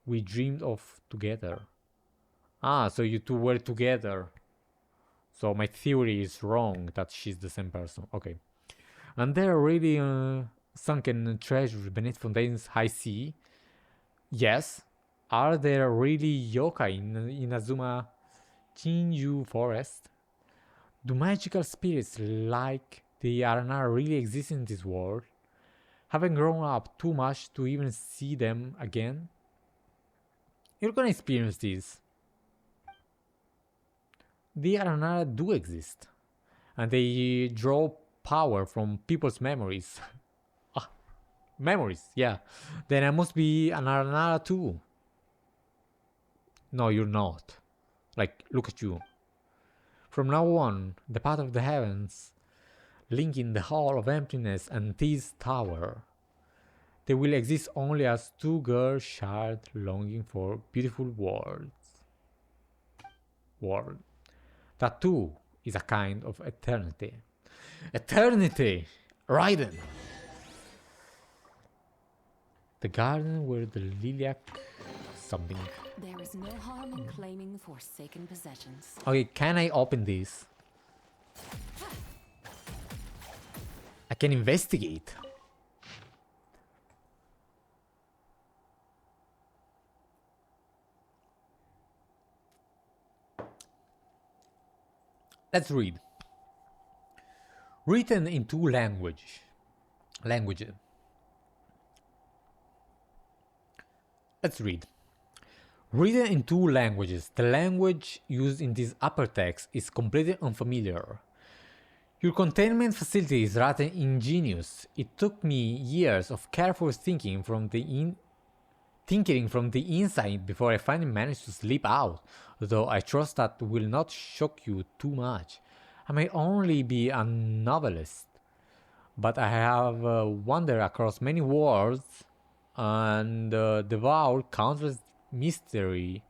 we dreamed of together. Ah, so you two were together. So my theory is wrong that she's the same person. Okay. And there are really sunken treasures beneath Fontaine's high sea. Yes. Are there really yokai in Azuma Jinju forest? Do magical spirits like the Arana really exist in this world? Haven't grown up too much to even see them again? You're gonna experience this. The Arana do exist. And they draw power from people's memories. Memories, yeah. Then I must be an Arana too. No, you're not. Like, look at you. From now on, the path of the heavens, linking the Hall of Emptiness and this tower, they will exist only as two girls shared longing for beautiful worlds. World. That too is a kind of eternity. Eternity! Raiden! The garden where the lilac something. There is no harm in claiming forsaken possessions. Okay, can I open this? I can investigate. Let's read. Written in two languages. Let's read. Written in two languages, the language used in this upper text is completely unfamiliar. Your containment facility is rather ingenious. It took me years of careful thinking from the inside before I finally managed to slip out, though I trust that will not shock you too much. I may only be a novelist, but I have wandered across many worlds and devoured countless mystery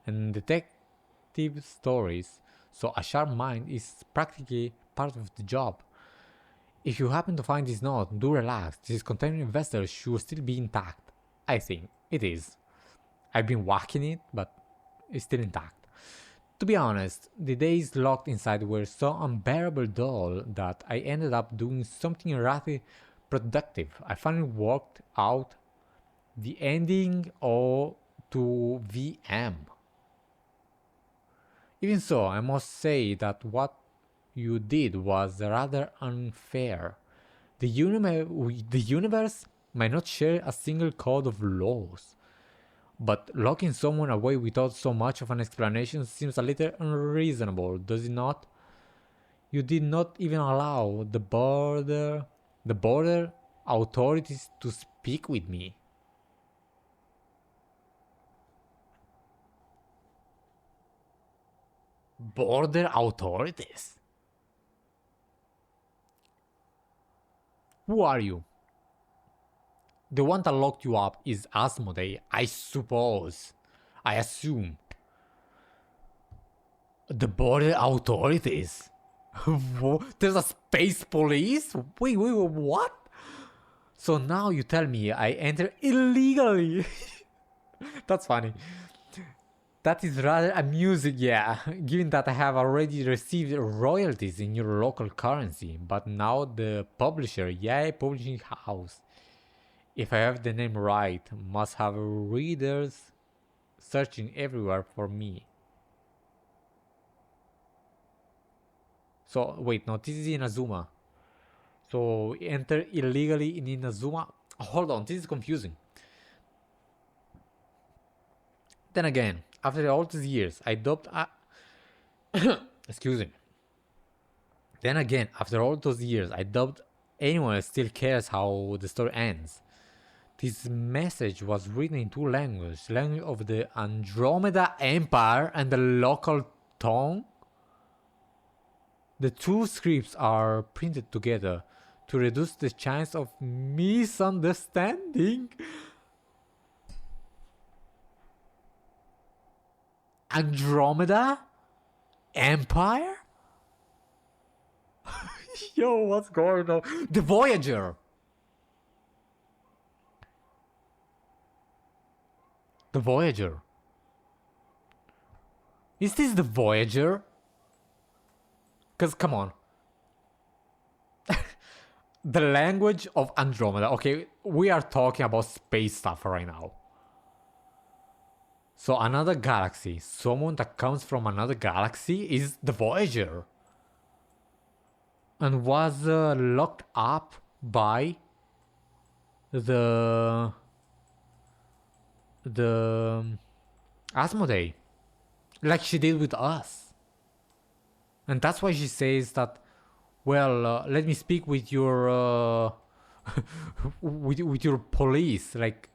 and detective stories, so a sharp mind is practically part of the job. If you happen to find this note, do relax. This containment vessel should still be intact. I think it is. I've been whacking it, but it's still intact. To be honest, the days locked inside were so unbearable dull that I ended up doing something rather productive. I finally worked out the ending to VM. Even so, I must say that what you did was rather unfair. The universe might not share a single code of laws, but locking someone away without so much of an explanation seems a little unreasonable, does it not? You did not even allow the border authorities to speak with me. Border authorities? Who are you? The one that locked you up is Asmoday, I suppose. I assume. The border authorities? There's a space police? Wait, what? So now you tell me I entered illegally. That's funny. That is rather amusing, yeah, given that I have already received royalties in your local currency, but now the publisher, Yay Publishing House, if I have the name right, must have readers searching everywhere for me. So, wait, no, this is Inazuma. So, enter illegally in Inazuma? Hold on, this is confusing. Then again, after all these years, I dubbed excuse me. Then again, after all those years, I doubt anyone still cares how the story ends. This message was written in two languages, language of the Andromeda Empire and the local tongue. The two scripts are printed together to reduce the chance of misunderstanding. Andromeda? Empire? Yo, what's going on? The Voyager! The Voyager. Is this the Voyager? Because, come on. The language of Andromeda. Okay, we are talking about space stuff right now. So another galaxy. Someone that comes from another galaxy is the Voyager. And was locked up by the Asmoday. Like she did with us. And that's why she says that, well, let me speak with your with your police, like,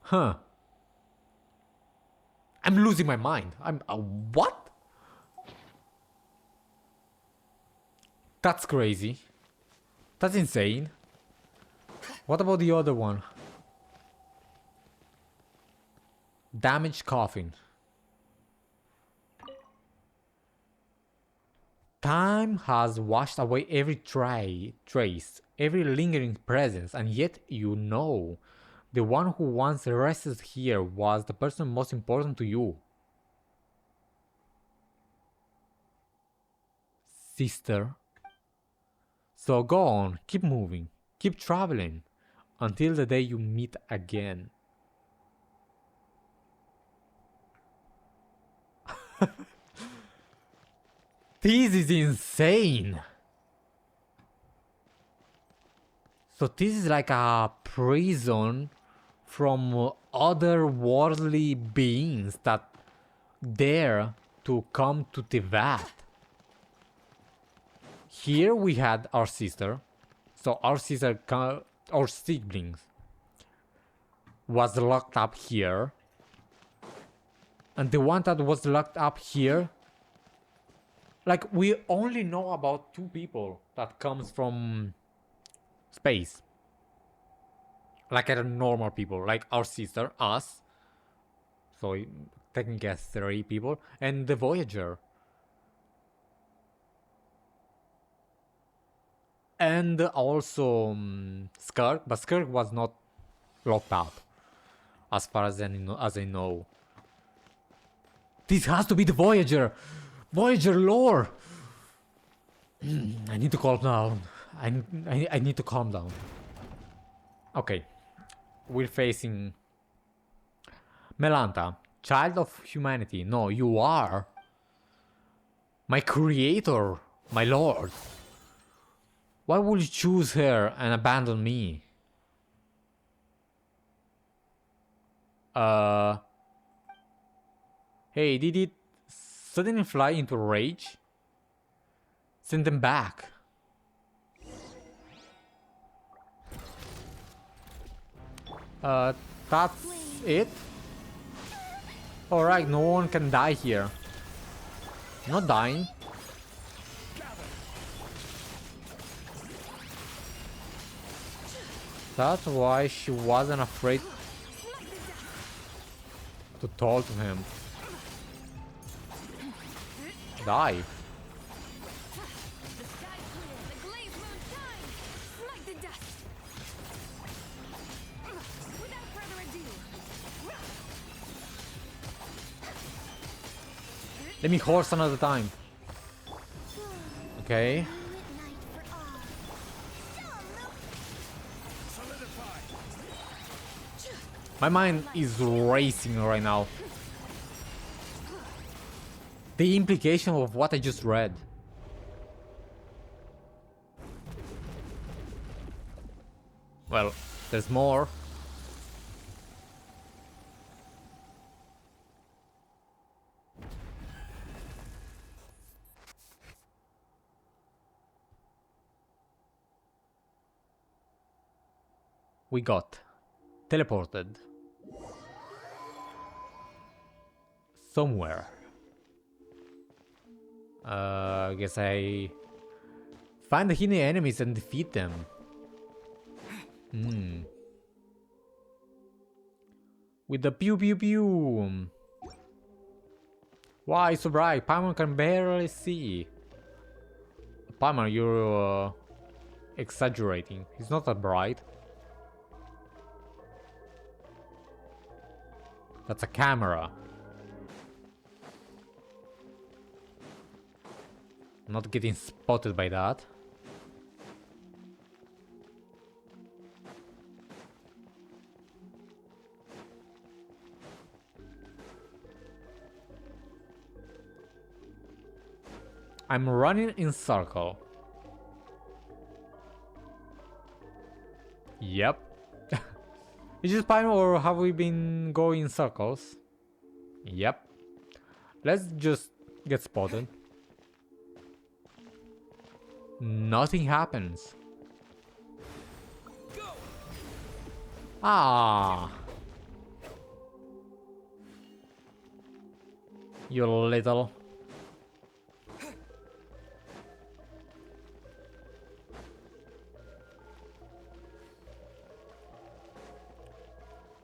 huh? I'm losing my mind. I'm what? That's crazy. That's insane. What about the other one? Damaged coffin. Time has washed away every trace, every lingering presence, and yet you know, the one who once rested here was the person most important to you. Sister. So go on, keep moving, keep traveling, until the day you meet again. This is insane! So this is like a prison from otherworldly beings that dare to come to Teyvat. Here we had our sister. So our sister, our siblings, was locked up here. And the one that was locked up here, like, we only know about 2 people that comes from space. Like normal people, like our sister, us. So technically 3 people, and the Voyager. And also Skirk, but Skirk was not locked up, as far as I know. This has to be the Voyager! Voyager lore! I need to calm down. I need to calm down. Okay. We're facing Melanta, child of humanity. No, you are my creator, my lord. Why would you choose her and abandon me? Hey, did it suddenly fly into rage? Send them back. That's it? Alright, no one can die here. I'm not dying. That's why she wasn't afraid to talk to him. Die. Let me horse another time. Okay. My mind is racing right now. The implication of what I just read. Well, there's more. We got teleported somewhere. I guess I Find the hidden enemies and defeat them. With the pew pew pew. Why so bright? Paimon can barely see. Paimon, you're exaggerating. He's not that bright. That's a camera. I'm not getting spotted by that. I'm running in circle. Yep. Is this Paimon or have we been going in circles? Yep. Let's just get spotted. Nothing happens. Ah. You little.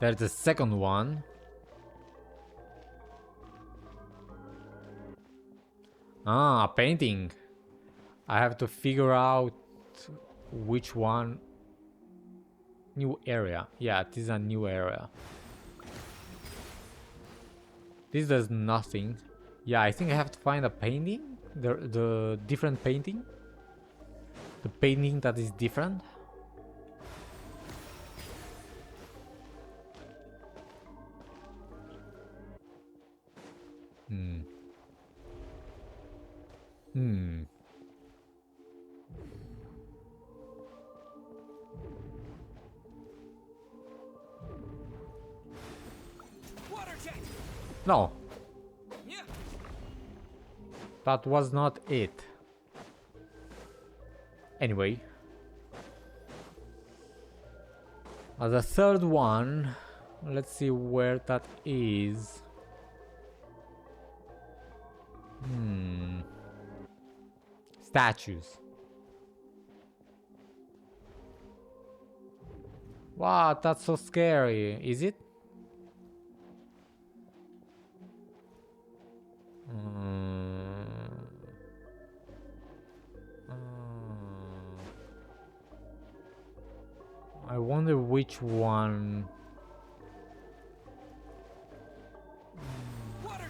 There's the second one. Ah, a painting. I have to figure out which one. New area. Yeah, this is a new area. This does nothing. Yeah, I think I have to find a painting. The different painting. The painting that is different. Water jet. No, Yeah. that was not it. Anyway. The third one, let's see where that is. Statues. Wow, that's so scary. Is it? I wonder which one.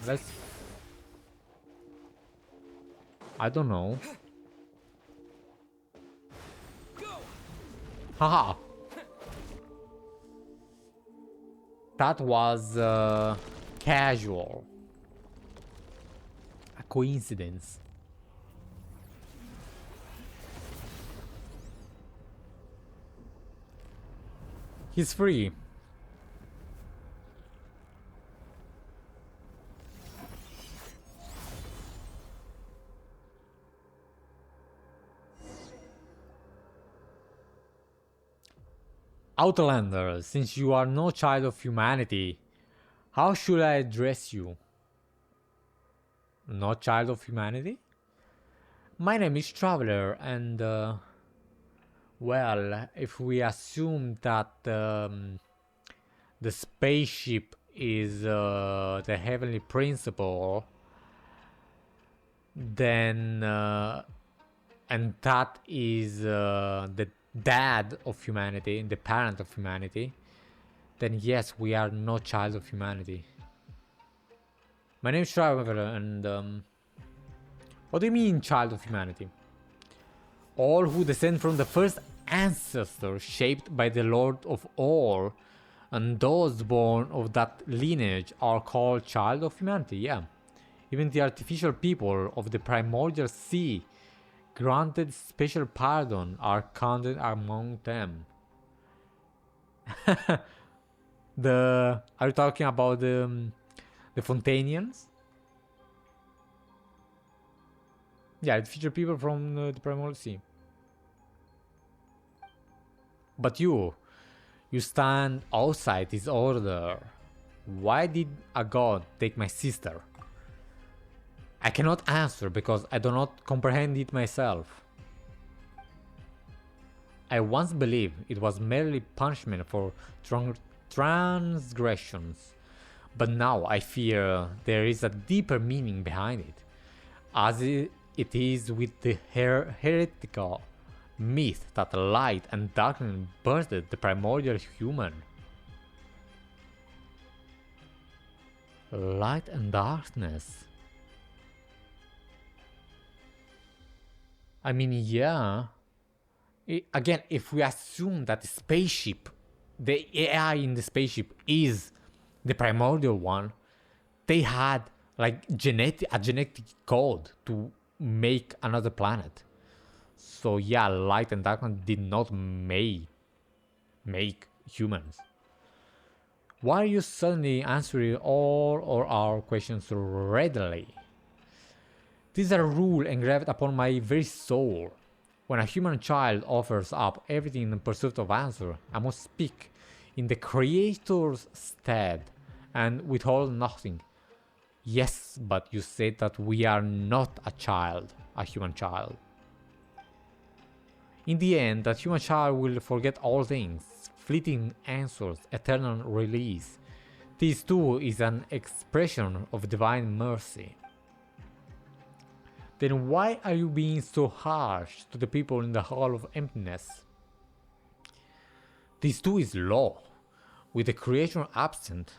Let's. I don't know. Haha. That was casual. A coincidence. He's free. Outlander, since you are no child of humanity, how should I address you? No child of humanity? My name is Traveler, and well, if we assume that the spaceship is the heavenly principle, then and that is the dad of humanity, the parent of humanity, then yes, we are no child of humanity. My name is Traveler, and what do you mean child of humanity? All who descend from the first ancestor shaped by the Lord of all, and those born of that lineage are called child of humanity, yeah. Even the artificial people of the primordial sea granted special pardon are counted among them. Are you talking about the Fontanians? Yeah, the future people from the primordial sea. But you stand outside this order. Why did a god take my sister? I cannot answer because I do not comprehend it myself. I once believed it was merely punishment for transgressions, but now I fear there is a deeper meaning behind it, as it is with the heretical myth that light and darkness birthed the primordial human. Light and darkness. I mean, yeah. Again, if we assume that the spaceship, the AI in the spaceship is the primordial one, they had like a genetic code to make another planet. So yeah, light and darkness did not make humans. Why are you suddenly answering all of our questions so readily? This is a rule engraved upon my very soul. When a human child offers up everything in pursuit of answer, I must speak in the Creator's stead and withhold nothing. Yes, but you said that we are not a child, a human child. In the end, that human child will forget all things, fleeting answers, eternal release. This too is an expression of divine mercy. Then why are you being so harsh to the people in the Hall of Emptiness? This too is law, with the creation absent.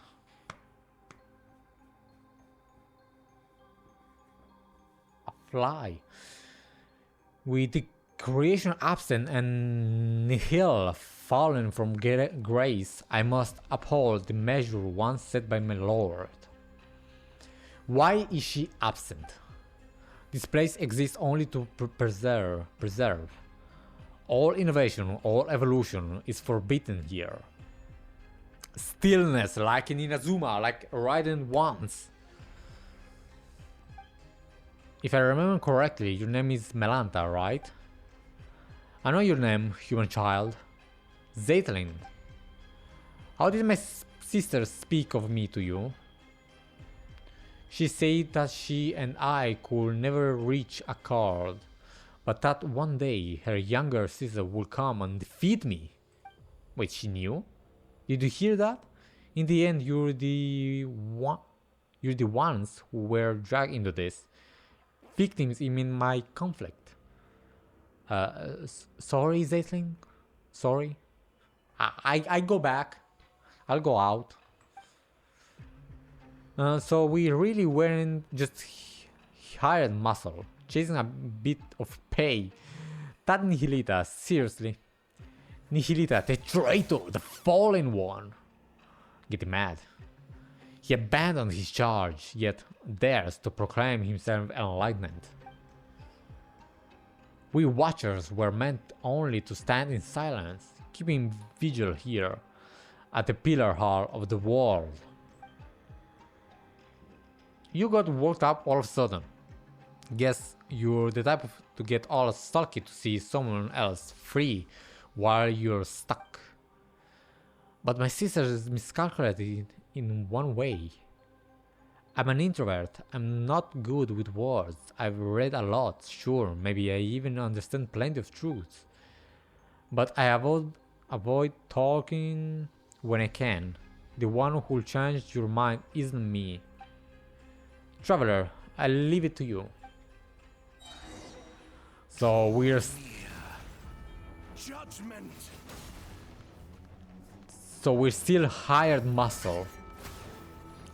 A fly. With the creation absent and nihil fallen from grace, I must uphold the measure once set by my Lord. Why is she absent? This place exists only to preserve. All innovation, all evolution is forbidden here. Stillness, like in Inazuma, like Raiden once. If I remember correctly, your name is Melanta, right? I know your name, human child. Zeitlind. How did my sister speak of me to you? She said that she and I could never reach a accord, but that one day her younger sister would come and defeat me. Wait, she knew? Did you hear that? In the end, you're the ones who were dragged into this, victims in my conflict. Sorry, Zeitling. Sorry. I go back. I'll go out. So we really weren't just hired muscle, chasing a bit of pay. That Nihilita, seriously. Nihilita, the traitor, the fallen one. Getting mad. He abandoned his charge, yet dares to proclaim himself enlightenment. We watchers were meant only to stand in silence, keeping vigil here, at the pillar hall of the world. You got worked up all of a sudden. Guess you're the type to get all sulky to see someone else free while you're stuck. But my sister is miscalculated in one way. I'm an introvert. I'm not good with words. I've read a lot, sure, maybe I even understand plenty of truths. But I avoid talking when I can. The one who'll change your mind isn't me. Traveler, I'll leave it to you. So we're Judgment. So we're still hired muscle.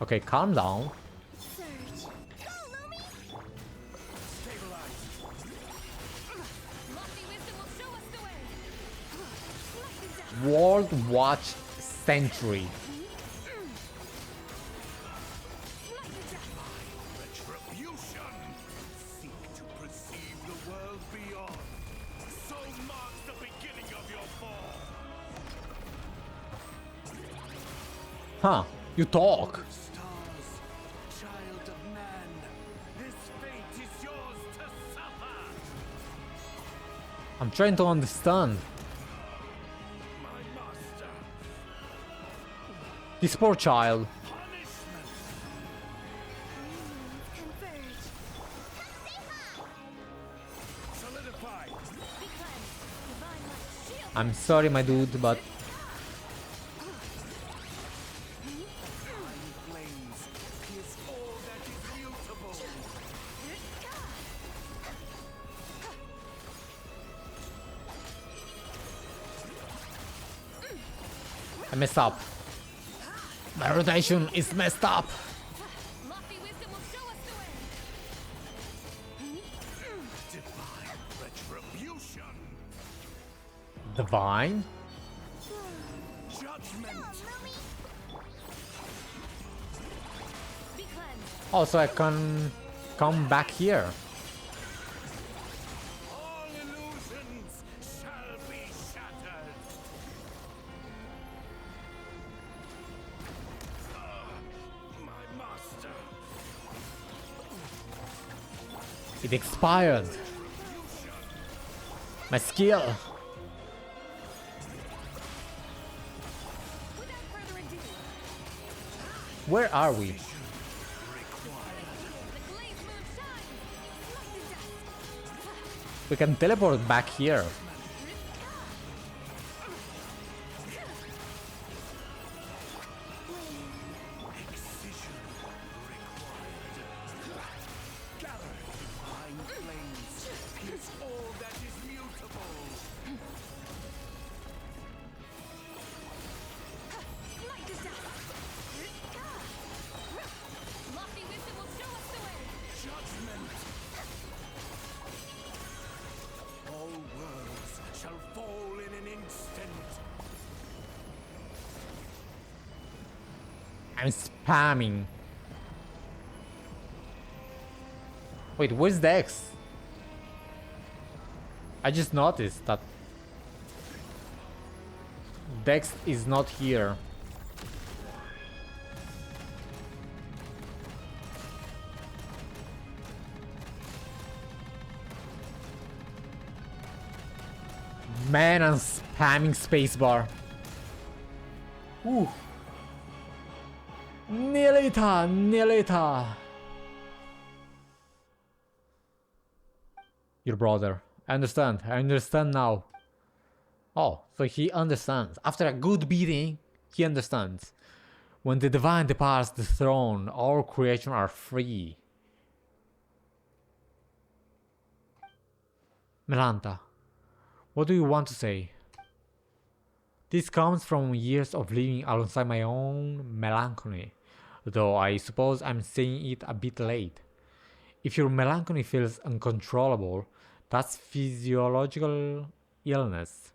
Okay, calm down. Surge. Go, Lumi! Stabilize. Lofty wisdom will show us the way. World Watch Century. Retribution. Seek to perceive the world beyond. So marks the beginning of your fall. Huh, you talk. Stars, child of man, this fate is yours to suffer. I'm trying to understand. My master, This poor child. punishment. Converge. Solidify. Be cleansed. Divine light shield I'm sorry, my dude, but Flames is all that is mutable. I messed up. My rotation is messed up. Lofty wisdom will show us the way. Divine retribution. Divine? Judgment. Be cleansed. Oh, so I can come back here. All illusions shall be shattered. My master. It expired. My skill. Without further ado, Where are we? the glazed moon shines. Like the dust. We can teleport back here. Excision required. Gather divine flames. Pierce all that is mutable. Like the dust. Lofty wisdom will show us the way. Judgment. All worlds shall fall in an instant. I'm spamming. Wait, where's Dex? I just noticed that Dex is not here. Man, I'm spamming spacebar. Ooh. Nihilita, Nihilita. Your brother. I understand now. Oh, so he understands. After a good beating, he understands. When the divine departs the throne, all creation are free. Melanta, what do you want to say? This comes from years of living alongside my own melancholy, though I suppose I'm saying it a bit late. If your melancholy feels uncontrollable, that's physiological illness.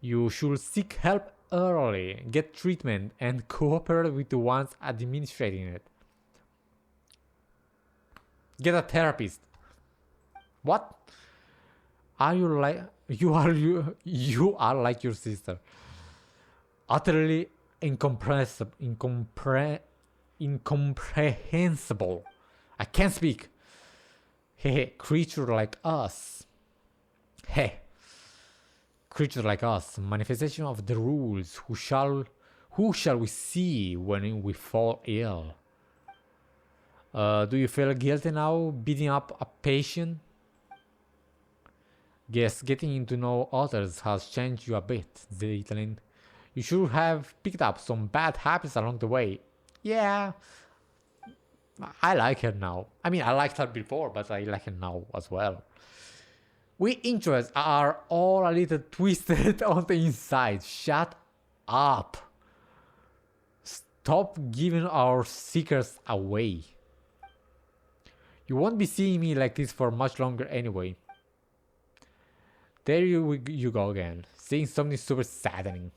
You should seek help early, get treatment, and cooperate with the ones administrating it. Get a therapist. What? Are you like you are like your sister? Utterly incomprehensible. I can't speak. Hey, creature like us. Hey, creature like us. Manifestation of the rules. Who shall we see when we fall ill? Do you feel guilty now, beating up a patient? Guess getting to know others has changed you a bit, Zeitlind. You should have picked up some bad habits along the way. Yeah, I like her now. I mean, I liked her before, but I like her now as well. We interests are all a little twisted on the inside. Shut up. Stop giving our secrets away. You won't be seeing me like this for much longer anyway. There you go again, saying something super saddening.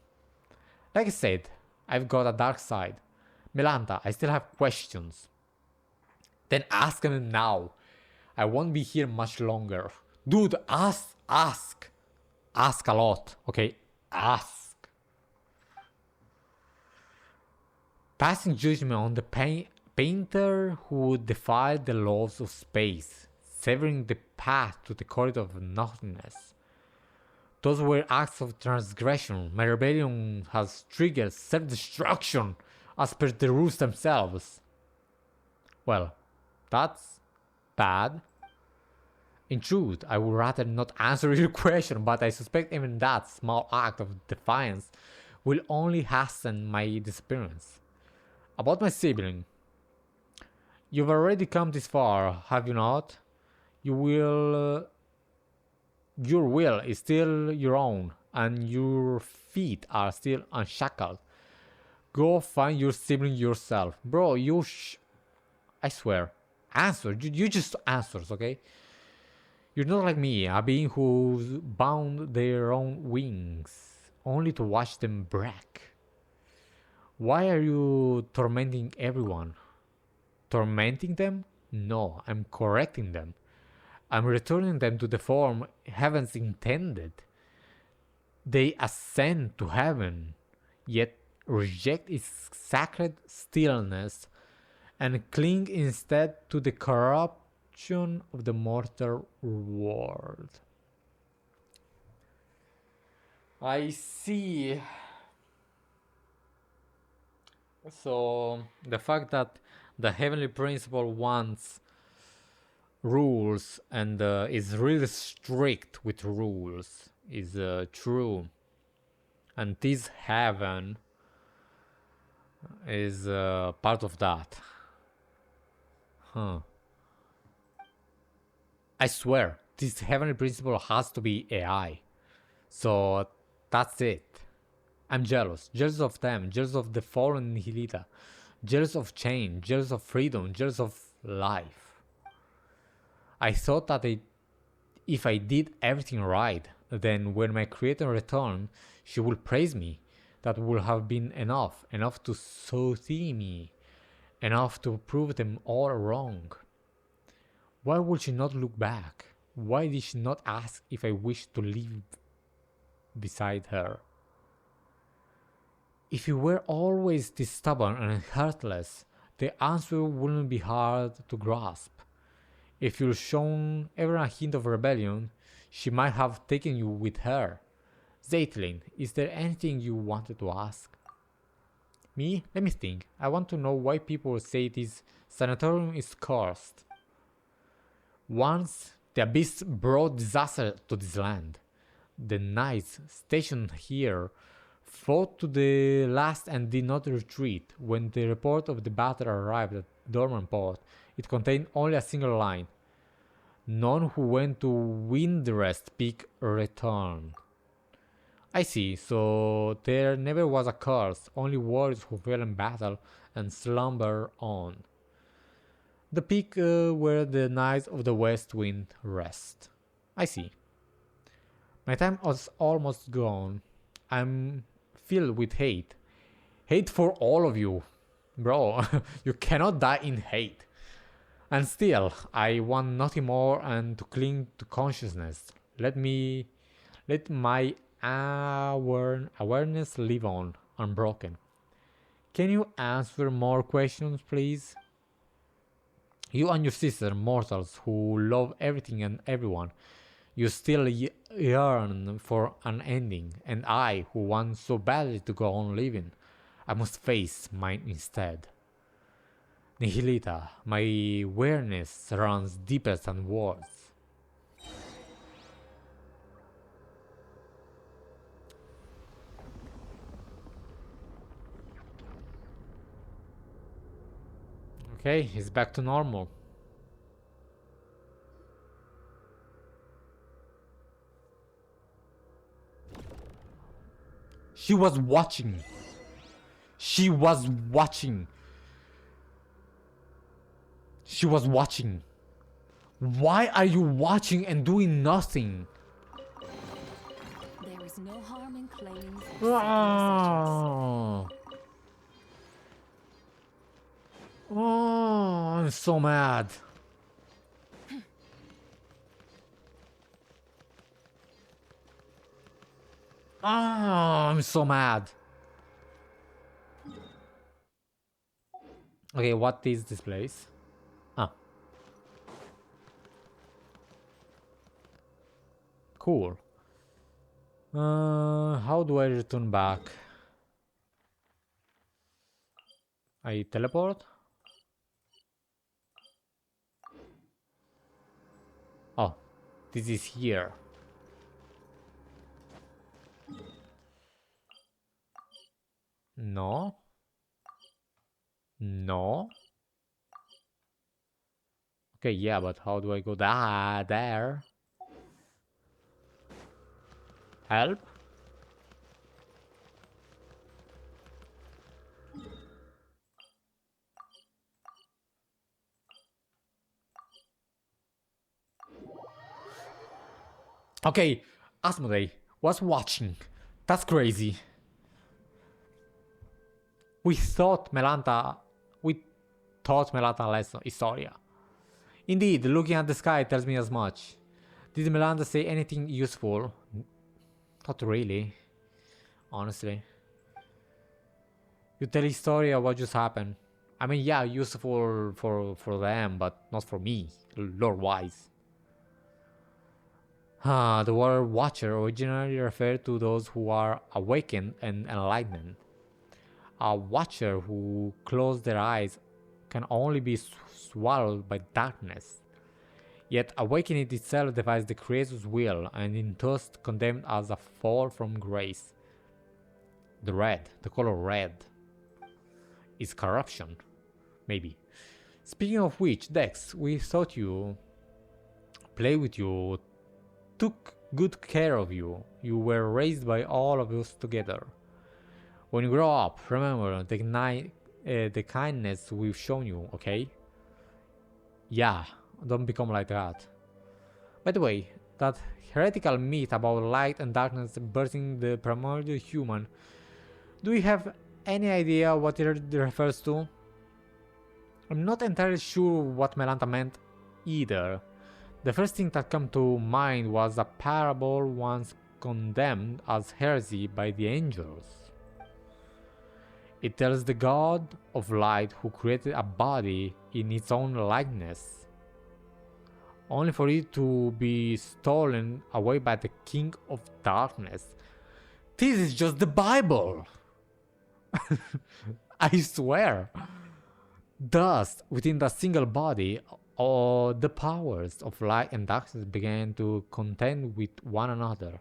Like I said, I've got a dark side. Melanta, I still have questions. Then ask them now. I won't be here much longer. Dude, ask. Ask a lot, okay? Ask. Passing judgment on the painter who defied the laws of space, severing the path to the corridor of nothingness. Those were acts of transgression. My rebellion has triggered self-destruction as per the rules themselves. Well, that's bad. In truth, I would rather not answer your question, but I suspect even that small act of defiance will only hasten my disappearance. About my sibling. You've already come this far, have you not? Your will is still your own, and your feet are still unshackled. Go find your sibling yourself. Bro, I swear. Answer. You just answers, okay? You're not like me, a being who's bound their own wings, only to watch them break. Why are you tormenting everyone? Tormenting them? No, I'm correcting them. I'm returning them to the form heavens intended. They ascend to heaven, yet reject its sacred stillness and cling instead to the corruption of the mortal world. I see. So, the fact that the heavenly principle wants rules and is really strict with rules is true. And this heaven is part of that. Huh. I swear, this heavenly principle has to be AI. So that's it. I'm jealous. Jealous of them. Jealous of the fallen Nihilita. Jealous of change. Jealous of freedom. Jealous of life. I thought that if I did everything right, then when my creator returned, she would praise me. That would have been enough. Enough to soothe me. Enough to prove them all wrong. Why would she not look back? Why did she not ask if I wished to live beside her? If you were always this stubborn and heartless, the answer wouldn't be hard to grasp. If you'd shown ever a hint of rebellion, she might have taken you with her. Zeitlind, is there anything you wanted to ask? Me? Let me think. I want to know why people say this sanatorium is cursed. Once, the abyss brought disaster to this land. The knights stationed here fought to the last and did not retreat. When the report of the battle arrived at Dorman port, it contained only a single line. None who went to Windrest Peak returned. I see, so there never was a curse, only warriors who fell in battle and slumber on. The peak where the Knights of the West Wind rest. I see. My time was almost gone. I'm filled with hate. Hate for all of you. Bro, you cannot die in hate. And still, I want nothing more and to cling to consciousness. Let my awareness live on, unbroken. Can you answer more questions, please? You and your sister, mortals who love everything and everyone, you still yearn for an ending, and I, who want so badly to go on living, I must face mine instead. Nihilita, my awareness runs deeper than words. Okay, he's back to normal. She was watching. She was watching. She was watching. Why are you watching and doing nothing? There is no harm in claiming Oh, I'm so mad. I'm so mad. Okay, what is this place? Ah. Cool. How do I return back? I teleport? Oh, This is here. No. No. Okay, yeah, but how do I go there? Help? Okay, Asmoday was watching. That's crazy. We thought Melanta lesson Istoria. Indeed, looking at the sky tells me as much. Did Melanta say anything useful? Not really, honestly. You tell Istoria what just happened. I mean, yeah, useful for them, but not for me, lore-wise. The word Watcher originally referred to those who are awakened and enlightened. A Watcher who close their eyes can only be swallowed by darkness. Yet awakening itself defies the Creator's will and is thus condemned as a fall from grace. The color red, is corruption. Maybe. Speaking of which, Dex, we thought you play with you, took good care of you. You were raised by all of us together. When you grow up, remember the kindness we've shown you, okay? Yeah, don't become like that. By the way, that heretical myth about light and darkness birthing the primordial human, do we have any idea what it refers to? I'm not entirely sure what Melanta meant either. The first thing that came to mind was a parable once condemned as heresy by the angels. It tells the god of light who created a body in its own likeness, only for it to be stolen away by the king of darkness. This is just the Bible! I swear! Thus, within the single body, all the powers of light and darkness began to contend with one another,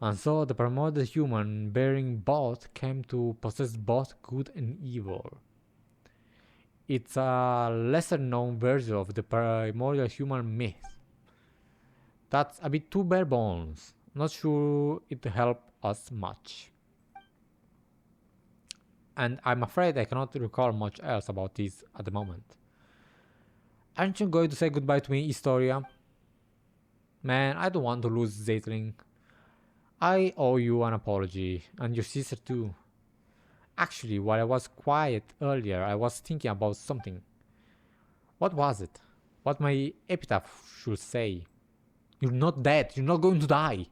and so the primordial human, bearing both, came to possess both good and evil. It's a lesser known version of the primordial human myth. That's a bit too bare bones. Not sure it helped us much. And I'm afraid I cannot recall much else about this at the moment. Aren't you going to say goodbye to me, Istoria? Man, I don't want to lose Zeitlind. I owe you an apology, and your sister too. Actually, while I was quiet earlier, I was thinking about something. What was it? What my epitaph should say? You're not dead, you're not going to die.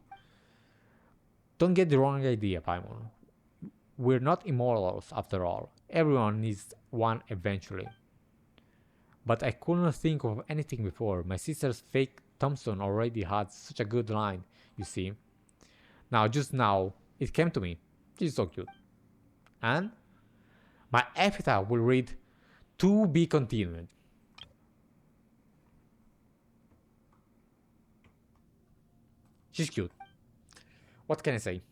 Don't get the wrong idea, Paimon. We're not immortals after all. Everyone needs one eventually. But I couldn't think of anything before. My sister's fake Thompson already had such a good line, you see. Just now, it came to me. She's so cute. And my epitaph will read, "To be continued." She's cute. What can I say?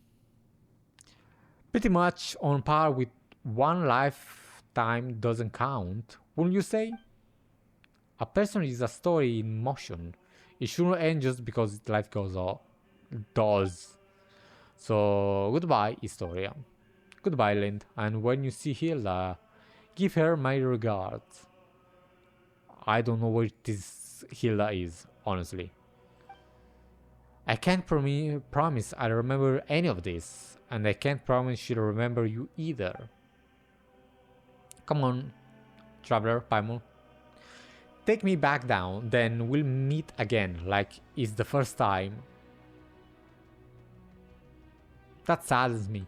Pretty much on par with one lifetime doesn't count, wouldn't you say? A person is a story in motion. It shouldn't end just because life goes on. It does. So goodbye, Istoria. Goodbye, Lind. And when you see Hilda, give her my regards. I don't know where this Hilda is, honestly. I can't promise I'll remember any of this, and I can't promise she'll remember you either. Come on, traveler, Paimon. Take me back down, then we'll meet again, like it's the first time. That saddens me.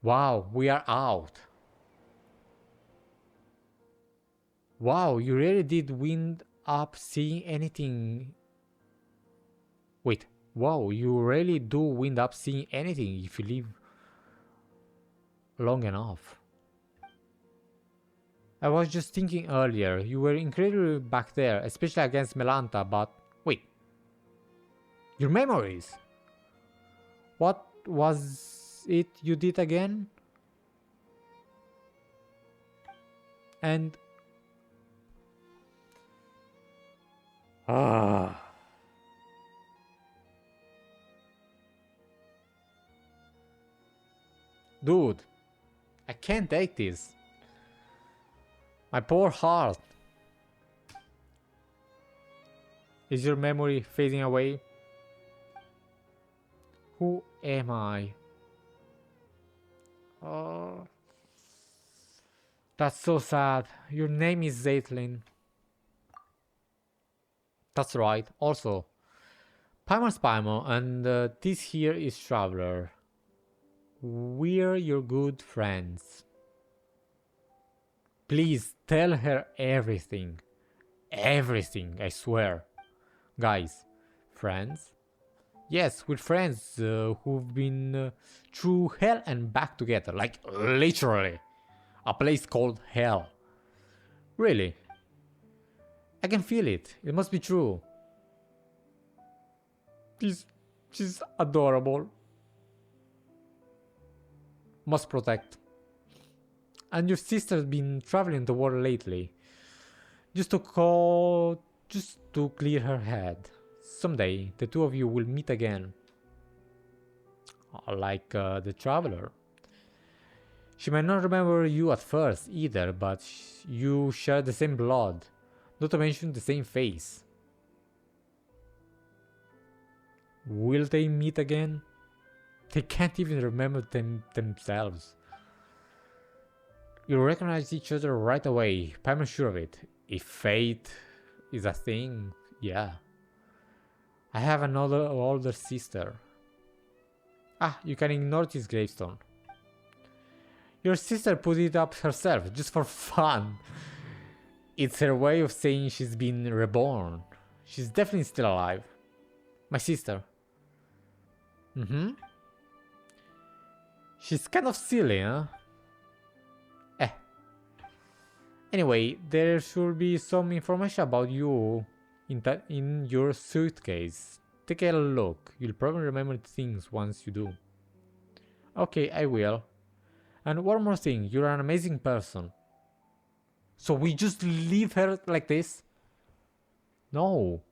Wow, we are out. Wow, you really did wind up seeing anything. Wait, wow, you really do wind up seeing anything if you live long enough. I was just thinking earlier, you were incredibly back there, especially against Melanta, but wait. Your memories! What was it you did again? And... Dude, I can't take this. My poor heart. Is your memory fading away? Who am I? Oh, that's so sad. Your name is Zeitlind. That's right. Also, Paimon's Paimon, and this here is Traveler. We're your good friends. Please tell her everything. Everything, I swear. Guys, friends? Yes, we're friends who've been through hell and back together. Like, literally. A place called hell. Really? I can feel it. It must be true. She's adorable. Must protect. And your sister's been traveling the world lately. Just to clear her head. Someday, the two of you will meet again. Like the Traveler. She might not remember you at first either, but you share the same blood. Not to mention the same face. Will they meet again? They can't even remember themselves. You'll recognize each other right away. I'm sure of it. If fate is a thing, yeah. I have another older sister. Ah, you can ignore this gravestone. Your sister put it up herself, just for fun. It's her way of saying she's been reborn. She's definitely still alive. My sister. She's kind of silly, huh? Anyway, there should be some information about you in your suitcase. Take a look. You'll probably remember things once you do. Okay, I will. And one more thing, you're an amazing person. So we just leave her like this? No.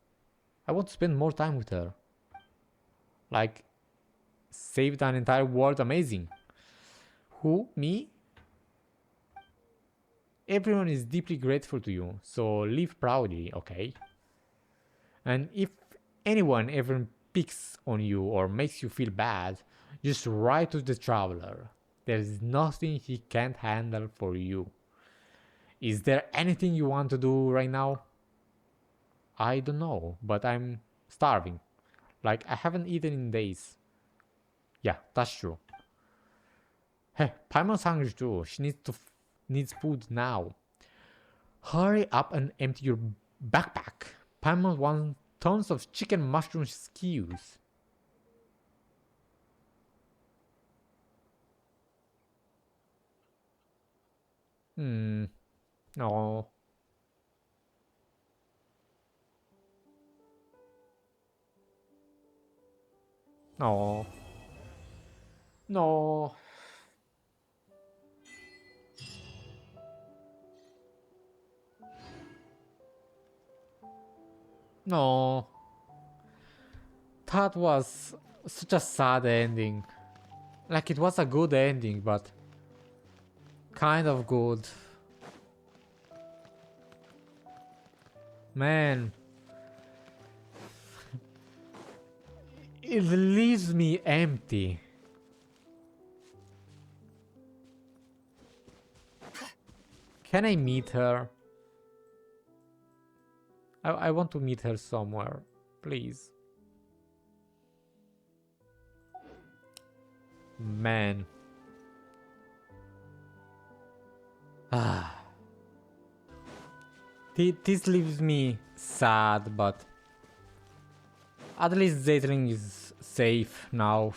I want to spend more time with her. Like, saved an entire world amazing. Who? Me? Everyone is deeply grateful to you, so live proudly, okay? And if anyone ever picks on you or makes you feel bad, just write to the Traveler. There's nothing he can't handle for you. Is there anything you want to do right now? I don't know, but I'm starving. Like, I haven't eaten in days. Yeah, that's true. Hey, Paimon's hungry too. She needs food now. Hurry up and empty your backpack. Paimon wants tons of chicken mushroom skews. No. No. No. No. That was such a sad ending. Like, it was a good ending, but kind of good. Man. It leaves me empty. Can I meet her? I want to meet her somewhere, please. Man. This leaves me sad, but at least Zeitlind is safe now.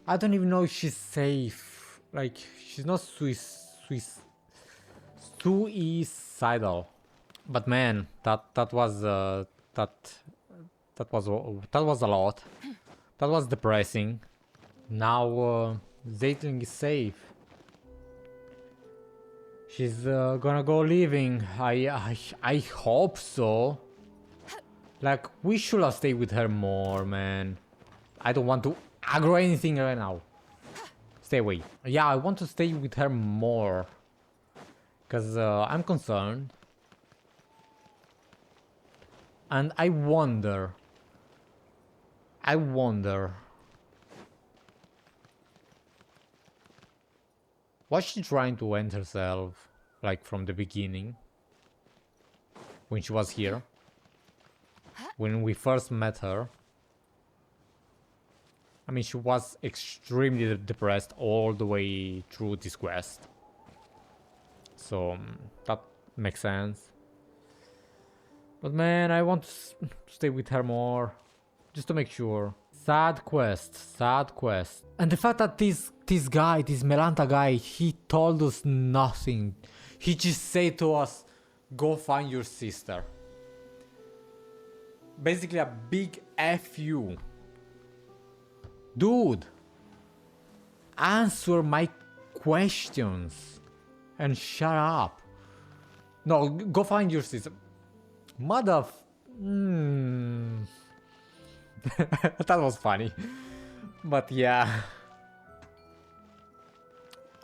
I don't even know if she's safe. Like, she's not suicidal. But man, that was a lot. That was depressing. Now Zeitling is safe. She's gonna go living. I hope so. Like, we should have stayed with her more, man. I don't want to aggro anything right now. Stay away. Yeah, I want to stay with her more. Because I'm concerned. And I wonder. Was she trying to end herself, like, from the beginning? When she was here? When we first met her? I mean, she was extremely depressed all the way through this quest. So, that makes sense. But man, I want to stay with her more. Just to make sure. Sad quest. And the fact that this guy, this Melanta guy, he told us nothing. He just said to us, go find your sister. Basically a big F you. Dude, answer my questions and shut up. No, go find your sister. That was funny. But yeah.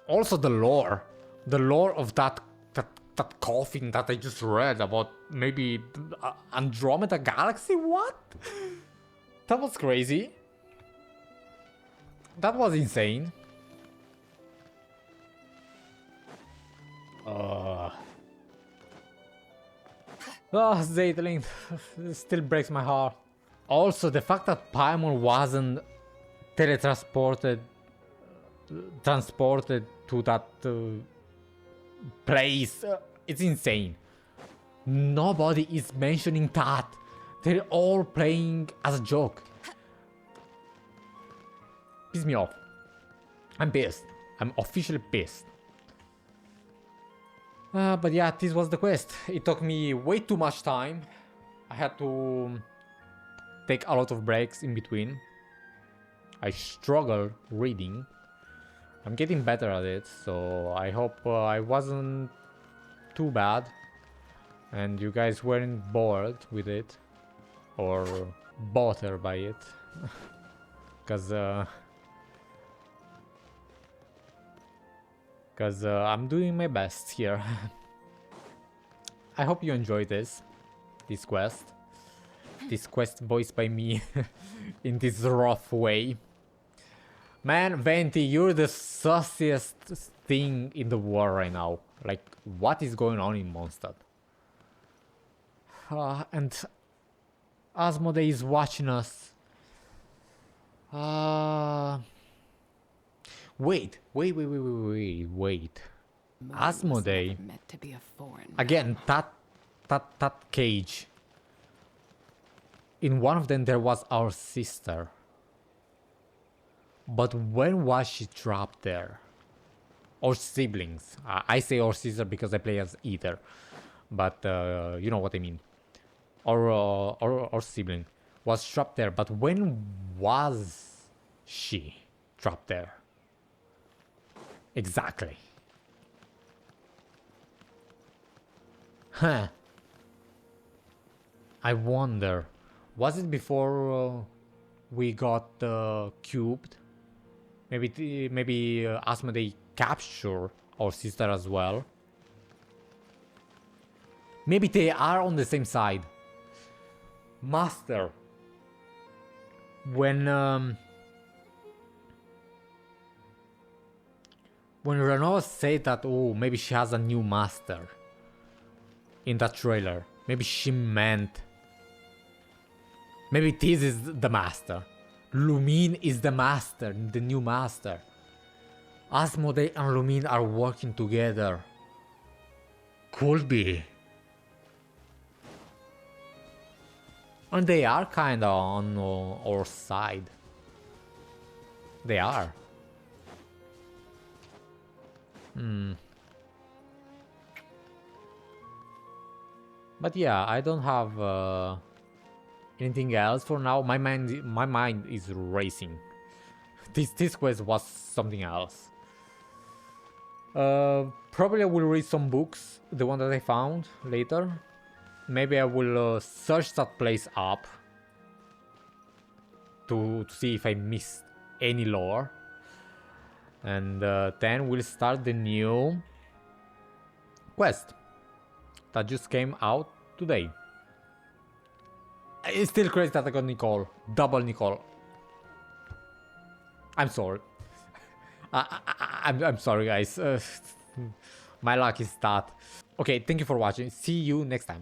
Also the lore. The lore of that coffin that I just read about maybe Andromeda Galaxy? What? That was crazy. That was insane. Zeitling still breaks my heart. Also, the fact that Paimon wasn't transported to that place, it's insane. Nobody is mentioning that. They're all playing as a joke. Piss me off. I'm pissed. I'm officially pissed. But yeah, this was the quest. It took me way too much time. I had to take a lot of breaks in between. I struggled reading. I'm getting better at it, so I hope I wasn't too bad and you guys weren't bored with it or bothered by it. Because I'm doing my best here. I hope you enjoyed this quest. This quest voiced by me in this rough way. Man, Venti, you're the sussiest thing in the world right now. Like, what is going on in Mondstadt? And Asmoday is watching us. Wait. Asmoday. Meant to be a foreign. Again, that cage. In one of them there was our sister. But when was she trapped there? Or siblings. I say our sister because I play as either. But you know what I mean. Or sibling was trapped there. But when was she trapped there? Exactly. Huh. I wonder. Was it before we got cubed? Maybe Asmodee captured our sister as well. Maybe they are on the same side. Master. When Renault said that, oh, maybe she has a new master in that trailer, maybe she meant, maybe this is the master. Lumine is the master, the new master. Asmodee and Lumine are working together. Could be. And they are kinda on our side. They are. But yeah, I don't have anything else for now. My mind is racing. This quest was something else. Probably I will read some books, the one that I found later. Maybe I will search that place up to see if I missed any lore. And then we'll start the new quest that just came out today. It's still crazy that I got NICOLE. Double NICOLE. I'm sorry. I'm sorry, guys. My luck is that. Okay, thank you for watching. See you next time.